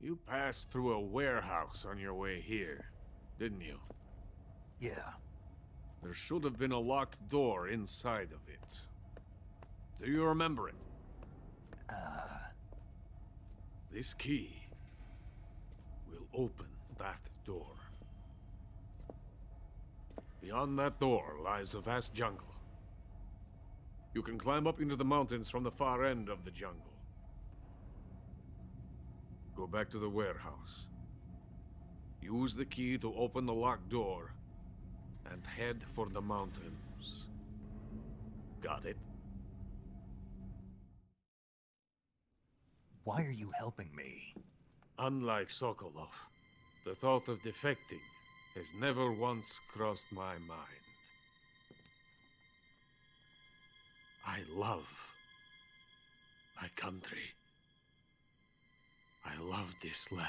You passed through a warehouse on your way here, didn't you? Yeah. There should have been a locked door inside of it. Do you remember it? This key will open that door. Beyond that door lies a vast jungle. You can climb up into the mountains from the far end of the jungle. Go back to the warehouse. Use the key to open the locked door and head for the mountains. Got it? Why are you helping me? Unlike Sokolov, the thought of defecting has never once crossed my mind. I love my country. I love this land.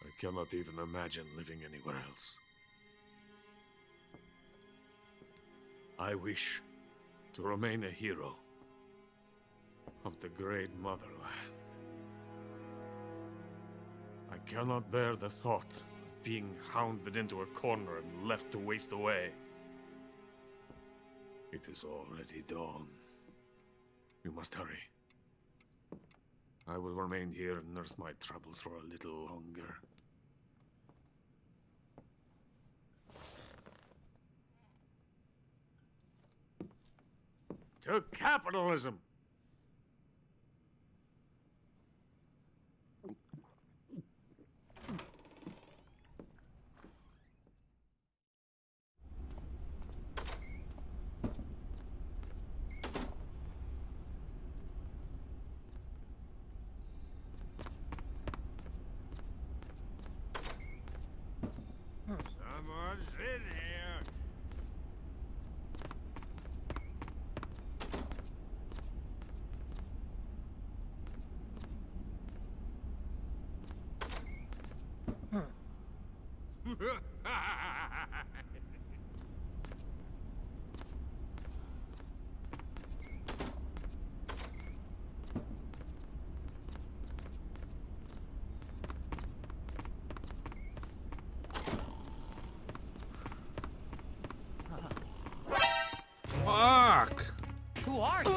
I cannot even imagine living anywhere else. I wish to remain a hero of the great motherland. I cannot bear the thought of being hounded into a corner and left to waste away. It is already dawn. We must hurry. I will remain here and nurse my troubles for a little longer. To capitalism! Someone's in here. Fuck! Who are you?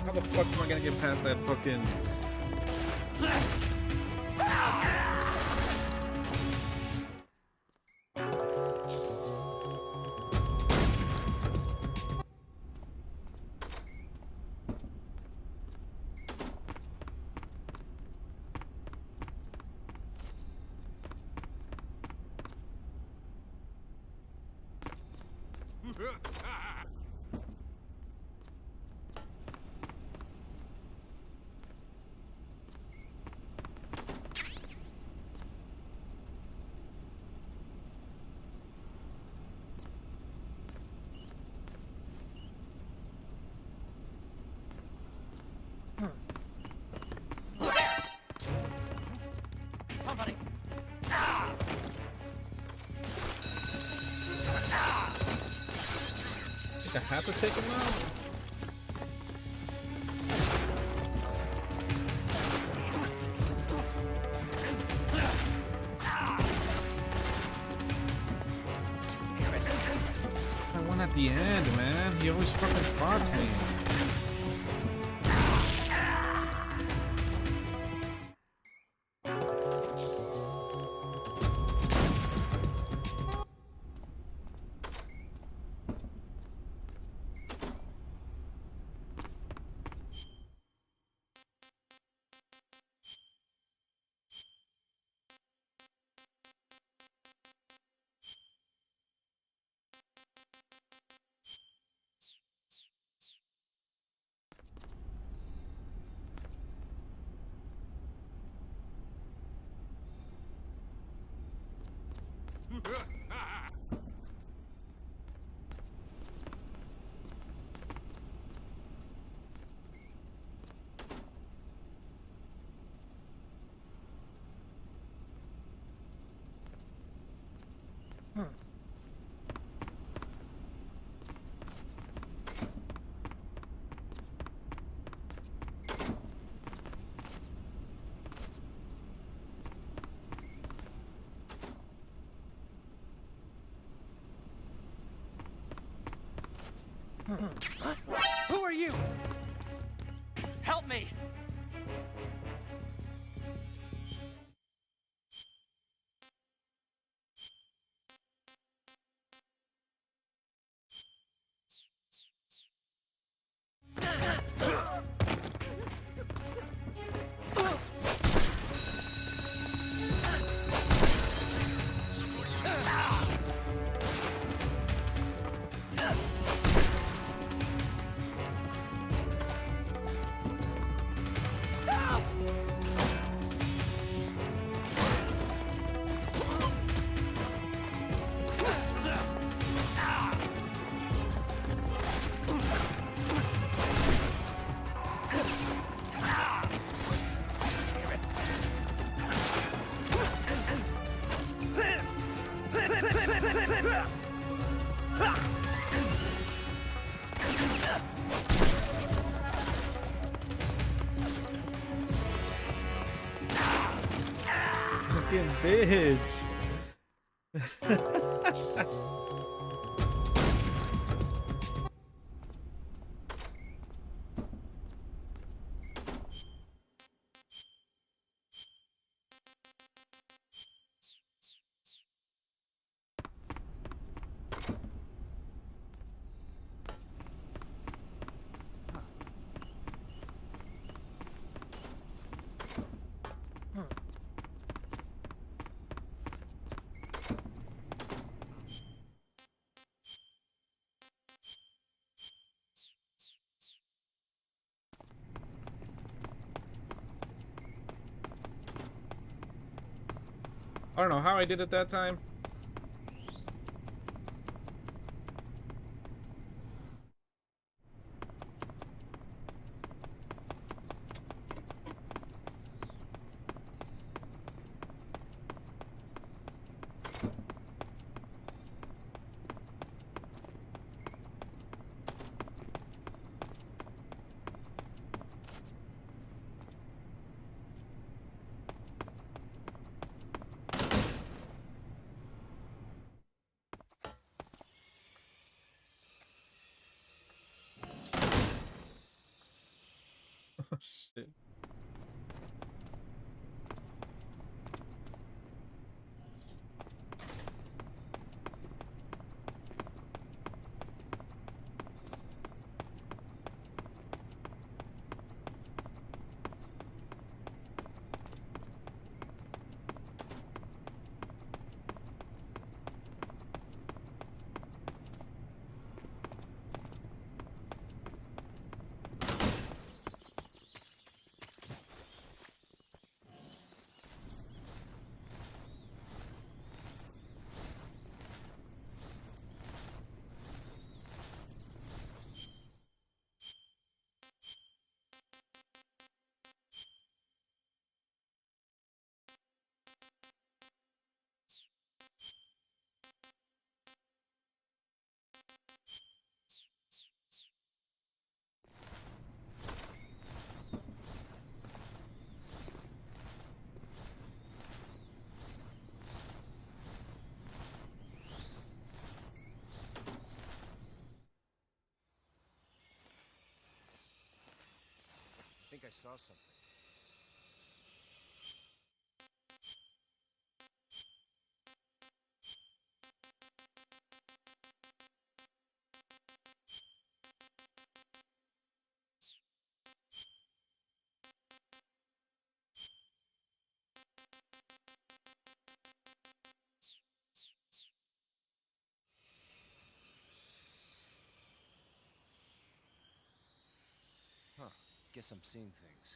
How the fuck am I gonna get past that fucking... Somebody! I have to take him out? I won at the end, man. He always fucking spots me. Who are you? Help me! Fucking bitch. I don't know how I did it that time. Oh shit. I think I saw something. Huh. Guess I'm seeing things.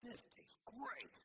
This tastes great.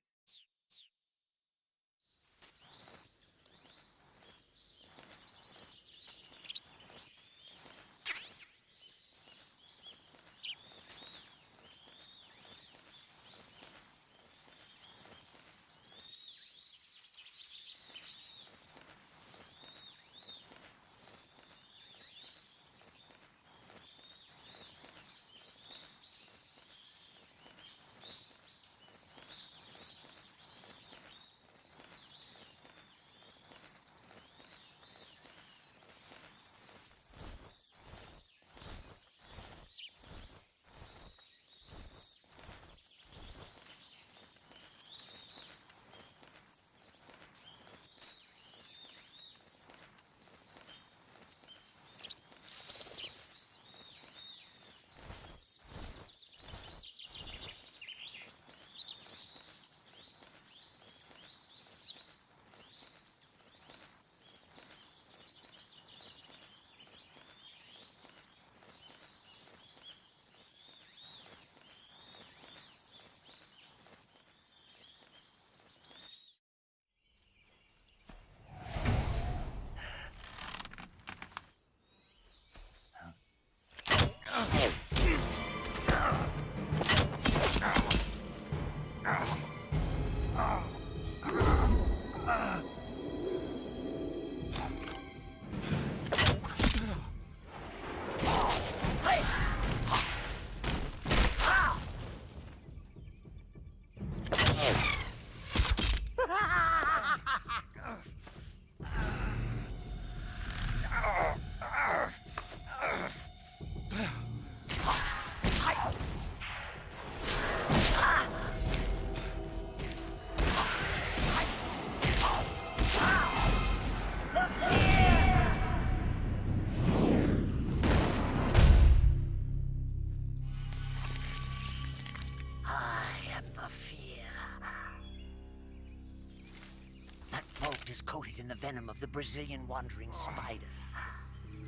Coated in the venom of the Brazilian wandering spider.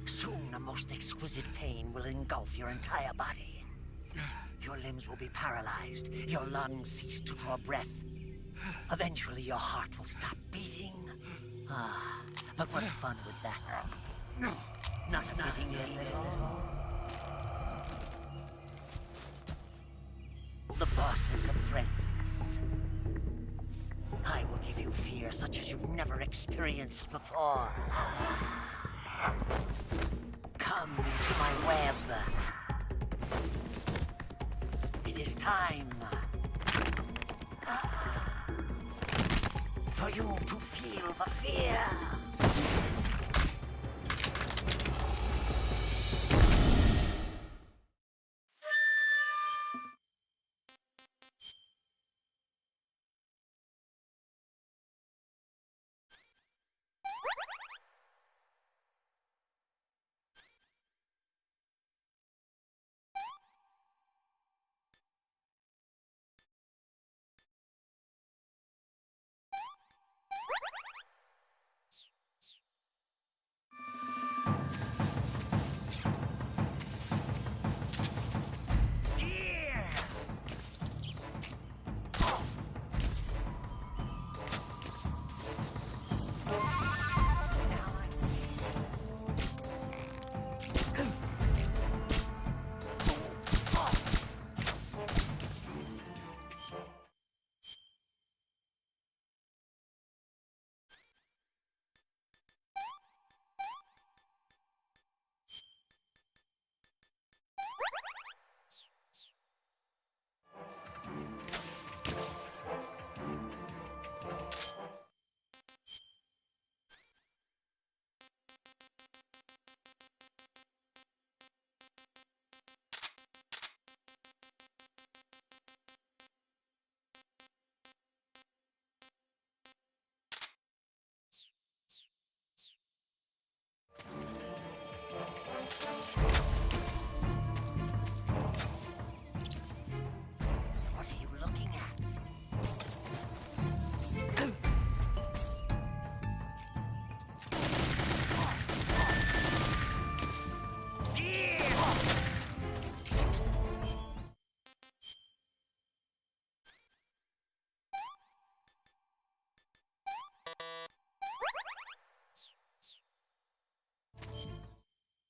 Soon, a most exquisite pain will engulf your entire body. Your limbs will be paralyzed, your lungs cease to draw breath. Eventually, your heart will stop beating. Ah, but what fun would that be? Not a fitting end at all. The boss's apprentice. I will give you fear such as you've never experienced before. Come into my web. It is time for you to feel the fear.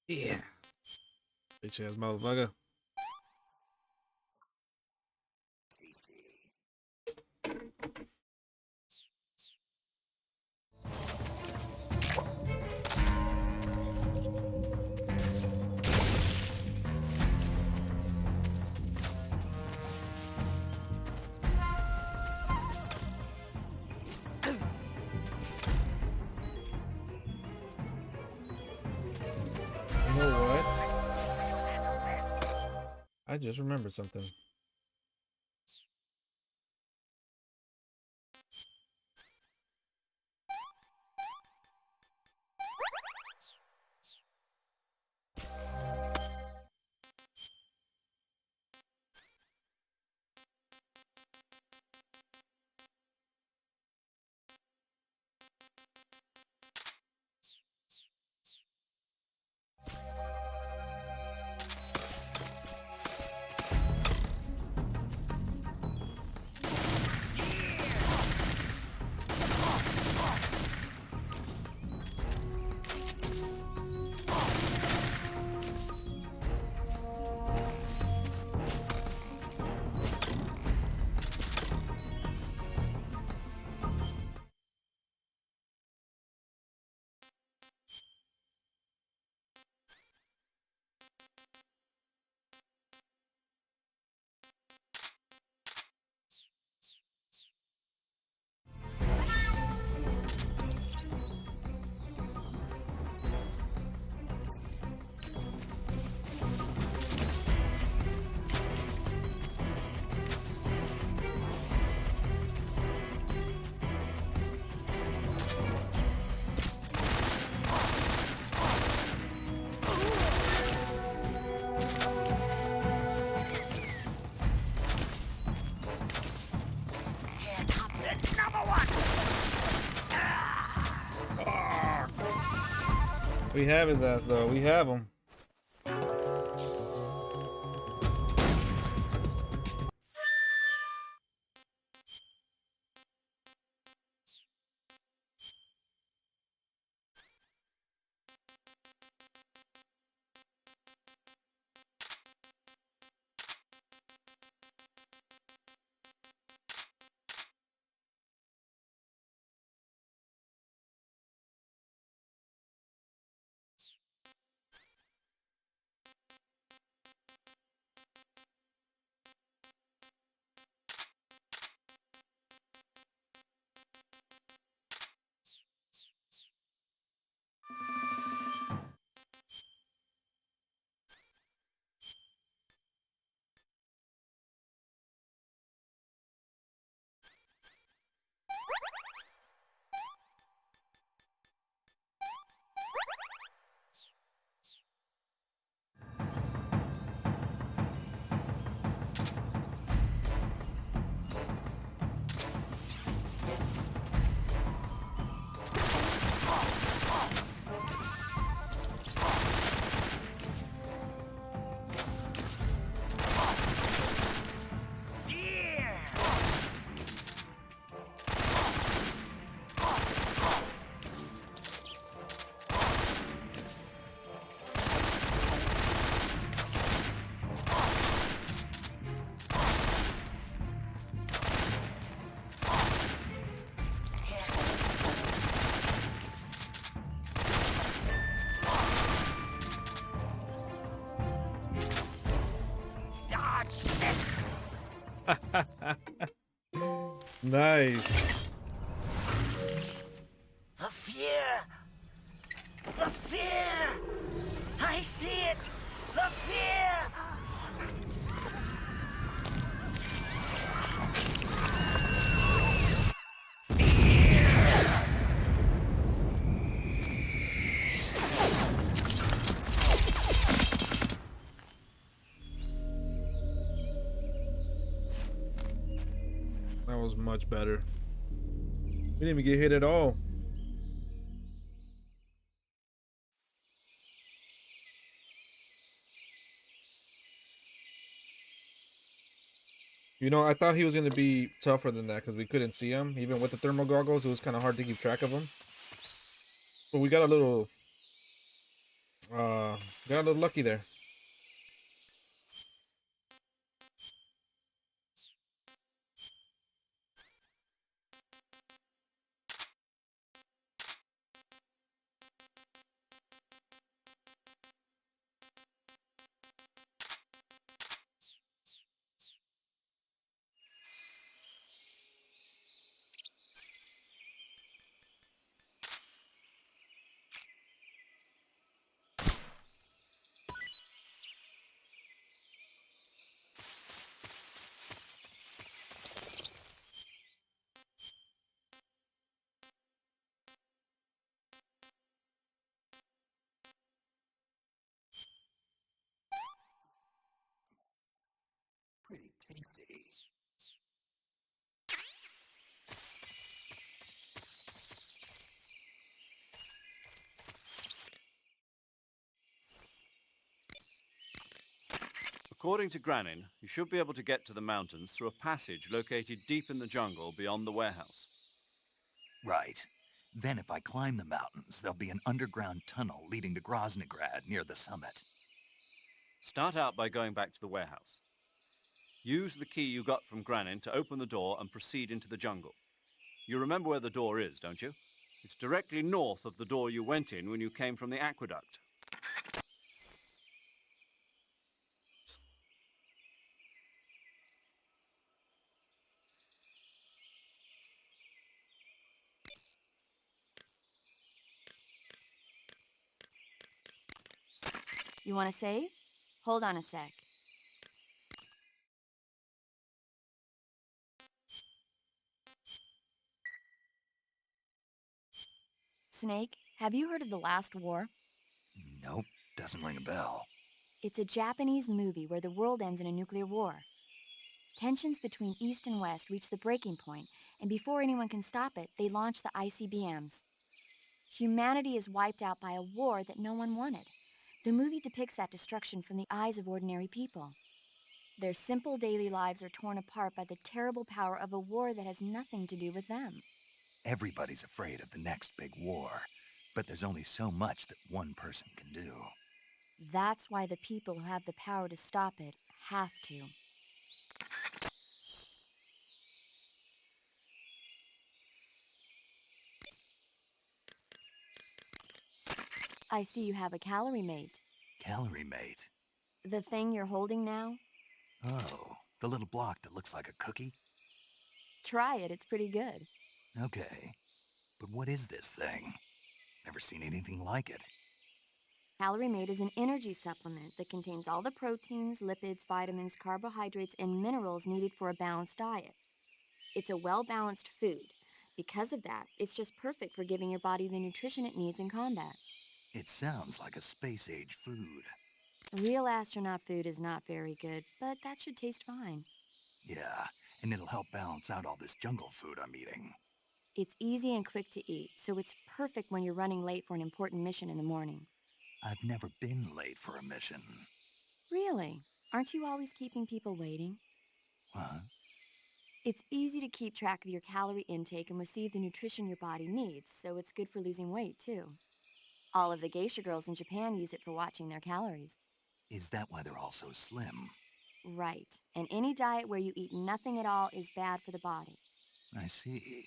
Yeah. Bitch ass motherfucker. You know what? I just remembered something. We have his ass though. We have him. Nice. The fear! The fear! I see it! The fear! That was much better. We didn't even get hit at all. You know, I thought he was going to be tougher than that because we couldn't see him. Even with the thermal goggles, it was kind of hard to keep track of him. But we got a little Got a little lucky there. Pretty tasty. According to Granin, you should be able to get to the mountains through a passage located deep in the jungle beyond the warehouse. Right. Then if I climb the mountains, there'll be an underground tunnel leading to Groznygrad near the summit. Start out by going back to the warehouse. Use the key you got from Granin to open the door and proceed into the jungle. You remember where the door is, don't you? It's directly north of the door you went in when you came from the aqueduct. You want to save? Hold on a sec. Snake, have you heard of The Last War? Nope, doesn't ring a bell. It's a Japanese movie where the world ends in a nuclear war. Tensions between East and West reach the breaking point, and before anyone can stop it, they launch the ICBMs. Humanity is wiped out by a war that no one wanted. The movie depicts that destruction from the eyes of ordinary people. Their simple daily lives are torn apart by the terrible power of a war that has nothing to do with them. Everybody's afraid of the next big war, but there's only so much that one person can do. That's why the people who have the power to stop it have to. I see you have a calorie mate. Calorie mate? The thing you're holding now? Oh, the little block that looks like a cookie? Try it, it's pretty good. Okay, but what is this thing? Never seen anything like it. Calorie Mate is an energy supplement that contains all the proteins, lipids, vitamins, carbohydrates, and minerals needed for a balanced diet. It's a well-balanced food. Because of that, it's just perfect for giving your body the nutrition it needs in combat. It sounds like a space-age food. Real astronaut food is not very good, but that should taste fine. Yeah, and it'll help balance out all this jungle food I'm eating. It's easy and quick to eat, so it's perfect when you're running late for an important mission in the morning. I've never been late for a mission. Really? Aren't you always keeping people waiting? What? It's easy to keep track of your calorie intake and receive the nutrition your body needs, so it's good for losing weight, too. All of the geisha girls in Japan use it for watching their calories. Is that why they're all so slim? Right. And any diet where you eat nothing at all is bad for the body. I see.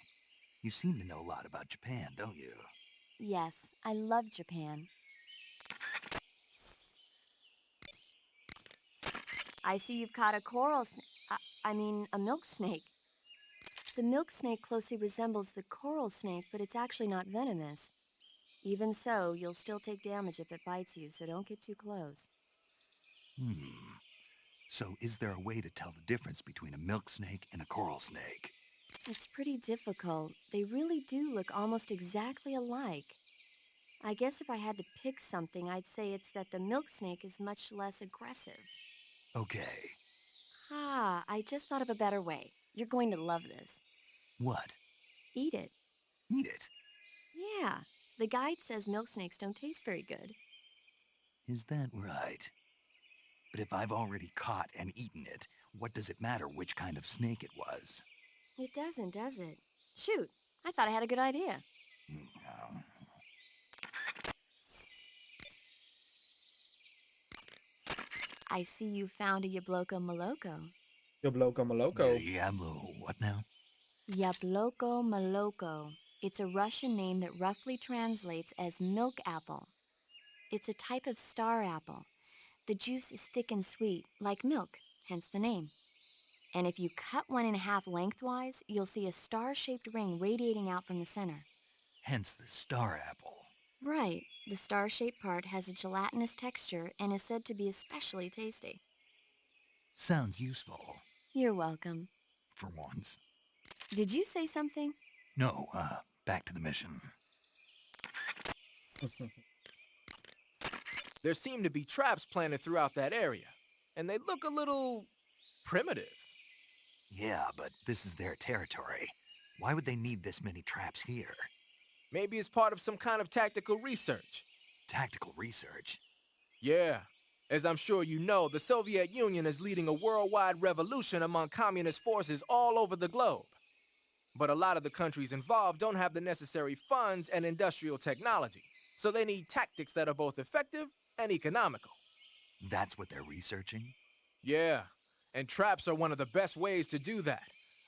You seem to know a lot about Japan, don't you? Yes, I love Japan. I see you've caught a a milk snake. The milk snake closely resembles the coral snake, but it's actually not venomous. Even so, you'll still take damage if it bites you, so don't get too close. So is there a way to tell the difference between a milk snake and a coral snake? It's pretty difficult. They really do look almost exactly alike. I guess if I had to pick something, I'd say it's that the milk snake is much less aggressive. Okay. Ah, I just thought of a better way. You're going to love this. What? Eat it. Eat it? Yeah. The guide says milk snakes don't taste very good. Is that right? But if I've already caught and eaten it, what does it matter which kind of snake it was? It doesn't, does it? Shoot, I thought I had a good idea. I see you found a Yabloko Maloko. Yabloko Maloko. Diablo, what now? Yabloko Maloko. It's a Russian name that roughly translates as milk apple. It's a type of star apple. The juice is thick and sweet, like milk, hence the name. And if you cut one in half lengthwise, you'll see a star-shaped ring radiating out from the center. Hence the star apple. Right. The star-shaped part has a gelatinous texture and is said to be especially tasty. Sounds useful. You're welcome. For once. Did you say something? No, back to the mission. There seem to be traps planted throughout that area, and they look a little primitive. Yeah, but this is their territory. Why would they need this many traps here? Maybe it's part of some kind of tactical research. Tactical research? Yeah. As I'm sure you know, the Soviet Union is leading a worldwide revolution among communist forces all over the globe. But a lot of the countries involved don't have the necessary funds and industrial technology, so they need tactics that are both effective and economical. That's what they're researching? Yeah, and traps are one of the best ways to do that.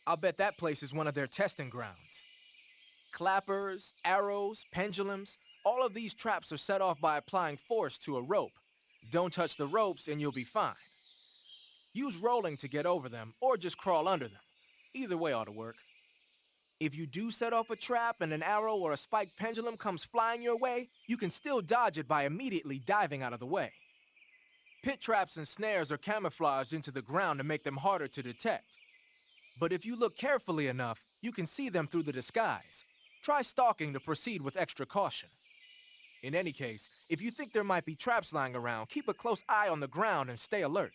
I'll bet that place is one of their testing grounds. Clappers, arrows, pendulums, all of these traps are set off by applying force to a rope. Don't touch the ropes and you'll be fine. Use rolling to get over them, or just crawl under them. Either way ought to work. If you do set off a trap and an arrow or a spiked pendulum comes flying your way, you can still dodge it by immediately diving out of the way. Pit traps and snares are camouflaged into the ground to make them harder to detect. But if you look carefully enough, you can see them through the disguise. Try stalking to proceed with extra caution. In any case, if you think there might be traps lying around, keep a close eye on the ground and stay alert.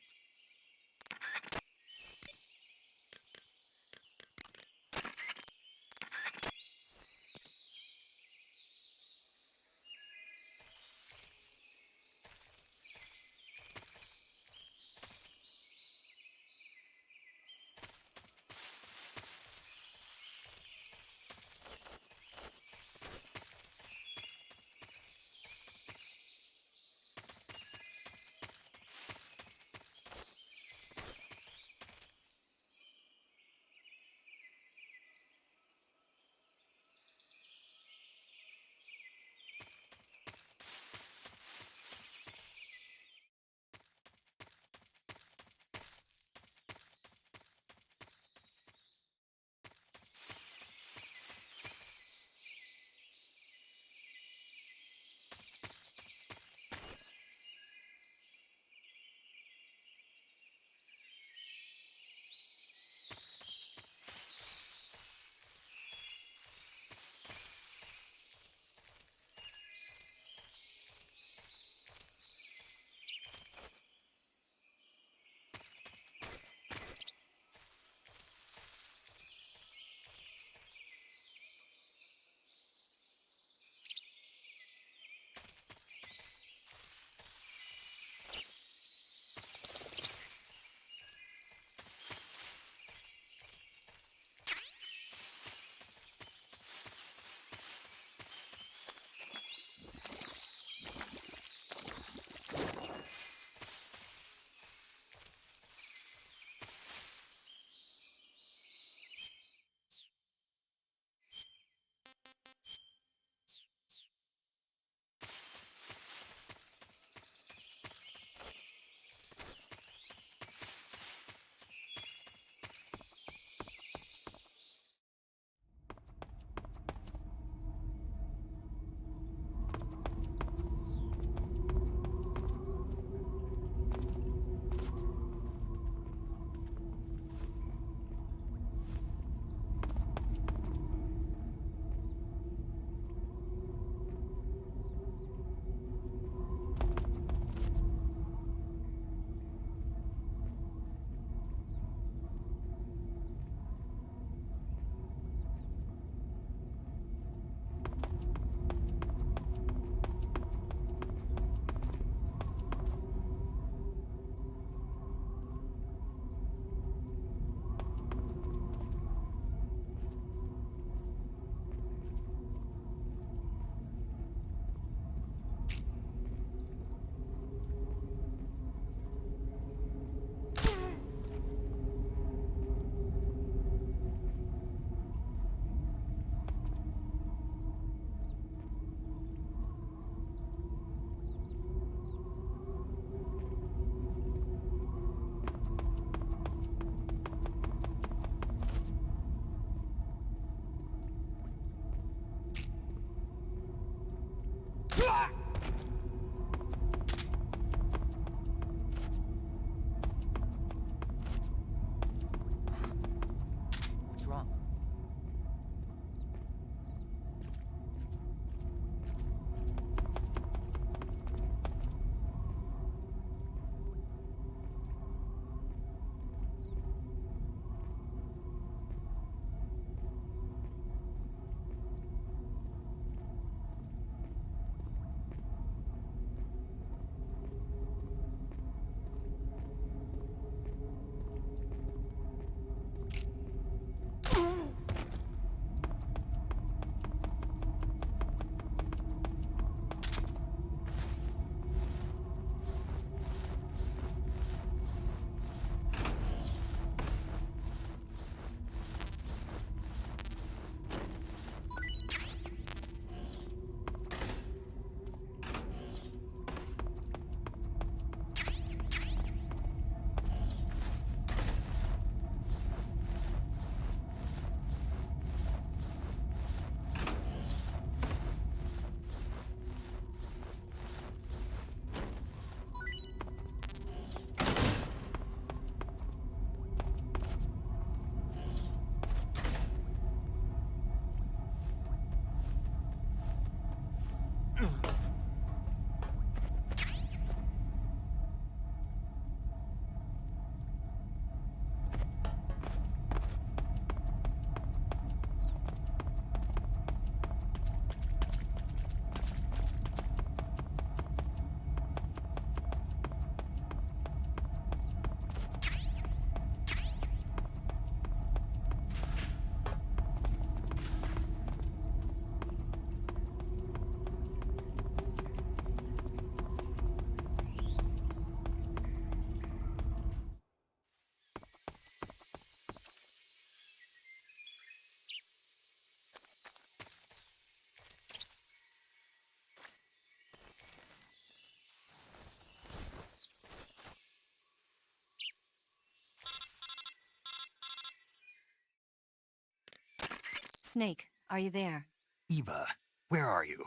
Snake, are you there? Eva, where are you?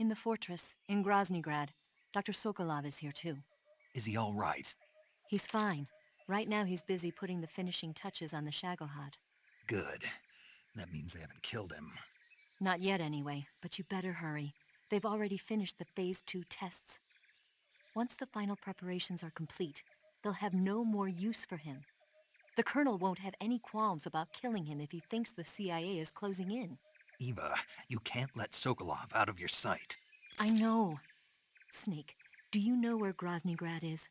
In the fortress, in Groznygrad. Dr. Sokolov is here too. Is he all right? He's fine. Right now he's busy putting the finishing touches on the Shagohod. Good. That means they haven't killed him. Not yet anyway, but you better hurry. They've already finished the Phase 2 tests. Once the final preparations are complete, they'll have no more use for him. The Colonel won't have any qualms about killing him if he thinks the CIA is closing in. Eva, you can't let Sokolov out of your sight. I know. Snake, do you know where Groznygrad is?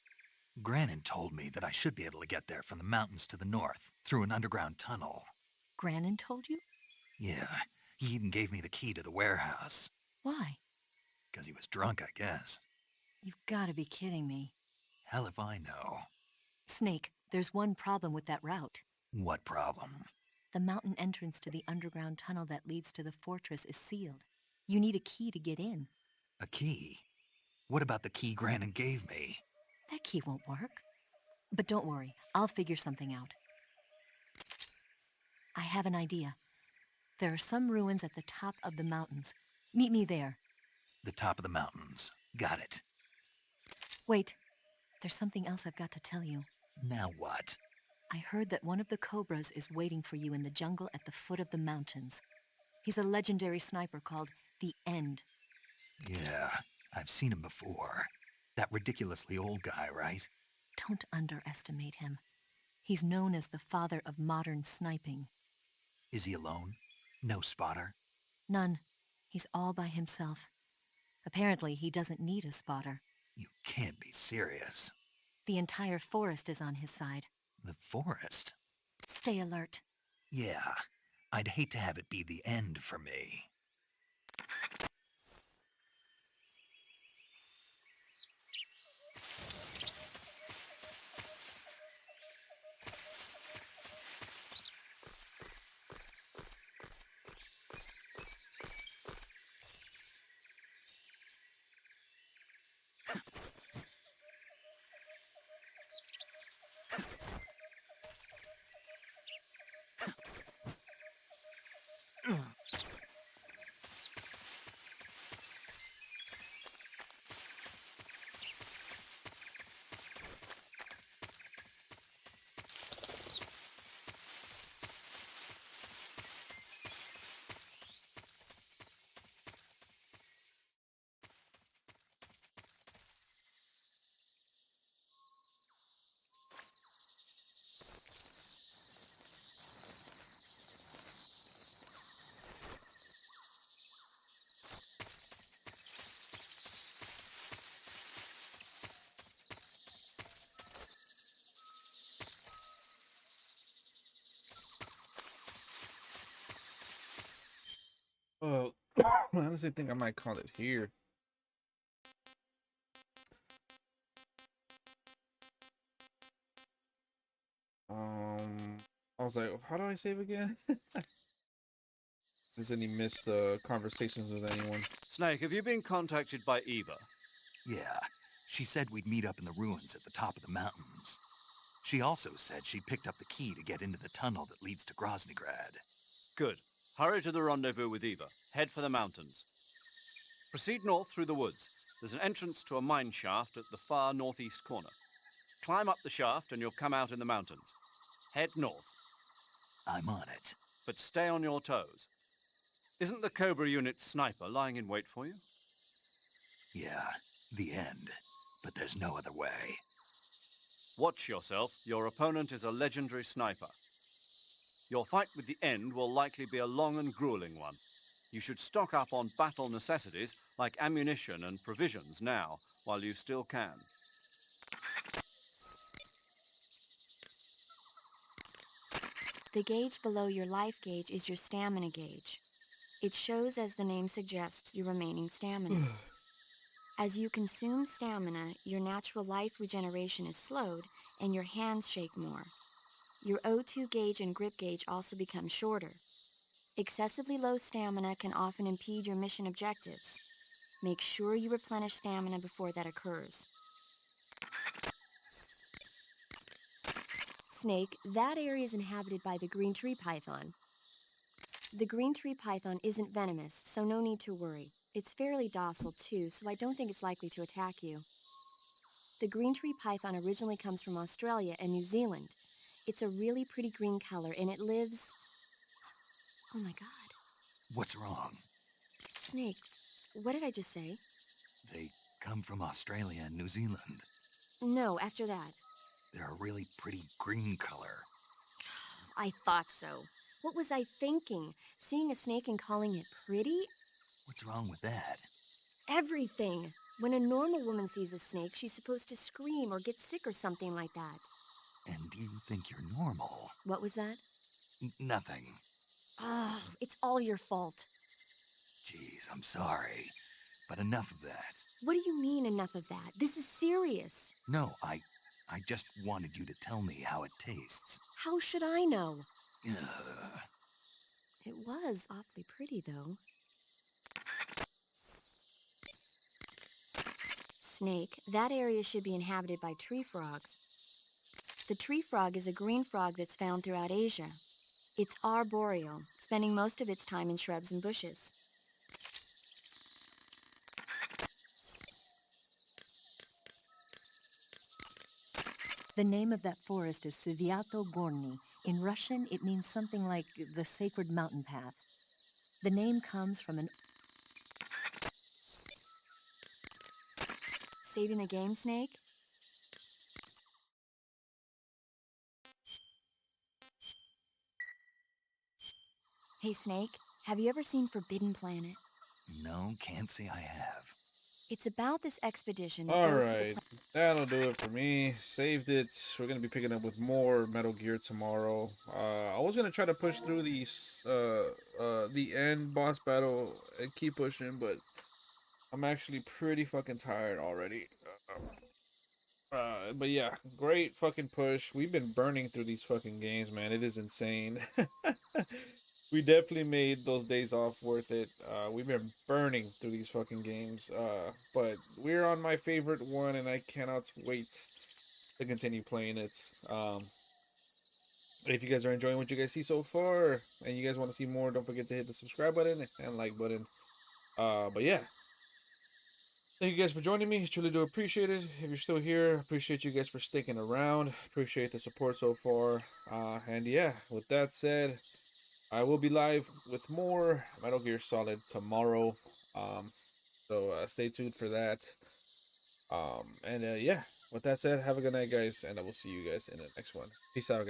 Granin told me that I should be able to get there from the mountains to the north, through an underground tunnel. Granin told you? Yeah, he even gave me the key to the warehouse. Why? Because he was drunk, I guess. You've got to be kidding me. Hell if I know. Snake, there's one problem with that route. What problem? The mountain entrance to the underground tunnel that leads to the fortress is sealed. You need a key to get in. A key? What about the key Granin gave me? That key won't work. But don't worry, I'll figure something out. I have an idea. There are some ruins at the top of the mountains. Meet me there. The top of the mountains. Got it. Wait, there's something else I've got to tell you. Now what? I heard that one of the Cobras is waiting for you in the jungle at the foot of the mountains. He's a legendary sniper called the End. Yeah, I've seen him before. That ridiculously old guy, right? Don't underestimate him. He's known as the father of modern sniping. Is he alone? No spotter? None. He's all by himself. Apparently, he doesn't need a spotter. You can't be serious. The entire forest is on his side. The forest? Stay alert. Yeah, I'd hate to have it be the end for me. Oh, I honestly think I might call it here. I was like, how do I save again? Does any missed conversations with anyone? Snake, have you been contacted by Eva? Yeah, she said we'd meet up in the ruins at the top of the mountains. She also said she picked up the key to get into the tunnel that leads to Groznygrad. Good. Hurry to the rendezvous with Eva. Head for the mountains. Proceed north through the woods. There's an entrance to a mine shaft at the far northeast corner. Climb up the shaft and you'll come out in the mountains. Head north. I'm on it. But stay on your toes. Isn't the Cobra unit sniper lying in wait for you? Yeah, the End. But there's no other way. Watch yourself. Your opponent is a legendary sniper. Your fight with the End will likely be a long and grueling one. You should stock up on battle necessities like ammunition and provisions now, while you still can. The gauge below your life gauge is your stamina gauge. It shows, as the name suggests, your remaining stamina. As you consume stamina, your natural life regeneration is slowed and your hands shake more. Your O2 gauge and grip gauge also become shorter. Excessively low stamina can often impede your mission objectives. Make sure you replenish stamina before that occurs. Snake, that area is inhabited by the green tree python. The green tree python isn't venomous, so no need to worry. It's fairly docile too, so I don't think it's likely to attack you. The green tree python originally comes from Australia and New Zealand. It's a really pretty green color, and it lives... Oh my god. What's wrong? Snake, what did I just say? They come from Australia and New Zealand. No, after that. They're a really pretty green color. I thought so. What was I thinking? Seeing a snake and calling it pretty? What's wrong with that? Everything. When a normal woman sees a snake, she's supposed to scream or get sick or something like that. And you think you're normal? What was that? Nothing. Oh, it's all your fault. Jeez, I'm sorry. But enough of that. What do you mean, enough of that? This is serious. No, I just wanted you to tell me how it tastes. How should I know? Ugh. It was awfully pretty, though. Snake, that area should be inhabited by tree frogs. The tree frog is a green frog that's found throughout Asia. It's arboreal, spending most of its time in shrubs and bushes. The name of that forest is Sviato Gorny. In Russian, it means something like the sacred mountain path. The name comes from an... Saving the game, Snake? Hey, Snake, have you ever seen Forbidden Planet? No, can't say I have. It's about this expedition that All goes to the right, that'll do it for me. Saved it. We're gonna be picking up with more Metal Gear tomorrow. I was gonna try to push through these the end boss battle and keep pushing, but I'm actually pretty fucking tired already. But yeah, great fucking push. We've been burning through these fucking games, man. It is insane. We definitely made those days off worth it. We've been burning through these fucking games. But we're on my favorite one, and I cannot wait to continue playing it. If you guys are enjoying what you guys see so far, and you guys want to see more, don't forget to hit the subscribe button and like button. But yeah. Thank you guys for joining me. Truly do appreciate it. If you're still here, appreciate you guys for sticking around. Appreciate the support so far. And yeah, with that said, I will be live with more Metal Gear Solid tomorrow. So stay tuned for that. Yeah, with that said, have a good night, guys, and I will see you guys in the next one. Peace out, guys.